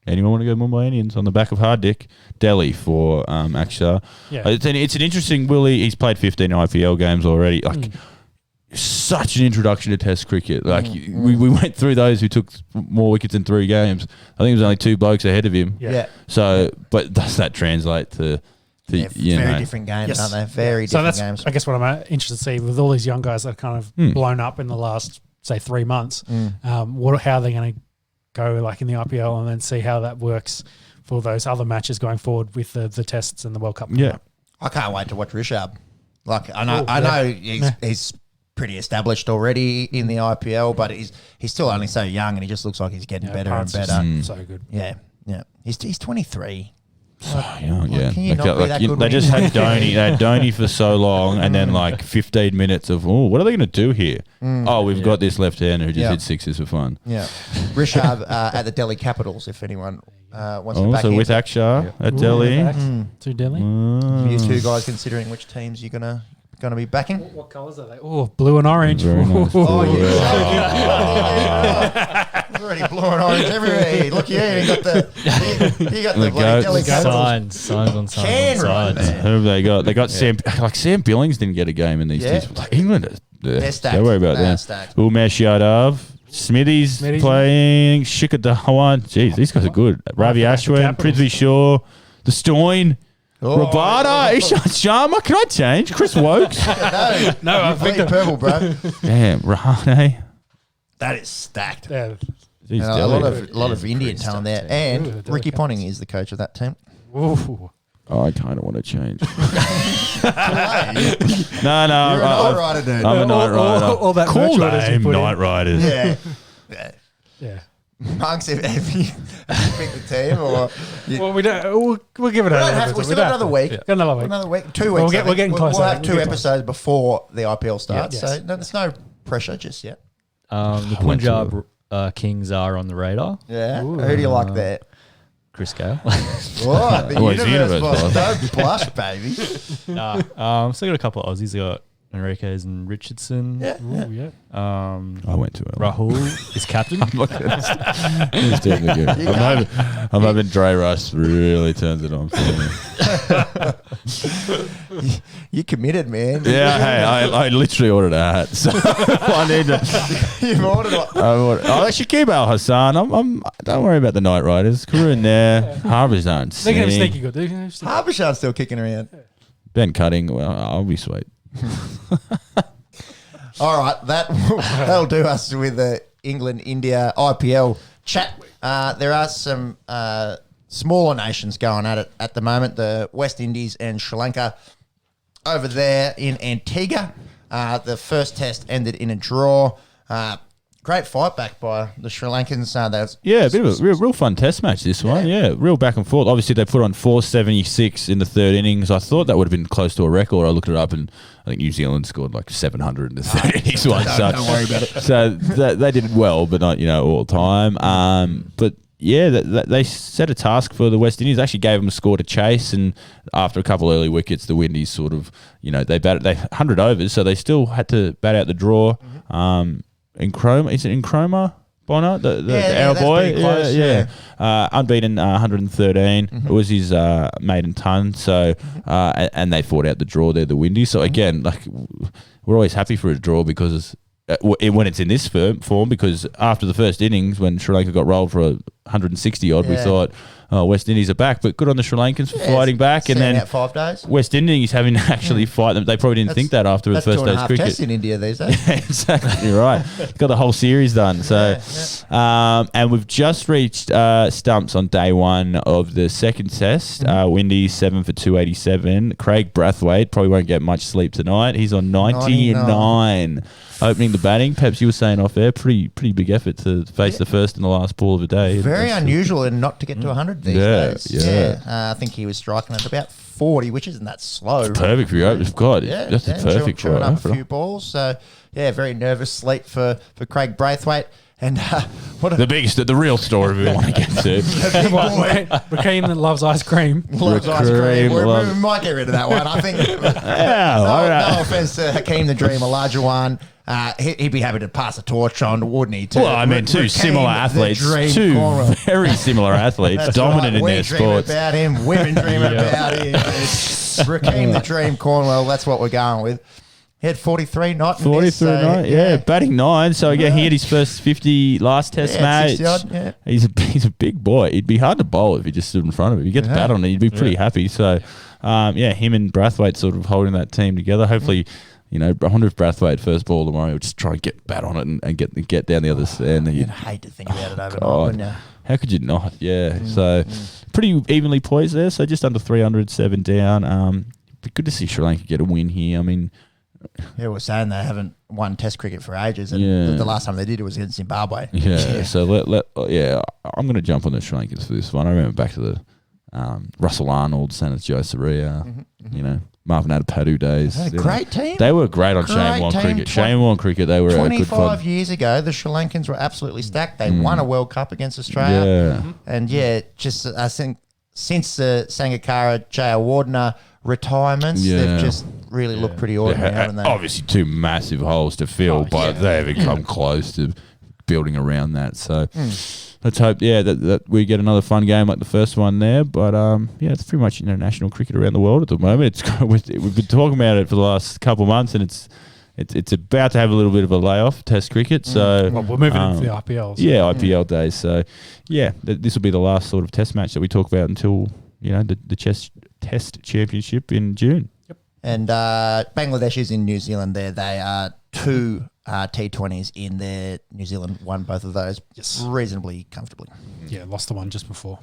[SPEAKER 3] Anyone want to go Mumbai Indians on the back of Hardik? Delhi for Akshar.
[SPEAKER 1] Yeah.
[SPEAKER 3] It's an interesting Willie. He's played 15 IPL games already. Like such an introduction to Test cricket. Like we went through those who took more wickets in 3 games. I think it was only 2 blokes ahead of him.
[SPEAKER 2] Yeah.
[SPEAKER 3] So, but does that translate to
[SPEAKER 2] very different games, aren't they? Very different games.
[SPEAKER 1] I guess what I'm interested to see with all these young guys that are kind of blown up in the last say 3 months. How are they going to go like in the IPL, and then see how that works for those other matches going forward with the tests and the World Cup.
[SPEAKER 3] Yeah.
[SPEAKER 2] I can't wait to watch Rishabh. Like I know he's pretty established already in the IPL, but he's still only so young, and he just looks like he's getting better and better.
[SPEAKER 1] So good.
[SPEAKER 2] Yeah. He's 23.
[SPEAKER 3] So young, yeah.
[SPEAKER 2] Can you not be that good
[SPEAKER 3] they
[SPEAKER 2] when
[SPEAKER 3] just
[SPEAKER 2] you-
[SPEAKER 3] had Dhoni. They had Dhoni for so long, and then like 15 minutes of, what are they going to do here? Oh, we've got this left-hander who just hit sixes for fun.
[SPEAKER 2] Yeah. Rishabh at the Delhi Capitals, if anyone wants to back
[SPEAKER 3] So
[SPEAKER 2] him.
[SPEAKER 3] with Akshar at Delhi.
[SPEAKER 1] To Delhi.
[SPEAKER 2] You two guys considering which teams you're gonna be backing?
[SPEAKER 1] What colours are they? Oh, blue and orange.
[SPEAKER 3] Very nice.
[SPEAKER 2] Oh, There's already blue and orange everywhere. Look, you got the bloody
[SPEAKER 3] goats.
[SPEAKER 2] Delhi Capitals.
[SPEAKER 4] Signs on
[SPEAKER 2] Can
[SPEAKER 4] sides.
[SPEAKER 2] run, man.
[SPEAKER 3] Who have they got? They got Sam Billings didn't get a game in these
[SPEAKER 2] Yeah.
[SPEAKER 3] teams. Like England,
[SPEAKER 2] They're stacked.
[SPEAKER 3] don't worry about
[SPEAKER 2] They're
[SPEAKER 3] that.
[SPEAKER 2] stacked.
[SPEAKER 3] Umesh Yadav, Smithy's playing, Shikhar Dhawan. Jeez, these guys are good. Ravi Ashwin,
[SPEAKER 1] Capitals.
[SPEAKER 3] Prithvi Shaw, the Stoin, Rabada, Ishant Sharma. Can I change? Chris Wokes.
[SPEAKER 2] No, I think purple, bro.
[SPEAKER 3] Damn, Rahane.
[SPEAKER 2] That is stacked.
[SPEAKER 1] Yeah.
[SPEAKER 3] Jeez,
[SPEAKER 2] A
[SPEAKER 3] Delhi.
[SPEAKER 2] lot of Indian talent there, and Ricky Ponting is the coach of that team.
[SPEAKER 1] Ooh.
[SPEAKER 3] Oh, I kind of want to change.
[SPEAKER 2] You're
[SPEAKER 3] No,
[SPEAKER 2] a night rider, dude.
[SPEAKER 3] I'm a night rider.
[SPEAKER 1] all that
[SPEAKER 3] cool
[SPEAKER 1] merch orders you
[SPEAKER 3] name,
[SPEAKER 1] put in.
[SPEAKER 3] Night Riders.
[SPEAKER 2] Yeah.
[SPEAKER 1] Yeah.
[SPEAKER 2] Monks, have you picked the team or?
[SPEAKER 1] Well, we don't. We'll give it
[SPEAKER 2] We still got another week.
[SPEAKER 1] Got another week.
[SPEAKER 2] Another week, 2 weeks.
[SPEAKER 1] We're getting closer.
[SPEAKER 2] We'll have
[SPEAKER 1] We're
[SPEAKER 2] 2
[SPEAKER 1] getting
[SPEAKER 2] episodes before the IPL starts,
[SPEAKER 1] Yeah. Yes.
[SPEAKER 2] so there's no pressure just yet.
[SPEAKER 4] The Punjab Kings are on the radar.
[SPEAKER 2] Yeah. Who do you like there?
[SPEAKER 4] Chris Gale.
[SPEAKER 2] What? The
[SPEAKER 3] Well, it's
[SPEAKER 2] universe,
[SPEAKER 3] universe,
[SPEAKER 2] boss. Don't blush, baby.
[SPEAKER 4] Still got a couple of Aussies. I got Enriquez and Richardson.
[SPEAKER 2] Yeah.
[SPEAKER 1] Ooh, yeah.
[SPEAKER 3] I went too early.
[SPEAKER 4] Rahul is captain.
[SPEAKER 3] He's doing the good. I'm hoping Dre Russ really turns it on for me.
[SPEAKER 2] You committed, man.
[SPEAKER 3] Yeah, hey, I literally ordered a hat, so I need to.
[SPEAKER 2] You've ordered it.
[SPEAKER 3] Shakib Al Hassan. Don't worry about the Night Riders. Karun there. Harbour's on.
[SPEAKER 1] They're going to sneaky good. They're gonna have sneaky-
[SPEAKER 2] Harbishar's still kicking around.
[SPEAKER 3] Ben Cutting. Well, I'll be sweet.
[SPEAKER 2] All right, that'll do us with the England-India IPL chat. There are some smaller nations going at it at the moment, the West Indies and Sri Lanka over there in Antigua. The first test ended in a draw. Great fight back by the Sri Lankans.
[SPEAKER 3] Yeah, a bit of a real fun test match, this one. Yeah, real back and forth. Obviously, they put on 476 in the third innings. I thought that would have been close to a record. I looked it up, and I think New Zealand scored like 700 in the third innings one.
[SPEAKER 2] Don't worry about it.
[SPEAKER 3] So they did well, but not, all time. But yeah, they set a task for the West Indies. Actually gave them a score to chase, and after a couple early wickets, the Windies sort of, they 100 overs, so they still had to bat out the draw. Is it Nkrumah, Bonner, our boy?
[SPEAKER 2] Close, yeah.
[SPEAKER 3] Unbeaten 113. It was his maiden ton. So, and they fought out the draw there, the Windies. So again, like, we're always happy for a draw because when it's in this form, because after the first innings, when Sri Lanka got rolled for 160 odd, we thought, West Indies are back, but good on the Sri Lankans for fighting back. And then
[SPEAKER 2] out 5 days.
[SPEAKER 3] West Indies having to actually fight them. They probably didn't think that after the first day's cricket.
[SPEAKER 2] That's 2.5 tests in India these days.
[SPEAKER 3] Exactly, you're right. Got the whole series done. So, and we've just reached stumps on day one of the second test. Windies 7 for 287. Craig Brathwaite probably won't get much sleep tonight. He's on 99. Opening the batting. Perhaps you were saying off air, pretty big effort to face the first and the last ball of the day.
[SPEAKER 2] Very unusual and not to get to 100 these days.
[SPEAKER 3] Yeah.
[SPEAKER 2] I think he was striking at about 40, which isn't that slow.
[SPEAKER 3] Perfect for your opener. God, that's perfect for
[SPEAKER 2] chewing up a
[SPEAKER 3] it.
[SPEAKER 2] few balls. So, yeah, very nervous sleep for Craig Brathwaite. And
[SPEAKER 3] The real story we want to get to.
[SPEAKER 1] Rakeem that loves ice cream.
[SPEAKER 2] Loves ice cream. We might get rid of that one. I think. No offense to Hakeem the Dream, a larger one. He'd be happy to pass the torch on, wouldn't he?
[SPEAKER 3] Well, I mean, two similar athletes, very similar athletes,
[SPEAKER 2] That's
[SPEAKER 3] dominant
[SPEAKER 2] right.
[SPEAKER 3] in their sports.
[SPEAKER 2] We dream about him. Women dream about him. Rakeem the Dream Cornwell. That's what we're going with. He had 43 not in
[SPEAKER 3] 43
[SPEAKER 2] this, so,
[SPEAKER 3] not, yeah. Batting 9. So again, he had his first 50 last test match.
[SPEAKER 2] 60 odd, yeah.
[SPEAKER 3] He's a big boy. He'd be hard to bowl if he just stood in front of him. If you get the bat on it, you'd be pretty happy. So him and Brathwaite sort of holding that team together. Hopefully, I wonder if Brathwaite first ball tomorrow will just try and get bat on it and get down the other stand.
[SPEAKER 2] You'd hate to think about it overnight, wouldn't you?
[SPEAKER 3] How could you not? Yeah. So pretty evenly poised there. So just under 300, 7 down. Be good to see Sri Lanka get a win here. I mean,
[SPEAKER 2] we're saying they haven't won Test cricket for ages, and the last time they did it was against Zimbabwe.
[SPEAKER 3] Yeah. So I'm going to jump on the Sri Lankans for this one. I remember back to the Russell Arnold, Sanath Jayasuriya, Marvin Adapadu days.
[SPEAKER 2] Great team.
[SPEAKER 3] They were great on Shane Warne cricket. Shane Warne cricket, they were a good fun.
[SPEAKER 2] 25 years ago, the Sri Lankans were absolutely stacked. They won a World Cup against Australia.
[SPEAKER 3] Yeah.
[SPEAKER 2] And just I think since the Sangakkara, Jayawardena retirements, they've just really looked pretty ordinary, haven't they?
[SPEAKER 3] Obviously, two massive holes to fill, but they haven't come close to building around that. So let's hope, that we get another fun game like the first one there. But it's pretty much international cricket around the world at the moment. We've been talking about it for the last couple of months, and it's about to have a little bit of a layoff, Test cricket. So
[SPEAKER 1] we're moving into the IPL. So.
[SPEAKER 3] Yeah, IPL days. So this will be the last sort of Test match that we talk about until the Test Championship in June. Yep.
[SPEAKER 2] And Bangladesh is in New Zealand there. They are 2 T20s in there. New Zealand won both of those reasonably comfortably.
[SPEAKER 1] Yeah, lost the one just before.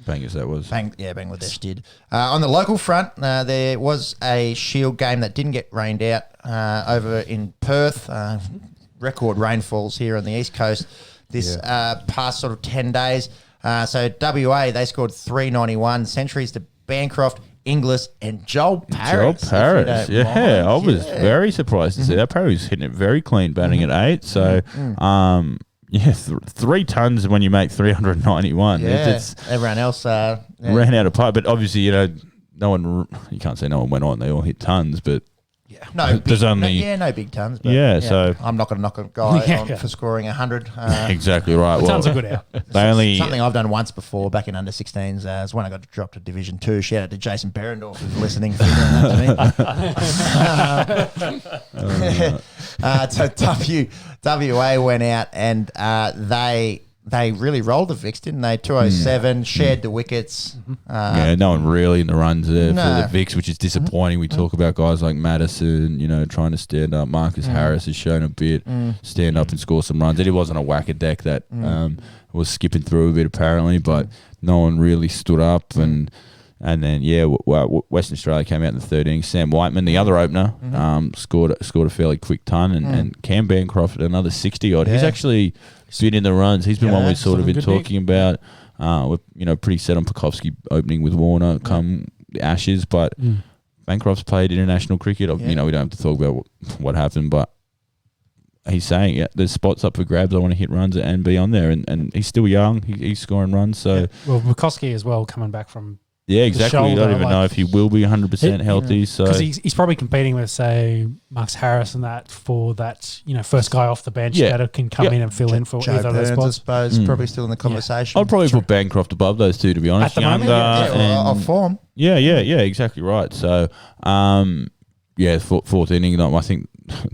[SPEAKER 3] Bangers that was.
[SPEAKER 2] Bangladesh did. On the local front, there was a Shield game that didn't get rained out over in Perth. Record rainfalls here on the East Coast this past sort of 10 days. So WA, they scored 391 centuries to Bancroft, Inglis, and Joel Paris.
[SPEAKER 3] I was very surprised to see that. Paris was hitting it very clean, batting at 8. So, 3 tons when you make 391.
[SPEAKER 2] Yeah, everyone else
[SPEAKER 3] ran out of pipe. But obviously, you can't say no one went on. They all hit tons, but
[SPEAKER 2] no big tons. But
[SPEAKER 3] so
[SPEAKER 2] I'm not going to knock a guy on for scoring 100.
[SPEAKER 3] Exactly right.
[SPEAKER 1] Tons are good out.
[SPEAKER 2] Something I've done once before back in under 16s is when I got dropped to Division 2. Shout out to Jason Berendorf who's listening. For that to me. So WA went out and they really rolled the Vicks, didn't they? 207, shared the wickets.
[SPEAKER 3] No one really in the runs there for the Vicks, which is disappointing. We talk about guys like Madison, trying to stand up. Marcus Harris has shown a bit, stand up and score some runs. It wasn't a whack-a-deck that was skipping through a bit apparently, but no one really stood up. And then, Western Australia came out in the 13th. Sam Whiteman, the other opener, scored a fairly quick ton. And Cam Bancroft, another 60-odd. He's actually been in the runs. He's been one we've sort of been talking about. We're pretty set on Pekowski opening with Warner come the Ashes, but Bancroft's played international cricket. We don't have to talk about what happened, but he's saying, there's spots up for grabs. I want to hit runs and be on there. And he's still young. He's scoring runs. So
[SPEAKER 1] Well, Pekowski as well, coming back from
[SPEAKER 3] exactly. You don't even know if he will be 100% healthy. So
[SPEAKER 1] because he's probably competing with, say, Marcus Harris and that for that first guy off the bench that can come in and fill in for either of those spots.
[SPEAKER 2] I suppose probably still in the conversation.
[SPEAKER 3] I'd probably put Bancroft above those two, to be honest.
[SPEAKER 1] At the moment,
[SPEAKER 2] off form.
[SPEAKER 3] Yeah, exactly right. So, fourth inning, I think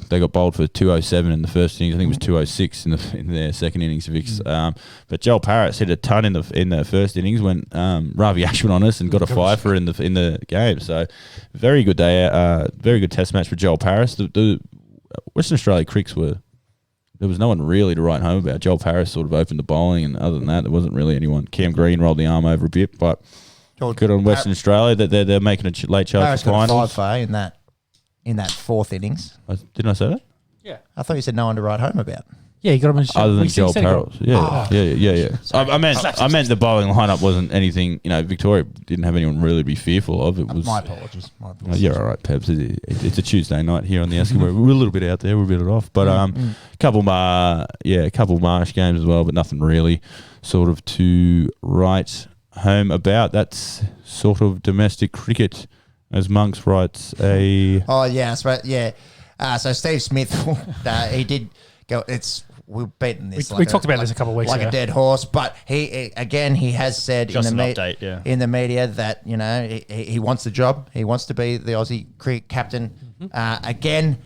[SPEAKER 3] they got bowled for 207 in the first innings. I think it was 206 in their second innings. But Joel Paris hit a ton in the first innings when Ravi Ash went on us and got a fifer in the game. So very good day, very good Test match for Joel Paris. The Western Australia Cricks there was no one really to write home about. Joel Paris sort of opened the bowling, and other than that, there wasn't really anyone. Cam Green rolled the arm over a bit, but good on Western Australia that they're making a late charge for finals.
[SPEAKER 2] Got a 5 in that fourth innings.
[SPEAKER 3] Didn't I say that?
[SPEAKER 2] Yeah. I thought you said no one to write home about.
[SPEAKER 1] Yeah, you got to mention
[SPEAKER 3] other than Joel Paris. Yeah. I meant the bowling lineup wasn't anything. Victoria didn't have anyone really to be fearful of. It was
[SPEAKER 2] my apologies.
[SPEAKER 3] All right, Peps. It's a Tuesday night here on the Esky. We're a little bit out there. We're a bit off, but couple Marsh games as well, but nothing really sort of to write home about. That's sort of domestic cricket. As Monks writes
[SPEAKER 2] so Steve Smith, he did go. We've beaten this.
[SPEAKER 1] We talked about this a couple of weeks ago.
[SPEAKER 2] Like a dead horse, but he has said
[SPEAKER 4] just
[SPEAKER 2] in the media that he wants the job. He wants to be the Aussie cricket captain again.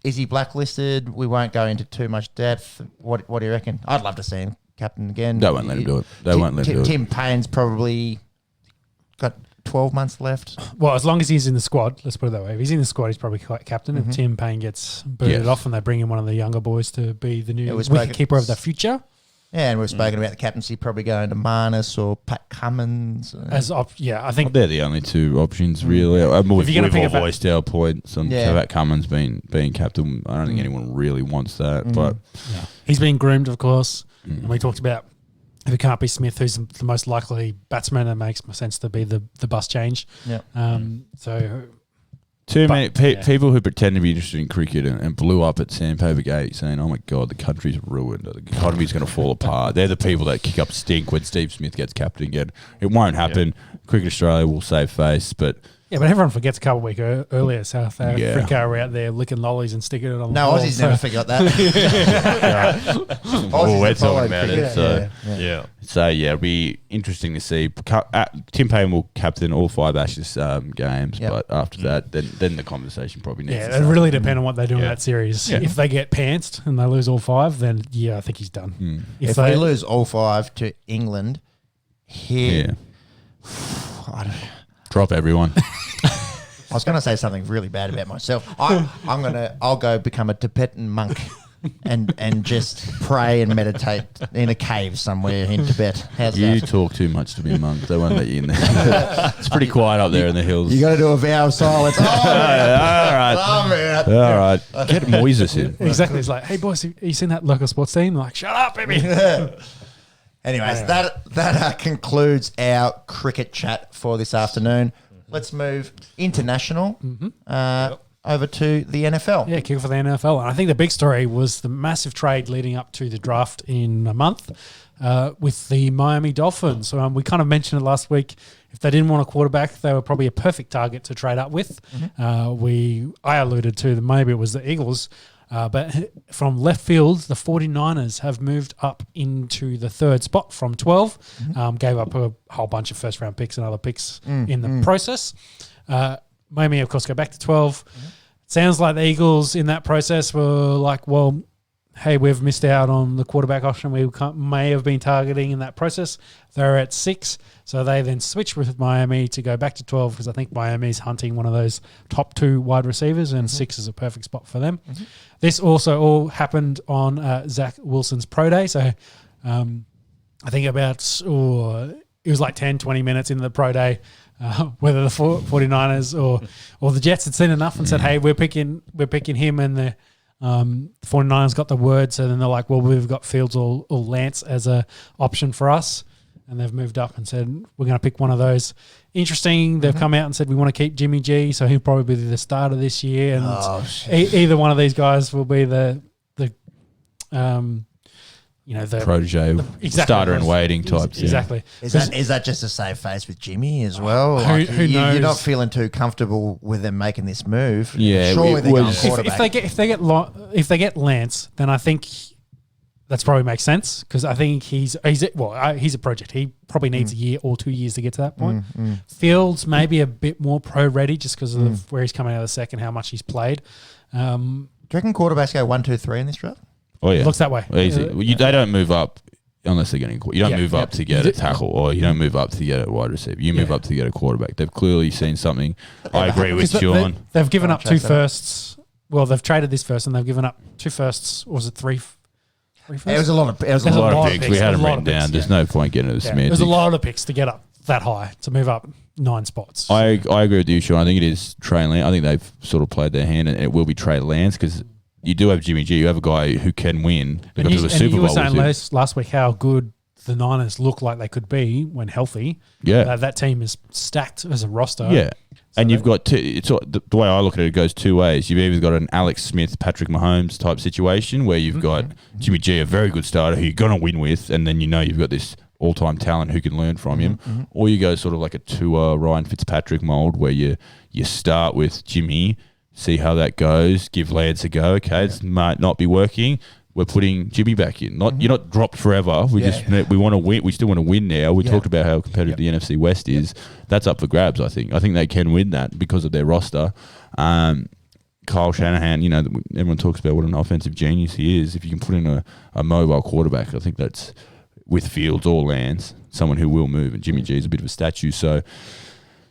[SPEAKER 2] Is he blacklisted? We won't go into too much depth. What do you reckon? I'd love to see him captain again.
[SPEAKER 3] They won't let him do it. They won't let him do it.
[SPEAKER 2] Tim Payne's probably got 12 months left.
[SPEAKER 1] Well, as long as he's in the squad, let's put it that way. If he's in the squad, he's probably captain. If Tim Payne gets booted off and they bring in one of the younger boys to be the new wicketkeeper of the future.
[SPEAKER 2] Yeah, and we've spoken about the captaincy probably going to Marnus or Pat Cummins.
[SPEAKER 1] I think
[SPEAKER 3] they're the only two options really. We've all voiced our points on Pat Cummins being captain. I don't think anyone really wants that, but
[SPEAKER 1] he's been groomed, of course. And we talked about if it can't be Smith, who's the most likely batsman, it makes more sense to be the bus change.
[SPEAKER 2] Yeah.
[SPEAKER 3] Too many people who pretend to be interested in cricket and blew up at Sandpaper Gate saying, oh my God, the country's ruined. The economy's going to fall apart. They're the people that kick up stink when Steve Smith gets captain again. It won't happen. Cricket Australia will save face, but...
[SPEAKER 1] Yeah, but everyone forgets a couple of weeks earlier South Africa were out there licking lollies and sticking it on the
[SPEAKER 2] No,
[SPEAKER 1] wall,
[SPEAKER 2] Aussies never forgot that.
[SPEAKER 3] We're talking about it. So, it'll be interesting to see. Tim Payne will captain all 5 Ashes games, but after that, then the conversation probably needs to start.
[SPEAKER 1] It really depends on what they do in that series. Yeah. If they get pantsed and they lose all 5, then, I think he's done.
[SPEAKER 2] If they lose all 5 to England,
[SPEAKER 3] drop everyone.
[SPEAKER 2] I was going to say something really bad about myself. I'll go become a Tibetan monk and just pray and meditate in a cave somewhere in Tibet. How's that?
[SPEAKER 3] You talk too much to be a monk. They won't let you in there. It's pretty quiet up there in the hills.
[SPEAKER 2] You got to do a vow of silence. All
[SPEAKER 3] right. Get Moises in.
[SPEAKER 1] Exactly. It's like, hey boys, have you seen that local sports team? Like, shut up, baby.
[SPEAKER 2] Anyways, that concludes our cricket chat for this afternoon. Let's move international over to the NFL.
[SPEAKER 1] Yeah, kick for the NFL. And I think the big story was the massive trade leading up to the draft in a month with the Miami Dolphins. We kind of mentioned it last week. If they didn't want a quarterback, they were probably a perfect target to trade up with. I alluded to that maybe it was the Eagles. But from left field, the 49ers have moved up into the 3rd spot from 12, gave up a whole bunch of first-round picks and other picks in the process. Miami, of course, go back to 12. Sounds like the Eagles in that process were like, well, hey, we've missed out on the quarterback option we may have been targeting in that process. They're at 6, so they then switch with Miami to go back to 12 because I think Miami's hunting one of those top 2 wide receivers, and 6 is a perfect spot for them. This also all happened on Zach Wilson's pro day, so I think about it was like 10, 20 minutes into the pro day, whether the 49ers or the Jets had seen enough and said, hey, we're picking him, and the 49ers got the word, so then they're like, well, we've got Fields or Lance as a option for us, and they've moved up and said, we're going to pick one of those. Interesting, they've come out and said we want to keep Jimmy G, so he'll probably be the starter this year, and either one of these guys will be the
[SPEAKER 3] protege, starter in waiting type.
[SPEAKER 1] Exactly.
[SPEAKER 2] Is that just to save face with Jimmy as well?
[SPEAKER 1] Who knows?
[SPEAKER 2] You're not feeling too comfortable with them making this move.
[SPEAKER 3] Yeah,
[SPEAKER 2] surely they're going quarterback.
[SPEAKER 1] If they get Lance, then I think that's probably makes sense because I think he's a project. He probably needs a year or 2 years to get to that point. Fields maybe a bit more pro ready just because of where he's coming out of the second, how much he's played.
[SPEAKER 2] Do you reckon quarterbacks go 1, 2, 3 in this draft?
[SPEAKER 3] Oh yeah,
[SPEAKER 1] it looks that way.
[SPEAKER 3] Easy. They don't move up unless they're getting. You don't move up to get a tackle, or you don't move up to get a wide receiver. You move up to get a quarterback. They've clearly seen something. I agree with Sean.
[SPEAKER 1] They've given up 2 firsts. Well, they've traded this first, and they've given up 2 firsts. Or was it 3?
[SPEAKER 2] It was a lot of picks.
[SPEAKER 3] We had them written down. There's no point getting into the semantics.
[SPEAKER 1] There's a lot of picks to get up that high to move up 9 spots.
[SPEAKER 3] I agree with you, Sean. I think it is Trey Lance. I think they've sort of played their hand, and it will be Trey Lance because you do have Jimmy G. You have a guy who can win. They got to the Super Bowl. You were saying
[SPEAKER 1] last week how good the Niners look like they could be when healthy.
[SPEAKER 3] Yeah,
[SPEAKER 1] that team is stacked as a roster.
[SPEAKER 3] Yeah. So and you've got the way I look at it, it goes 2 ways. You've either got an Alex Smith, Patrick Mahomes type situation where you've got Jimmy G, a very good starter who you're going to win with, and then you've got this all-time talent who can learn from him. Or you go sort of like a Tua, Ryan Fitzpatrick mold where you start with Jimmy, see how that goes, give Lance a go. Okay, it might not be working. We're putting Jimmy back in. You're not dropped forever. We want to win. We still want to win now. We talked about how competitive the NFC West is. That's up for grabs. I think they can win that because of their roster. Kyle Shanahan, everyone talks about what an offensive genius he is. If you can put in a mobile quarterback, I think that's with Fields or Lance, someone who will move. And Jimmy G is a bit of a statue. So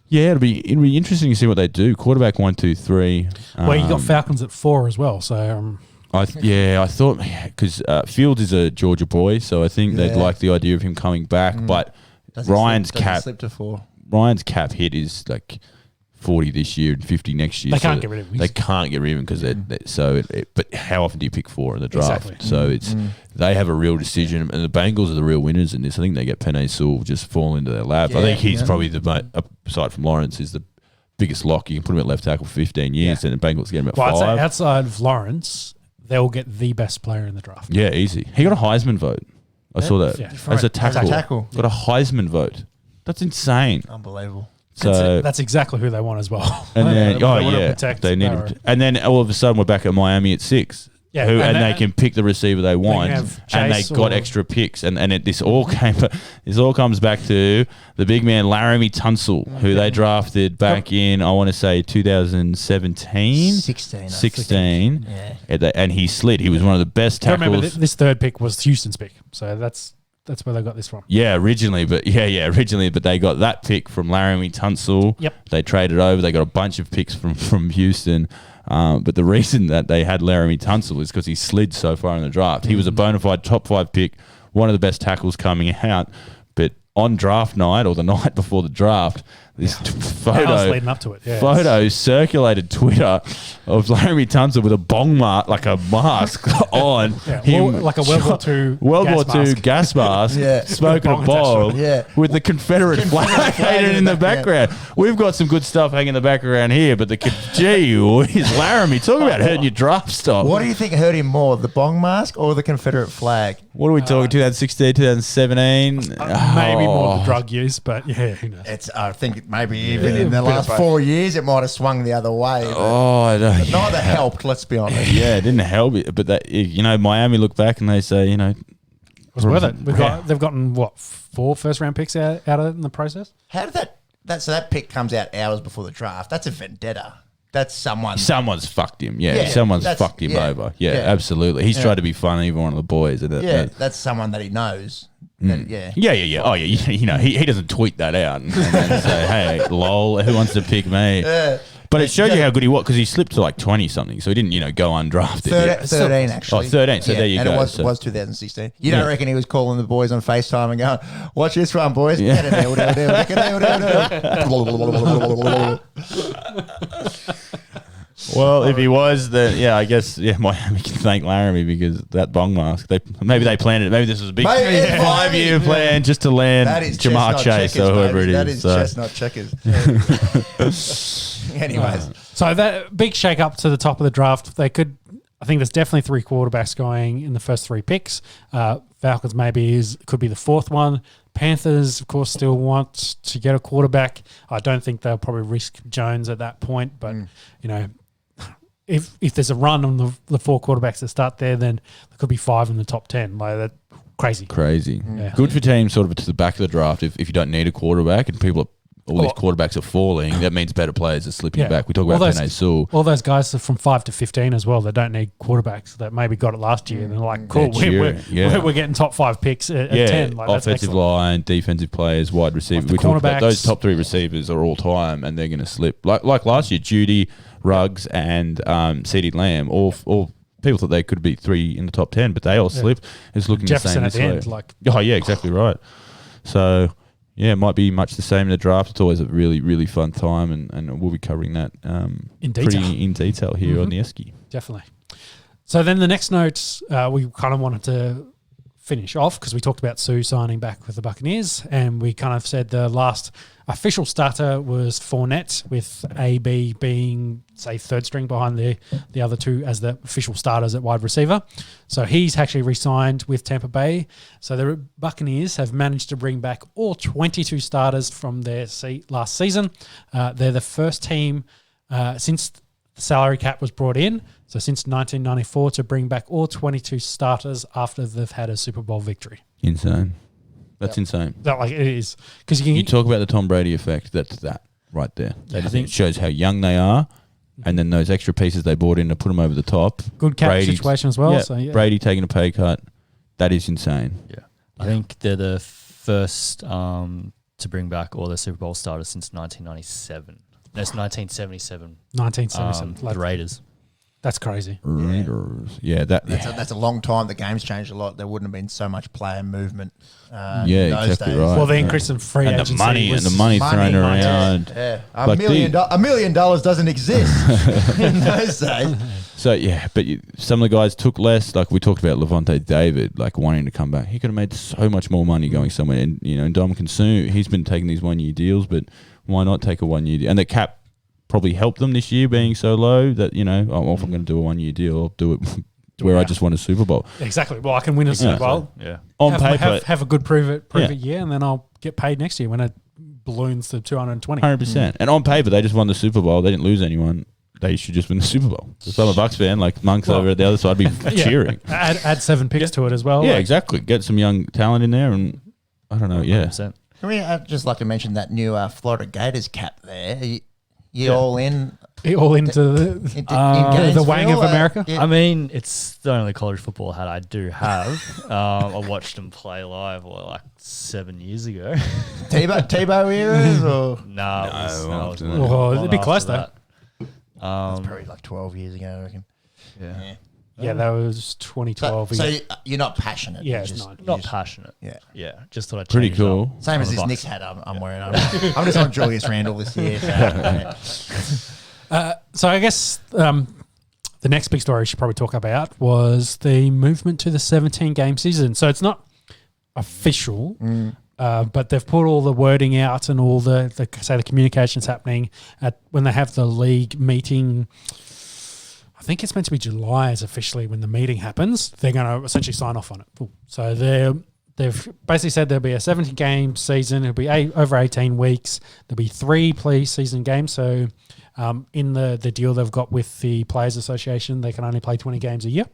[SPEAKER 3] Yeah, it'll be interesting to see what they do. Quarterback 1, 2, 3.
[SPEAKER 1] Well, you got Falcons at 4 as well. So
[SPEAKER 3] I thought because Fields is a Georgia boy, so I think they'd like the idea of him coming back. But Ryan's cap hit is like 40 this year and 50 next year.
[SPEAKER 1] They can't get rid of him.
[SPEAKER 3] They can't get rid of him because but how often do you pick 4 in the draft?
[SPEAKER 1] Exactly.
[SPEAKER 3] So they have a real decision, and the Bengals are the real winners in this. I think they get Penei Sewell just fall into their lap. I think he's probably aside from Lawrence, is the biggest lock. You can put him at left tackle for 15 years, and the Bengals get him at 5.
[SPEAKER 1] I'd say outside of Lawrence, they'll get the best player in the draft.
[SPEAKER 3] Yeah, easy. He got a Heisman vote. I saw that as a tackle. Got a Heisman vote. That's insane.
[SPEAKER 2] Unbelievable.
[SPEAKER 3] So
[SPEAKER 1] that's exactly who they want as well.
[SPEAKER 3] And then
[SPEAKER 1] they
[SPEAKER 3] need him. And then all of a sudden we're back at Miami at 6.
[SPEAKER 1] Yeah,
[SPEAKER 3] and they can pick the receiver they want, and they got extra picks, this all comes back to the big man Laramie Tunsil, who they drafted back in, I want to say 2017, 16, and he slid. He was one of the best tackles.
[SPEAKER 1] Remember, this third pick was Houston's pick, so that's where they got this from.
[SPEAKER 3] Originally, but they got that pick from Laramie Tunsil.
[SPEAKER 1] Yep.
[SPEAKER 3] They traded over. They got a bunch of picks from Houston. But the reason that they had Laramie Tunsil is because he slid so far in the draft. He was a bona fide top 5 pick, one of the best tackles coming out. But on draft night or the night before the draft, this photo circulated Twitter of Laramie Tunsil with a bong mask, like a mask on him,
[SPEAKER 1] like a World War II
[SPEAKER 3] gas mask, smoking a bong with the Confederate flag hanging in the background. We've got some good stuff hanging in the background here, but gee whiz, Laramie, talk about hurting your draft stock.
[SPEAKER 2] What do you think hurt him more, the bong mask or the Confederate flag?
[SPEAKER 3] What are we talking? 2016, 2017?
[SPEAKER 1] Maybe more the drug use, but who knows?
[SPEAKER 2] I think maybe even in the last 4 years, it might have swung the other way.
[SPEAKER 3] I don't.
[SPEAKER 2] Neither helped. Let's be honest.
[SPEAKER 3] Yeah, it didn't help it. But that, Miami look back and they say,
[SPEAKER 1] it was worth it. They've gotten 4 first-round picks out of it in the process.
[SPEAKER 2] How did that pick comes out hours before the draft? That's a vendetta. That's someone's
[SPEAKER 3] fucked him. Someone's fucked him over. Absolutely. He's tried to be funny, even one of the boys.
[SPEAKER 2] That's someone that he knows. Oh yeah.
[SPEAKER 3] He doesn't tweet that out and then say, "Hey, lol, who wants to pick me?" But it shows you how good he was because he slipped to like 20 something, so he didn't go undrafted.
[SPEAKER 2] 13 actually.
[SPEAKER 3] 13. So there you go.
[SPEAKER 2] And it was 2016. You don't reckon he was calling the boys on FaceTime and going, "Watch this one, boys."
[SPEAKER 3] Well, if he was, then I guess Miami can thank Laramie because that bong mask. Maybe they planned it. Maybe this was a big 5-year plan just to land Jamar Chase or whoever it is.
[SPEAKER 2] That is chestnut checkers. Anyways,
[SPEAKER 1] so that big shake up to the top of the draft. I think there's definitely 3 quarterbacks going in the first 3 picks. Falcons could be the 4th one. Panthers, of course, still want to get a quarterback. I don't think they'll probably risk Jones at that point, but if there's a run on the 4 quarterbacks that start there, then there could be 5 in the top 10. Like that, crazy.
[SPEAKER 3] Yeah. Good for teams sort of to the back of the draft if you don't need a quarterback and these quarterbacks are falling. That means better players are slipping back. We talk about Penei Sewell.
[SPEAKER 1] All those guys are from 5 to 15 as well. They don't need quarterbacks that maybe got it last year. And they're like, cool, we're getting top 5 picks at 10. Like,
[SPEAKER 3] offensive line, defensive players, wide receiver. We talk about those top 3 receivers are all time, and they're going to slip. Like last year, Judy, Ruggs, and CeeDee Lamb, all people thought they could be 3 in the top 10, but they all slipped. It's looking
[SPEAKER 1] Jefferson
[SPEAKER 3] the same
[SPEAKER 1] at
[SPEAKER 3] this
[SPEAKER 1] the
[SPEAKER 3] way.
[SPEAKER 1] end.
[SPEAKER 3] Exactly right. So... it might be much the same in the draft. It's always a really, really fun time, and we'll be covering that in detail here on the Esky.
[SPEAKER 1] Definitely. So then the next note, we kind of wanted to finish off because we talked about Sue signing back with the Buccaneers, and we kind of said the last official starter was Fournette, with AB being, say, 3rd string behind the other 2 as the official starters at wide receiver. So he's actually re-signed with Tampa Bay. So the Buccaneers have managed to bring back all 22 starters from their last season. They're the first team since the salary cap was brought in, so since 1994, to bring back all 22 starters after they've had a Super Bowl victory.
[SPEAKER 3] Insane. That's insane.
[SPEAKER 1] It is. Because
[SPEAKER 3] you talk about the Tom Brady effect. That's that right there. I think it shows how young they are, and then those extra pieces they brought in to put them over the top.
[SPEAKER 1] Good cap situation as well.
[SPEAKER 3] Yeah,
[SPEAKER 1] So
[SPEAKER 3] Brady taking a pay cut. That is insane.
[SPEAKER 4] Yeah, I think they're the first to bring back all their Super Bowl starters since 1997. That's 1977.
[SPEAKER 1] 1977.
[SPEAKER 4] The Raiders.
[SPEAKER 1] That's crazy.
[SPEAKER 3] Raiders. Yeah,
[SPEAKER 2] that's a long time. The game's changed a lot. There wouldn't have been so much player movement.
[SPEAKER 3] Yeah,
[SPEAKER 2] those
[SPEAKER 3] exactly
[SPEAKER 2] days.
[SPEAKER 3] right.
[SPEAKER 1] Well, the increase in free
[SPEAKER 3] and
[SPEAKER 1] agency
[SPEAKER 3] the money
[SPEAKER 1] was
[SPEAKER 3] thrown around.
[SPEAKER 2] Yeah.
[SPEAKER 3] Like
[SPEAKER 2] $1 million doesn't exist in those days.
[SPEAKER 3] So yeah, but some of the guys took less. Like we talked about Levante David, like wanting to come back. He could have made so much more money going somewhere. And and Dominican Sue, he's been taking these 1 year deals, but why not take a 1 year deal? And the cap probably helped them this year being so low that if I'm going to do a 1 year deal, I'll do it where I just won a Super Bowl.
[SPEAKER 1] Exactly. Well, I can win a Super Bowl.
[SPEAKER 4] Yeah.
[SPEAKER 3] On paper,
[SPEAKER 1] have a good prove it year, and then I'll get paid next year when it balloons to 220.
[SPEAKER 3] 100%. And on paper, they just won the Super Bowl. They didn't lose anyone. They should just win the Super Bowl. If I'm a Bucks fan, like Monk's over at the other side, I'd be cheering.
[SPEAKER 1] Add 7 picks to it as well.
[SPEAKER 3] Yeah, exactly. Get some young talent in there, and I don't know. Yeah.
[SPEAKER 4] 100%.
[SPEAKER 2] Can we just like to mention that new Florida Gators cap there? You all in?
[SPEAKER 1] All into the wang of America.
[SPEAKER 2] Yeah.
[SPEAKER 4] I mean, it's the only college football hat I do have. I watched them play live like 7 years ago.
[SPEAKER 2] Tebow eras or?
[SPEAKER 4] No,
[SPEAKER 1] it'd be close though.
[SPEAKER 2] It's probably like 12 years ago, I reckon.
[SPEAKER 1] Yeah, that was 2012.
[SPEAKER 2] So you're not passionate.
[SPEAKER 1] Yeah,
[SPEAKER 2] you're
[SPEAKER 1] it's
[SPEAKER 4] Not passionate.
[SPEAKER 2] Yeah.
[SPEAKER 4] Yeah. Just thought I'd
[SPEAKER 3] Pretty
[SPEAKER 4] change it
[SPEAKER 3] cool.
[SPEAKER 4] up.
[SPEAKER 2] Same as this Knicks hat I'm wearing. I'm just on Julius Randle this year.
[SPEAKER 1] So I guess the next big story we should probably talk about was the movement to the 17-game season. So it's not official, but they've put all the wording out and all the communications happening when they have the league meeting. I think it's meant to be July is officially when the meeting happens. They're going to essentially sign off on it. So they've basically said there'll be a 17-game season. It'll be over 18 weeks. There'll be 3 pre-season games. So in the deal they've got with the Players Association, they can only play 20 games a year.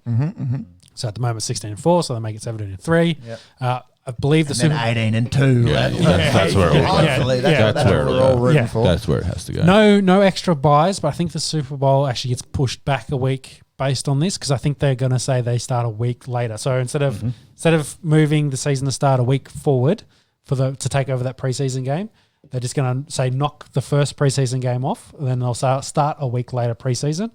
[SPEAKER 1] So at the moment, 16-4, so they make it 17-3.
[SPEAKER 2] Yep.
[SPEAKER 1] I believe the
[SPEAKER 2] Super 18-2.
[SPEAKER 3] That's where it
[SPEAKER 2] Hopefully, that's where we're all rooting for.
[SPEAKER 3] That's where it has to go.
[SPEAKER 1] No extra buys, but I think the Super Bowl actually gets pushed back a week based on this because I think they're going to say they start a week later. So instead of moving the season to start a week forward to take over that preseason game, they're just going to say knock the first preseason game off, and then they'll start a week later preseason.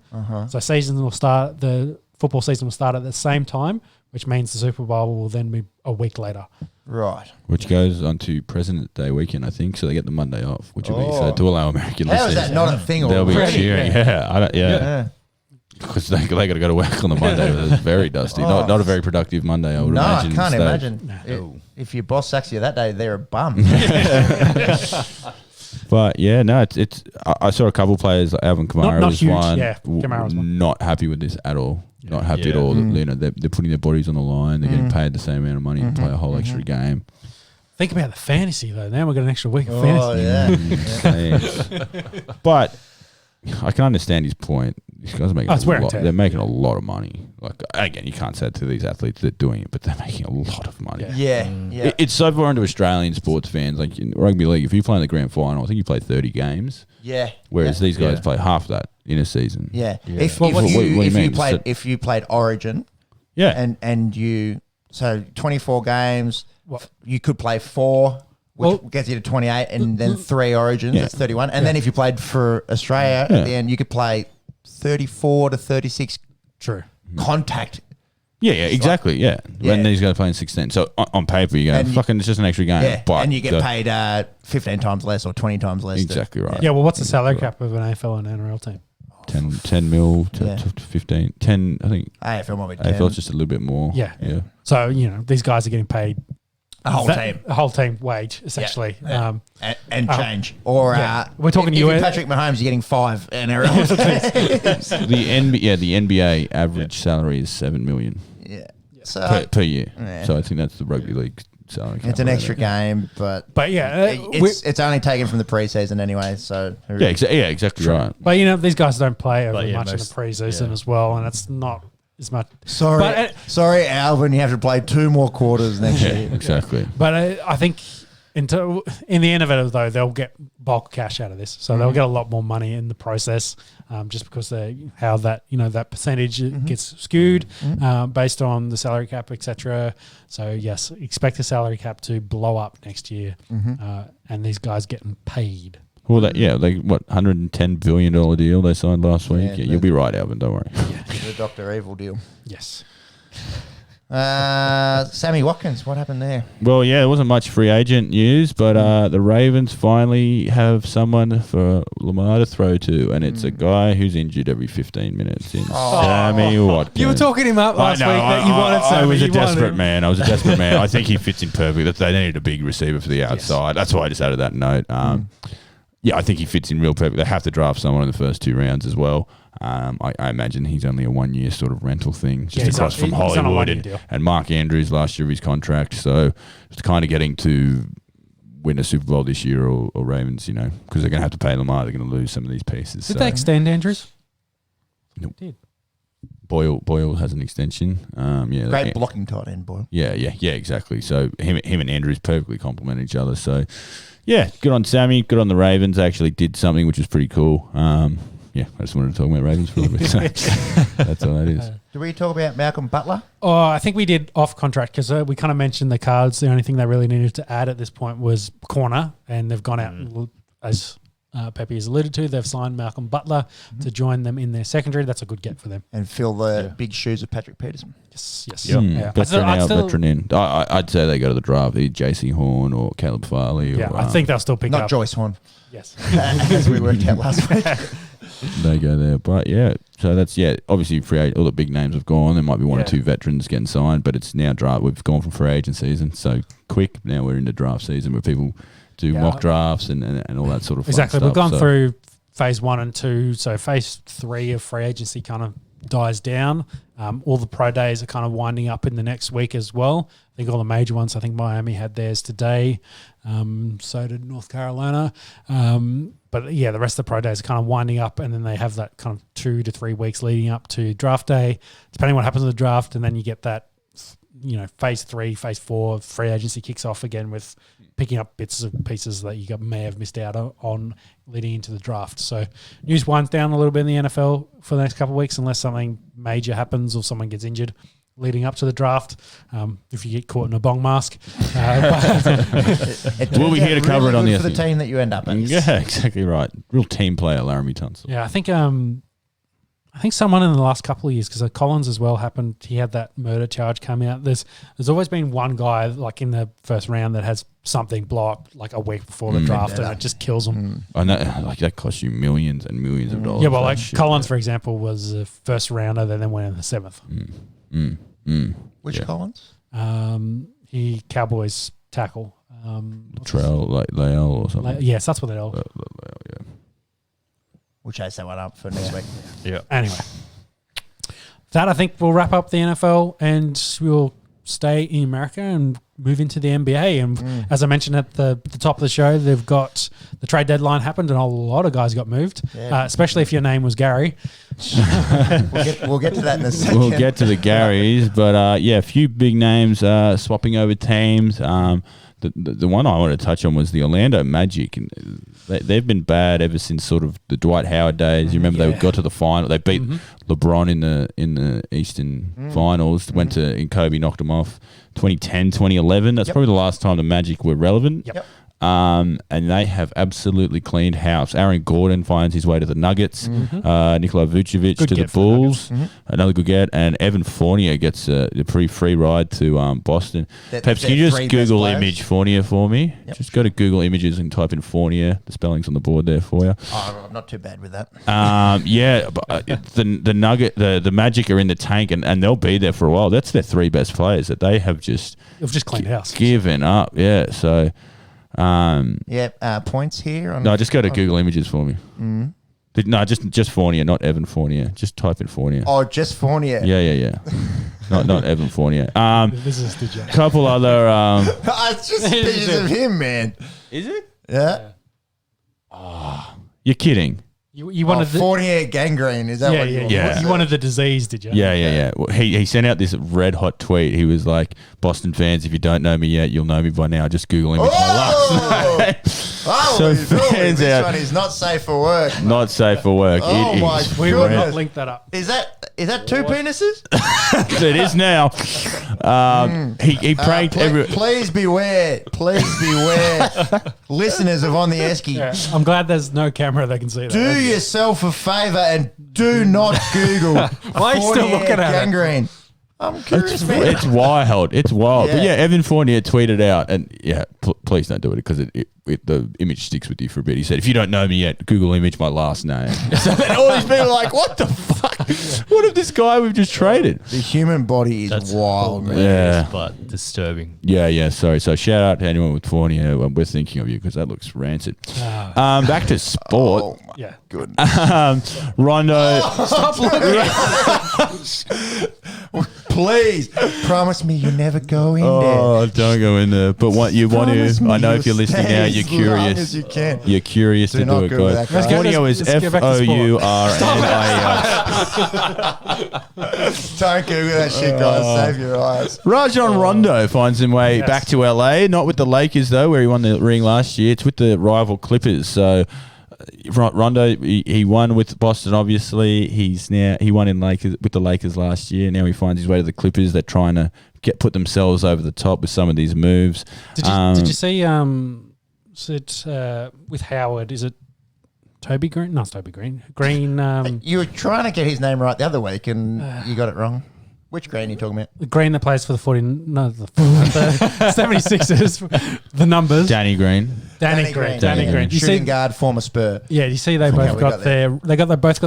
[SPEAKER 1] So the football season will start at the same time, which means the Super Bowl will then be a week later.
[SPEAKER 2] Right.
[SPEAKER 3] Which goes on to President's Day weekend, I think, so they get the Monday off, which will be so to allow American listeners.
[SPEAKER 2] How is that not a thing
[SPEAKER 3] They'll
[SPEAKER 2] already?
[SPEAKER 3] be cheering. Yeah. Because they got to go to work on the Monday. It's very dusty. Not a very productive Monday, I would imagine.
[SPEAKER 2] No, I can't
[SPEAKER 3] instead.
[SPEAKER 2] imagine. If your boss sacks you that day, they're a bum.
[SPEAKER 3] But yeah, no, it's. I saw a couple of players, like Alvin Kamara
[SPEAKER 1] Not
[SPEAKER 3] was
[SPEAKER 1] huge,
[SPEAKER 3] one.
[SPEAKER 1] yeah. Kamara's one.
[SPEAKER 3] Not happy with this at all. Not happy at all. They're putting their bodies on the line. They're getting paid the same amount of money to play a whole extra game.
[SPEAKER 1] Think about the fantasy though. Now we've got an extra week of fantasy.
[SPEAKER 3] But I can understand his point. These guys are making they're making a lot of money. Like again, you can't say it to these athletes that are doing it, but they're making a lot of money. It's so foreign to Australian sports fans. Like in rugby league, if you play in the grand final, I think you play 30 games. Whereas these guys play half that in a season.
[SPEAKER 2] If you played Origin, and you 24 games, you could play 4. Which gets you to 28, and then 3 Origins, that's 31. And then if you played for Australia at the end, you could play 34 to 36 contact.
[SPEAKER 3] Exactly. When these guys playing 16. So on paper, you go, it's just an extra game. But
[SPEAKER 2] and you get paid 15 times less or 20 times less.
[SPEAKER 3] Exactly right.
[SPEAKER 1] Yeah, well, what's the salary cap of an AFL and NRL team?
[SPEAKER 3] 10 mil to 15. 10, I think.
[SPEAKER 2] AFL might be 10.
[SPEAKER 3] AFL's just a little bit more.
[SPEAKER 1] Yeah. So, these guys are getting paid
[SPEAKER 2] a whole team
[SPEAKER 1] wage, essentially.
[SPEAKER 2] And change. Or
[SPEAKER 1] we're talking
[SPEAKER 2] if you're Patrick Mahomes, you're getting 5 NRL.
[SPEAKER 3] The NBA average salary is $7 million per year. So I think that's the rugby league salary.
[SPEAKER 2] It's an extra game, but it's only taken from the preseason anyway. So
[SPEAKER 3] exactly right.
[SPEAKER 1] But these guys don't play much in the preseason as well, and it's not as much.
[SPEAKER 2] Sorry, Alvin, you have to play 2 more quarters next year.
[SPEAKER 3] Exactly.
[SPEAKER 1] But I think in the end of it, though, they'll get bulk cash out of this, so they'll get a lot more money in the process, just because how that that percentage gets skewed based on the salary cap, etc. So yes, expect the salary cap to blow up next year, and these guys getting paid.
[SPEAKER 3] Well, what $110 billion deal they signed last week? Yeah, you'll be right, Alvin. Don't worry.
[SPEAKER 2] The Dr. Evil deal.
[SPEAKER 1] Yes.
[SPEAKER 2] Sammy Watkins, what happened there?
[SPEAKER 3] Well, yeah, there wasn't much free agent news, but the Ravens finally have someone for Lamar to throw to, and it's a guy who's injured every 15 minutes. Sammy Watkins.
[SPEAKER 1] You were talking him up last week that you wanted Sammy.
[SPEAKER 3] I was a desperate man. I think he fits in perfectly. They needed a big receiver for the outside. Yes. That's why I just added that note. Yeah, I think he fits in real perfect. They have to draft someone in the first 2 rounds as well. I imagine he's only a 1-year sort of rental thing, just across from Hollywood. And Mark Andrews last year of his contract. So it's kind of getting to win a Super Bowl this year or Ravens, because they're going to have to pay Lamar. They're going to lose some of these pieces.
[SPEAKER 1] Did they extend Andrews?
[SPEAKER 3] Nope. Did. Boyle has an extension.
[SPEAKER 2] Great blocking tight end, Boyle.
[SPEAKER 3] Yeah, exactly. So him and Andrews perfectly complement each other. So, yeah, good on Sammy, good on the Ravens. They actually did something which is pretty cool. I just wanted to talk about Ravens for a little bit. So that's all that is.
[SPEAKER 2] Did we talk about Malcolm Butler?
[SPEAKER 1] Oh, I think we did off contract because we kind of mentioned the cards. The only thing they really needed to add at this point was corner, and they've gone out, as Pepe has alluded to, they've signed Malcolm Butler to join them in their secondary. That's a good get for them.
[SPEAKER 2] And fill the big shoes of Patrick Peterson.
[SPEAKER 1] Yes.
[SPEAKER 3] Veteran in. I'd say they go to the draft, either JC Horn or Caleb Farley.
[SPEAKER 1] I think they'll still pick up.
[SPEAKER 2] Not Joyce Horn.
[SPEAKER 1] Yes.
[SPEAKER 2] As we worked out last week.
[SPEAKER 3] They go there. But, so that's, obviously free agent, all the big names have gone. There might be one or two veterans getting signed, but it's now draft. We've gone from free agent season so quick. Now we're into draft season where people do mock drafts and all that sort of fun
[SPEAKER 1] exactly.
[SPEAKER 3] stuff.
[SPEAKER 1] We've gone through phase 1 and 2. So phase 3 of free agency kind of dies down. All the pro days are kind of winding up in the next week as well. I think all the major ones, I think Miami had theirs today. So did North Carolina. But the rest of the pro days are kind of winding up, and then they have that kind of 2 to 3 weeks leading up to draft day, depending on what happens in the draft. And then you get that, phase 3, phase 4, free agency kicks off again with picking up bits and pieces that you may have missed out on leading into the draft. So news winds down a little bit in the NFL for the next couple of weeks unless something major happens or someone gets injured leading up to the draft. If you get caught in a bong mask.
[SPEAKER 3] We'll be here to cover it on the
[SPEAKER 2] for the team that you end up in.
[SPEAKER 3] Yeah, exactly right. Real team player, Laramie Tunsil.
[SPEAKER 1] Yeah, I think someone in the last couple of years, because Collins as well happened, he had that murder charge come out. There's always been one guy like in the first round that has something blow up like a week before the draft and it just kills them.
[SPEAKER 3] I know, that costs you millions and millions of dollars.
[SPEAKER 1] Yeah, well, Collins, for example, was a first rounder that then went in the 7th.
[SPEAKER 2] Which Collins?
[SPEAKER 1] He Cowboys tackle.
[SPEAKER 3] Latrell, Lael or something.
[SPEAKER 1] Yes, that's what they are.
[SPEAKER 3] Yeah.
[SPEAKER 2] We'll chase that one up for next week.
[SPEAKER 3] Yeah.
[SPEAKER 1] Anyway, that I think will wrap up the NFL, and we'll stay in America and move into the NBA. And as I mentioned at the top of the show, they've got the trade deadline happened, and a lot of guys got moved. Yeah. Especially if your name was Gary.
[SPEAKER 2] We'll get to that in a second.
[SPEAKER 3] We'll get to the Garys, but a few big names swapping over teams. The one I wanted to touch on was the Orlando Magic, and they've been bad ever since sort of the Dwight Howard days. You remember they got to the final, they beat LeBron in the Eastern Finals. And Kobe knocked them off. 2010, 2011. That's probably the last time the Magic were relevant.
[SPEAKER 2] Yep.
[SPEAKER 3] And they have absolutely cleaned house. Aaron Gordon finds his way to the Nuggets. Nikola Vucevic to the Bulls. Another good get. And Evan Fournier gets a pretty free ride to Boston. Peps, can you just Google image Fournier for me? Yep. Just go to Google Images and type in Fournier. The spelling's on the board there for you.
[SPEAKER 2] Oh, I'm not too bad with that.
[SPEAKER 3] The Magic are in the tank and they'll be there for a while. That's their 3 best players that they have just
[SPEAKER 1] cleaned house.
[SPEAKER 3] Given up. Yeah, so...
[SPEAKER 2] points here.
[SPEAKER 3] Just go to Google Images for me. Just Fournier, not Evan Fournier. Just type in Fournier.
[SPEAKER 2] Oh, just Fournier.
[SPEAKER 3] Yeah. not Evan Fournier.
[SPEAKER 1] This is the joke.
[SPEAKER 3] Couple other.
[SPEAKER 2] It's just pictures of him, man.
[SPEAKER 3] Is it?
[SPEAKER 2] Yeah.
[SPEAKER 3] You're kidding.
[SPEAKER 1] You wanted the
[SPEAKER 2] 40-year gangrene. Is that what you want?
[SPEAKER 3] Yeah.
[SPEAKER 1] You wanted the disease, did you?
[SPEAKER 3] Yeah. Well, he sent out this red hot tweet. He was like, "Boston fans, if you don't know me yet, you'll know me by now. Just Google him."
[SPEAKER 2] So fans this one is not safe for work.
[SPEAKER 3] Not safe for work.
[SPEAKER 2] Oh my goodness.
[SPEAKER 1] We will not link that up.
[SPEAKER 2] Is that two penises?
[SPEAKER 3] It is now. He pranked everyone.
[SPEAKER 2] Please beware. Please beware. Listeners of On the Esky.
[SPEAKER 1] Yeah, I'm glad there's no camera that can see that.
[SPEAKER 2] Do yourself a favour and do not Google
[SPEAKER 1] Why are you still looking at it?
[SPEAKER 2] gangrene. I'm curious, man.
[SPEAKER 3] It's wild. It's wild.
[SPEAKER 2] Yeah.
[SPEAKER 3] But yeah, Evan Fournier tweeted out, and please don't do it because the image sticks with you for a bit. He said, "If you don't know me yet, Google image my last name." So then all these people are like, "What the fuck? What if this guy we've just traded?"
[SPEAKER 2] The human body is wild, man.
[SPEAKER 3] Yeah.
[SPEAKER 4] But disturbing.
[SPEAKER 3] Yeah. Sorry. So shout out to anyone with Fournier. We're thinking of you because that looks rancid. Back to sport.
[SPEAKER 2] Oh, my
[SPEAKER 1] Yeah.
[SPEAKER 2] goodness.
[SPEAKER 3] Rondo.
[SPEAKER 1] Stop looking.
[SPEAKER 2] Please, promise me you never go in there.
[SPEAKER 3] Oh, don't go in there. But what you want
[SPEAKER 2] Promise
[SPEAKER 3] to,
[SPEAKER 2] me
[SPEAKER 3] I know
[SPEAKER 2] you'll
[SPEAKER 3] if you're listening
[SPEAKER 2] stay
[SPEAKER 3] now, you're
[SPEAKER 2] as long
[SPEAKER 3] curious.
[SPEAKER 2] as you can.
[SPEAKER 3] You're curious
[SPEAKER 2] Do
[SPEAKER 3] to
[SPEAKER 2] not
[SPEAKER 3] do it,
[SPEAKER 2] Google
[SPEAKER 3] guys.
[SPEAKER 2] that guy.
[SPEAKER 3] Fournier is
[SPEAKER 1] Let's get back to sport.
[SPEAKER 3] FOURNIER.
[SPEAKER 2] Don't Google that shit, guys. Save your eyes.
[SPEAKER 3] Rajon Rondo finds his way back to LA, not with the Lakers though, where he won the ring last year. It's with the rival Clippers. So Rondo, he won with Boston. Obviously, he won with the Lakers last year. Now he finds his way to the Clippers. They're trying to put themselves over the top with some of these moves.
[SPEAKER 1] Did you see? With Howard? Is it Toby Green? No, it's Toby Green. Green.
[SPEAKER 2] You were trying to get his name right the other week and you got it wrong. Which Green are you talking about?
[SPEAKER 1] The Green that plays for the 76ers. The numbers.
[SPEAKER 3] Danny Green.
[SPEAKER 1] Danny Green. You
[SPEAKER 2] Shooting
[SPEAKER 1] see,
[SPEAKER 2] guard, former Spur.
[SPEAKER 1] yeah, you see they both got their rings.
[SPEAKER 3] They got
[SPEAKER 1] this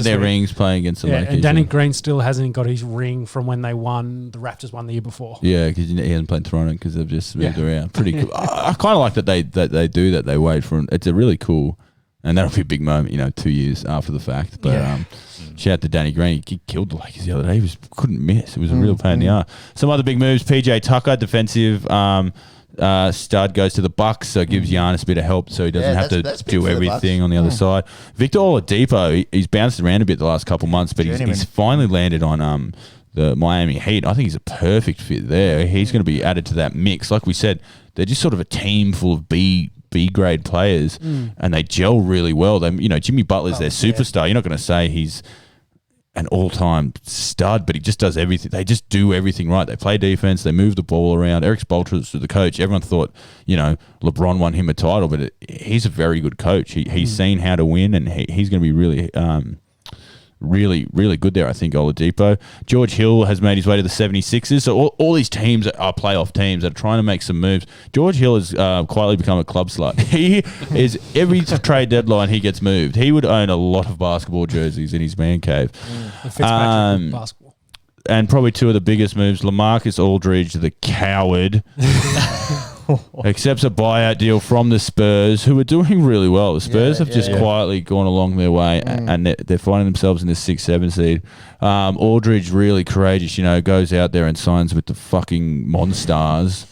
[SPEAKER 3] their
[SPEAKER 1] week.
[SPEAKER 3] rings playing against the
[SPEAKER 1] Yeah,
[SPEAKER 3] Lakers.
[SPEAKER 1] and Danny Green still hasn't got his ring from when they won. The Raptors won the year before.
[SPEAKER 3] Yeah, because he hasn't played Toronto because they've just moved around. Pretty cool. I kind of like that they do that. They wait for him. It's a really cool, and that'll be a big moment. 2 years after the fact. But shout out to Danny Green. He killed the Lakers the other day. He couldn't miss. It was a real pain in the arse. Some other big moves. PJ Tucker, defensive stud, goes to the Bucks, so it gives Giannis a bit of help, so he doesn't have to do everything on the other side. Victor Oladipo, he's bounced around a bit the last couple months, but he's finally landed on the Miami Heat. I think he's a perfect fit there. He's going to be added to that mix. Like we said, they're just sort of a team full of B grade players, and they gel really well. Jimmy Butler's their superstar. You're not going to say he's an all-time stud, but he just does everything. They just do everything right. They play defense. They move the ball around. Eric Spoelstra, the coach. Everyone thought, LeBron won him a title, but he's a very good coach. He's seen how to win, and he's going to be really, really good there, I think, Oladipo. George Hill has made his way to the 76ers. So all these teams are playoff teams that are trying to make some moves. George Hill has quietly become a club slut. He is, every trade deadline he gets moved. He would own a lot of basketball jerseys in his man cave.
[SPEAKER 1] Basketball.
[SPEAKER 3] And probably two of the biggest moves, LaMarcus Aldridge, the coward, accepts a buyout deal from the Spurs, who are doing really well. The Spurs have just quietly gone along their way, and they're finding themselves in the 6-7 seed. Aldridge, really courageous, goes out there and signs with the fucking Monstars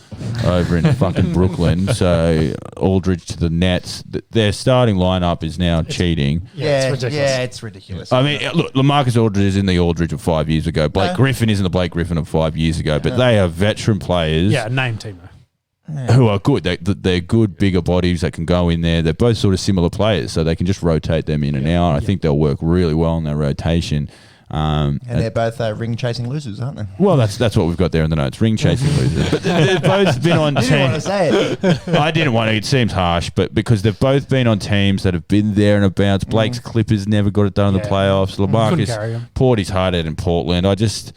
[SPEAKER 3] over in fucking Brooklyn. So Aldridge to the Nets. Their starting lineup is now cheating.
[SPEAKER 1] Yeah, it's ridiculous.
[SPEAKER 2] Yeah, it's ridiculous.
[SPEAKER 3] I mean, look, LaMarcus Aldridge is in the Aldridge of 5 years ago. Blake Griffin isn't the Blake Griffin of 5 years ago, but they are veteran players.
[SPEAKER 1] Yeah, name Timo.
[SPEAKER 3] Who are good. They're good, bigger bodies that can go in there. They're both sort of similar players, so they can just rotate them in and out. I think they'll work really well in their rotation. And
[SPEAKER 2] they're both ring-chasing losers, aren't they?
[SPEAKER 3] Well, that's what we've got there in the notes. Ring-chasing losers. But they've both been on teams.
[SPEAKER 2] You didn't want to say it.
[SPEAKER 3] I didn't want to. It seems harsh, but because they've both been on teams that have been there and about. Blake's Clippers never got it done in the playoffs. LaMarcus poured his heart out in Portland. I just...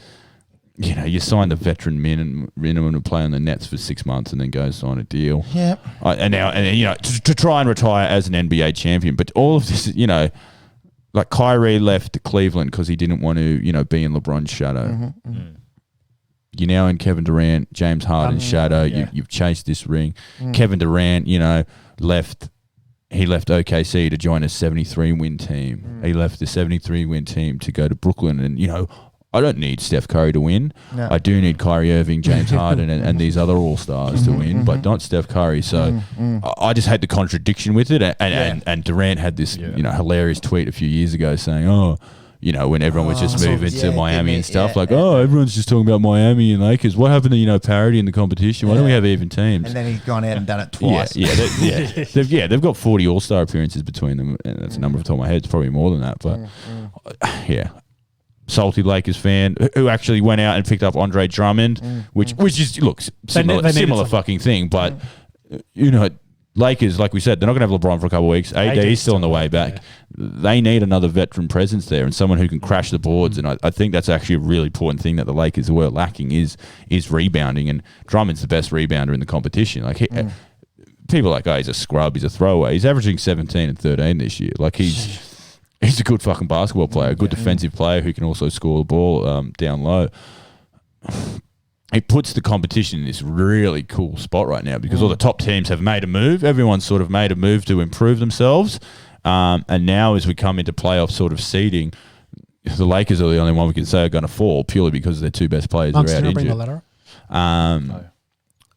[SPEAKER 3] you sign the veteran minimum to play on the Nets for 6 months and then go sign a deal.
[SPEAKER 2] Yeah.
[SPEAKER 3] To try and retire as an NBA champion. But all of this, like Kyrie left Cleveland because he didn't want to, be in LeBron's shadow. You're now in Kevin Durant, James Harden's shadow. You've chased this ring. Kevin Durant, left. He left OKC to join a 73-win team. He left the 73-win team to go to Brooklyn, and I don't need Steph Curry to win.
[SPEAKER 2] No.
[SPEAKER 3] I do need Kyrie Irving, James Harden, and these other all-stars to win, but not Steph Curry. So I just hate the contradiction with it. And Durant had this hilarious tweet a few years ago saying, when everyone was just moving to Miami and stuff, everyone's just talking about Miami and Lakers. What happened to, parity in the competition? Why don't we have even teams?
[SPEAKER 2] And then he's gone out and done it twice.
[SPEAKER 3] They've got 40 All-Star appearances between them. And that's a number off the top of my head. It's probably more than that. But, salty Lakers fan who actually went out and picked up Andre Drummond, which is, look, similar fucking thing. But, Lakers, like we said, they're not going to have LeBron for a couple of weeks. AD is still on the way back. Yeah. They need another veteran presence there and someone who can crash the boards. And I think that's actually a really important thing that the Lakers were lacking is rebounding. And Drummond's the best rebounder in the competition. People are like, he's a scrub, he's a throwaway. He's averaging 17 and 13 this year. He's a good fucking basketball player, a good defensive player who can also score the ball down low. It puts the competition in this really cool spot right now because all the top teams have made a move. Everyone's sort of made a move to improve themselves. And now as we come into playoff sort of seeding, the Lakers are the only one we can say are going to fall purely because their two best players are out injured. Bring the ladder up?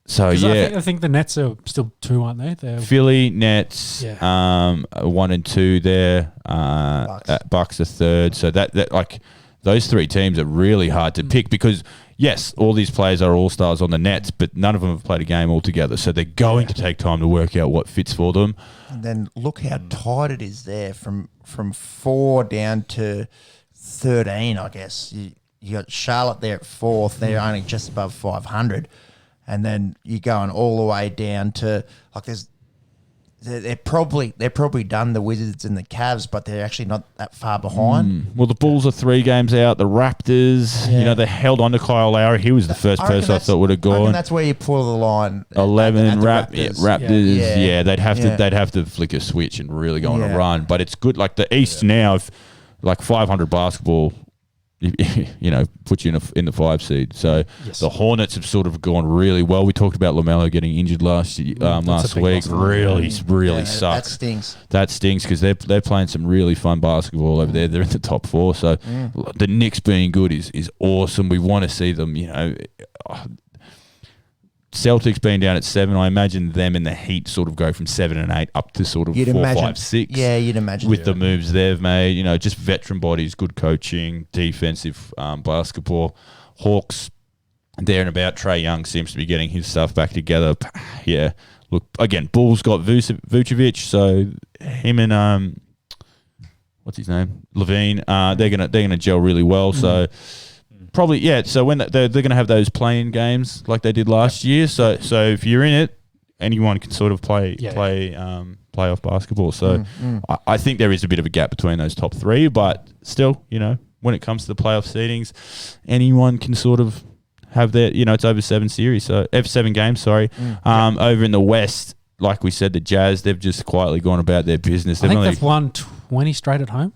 [SPEAKER 3] So, yeah.
[SPEAKER 1] I think the Nets are still 2, aren't they? They're
[SPEAKER 3] Philly, Nets, 1 and 2 there. Bucks are 3rd. So that those 3 teams are really hard to pick because – yes, all these players are all-stars on the Nets, but none of them have played a game altogether. So they're going to take time to work out what fits for them.
[SPEAKER 2] And then look how tight it is there from 4 down to 13, I guess. You got Charlotte there at 4th. They're only just above 500. And then you're going all the way down to, they're probably done, the Wizards and the Cavs, but they're actually not that far behind.
[SPEAKER 3] Well, the Bulls are 3 games out. The Raptors, they held on to Kyle Lowry. He was the first person I thought would have gone.
[SPEAKER 2] That's where you pull the line.
[SPEAKER 3] 11 Raptors. They'd have to flick a switch and really go on a run. But it's good. Like the East now, if 500 basketball. Put you in the 5 seed. So the Hornets have sort of gone really well. We talked about LaMelo getting injured last week. Really sucks. That stings because they're playing some really fun basketball over there. They're in the top 4. So the Knicks being good is awesome. We want to see them. Celtics being down at 7, I imagine them and the Heat sort of go from 7 and 8 up to sort of 4, 5, 6.
[SPEAKER 2] Yeah, you'd imagine.
[SPEAKER 3] With the moves they've made, just veteran bodies, good coaching, defensive basketball. Hawks, there and about. Trae Young seems to be getting his stuff back together. Yeah. Look, again, Bulls got Vucevic, so him and what's his name? Levine, they're gonna gel really well. So probably, so when they're going to have those playing games like they did last year. So if you're in it, anyone can sort of play playoff basketball. So I think there is a bit of a gap between those top 3, but still, when it comes to the playoff seedings, anyone can sort of have their, it's over 7 series, so F7 games. Over in the West, like we said, the Jazz, they've just quietly gone about their business.
[SPEAKER 1] I think they've won 20 straight at home.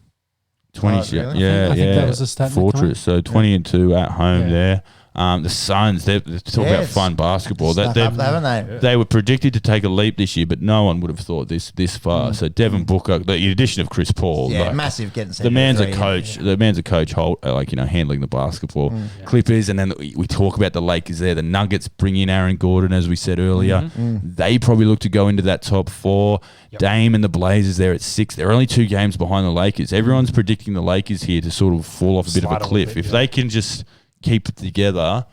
[SPEAKER 3] 20,
[SPEAKER 1] really? I think that was a stat.
[SPEAKER 3] Fortress, so 20 and 2 at home there. The Suns, they're talking about fun basketball. They were predicted to take a leap this year, but no one would have thought this far. So Devin Booker, the addition of Chris Paul,
[SPEAKER 2] massive getting
[SPEAKER 3] the man's a coach. The man's a coach, handling the basketball. Clippers, and then we talk about the Lakers there. The Nuggets bring in Aaron Gordon, as we said earlier. They probably look to go into that top 4. Dame and the Blazers there at 6. They're only 2 games behind the Lakers. Everyone's predicting the Lakers here to sort of fall off a bit of a cliff. If they can just keep it together,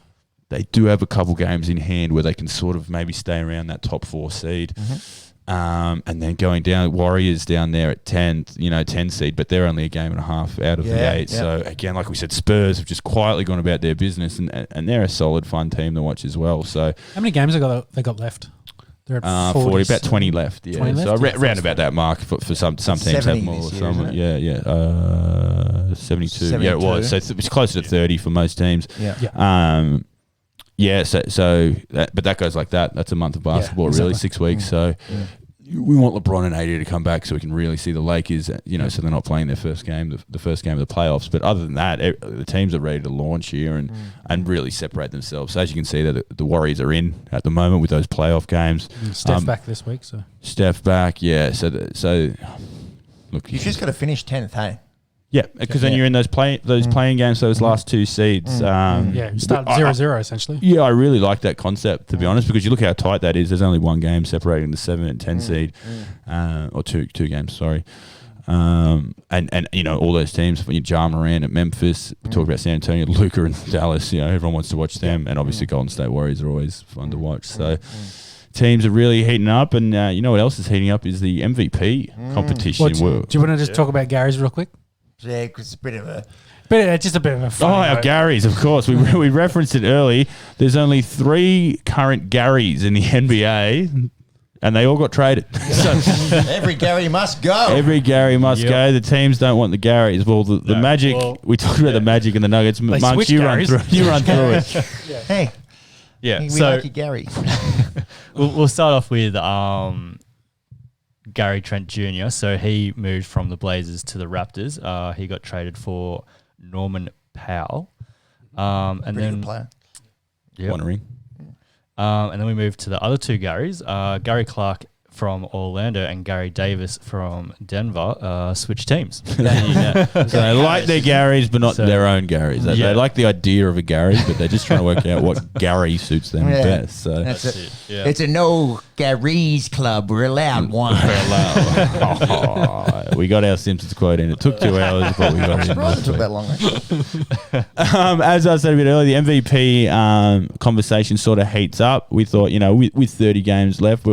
[SPEAKER 3] they do have a couple games in hand where they can sort of maybe stay around that top 4 seed. And then going down, Warriors down there at 10, 10 seed, but they're only a game and a half out of the 8. So again, like we said, Spurs have just quietly gone about their business, and they're a solid, fun team to watch as well. So
[SPEAKER 1] how many games they got left? They're at
[SPEAKER 3] 40, about 20 left. Yeah, 20 left? So round about that mark for some teams have more. Some, 72. Yeah, it was. So it's closer to 30 for most teams. But that goes like that. That's a month of basketball, really, 6 weeks. So we want LeBron and AD to come back so we can really see the Lakers, so they're not playing their first game, the first game of the playoffs. But other than that, the teams are ready to launch here and really separate themselves. So as you can see, that the Warriors are in at the moment with those playoff games.
[SPEAKER 1] Steph back this week, so
[SPEAKER 3] Steph back, So look,
[SPEAKER 2] you've just got to finish 10th, hey.
[SPEAKER 5] Yeah, because then you're in those playing games, those last two seeds.
[SPEAKER 1] You start 0-0 essentially.
[SPEAKER 5] Yeah, I really like that concept, to be honest, because you look how tight that is. There's only one game separating the 7 and 10 seed, or two games, sorry. And all those teams, Ja Morant at Memphis, we talk about San Antonio, Luka and Dallas, everyone wants to watch them, and obviously Golden State Warriors are always fun to watch. So teams are really heating up, and you know what else is heating up is the MVP competition.
[SPEAKER 1] Do you want to just talk about Gary's real quick?
[SPEAKER 2] Yeah, because it's a bit of a...
[SPEAKER 1] just a bit of a fun.
[SPEAKER 5] our Garys, of course. We referenced it early. There's only 3 current Garys in the NBA, and they all got traded.
[SPEAKER 2] Every Gary must go.
[SPEAKER 5] Every Gary must go. The teams don't want the Garys. Well, the Magic, we talked about the Magic and the Nuggets. Monks, you run through it.
[SPEAKER 2] Hey.
[SPEAKER 4] Yeah,
[SPEAKER 2] we
[SPEAKER 4] so
[SPEAKER 2] like you, Gary.
[SPEAKER 4] we'll start off with Gary Trent Jr. So he moved from the Blazers to the Raptors. He got traded for Norman Powell. And
[SPEAKER 2] Pretty
[SPEAKER 4] then
[SPEAKER 2] good player.
[SPEAKER 5] One ring.
[SPEAKER 4] And then we moved to the other 2 Garys. Gary Clark from Orlando and Gary Davis from Denver switched teams.
[SPEAKER 5] So they like their Garys, but not their own Garys. They like the idea of a Gary, but they're just trying to work out what Gary suits them best. So
[SPEAKER 2] it's a no Gary's club. We're allowed one.
[SPEAKER 5] We got our Simpsons quote in. It took 2 hours, but we got it in.
[SPEAKER 2] It took that long.
[SPEAKER 5] As I said a bit earlier, the MVP conversation sort of heats up. We thought, with 30 games left,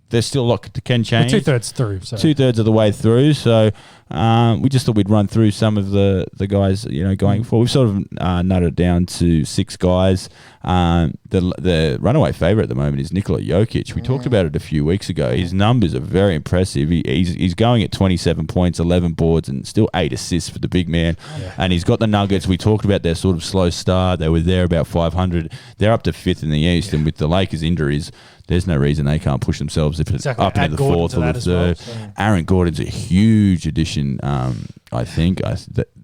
[SPEAKER 5] there's still a lot that can change.
[SPEAKER 1] We're 2/3 through. So.
[SPEAKER 5] 2/3 of the way through. So we just thought we'd run through some of the guys, going forward. We've sort of nutted it down to 6 guys. The runaway favourite at the moment is Nikola Jokic. We talked about it a few weeks ago. His numbers are very impressive. He's going at 27 points, 11 boards, and still 8 assists for the big man. Yeah. And he's got the Nuggets. We talked about their sort of slow start. They were there about 500. They're up to 5th in the East, and with the Lakers' injuries, there's no reason they can't push themselves if it's up into the 4th or the 3rd. Well, Aaron Gordon's a huge addition, I think.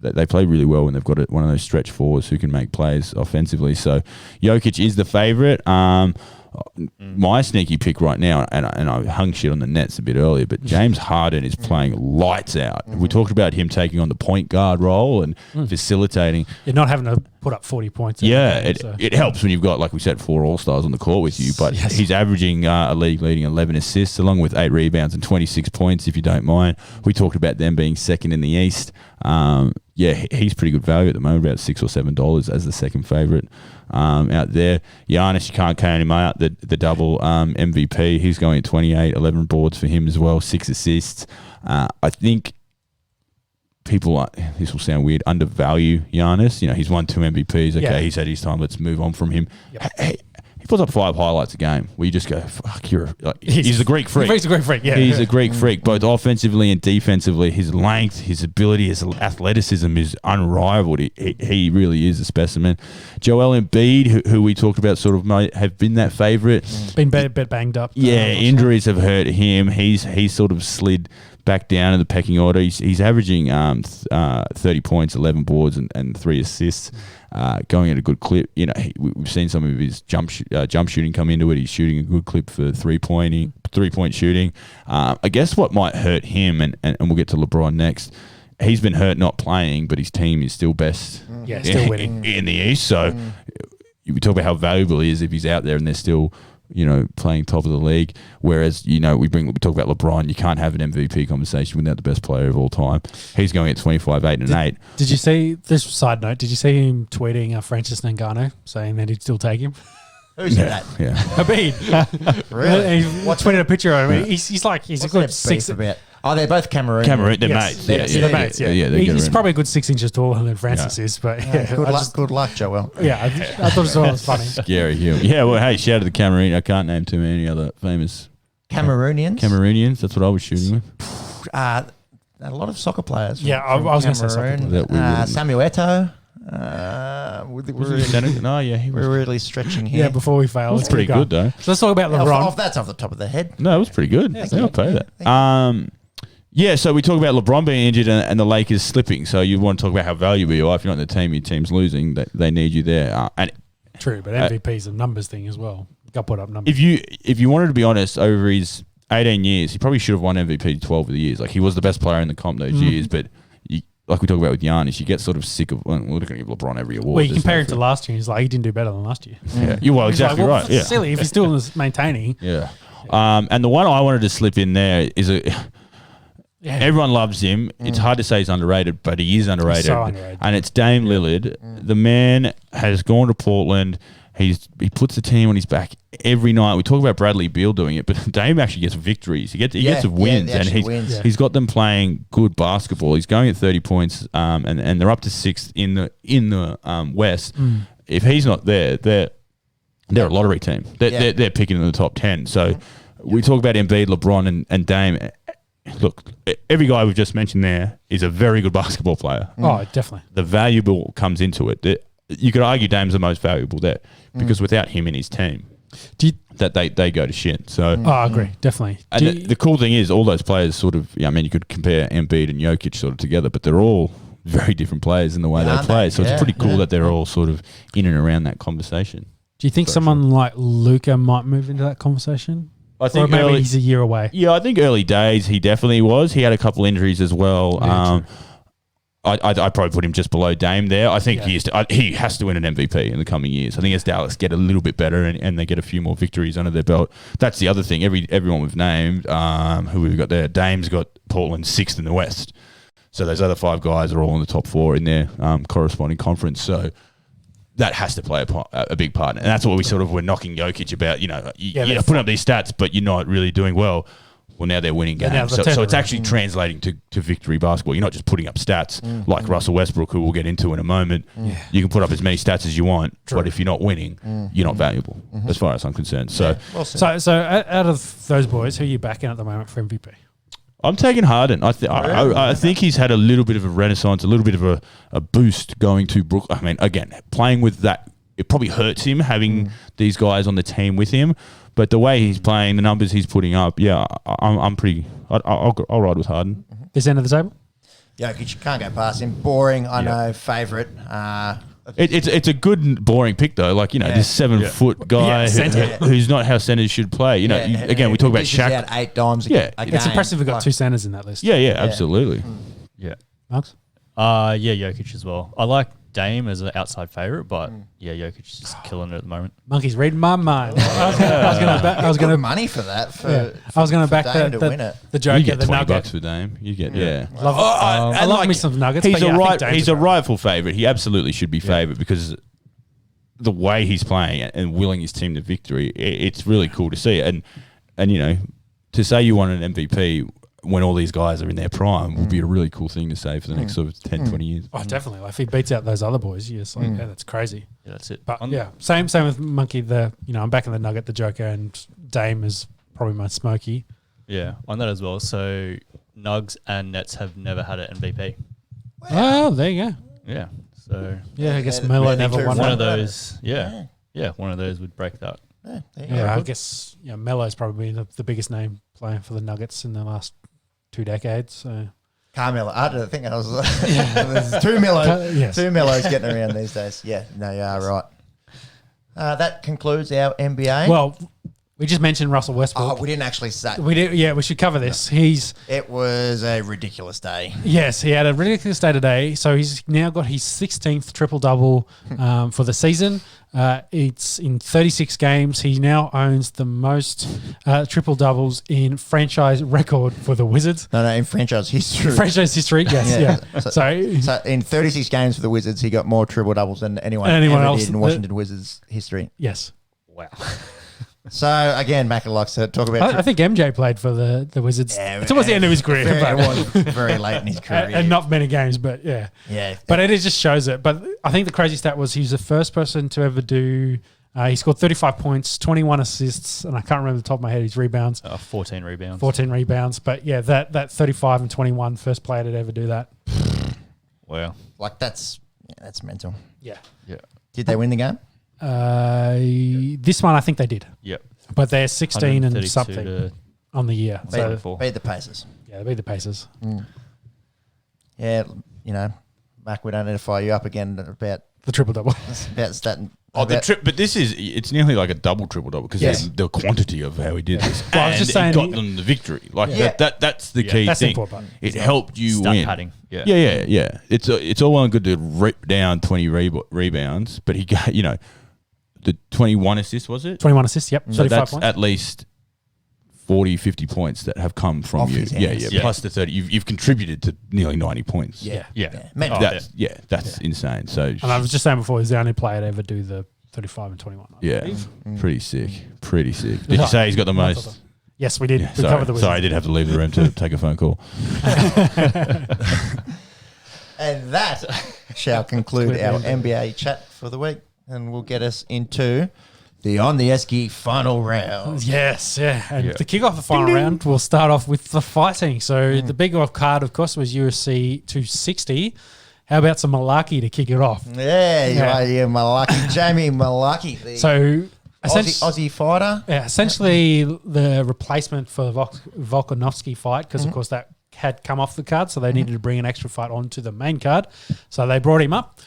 [SPEAKER 5] They play really well when they've got one of those stretch forwards who can make plays offensively. So Jokic is the favourite. My sneaky pick right now, and I hung shit on the Nets a bit earlier, but James Harden is playing lights out. We talked about him taking on the point guard role and facilitating.
[SPEAKER 1] You're not having to put up 40 points.
[SPEAKER 5] It helps when you've got, like we said, 4 All-Stars on the court with you, but he's averaging a league-leading 11 assists along with 8 rebounds and 26 points, if you don't mind. We talked about them being second in the East. He's pretty good value at the moment, about $6 or $7 as the second favourite out there. Giannis, you can't count him out, the double MVP. He's going at 28, 11 boards for him as well, 6 assists. I think people, this will sound weird, undervalue Giannis. He's won 2 MVPs. Okay, he's had his time. Let's move on from him. Yep. Hey, he puts up 5 highlights a game where you just go, fuck, he's a Greek freak.
[SPEAKER 1] He's a Greek freak, yeah.
[SPEAKER 5] He's a Greek freak, both offensively and defensively. His length, his ability, his athleticism is unrivaled. He really is a specimen. Joel Embiid, who we talked about, sort of might have been that favourite.
[SPEAKER 1] Been a bit banged up.
[SPEAKER 5] Injuries have hurt him. He's sort of slid back down in the pecking order. He's averaging 30 points, 11 boards, and 3 assists, going at a good clip. We've seen some of his jump shooting come into it. He's shooting a good clip for 3-point shooting. I guess what might hurt him, and we'll get to LeBron next, he's been hurt not playing, but his team is still best
[SPEAKER 1] still winning
[SPEAKER 5] in the East. So we talk about how valuable he is if he's out there and they're still playing top of the league. Whereas, we talk about LeBron, you can't have an MVP conversation without the best player of all time. He's going at 25, 8 and 8.
[SPEAKER 1] Did you see this side note? Did you see him tweeting Francis Ngannou saying that he'd still take him?
[SPEAKER 2] Who's that?
[SPEAKER 5] Yeah.
[SPEAKER 2] Habib. Really?
[SPEAKER 1] He tweeted a picture of him. He's a good 6.
[SPEAKER 2] Oh, they're both Cameroon.
[SPEAKER 5] They're mates.
[SPEAKER 1] They're mates. He's probably a good 6 inches taller than Francis is, but
[SPEAKER 2] good luck, Joel.
[SPEAKER 1] I thought it was funny.
[SPEAKER 5] Scary human. Yeah, well, hey, shout out to the Cameroon. I can't name too many other famous
[SPEAKER 2] Cameroonians.
[SPEAKER 5] That's what I was shooting with.
[SPEAKER 2] A lot of soccer players.
[SPEAKER 1] I was going to say soccer.
[SPEAKER 2] Samuel Eto'o.
[SPEAKER 5] We're
[SPEAKER 2] really stretching here.
[SPEAKER 1] Yeah, before we fail.
[SPEAKER 5] It's pretty good though.
[SPEAKER 1] So let's talk about LeBron.
[SPEAKER 2] That's off the top of the head.
[SPEAKER 5] No, it was pretty good. I'll pay that. So we talk about LeBron being injured and the Lakers slipping. So you want to talk about how valuable you are. If you're not in the team, your team's losing. They need you there.
[SPEAKER 1] True, but MVP's a numbers thing as well. Got put up numbers.
[SPEAKER 5] If you wanted to be honest, over his 18 years, he probably should have won MVP 12 of the years. Like, he was the best player in the comp those years, but like we talk about with Giannis, you get sort of sick of, well, we're not going to give LeBron every award.
[SPEAKER 1] Well, you compare him to last year, he's like, he didn't do better than last year.
[SPEAKER 5] Yeah, you well,
[SPEAKER 1] He's like,
[SPEAKER 5] exactly
[SPEAKER 1] well,
[SPEAKER 5] right. Yeah.
[SPEAKER 1] silly if he's still maintaining.
[SPEAKER 5] Yeah. And the one I wanted to slip in there is everyone loves him. It's hard to say he's underrated, but he is underrated.
[SPEAKER 1] So underrated.
[SPEAKER 5] And it's Dame Lillard. The man has gone to Portland. He puts the team on his back every night. We talk about Bradley Beal doing it, but Dame actually gets victories. He gets wins, and he's got them playing good basketball. He's going at 30 points, and they're up to 6th in the West. If he's not there, they're a lottery team. They're picking in the top 10. So we talk about Embiid, LeBron, and Dame. Look, every guy we've just mentioned there is a very good basketball player.
[SPEAKER 1] Oh, definitely.
[SPEAKER 5] The valuable comes into it. You could argue Dame's the most valuable there because without him in his team, they go to shit. So
[SPEAKER 1] I agree, definitely.
[SPEAKER 5] And the cool thing is all those players sort of, you could compare Embiid and Jokic sort of together, but they're all very different players in the way they play. So it's pretty cool that they're all sort of in and around that conversation.
[SPEAKER 1] Do you think someone like Luka might move into that conversation?
[SPEAKER 5] I think
[SPEAKER 1] or maybe he's a year away.
[SPEAKER 5] Yeah, I think early days he definitely was. He had a couple injuries as well. I'd probably put him just below Dame there. I think he has to win an MVP in the coming years. I think as Dallas get a little bit better and they get a few more victories under their belt, that's the other thing. Everyone we've named, who we've got there, Dame's got Portland 6th in the West. So those other 5 guys are all in the top 4 in their corresponding conference. So that has to play a big part. And that's what we sort of were knocking Jokic about. You're putting up these stats, but you're not really doing well. Well, now they're winning games. So it's actually translating to victory basketball. You're not just putting up stats like Russell Westbrook, who we'll get into in a moment. You can put up as many stats as you want, but if you're not winning, you're not valuable, as far as I'm concerned. So
[SPEAKER 1] out of those boys, who are you backing at the moment for MVP?
[SPEAKER 5] I'm taking Harden. I think he's had a little bit of a renaissance, a little bit of a boost going to Brooklyn. I mean, again, playing with that, it probably hurts him having these guys on the team with him. But the way he's playing, the numbers he's putting up, I'm pretty. I'll ride with Harden.
[SPEAKER 1] This end of the table.
[SPEAKER 2] Jokic, can't go past him. Boring, I know. Favourite.
[SPEAKER 5] It's a good boring pick though. Like this 7-foot guy who's not how centers should play. Again, we talk about Shaq.
[SPEAKER 2] He had 8 dimes.
[SPEAKER 1] It's impressive we've got 2 centers in that list.
[SPEAKER 5] Yeah, absolutely.
[SPEAKER 4] Yeah,
[SPEAKER 1] Marks.
[SPEAKER 4] Jokic as well. I like Dame as an outside favourite, but Jokic is just killing it at the moment.
[SPEAKER 1] Monkey's reading my mind. I was going to
[SPEAKER 2] money for that.
[SPEAKER 1] I was going to back the Joker.
[SPEAKER 5] You get
[SPEAKER 1] the
[SPEAKER 5] $20
[SPEAKER 1] Nugget
[SPEAKER 5] for Dame. You get
[SPEAKER 1] I love me some Nuggets.
[SPEAKER 5] He's a rightful favourite. He absolutely should be favourite because the way he's playing and willing his team to victory, it's really cool to see. And to say you want an MVP when all these guys are in their prime will be a really cool thing to say for the next sort of 10, 20 years.
[SPEAKER 1] Oh, definitely. Like if he beats out those other boys, that's crazy.
[SPEAKER 4] Yeah, that's it.
[SPEAKER 1] But same with Monkey. I'm backing the Nugget, the Joker, and Dame is probably my smoky.
[SPEAKER 4] Yeah, on that as well. So Nugs and Nets have never had an MVP.
[SPEAKER 1] Wow. Oh, there you go.
[SPEAKER 4] Yeah. So
[SPEAKER 1] I guess Melo never won
[SPEAKER 4] one of those. Yeah, one of those would break that.
[SPEAKER 1] I guess Melo's probably the biggest name playing for the Nuggets in the last 2 decades. So
[SPEAKER 2] Carmelo. I don't think I was. There's 2 Melos. 2 Melos getting around these days. Yeah, no, you are right. That concludes our NBA.
[SPEAKER 1] Well, we just mentioned Russell Westbrook.
[SPEAKER 2] Oh, we didn't actually say.
[SPEAKER 1] We did. Yeah, we should cover this.
[SPEAKER 2] It was a ridiculous day.
[SPEAKER 1] Yes, he had a ridiculous day today. So he's now got his 16th triple-double for the season. It's in 36 games. He now owns the most triple-doubles in franchise record for the Wizards.
[SPEAKER 2] No, in franchise history.
[SPEAKER 1] Franchise history, yes. Yeah.
[SPEAKER 2] So in 36 games for the Wizards, he got more triple-doubles than anyone else did in Washington Wizards history.
[SPEAKER 1] Yes.
[SPEAKER 2] Wow. So, again, Macca likes to talk about...
[SPEAKER 1] I think MJ played for the Wizards towards the end of his career.
[SPEAKER 2] It was very late in his career.
[SPEAKER 1] And not many games, but yeah.
[SPEAKER 2] Yeah.
[SPEAKER 1] But it just shows it. But I think the crazy stat was he was the first person to ever do... he scored 35 points, 21 assists, and I can't remember the top of my head his rebounds.
[SPEAKER 4] 14 rebounds.
[SPEAKER 1] 14 rebounds. But yeah, that 35 and 21, first player to ever do that.
[SPEAKER 4] Wow.
[SPEAKER 2] Like, that's mental.
[SPEAKER 1] Yeah.
[SPEAKER 2] Did they win the game?
[SPEAKER 1] This one, I think they did.
[SPEAKER 4] Yep.
[SPEAKER 1] But they're 16 and something on the year.
[SPEAKER 2] Beat the Pacers.
[SPEAKER 1] Yeah, they beat the Pacers.
[SPEAKER 2] Yeah, Mac, we don't need to fire you up again about
[SPEAKER 1] the triple-double.
[SPEAKER 2] about
[SPEAKER 3] Oh, but it's nearly like a triple-double because the quantity of how he did this.
[SPEAKER 1] Well, I was just saying,
[SPEAKER 3] he got them the victory. Like that's the key
[SPEAKER 1] that's the
[SPEAKER 3] thing.
[SPEAKER 1] important part.
[SPEAKER 3] It helped you
[SPEAKER 4] Stat
[SPEAKER 3] win.
[SPEAKER 4] padding. Yeah.
[SPEAKER 3] Yeah. It's all well and good to rip down 20 rebounds, but he got the 21 assists, was it?
[SPEAKER 1] 21 assists, yep.
[SPEAKER 3] So
[SPEAKER 1] 35
[SPEAKER 3] that's
[SPEAKER 1] points.
[SPEAKER 3] at least 40, 50 points that have come from
[SPEAKER 2] Off
[SPEAKER 3] you.
[SPEAKER 2] his hands.
[SPEAKER 3] Yeah. Plus the 30. You've contributed to nearly 90 points.
[SPEAKER 4] Yeah.
[SPEAKER 3] That's insane. So
[SPEAKER 1] And I was just saying before, he's the only player to ever do the 35 and 21.
[SPEAKER 3] pretty sick. Did you say he's got the most?
[SPEAKER 1] Yes, we did.
[SPEAKER 3] Yeah,
[SPEAKER 1] We covered the
[SPEAKER 3] sorry, I did have to leave the room to take a phone call.
[SPEAKER 2] And that shall conclude our NBA chat for the week, and will get us into the On the Esky final round.
[SPEAKER 1] Yes, yeah. And to kick off the final round, we'll start off with the fighting. So the big off card, of course, was UFC 260. How about some Malaki to kick it off?
[SPEAKER 2] Yeah, Malaki, Jamie Malaki.
[SPEAKER 1] So
[SPEAKER 2] Aussie fighter.
[SPEAKER 1] Yeah, essentially the replacement for the Volkanovski fight, because, of course, that had come off the card, so they needed to bring an extra fight onto the main card. So they brought him up.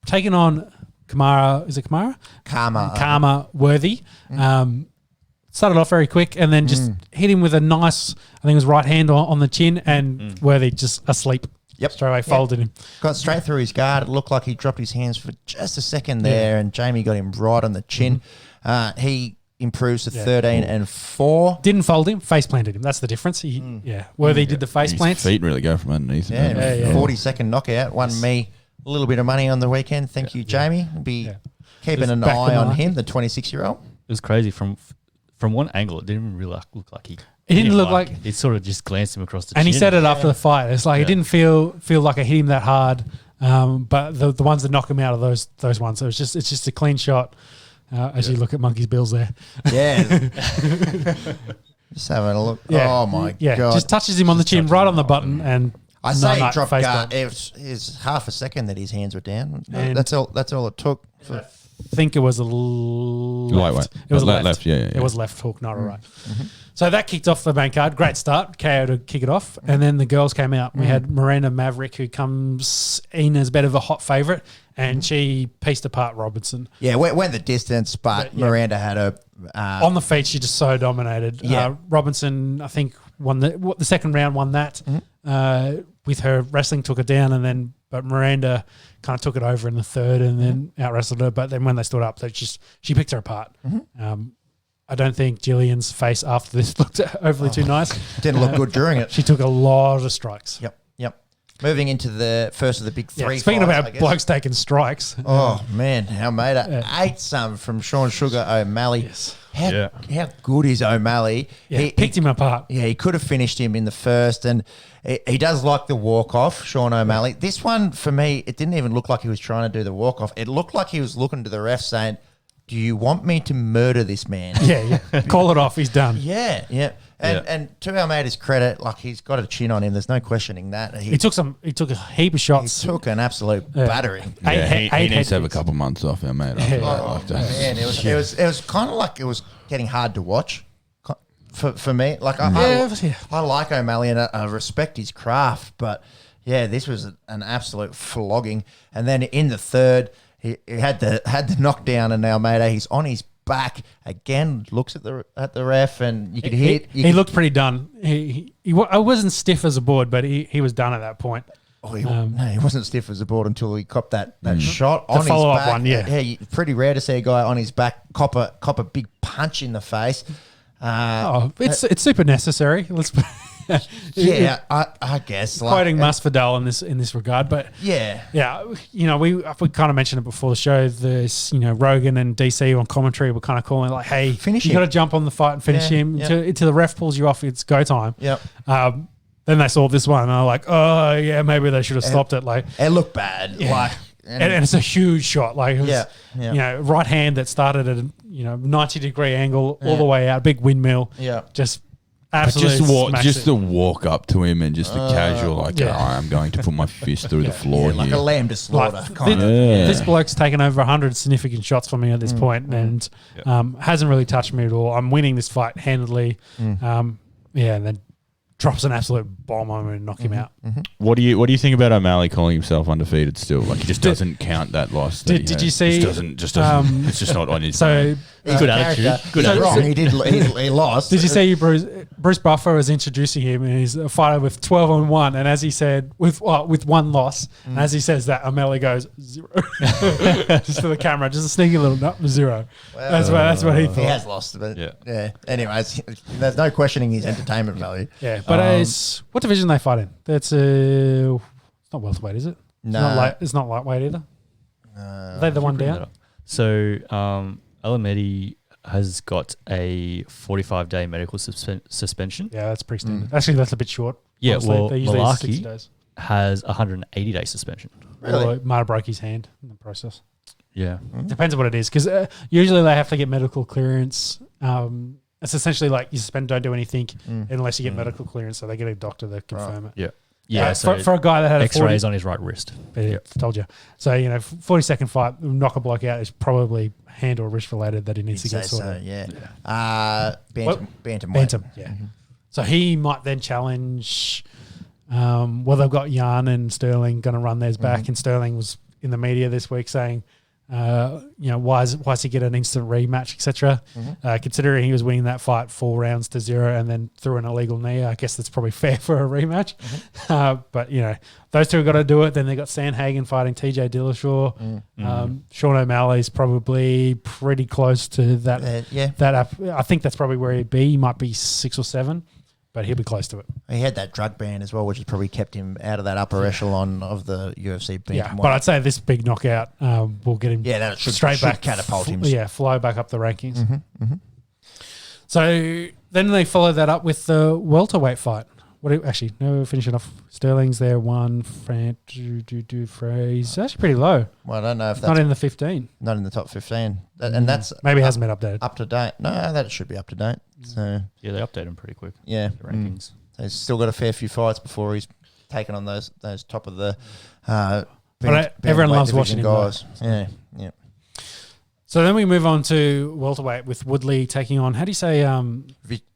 [SPEAKER 1] Taking on Kamara. Is it Kamara? Karma Worthy. Started off very quick and then just hit him with a nice, I think it was right hand on the chin, and Worthy just asleep.
[SPEAKER 2] Yep.
[SPEAKER 1] Straight away folded him.
[SPEAKER 2] Got straight through his guard. It looked like he dropped his hands for just a second there, and Jamie got him right on the chin. He improves to 13-4.
[SPEAKER 1] Didn't fold him, face planted him. That's the difference. Worthy did the face
[SPEAKER 3] His
[SPEAKER 1] plants.
[SPEAKER 3] feet really go from underneath him.
[SPEAKER 2] 40-second knockout. Won me a little bit of money on the weekend. Thank you, Jamie. Be keeping an eye on him, the 26-year-old.
[SPEAKER 4] It was crazy from one angle. It didn't even really look like he.
[SPEAKER 1] It didn't look like
[SPEAKER 4] it sort of just glanced him across the
[SPEAKER 1] and
[SPEAKER 4] chin.
[SPEAKER 1] he said it after the fight. It's like it didn't feel like I hit him that hard. But the ones that knock him out of those ones. So it's just a clean shot. As you look at Monkey's Bills there.
[SPEAKER 2] Yeah. Just having a look.
[SPEAKER 1] Yeah.
[SPEAKER 2] Oh, my God.
[SPEAKER 1] Just touches him on the chin, right on the button. And
[SPEAKER 2] I say he dropped
[SPEAKER 1] face
[SPEAKER 2] guard.
[SPEAKER 1] plant.
[SPEAKER 2] It was half a second that his hands were down.
[SPEAKER 1] And
[SPEAKER 2] That's all it took.
[SPEAKER 1] I think it was a
[SPEAKER 3] Lightweight.
[SPEAKER 1] It was
[SPEAKER 3] left. Yeah.
[SPEAKER 1] It was left hook, not a right. So that kicked off the main card. Great start. KO to kick it off. And then the girls came out. We had Miranda Maverick, who comes in as a bit of a hot favourite, and she pieced apart Robertson.
[SPEAKER 2] Yeah, went the distance, but Miranda had a...
[SPEAKER 1] on the feet, she just so dominated.
[SPEAKER 2] Yeah.
[SPEAKER 1] Robinson, I think, won the second round, won that. With her wrestling, took her down, but Miranda kind of took it over in the third and then out-wrestled her. But then when they stood up, she picked her apart. I don't think Jillian's face after this looked overly too nice.
[SPEAKER 2] Didn't look good during it.
[SPEAKER 1] She took a lot of strikes.
[SPEAKER 2] Yep. Moving into the first of the big three
[SPEAKER 1] speaking
[SPEAKER 2] fights,
[SPEAKER 1] about blokes taking strikes.
[SPEAKER 2] Oh, man. Almeida ate some from Sean Sugar O'Malley.
[SPEAKER 1] Yes.
[SPEAKER 2] How good is O'Malley?
[SPEAKER 1] Yeah, he picked him apart.
[SPEAKER 2] Yeah, he could have finished him in the first, and he does like the walk-off, Sean O'Malley. This one, for me, it didn't even look like he was trying to do the walk-off. It looked like he was looking to the ref saying, do you want me to murder this man?
[SPEAKER 1] Yeah. Call it off. He's done.
[SPEAKER 2] Yeah. And to Almeida's credit, like, he's got a chin on him. There's no questioning that.
[SPEAKER 1] He took a heap of shots.
[SPEAKER 2] He took an absolute battering.
[SPEAKER 3] He needs to have a couple months off, Almeida.
[SPEAKER 2] Man, it was kind of like it was getting hard to watch for me. Like, I like O'Malley and I respect his craft, but yeah, this was an absolute flogging. And then in the third, he had the knockdown, and Almeida, he's on his back again, looks at the ref, and you could hear
[SPEAKER 1] he looked pretty done. I wasn't stiff as a board, but he was done at that point.
[SPEAKER 2] He wasn't stiff as a board until he copped that shot on his
[SPEAKER 1] follow-up
[SPEAKER 2] back.
[SPEAKER 1] one, yeah.
[SPEAKER 2] Pretty rare to see a guy on his back cop a big punch in the face.
[SPEAKER 1] It's super necessary.
[SPEAKER 2] I guess.
[SPEAKER 1] Quoting Masvidal in this regard, but we kind of mentioned it before the show. This, Rogan and DC on commentary were kind of calling like, "Hey,
[SPEAKER 2] finish
[SPEAKER 1] you got to jump on the fight and finish him until the ref pulls you off. It's go time."
[SPEAKER 2] Yep.
[SPEAKER 1] Then they saw this one and they're like, "Oh yeah, maybe they should have stopped it." Like
[SPEAKER 2] it looked bad.
[SPEAKER 1] Yeah. And it's a huge shot. Like it was, right hand that started at a 90-degree angle all the way out, big windmill.
[SPEAKER 2] Yeah.
[SPEAKER 1] Just. Absolutely,
[SPEAKER 3] just the walk up to him and just the casual, I'm going to put my fist through the floor here.
[SPEAKER 2] Like a lamb to slaughter.
[SPEAKER 1] This bloke's taken over 100 significant shots from me at this point and hasn't really touched me at all. I'm winning this fight handedly. And then drops an absolute bomb on him and knock him out.
[SPEAKER 5] What do you think about O'Malley calling himself undefeated still? Like he just doesn't count that loss.
[SPEAKER 1] Did you see?
[SPEAKER 5] Just doesn't. It's just not on his.
[SPEAKER 1] So
[SPEAKER 4] good attitude. Good attitude.
[SPEAKER 2] Wrong. He lost.
[SPEAKER 1] did you see Bruce Buffer was introducing him, and he's a fighter with 12-1, and as he said, with one loss, and as he says that, O'Malley goes 0, just for the camera, just a sneaky little 0.
[SPEAKER 2] Well,
[SPEAKER 1] that's what he thought.
[SPEAKER 2] He has lost, but yeah. Anyways, there's no questioning his entertainment value.
[SPEAKER 1] Yeah, but what division they fight in? That's it's not welterweight, is it?
[SPEAKER 2] No,
[SPEAKER 1] it's not lightweight either. Are they the one down?
[SPEAKER 4] So Alamedi has got a 45-day medical suspension.
[SPEAKER 1] Yeah, that's pretty standard. Actually, that's a bit short.
[SPEAKER 4] Yeah,
[SPEAKER 1] honestly.
[SPEAKER 4] well,
[SPEAKER 1] They usually have 60
[SPEAKER 4] Malaki
[SPEAKER 1] days.
[SPEAKER 4] has a 180-day suspension.
[SPEAKER 2] Really?
[SPEAKER 1] Or might have broke his hand in the process.
[SPEAKER 4] Yeah.
[SPEAKER 1] Depends on what it is, because usually they have to get medical clearance. It's essentially like you suspend, don't do anything unless you get medical clearance. So they get a doctor to confirm it.
[SPEAKER 4] Yeah. Yeah. So
[SPEAKER 1] for a guy that had
[SPEAKER 4] X-rays on his right wrist.
[SPEAKER 1] Told you. So 40-second fight, knock a bloke out is probably hand or wrist related that he needs to get sorted.
[SPEAKER 2] Bantam.
[SPEAKER 1] Yeah. So he might then challenge. They've got Jan and Sterling going to run theirs back, and Sterling was in the media this week saying, why is he get an instant rematch, etc. Considering he was winning that fight 4 rounds to 0 and then threw an illegal knee, I guess that's probably fair for a rematch. But those two have got to do it. Then they got Sandhagen fighting TJ Dillashaw. Sean O'Malley's probably pretty close to that. I think that's probably where he'd be. He might be 6 or 7. But he'll be close to it.
[SPEAKER 2] He had that drug ban as well, which has probably kept him out of that upper echelon of the UFC.
[SPEAKER 1] But I'd say this big knockout will get him
[SPEAKER 2] that should
[SPEAKER 1] back,
[SPEAKER 2] catapult him.
[SPEAKER 1] Fly back up the rankings. So then they follow that up with the welterweight fight. Finishing off. Sterling's there, 1. Frey's actually pretty low.
[SPEAKER 2] Well, I don't know if that's
[SPEAKER 1] not in the 15.
[SPEAKER 2] Not in the top 15. And that's
[SPEAKER 1] maybe it hasn't been updated.
[SPEAKER 2] Up to date. No, that should be up to date. So
[SPEAKER 4] yeah, they update him pretty quick.
[SPEAKER 2] Yeah.
[SPEAKER 4] The rankings.
[SPEAKER 2] He's still got a fair few fights before he's taken on those top of the
[SPEAKER 1] everyone loves watching
[SPEAKER 2] guys.
[SPEAKER 1] Yeah. So then we move on to welterweight with Woodley taking on, how do you say?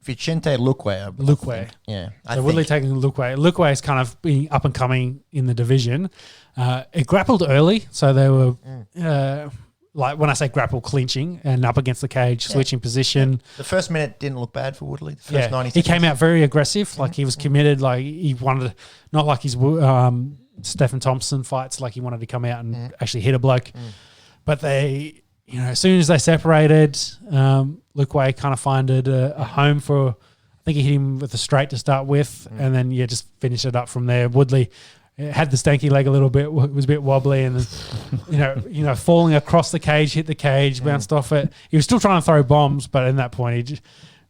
[SPEAKER 2] Vicente Luque.
[SPEAKER 1] Luque.
[SPEAKER 2] Yeah.
[SPEAKER 1] So Woodley taking Luque. Luque is kind of being up and coming in the division. It grappled early, so they were, like when I say grapple, clinching and up against the cage, switching position.
[SPEAKER 2] The first minute didn't look bad for Woodley. The first 90 seconds.
[SPEAKER 1] He came out very aggressive, like he was committed, like he wanted, not like his Stephen Thompson fights, like he wanted to come out and actually hit a bloke. But they... as soon as they separated, Luque kind of finded a home for, I think he hit him with a straight to start with, and then, just finished it up from there. Woodley had the stanky leg a little bit, was a bit wobbly, and then, falling across the cage, hit the cage, bounced off it. He was still trying to throw bombs, but in that point,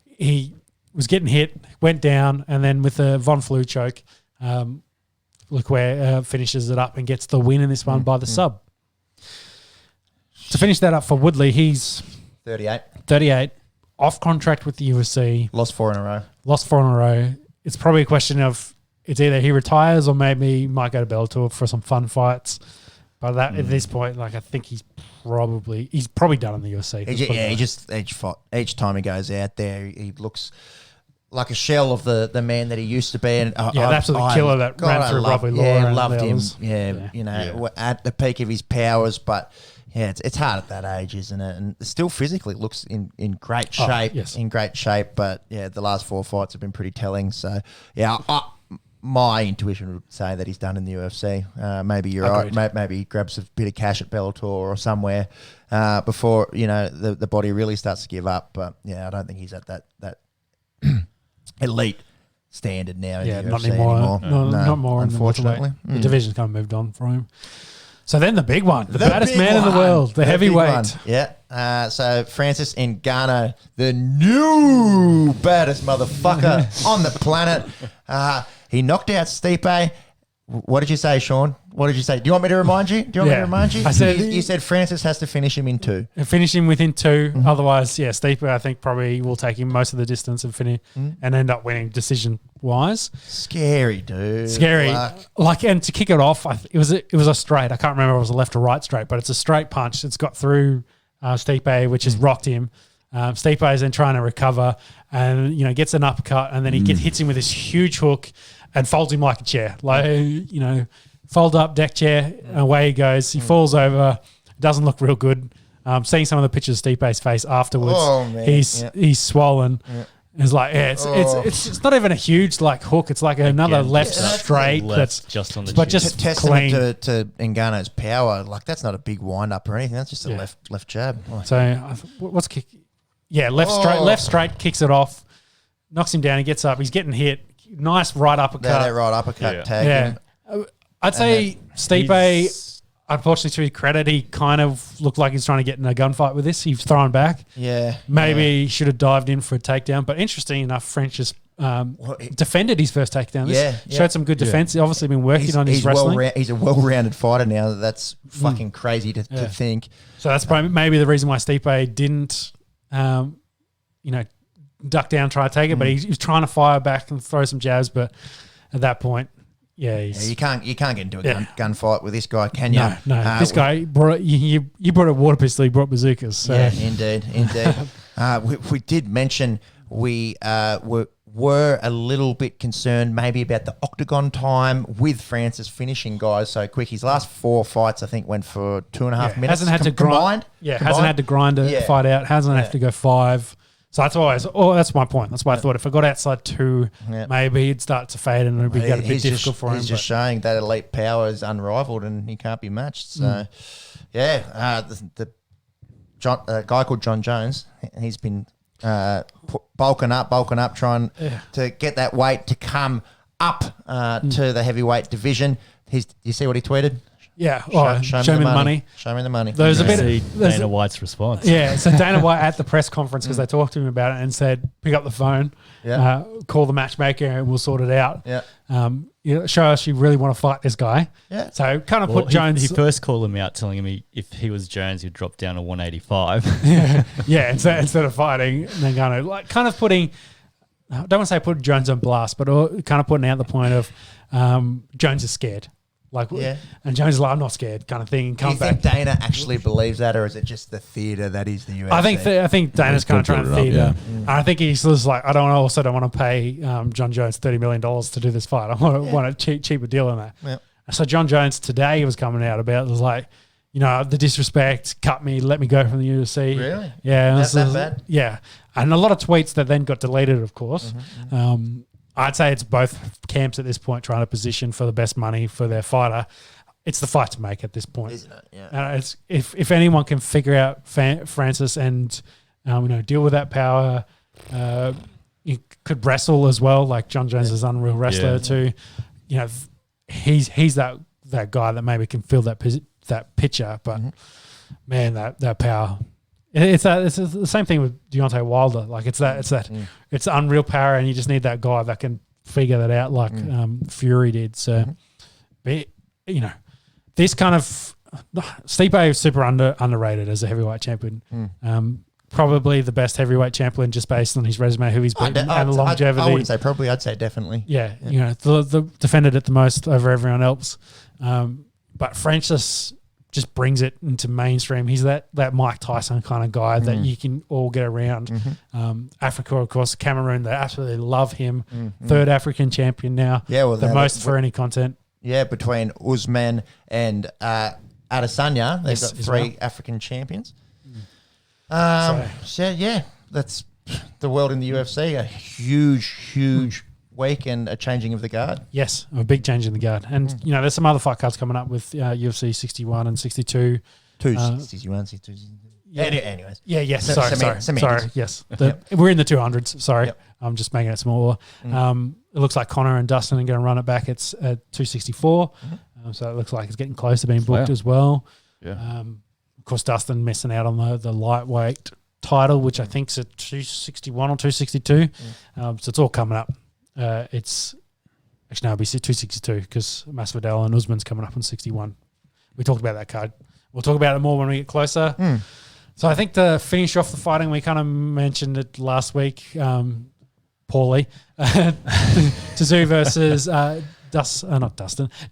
[SPEAKER 1] he was getting hit, went down, and then with a Von Flue choke, Luque finishes it up and gets the win in this one by the sub. To finish that up for Woodley, he's 38, off contract with the UFC.
[SPEAKER 2] Lost 4 in a row. It's probably a question of it's either he retires or maybe he might go to Bellator for some fun fights. But at this point, I think he's probably done in the UFC. Each time he goes out there, he looks like a shell of the man that he used to be. And
[SPEAKER 1] the absolute killer that ran through Robbie Law.
[SPEAKER 2] Yeah, loved him. At the peak of his powers, but... Yeah, it's hard at that age, isn't it? And still physically looks in great shape. In great shape, but the last 4 fights have been pretty telling. So my intuition would say that he's done in the UFC. Maybe you're right. Maybe he grabs a bit of cash at Bellator or somewhere before the body really starts to give up. But I don't think he's at that elite standard now.
[SPEAKER 1] Yeah,
[SPEAKER 2] in the
[SPEAKER 1] not
[SPEAKER 2] UFC
[SPEAKER 1] anymore. No, not more.
[SPEAKER 2] Unfortunately,
[SPEAKER 1] the division's kind of moved on for him. So then the big one, the baddest man in the world, the heavyweight.
[SPEAKER 2] Yeah. So Francis Ngannou, the new baddest motherfucker on the planet. He knocked out Stipe. What did you say, Sean? What did you say? Do you want me to remind you? I said you said Francis has to finish him in 2.
[SPEAKER 1] Finish him within 2. Otherwise, Stipe, I think probably will take him most of the distance and finish and end up winning decision wise.
[SPEAKER 2] Scary, dude.
[SPEAKER 1] Scary. And to kick it off, it was a straight. I can't remember if it was a left or right straight, but it's a straight punch. It's got through Stipe, which has rocked him. Stipe is then trying to recover and, gets an uppercut, and then he hits him with this huge hook and folds him like a chair. Fold up, deck chair, away he goes. He falls over, doesn't look real good. Seeing some of the pictures of Stipe's face afterwards, he's swollen. Yeah. It's like, it's not even a huge hook. It's like another left straight that's
[SPEAKER 4] just on the
[SPEAKER 1] but just
[SPEAKER 2] testament
[SPEAKER 1] clean
[SPEAKER 2] to Ngannou's power. That's not a big wind up or anything. That's just a left jab.
[SPEAKER 1] So what's kick? Yeah, left straight kicks it off, knocks him down. He gets up. He's getting hit. Nice right uppercut.
[SPEAKER 2] That right uppercut tag.
[SPEAKER 1] Yeah, I'd say Stipe. Unfortunately, to his credit, he kind of looked like he's trying to get in a gunfight with this. He's thrown back.
[SPEAKER 2] Yeah.
[SPEAKER 1] Maybe he should have dived in for a takedown. But interesting enough, French just defended his first takedown. Showed some good defense. He's obviously been working on his wrestling.
[SPEAKER 2] He's a well-rounded fighter now. That's fucking crazy to think.
[SPEAKER 1] So that's probably maybe the reason why Stipe didn't, duck down, try to take it. But he was trying to fire back and throw some jabs. But at that point, you
[SPEAKER 2] can't get into a gunfight with this guy, can you?
[SPEAKER 1] No. This guy brought you brought a water pistol. He brought bazookas. So.
[SPEAKER 2] Yeah, indeed. We did mention we were a little bit concerned maybe about the octagon time with Francis finishing guys so quick. His last 4 fights, I think, went for 2.5 minutes.
[SPEAKER 1] Hasn't had to grind. Hasn't had to grind a fight out. Hasn't had to go 5. So that's always. That's my point. That's why I thought if I got outside 2, maybe he'd start to fade and it'd be a bit difficult for him.
[SPEAKER 2] He's just showing that elite power is unrivaled and he can't be matched. So, the guy called John Jones, he's been bulking up, trying to get that weight to come up to the heavyweight division. You see what he tweeted?
[SPEAKER 1] Yeah,
[SPEAKER 2] show me the money. Show me the money.
[SPEAKER 4] There's a bit Dana White's response.
[SPEAKER 1] Yeah, so Dana White at the press conference because they talked to him about it and said, pick up the phone, call the matchmaker and we'll sort it out. Yeah, show us you really want to fight this guy. Yeah. So kind of put Jones.
[SPEAKER 4] He first called him out, telling him if he was Jones, he'd drop down to 185.
[SPEAKER 1] Instead of fighting, and then kind of putting. I don't want to say put Jones on blast, but kind of putting out the point of Jones is scared. And Jones is like, I'm not scared, kind of thing.
[SPEAKER 2] Do you think Dana actually believes that, or is it just the theatre that is the UFC?
[SPEAKER 1] I think Dana's kind of trying to theatre. And I think he's just like, I don't want to pay John Jones $30 million to do this fight. I want a cheaper deal on that. Yep. So John Jones today was coming out about, it was like, the disrespect, cut me, let me go from the UFC.
[SPEAKER 2] Really?
[SPEAKER 1] Yeah.
[SPEAKER 2] That's that bad?
[SPEAKER 1] Yeah. And a lot of tweets that then got deleted, of course. I'd say it's both camps at this point trying to position for the best money for their fighter. It's the fight to make at this point,
[SPEAKER 2] isn't it? Yeah.
[SPEAKER 1] It's if anyone can figure out Francis and deal with that power, you could wrestle as well. Like John Jones is an unreal wrestler too. He's that guy that maybe can fill that picture. But man, that power. It's the same thing with Deontay Wilder. Like it's unreal power, and you just need that guy that can figure that out, like Fury did. So, this kind of Stipe is super underrated as a heavyweight champion. Probably the best heavyweight champion just based on his resume, who he's beaten, and the longevity.
[SPEAKER 2] I wouldn't say probably. I'd say definitely.
[SPEAKER 1] Yeah. The defended it the most over everyone else. But Francis just brings it into mainstream. He's that Mike Tyson kind of guy that you can all get around. Africa, of course, Cameroon, they absolutely love him. Third African champion now. Yeah, well, the most for any content.
[SPEAKER 2] Yeah, between Usman and Adesanya, they've got 3 African champions. That's the world in the UFC. A huge week and a changing of the guard.
[SPEAKER 1] Yes, a big change in the guard. And, there's some other fight cards coming up with UFC 61 and 62.
[SPEAKER 2] 61, 62. Anyways.
[SPEAKER 1] Yeah, yes. Sorry. Yes. We're in the 200s. Sorry. Yep. I'm just making it smaller. It looks like Connor and Dustin are going to run it back. It's at 264. So it looks like it's getting close to being booked as well. Yeah. Of course, Dustin missing out on the lightweight title, which I think is at 261 or 262. So it's all coming up. It's actually, no, it'll be 262 because Masvidal and Usman's coming up on 61. We talked about that card. We'll talk about it more when we get closer. So I think to finish off the fighting, we kind of mentioned it last week, poorly. Tszyu versus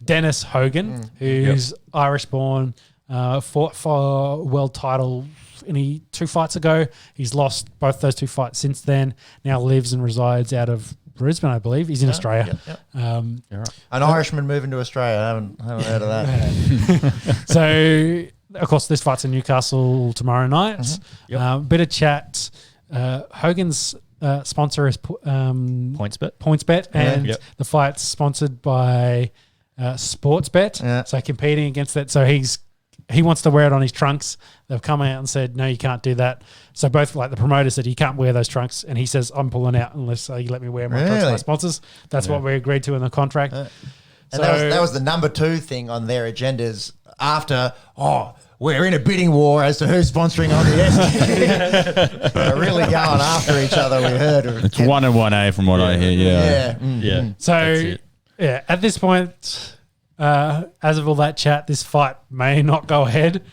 [SPEAKER 1] Dennis Hogan, who's Irish-born, fought for world title 2 fights ago. He's lost both those 2 fights since then. Now lives and resides out of Brisbane, I believe. He's in Australia.
[SPEAKER 2] Right. An Irishman moving to Australia. I haven't heard of that.
[SPEAKER 1] So, of course, this fight's in Newcastle tomorrow night. Bit of chat. Hogan's sponsor is PointsBet, and the fight's sponsored by Sportsbet.
[SPEAKER 2] Yeah.
[SPEAKER 1] So competing against that. So he wants to wear it on his trunks. They've come out and said, no, you can't do that. So both the promoter said, you can't wear those trunks. And he says, I'm pulling out unless you let me wear my trunks, my sponsors. That's what we agreed to in the contract.
[SPEAKER 2] And that was the number 2 thing on their agendas after, we're in a bidding war as to who's sponsoring on the Esky. They're really going after each other, we heard.
[SPEAKER 5] It's 1 and 1A from what I hear,
[SPEAKER 1] So, at this point, as of all that chat, this fight may not go ahead,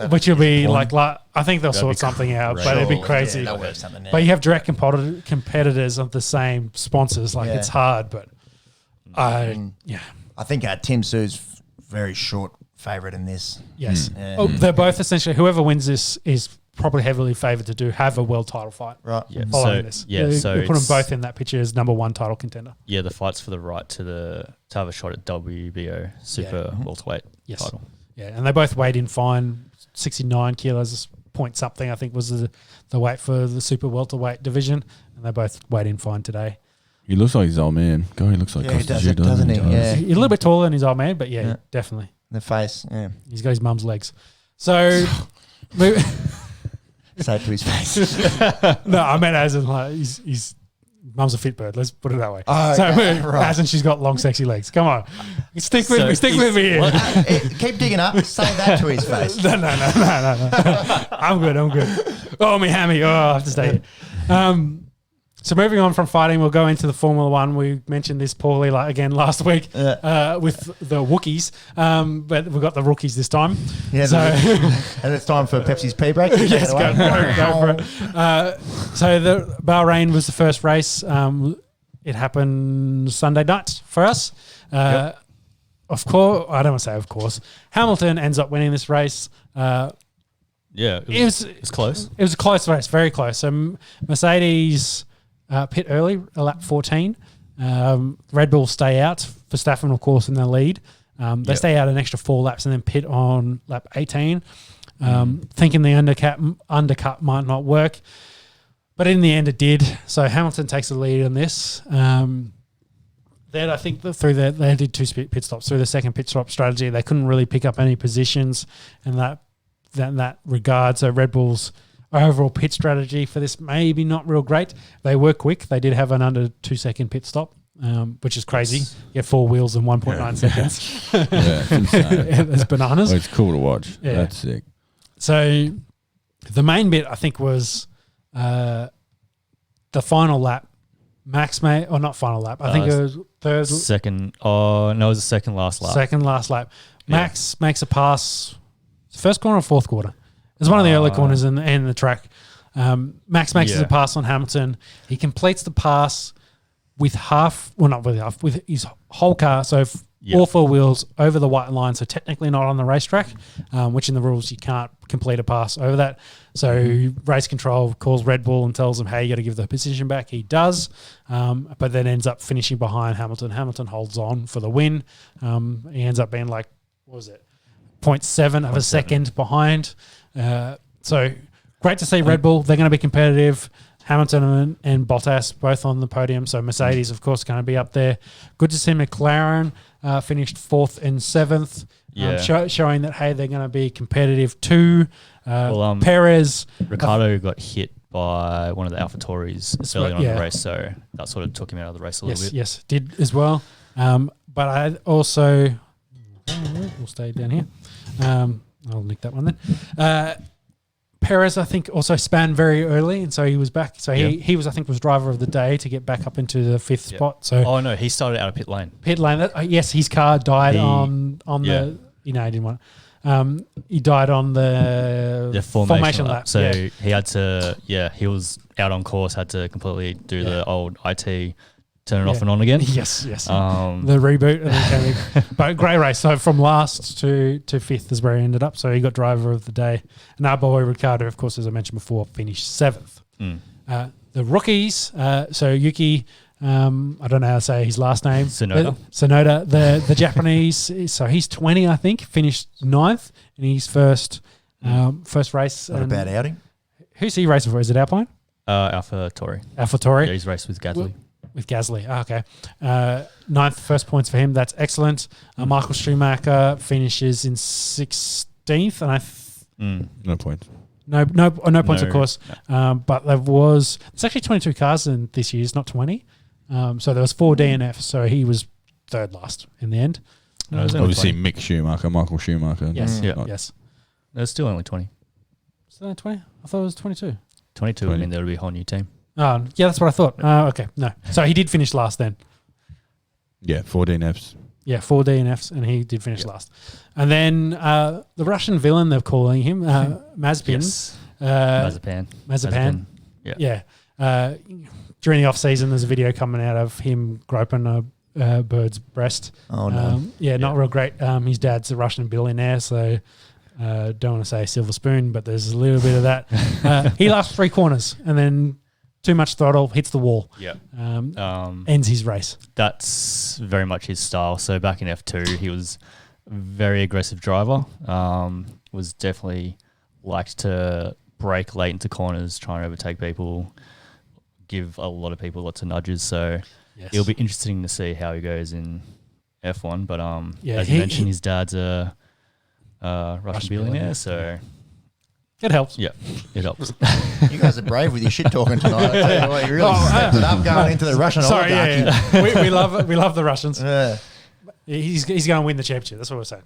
[SPEAKER 1] which will be I think they'll sort something out, but it'd be crazy.
[SPEAKER 2] Yeah, they'll work something out.
[SPEAKER 1] But you have direct competitors of the same sponsors. It's hard, but
[SPEAKER 2] I think Tim Sue's very short favourite in this.
[SPEAKER 1] Yes. They're both essentially, whoever wins this is probably heavily favoured to have a world title fight.
[SPEAKER 2] Right.
[SPEAKER 4] Yeah.
[SPEAKER 1] Following this.
[SPEAKER 4] Yeah. So
[SPEAKER 1] we put them both in that picture as number 1 title contender.
[SPEAKER 4] Yeah, the fight's for the right to have a shot at WBO super welterweight title.
[SPEAKER 1] Yeah, and they both weighed in fine, 69 kilos, point something, I think was the weight for the super welterweight division, and they both weighed in fine today.
[SPEAKER 5] He looks like his old man. God, he looks like
[SPEAKER 2] he does, doesn't he? Yeah.
[SPEAKER 1] He's a little bit taller than his old man, but definitely.
[SPEAKER 2] The face,
[SPEAKER 1] He's got his mum's legs. So...
[SPEAKER 2] Say it to his face.
[SPEAKER 1] No, I meant as in he's mum's a fit bird. Let's put it that way. As in she's got long, sexy legs. Come on, stick with me here.
[SPEAKER 2] Keep digging up. Say that to his face.
[SPEAKER 1] No. I'm good. Oh, me hammy. Oh, I have to stay here. So moving on from fighting, we'll go into the Formula One. We mentioned this poorly again last week with the Wookiees, but we've got the rookies this time.
[SPEAKER 2] Yeah, and it's time for Pepsi's pee break.
[SPEAKER 1] Yes, go for it. So the Bahrain was the first race. It happened Sunday night for us. Of course, I don't want to say of course. Hamilton ends up winning this race.
[SPEAKER 4] It was close.
[SPEAKER 1] It was a close race, very close. So Mercedes... pit early, lap 14. Red Bull stay out. Verstappen, of course, in the lead. They stay out an extra 4 laps and then pit on lap 18, thinking the undercut might not work. But in the end, it did. So Hamilton takes the lead on this. Then I think they did 2 pit stops. Through the second pit stop strategy, they couldn't really pick up any positions in that regard. So Red Bull's overall pit strategy for this maybe not real great. They were quick. They did have an under 2 second pit stop, which is crazy. You get 4 wheels in 1.9 seconds.
[SPEAKER 5] It's insane.
[SPEAKER 1] It's bananas.
[SPEAKER 5] It's cool to watch.
[SPEAKER 1] Yeah.
[SPEAKER 5] That's sick.
[SPEAKER 1] So the main bit I think was the final lap. Max may, or not final lap. I think it was third.
[SPEAKER 4] Second. Oh no, it was the second last lap.
[SPEAKER 1] Second last lap. Max makes a pass. First corner or fourth quarter? It's one of the early corners in the track. Max makes a pass on Hamilton. He completes the pass with with his whole car. So all 4 wheels over the white line. So technically not on the racetrack, which in the rules you can't complete a pass over that. So race control calls Red Bull and tells him, hey, you got to give the position back. He does, but then ends up finishing behind Hamilton. Hamilton holds on for the win. He ends up being 0.7 of a second behind. So great to see Red Bull. They're going to be competitive. Hamilton and Bottas both on the podium. So Mercedes, of course, going to be up there. Good to see McLaren finished 4th and 7th, showing that, hey, they're going to be competitive too. Perez.
[SPEAKER 4] Ricciardo got hit by one of the AlphaTauris early on in the race, so that sort of took him out of the race a little bit. Yes,
[SPEAKER 1] did as well. But I also... We'll stay down here. I'll nick that one then. Perez, I think, also span very early, and so he was back. So he was, I think, was driver of the day to get back up into the 5th spot. So
[SPEAKER 4] no, he started out of pit lane.
[SPEAKER 1] Yes, his car died on the. He didn't want. He died on the formation lap.
[SPEAKER 4] So he had to. He was out on course. Had to completely do the old IT turn it off and on again.
[SPEAKER 1] Yes.
[SPEAKER 4] The
[SPEAKER 1] reboot. And then but great race. So from last to fifth is where he ended up. So he got driver of the day. And our boy Ricardo, of course, as I mentioned before, finished seventh. The rookies, so Yuki, I don't know how to say his last name. Sonoda, the Japanese. So he's 20, I think, finished ninth in his first race.
[SPEAKER 2] Not a bad outing.
[SPEAKER 1] Who's he racing for? Is it Alpine?
[SPEAKER 4] AlphaTauri.
[SPEAKER 1] AlphaTauri.
[SPEAKER 4] Yeah, he's raced with Gasly.
[SPEAKER 1] With Gasly. Okay. Ninth, first points for him. That's excellent. Michael Schumacher finishes in 16th. And
[SPEAKER 5] no points.
[SPEAKER 1] No points, of course. No. But it's actually 22 cars in this year, it's not 20. So there was 4 DNFs, so he was third last in the end.
[SPEAKER 5] Obviously, Michael Schumacher.
[SPEAKER 1] Yes,
[SPEAKER 4] yeah.
[SPEAKER 1] Yes.
[SPEAKER 4] There's still only 20.
[SPEAKER 1] Still only 20? I thought it was 22.
[SPEAKER 4] 22 would mean there would be a whole new team.
[SPEAKER 1] Oh, yeah, that's what I thought. Okay, no. So he did finish last then.
[SPEAKER 5] Yeah, 4 DNFs.
[SPEAKER 1] Yeah, 4 DNFs, and he did finish last. And then the Russian villain, they're calling him, Mazepin.
[SPEAKER 4] Yes.
[SPEAKER 1] Mazepan. Yeah. During the off-season, there's a video coming out of him groping a bird's breast.
[SPEAKER 2] Oh, no.
[SPEAKER 1] Not real great. His dad's a Russian billionaire, so don't want to say silver spoon, but there's a little bit of that. He lasts 3 corners, and then too much throttle, hits the wall.
[SPEAKER 4] Yeah.
[SPEAKER 1] Ends his race.
[SPEAKER 4] That's very much his style. So back in F2, he was a very aggressive driver. Was definitely liked to brake late into corners, trying to overtake people, give a lot of people lots of nudges. So it'll be interesting to see how he goes in F1. But as you mentioned, his dad's a Russian billionaire, so
[SPEAKER 1] it helps.
[SPEAKER 4] Yeah, it helps.
[SPEAKER 2] You guys are brave with your shit talking tonight. I tell you what, you really stepped it up going into the Russian oligarchy.
[SPEAKER 1] Yeah. we love the Russians.
[SPEAKER 2] Yeah.
[SPEAKER 1] He's going to win the championship. That's what we're saying.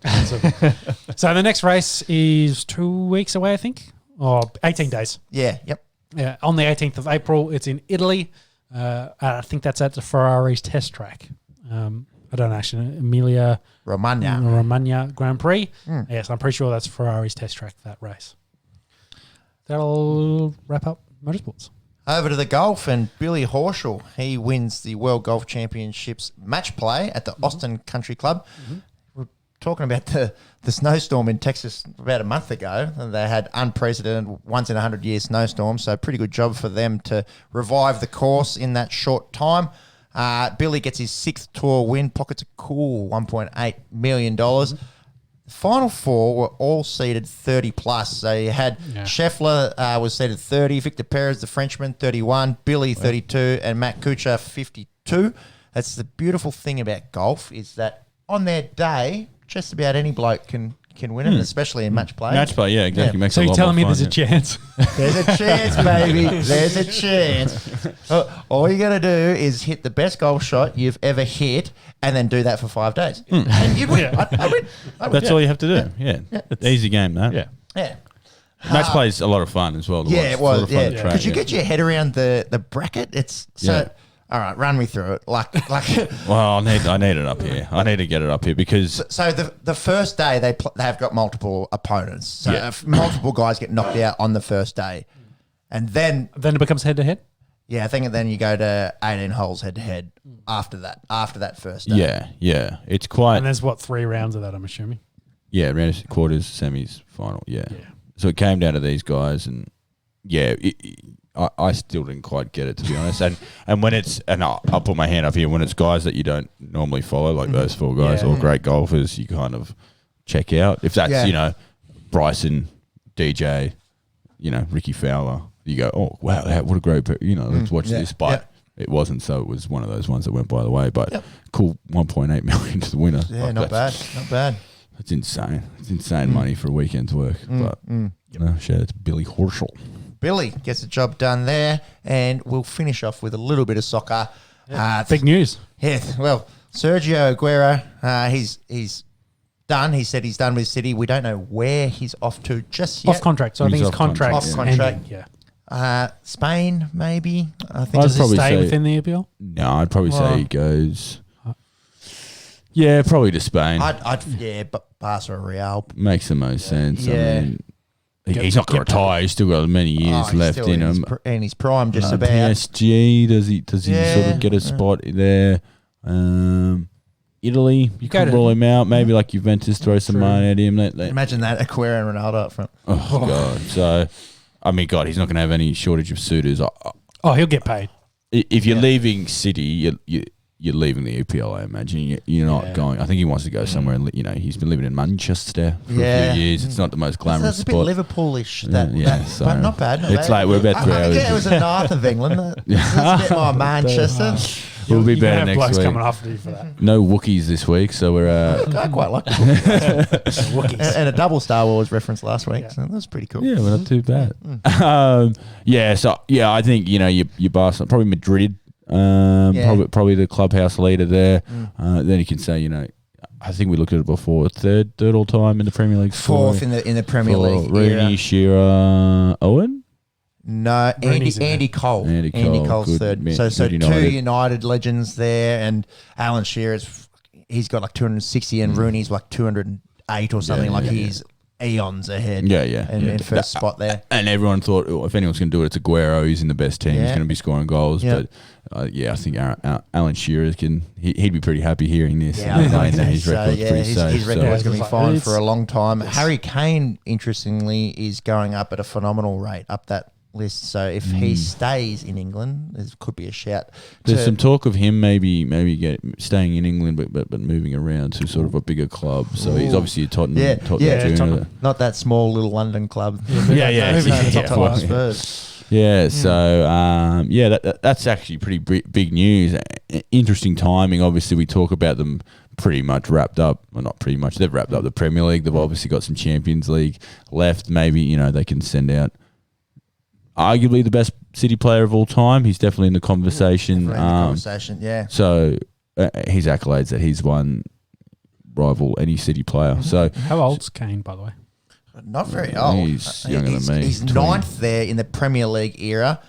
[SPEAKER 1] So the next race is 2 weeks away, I think, or 18 days.
[SPEAKER 2] Yeah. Yep.
[SPEAKER 1] Yeah, on the 18th of April, it's in Italy. I think that's at the Ferrari's test track. I don't actually know. Emilia Romagna Grand Prix. Yes, I'm pretty sure that's Ferrari's test track, that race. That'll wrap up motorsports.
[SPEAKER 2] Over to the golf, and Billy Horschel, he wins the World Golf Championships match play at the Austin Country Club. We're talking about the snowstorm in Texas about a month ago. They had unprecedented, once in 100-year snowstorm, so pretty good job for them to revive the course in that short time. Billy gets his 6th tour win, pockets a cool $1.8 million. The final 4 were all seeded 30 plus. So you had Scheffler was seeded 30, Victor Perez, the Frenchman, 31, Billy 32, and Matt Kuchar 52. That's the beautiful thing about golf, is that on their day, just about any bloke can win it, especially in match play.
[SPEAKER 5] Match play, yeah, exactly.
[SPEAKER 1] Yeah.
[SPEAKER 5] Makes
[SPEAKER 1] so
[SPEAKER 5] it a
[SPEAKER 1] you're
[SPEAKER 5] lot
[SPEAKER 1] telling me
[SPEAKER 5] more
[SPEAKER 1] there's
[SPEAKER 5] fun,
[SPEAKER 1] a chance?
[SPEAKER 2] There's a chance, baby. There's a chance. All you got to do is hit the best golf shot you've ever hit, and then do that for 5 days. And you win. I win.
[SPEAKER 5] That's all you have to do. Yeah. Easy game, that.
[SPEAKER 2] Yeah.
[SPEAKER 5] Match play is a lot of fun as well.
[SPEAKER 2] It was. Could you get your head around the bracket? It's so. All right, run me through it. Like.
[SPEAKER 5] Well, I need it up here. I need to get it up here because.
[SPEAKER 2] So the first day they have got multiple opponents. So multiple guys get knocked out on the first day, and then
[SPEAKER 1] it becomes head to head.
[SPEAKER 2] Yeah, I think then you go to 18 holes head to head after that first day.
[SPEAKER 5] Yeah. It's quite.
[SPEAKER 1] And there's 3 rounds of that, I'm assuming.
[SPEAKER 5] Yeah, round quarters, semis, final. Yeah. So it came down to these guys, and I still didn't quite get it, to be honest. And when it's, and I'll put my hand up here, when it's guys that you don't normally follow, like those 4 guys, or great golfers, you kind of check out. If that's, Bryson, DJ, Ricky Fowler, you go, oh, wow, what a great, let's watch this. But it wasn't, so it was one of those ones that went by the way. But cool, 1.8 million to the winner.
[SPEAKER 2] Yeah, not bad.
[SPEAKER 5] That's insane. It's insane money for a weekend's work. But shout out to Billy Horschel.
[SPEAKER 2] Billy gets the job done there, and we'll finish off with a little bit of soccer.
[SPEAKER 1] Big news.
[SPEAKER 2] Yeah, well, Sergio Aguero, he's done. He said he's done with City. We don't know where he's off to just yet.
[SPEAKER 1] Off contract. So I think his contract.
[SPEAKER 2] Off contract.
[SPEAKER 1] Yeah.
[SPEAKER 2] Spain, maybe. I think.
[SPEAKER 1] Does he stay within the EPL?
[SPEAKER 5] No, I'd probably say he goes. Yeah, probably to Spain.
[SPEAKER 2] I'd but Barca or Real
[SPEAKER 5] makes the most sense.
[SPEAKER 2] Yeah.
[SPEAKER 5] I mean, He's not going to retire. He's still got many years left in him.
[SPEAKER 2] In his prime, just about.
[SPEAKER 5] PSG, does he sort of get a spot there? Italy, you could rule him out. Maybe like Juventus, throw some money at him.
[SPEAKER 2] Imagine that, Aguero and Ronaldo up front.
[SPEAKER 5] Oh, God. So, I mean, God, he's not going to have any shortage of suitors.
[SPEAKER 1] He'll get paid.
[SPEAKER 5] If you're leaving City, you're leaving the EPL, I imagine. You're not going. I think he wants to go somewhere. And he's been living in Manchester for a few years. It's not the most glamorous spot.
[SPEAKER 2] It's a bit Liverpoolish,
[SPEAKER 5] so
[SPEAKER 2] but not bad.
[SPEAKER 5] It's like we're about 3 hours.
[SPEAKER 2] It was the north of England. It's a bit more Manchester.
[SPEAKER 5] We'll be better next week.
[SPEAKER 1] Coming after you for that.
[SPEAKER 5] No Wookiees this week, so we're.
[SPEAKER 2] I quite like Wookiees. And a double Star Wars reference last week, so that was pretty cool.
[SPEAKER 5] Yeah, we're not too bad. I think you Barcelona, probably Madrid. Probably the clubhouse leader there. Then you can say, I think we looked at it before. Third all time in the Premier League.
[SPEAKER 2] Fourth in the Premier League.
[SPEAKER 5] Rooney, Shearer, Owen.
[SPEAKER 2] No, Andy Cole. Andy Cole's third. So United. 2 United legends there, and Alan Shearer's he's got like 260, and Rooney's like 208 or something. He's eons ahead. And first spot there. And
[SPEAKER 5] everyone thought, if anyone's going to do it, it's Aguero. He's in the best team. He's going to be scoring goals. But I think Alan Shearer he'd be pretty happy hearing this. His record's pretty safe.
[SPEAKER 2] His record's going to be fine for a long time. Harry Kane, interestingly, is going up at a phenomenal rate up that list. So if he stays in England, there could be a shout.
[SPEAKER 5] There's some talk of him maybe staying in England, but moving around to sort of a bigger club. So he's obviously a Tottenham.
[SPEAKER 2] Tottenham. Not that small little London club. Spurs.
[SPEAKER 5] That's actually pretty big news. Interesting timing. Obviously, we talk about them pretty much wrapped up. Well, not pretty much. They've wrapped up the Premier League. They've obviously got some Champions League left. Maybe they can send out arguably the best City player of all time. He's definitely in the conversation. So his accolades that he's won rival any City player. So
[SPEAKER 1] how old's Kane, by the way?
[SPEAKER 2] Not very old.
[SPEAKER 5] He's younger than me.
[SPEAKER 2] He's 9th there in the Premier League era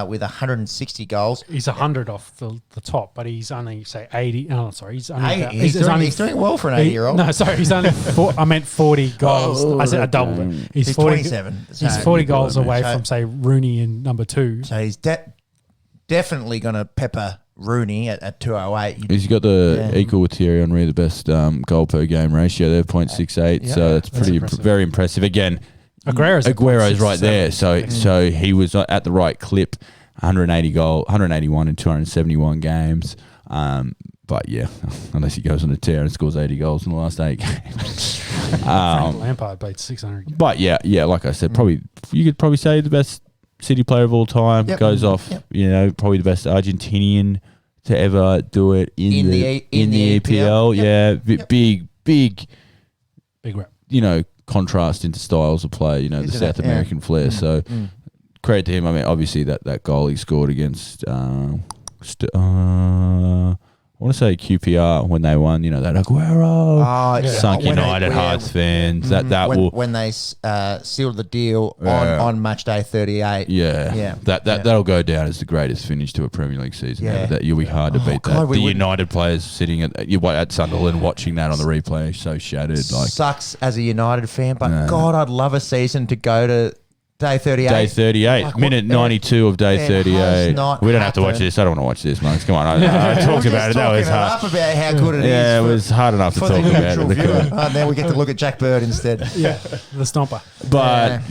[SPEAKER 2] with 160 goals.
[SPEAKER 1] He's 100 off the top, but he's only, say, 80. Oh, sorry. He's
[SPEAKER 2] doing well for an 80-year-old.
[SPEAKER 1] No, sorry. He's only 40 goals. I said I doubled it. He's
[SPEAKER 2] 27.
[SPEAKER 1] He's 40 goals away from, say, Rooney in number 2.
[SPEAKER 2] So he's definitely going to pepper Rooney at 208.
[SPEAKER 5] He's got the equal with Thierry Henry, the best goal per game ratio there, 0.68. So that's very impressive. Again, Aguero's right there. So he was at the right clip, 181 in 271 games. But yeah, unless he goes on a tear and scores 80 goals in the last 8 games.
[SPEAKER 1] Frank Lampard beat 600.
[SPEAKER 5] But yeah, like I said, you could probably say the best City player of all time. Goes off, probably the best Argentinian to ever do it in the EPL. Big rap. Contrast into styles of play. The South American flair. So credit to him. I mean, obviously that goal he scored against. I want to say QPR when they won, that Aguero sunk United Hearts fans.
[SPEAKER 2] When they sealed the deal on match day 38.
[SPEAKER 5] That'll go down as the greatest finish to a Premier League season. That you'll be hard to beat. God, the United players sitting at Sunderland watching that on the replay, so shattered.
[SPEAKER 2] Sucks as a United fan, but God, I'd love a season to go to. Day 38.
[SPEAKER 5] Day 38. Minute 92 of day 38. We don't have to watch this. I don't want to watch this, Monks. Come on. I talked about it. That was hard.
[SPEAKER 2] About how good it is.
[SPEAKER 5] Yeah, it was hard enough to talk about it.
[SPEAKER 2] Now we get to look at Jack Bird instead.
[SPEAKER 1] The stomper.
[SPEAKER 5] But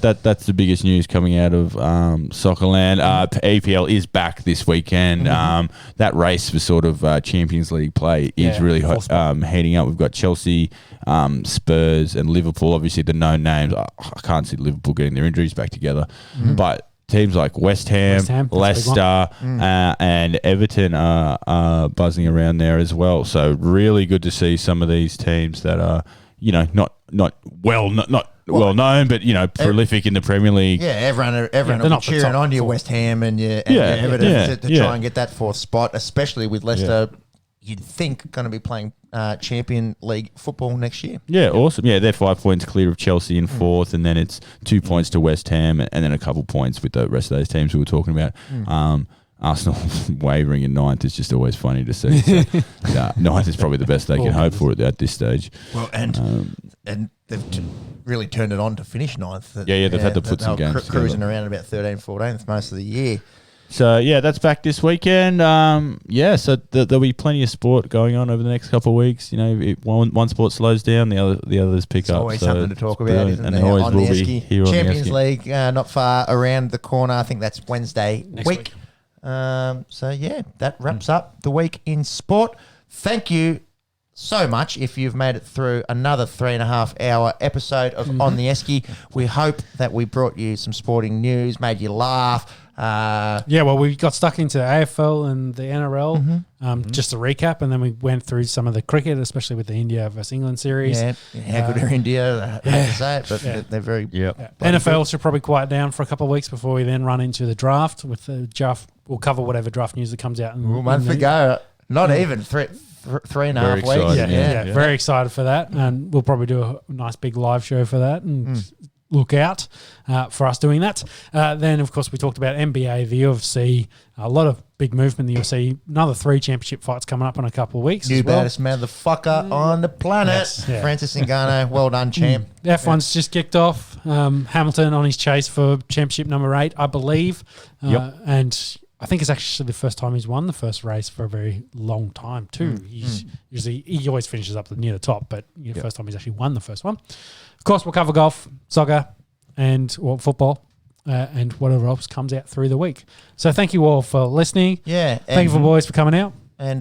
[SPEAKER 5] that's the biggest news coming out of Soccerland. EPL is back this weekend. That race for sort of Champions League play is really heating up. We've got Chelsea, Spurs, and Liverpool. Obviously, the known names. I can't see Liverpool getting their injuries back together, but teams like West Ham Leicester, and Everton are buzzing around there as well. So really good to see some of these teams that are not well known, but prolific in the Premier League.
[SPEAKER 2] Yeah, everyone will be cheering on your West Ham and your Everton to try and get that 4th spot, especially with Leicester. You'd think going to be playing Champion League football next year.
[SPEAKER 5] Yeah, awesome. Yeah, they're 5 points clear of Chelsea in 4th, and then it's 2 points to West Ham, and then a couple points with the rest of those teams we were talking about. Arsenal wavering in 9th is just always funny to see. So, 9th is probably the best they can hope for at this stage.
[SPEAKER 2] Well, and they've really turned it on to finish 9th.
[SPEAKER 5] Yeah, they've had to put some games
[SPEAKER 2] cruising
[SPEAKER 5] together.
[SPEAKER 2] around about 13th, 14th most of the year.
[SPEAKER 5] So, that's back this weekend. So there'll be plenty of sport going on over the next couple of weeks. One sport slows down, the others pick
[SPEAKER 2] It's
[SPEAKER 5] up.
[SPEAKER 2] always
[SPEAKER 5] so
[SPEAKER 2] something to talk about, isn't
[SPEAKER 5] and
[SPEAKER 2] there?
[SPEAKER 5] always
[SPEAKER 2] On
[SPEAKER 5] will
[SPEAKER 2] the
[SPEAKER 5] be
[SPEAKER 2] Esky.
[SPEAKER 5] here
[SPEAKER 2] Champions
[SPEAKER 5] on the Esky.
[SPEAKER 2] League, not far around the corner. I think that's Wednesday
[SPEAKER 1] Next
[SPEAKER 2] week. That wraps up the week in sport. Thank you so much if you've made it through another 3.5 hour episode of On the Esky. We hope that we brought you some sporting news, made you laugh.
[SPEAKER 1] We got stuck into AFL and the NRL, just to recap, and then we went through some of the cricket, especially with the India versus England series.
[SPEAKER 2] How good are India? I hate to say it, but they're very...
[SPEAKER 1] NFL should probably quiet down for a couple of weeks before we then run into the draft. With the draft, we'll cover whatever draft news that comes out.
[SPEAKER 2] A month ago. Not even 3.5 weeks.
[SPEAKER 5] Excited,
[SPEAKER 1] Very excited for that, and we'll probably do a nice big live show for that, and look out for us doing that. Then, of course, we talked about NBA, the UFC, a lot of big movement in the UFC. Another 3 championship fights coming up in a couple of weeks.
[SPEAKER 2] New
[SPEAKER 1] as well.
[SPEAKER 2] baddest motherfucker on the planet.
[SPEAKER 1] Yes, yeah.
[SPEAKER 2] Francis Ngannou, well done, champ.
[SPEAKER 1] F1's just kicked off. Hamilton on his chase for championship number 8, I believe. And I think it's actually the first time he's won the first race for a very long time too. He always finishes up near the top, but first time he's actually won the first one. Of course, we'll cover golf, soccer, and football, and whatever else comes out through the week. So thank you all for listening.
[SPEAKER 2] Yeah.
[SPEAKER 1] Thank you for boys for coming out.
[SPEAKER 2] And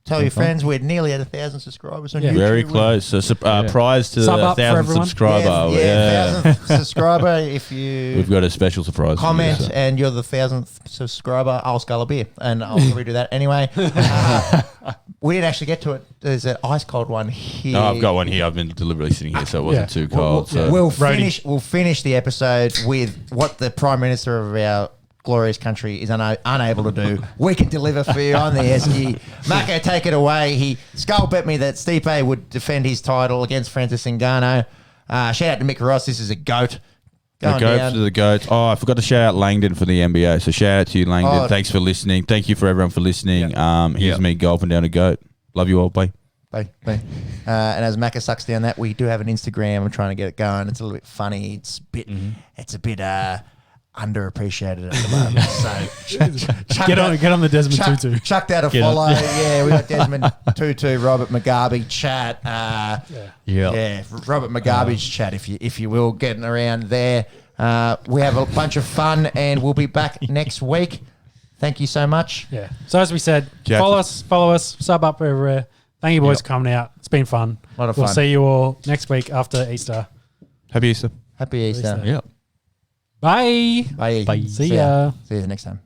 [SPEAKER 2] tell your friends we're nearly at 1,000 subscribers on YouTube.
[SPEAKER 5] Very close. So prize to
[SPEAKER 1] Sub up for
[SPEAKER 5] 1,000
[SPEAKER 1] everyone.
[SPEAKER 5] subscriber.
[SPEAKER 2] 1,000th subscriber. If you
[SPEAKER 5] We've got a special surprise.
[SPEAKER 2] comment
[SPEAKER 5] for you, so.
[SPEAKER 2] and you're the 1,000th subscriber, I'll scull a beer, and I'll probably do that anyway. We didn't actually get to it. There's an ice cold one here.
[SPEAKER 5] No, I've got one here. I've been deliberately sitting here, so it wasn't too cold.
[SPEAKER 2] We'll finish the episode with what the Prime Minister of our glorious country is unable to do. We can deliver for you on the Esky. Mako, take it away. He skull bet me that Stipe would defend his title against Francis Ngannou. Shout out to Mick Ross. This is a goat.
[SPEAKER 5] The goats to the goats. Oh, I forgot to shout out Langdon for the NBA. So shout out to you, Langdon. Thanks for listening. Thank you for everyone for listening. Here's me golfing down a goat. Love you all. Bye.
[SPEAKER 2] Bye. And as Macca sucks down that, we do have an Instagram. I'm trying to get it going. It's a little bit funny. It's a bit underappreciated at the moment. So
[SPEAKER 1] get on the Desmond Tutu.
[SPEAKER 2] Chucked out a follow. Yeah, we got Desmond Tutu, Robert Mugabe chat. Robert Mugabe's chat, if you will, getting around there. We have a bunch of fun, and we'll be back next week. Thank you so much.
[SPEAKER 1] Yeah. So as we said, follow us, sub up everywhere. Thank you boys for coming out. It's been fun.
[SPEAKER 2] A lot of fun.
[SPEAKER 1] We'll see you all next week after Easter.
[SPEAKER 5] Happy Easter.
[SPEAKER 2] Happy Easter.
[SPEAKER 5] Yeah.
[SPEAKER 1] Bye.
[SPEAKER 2] Bye.
[SPEAKER 1] See ya.
[SPEAKER 2] See you next time.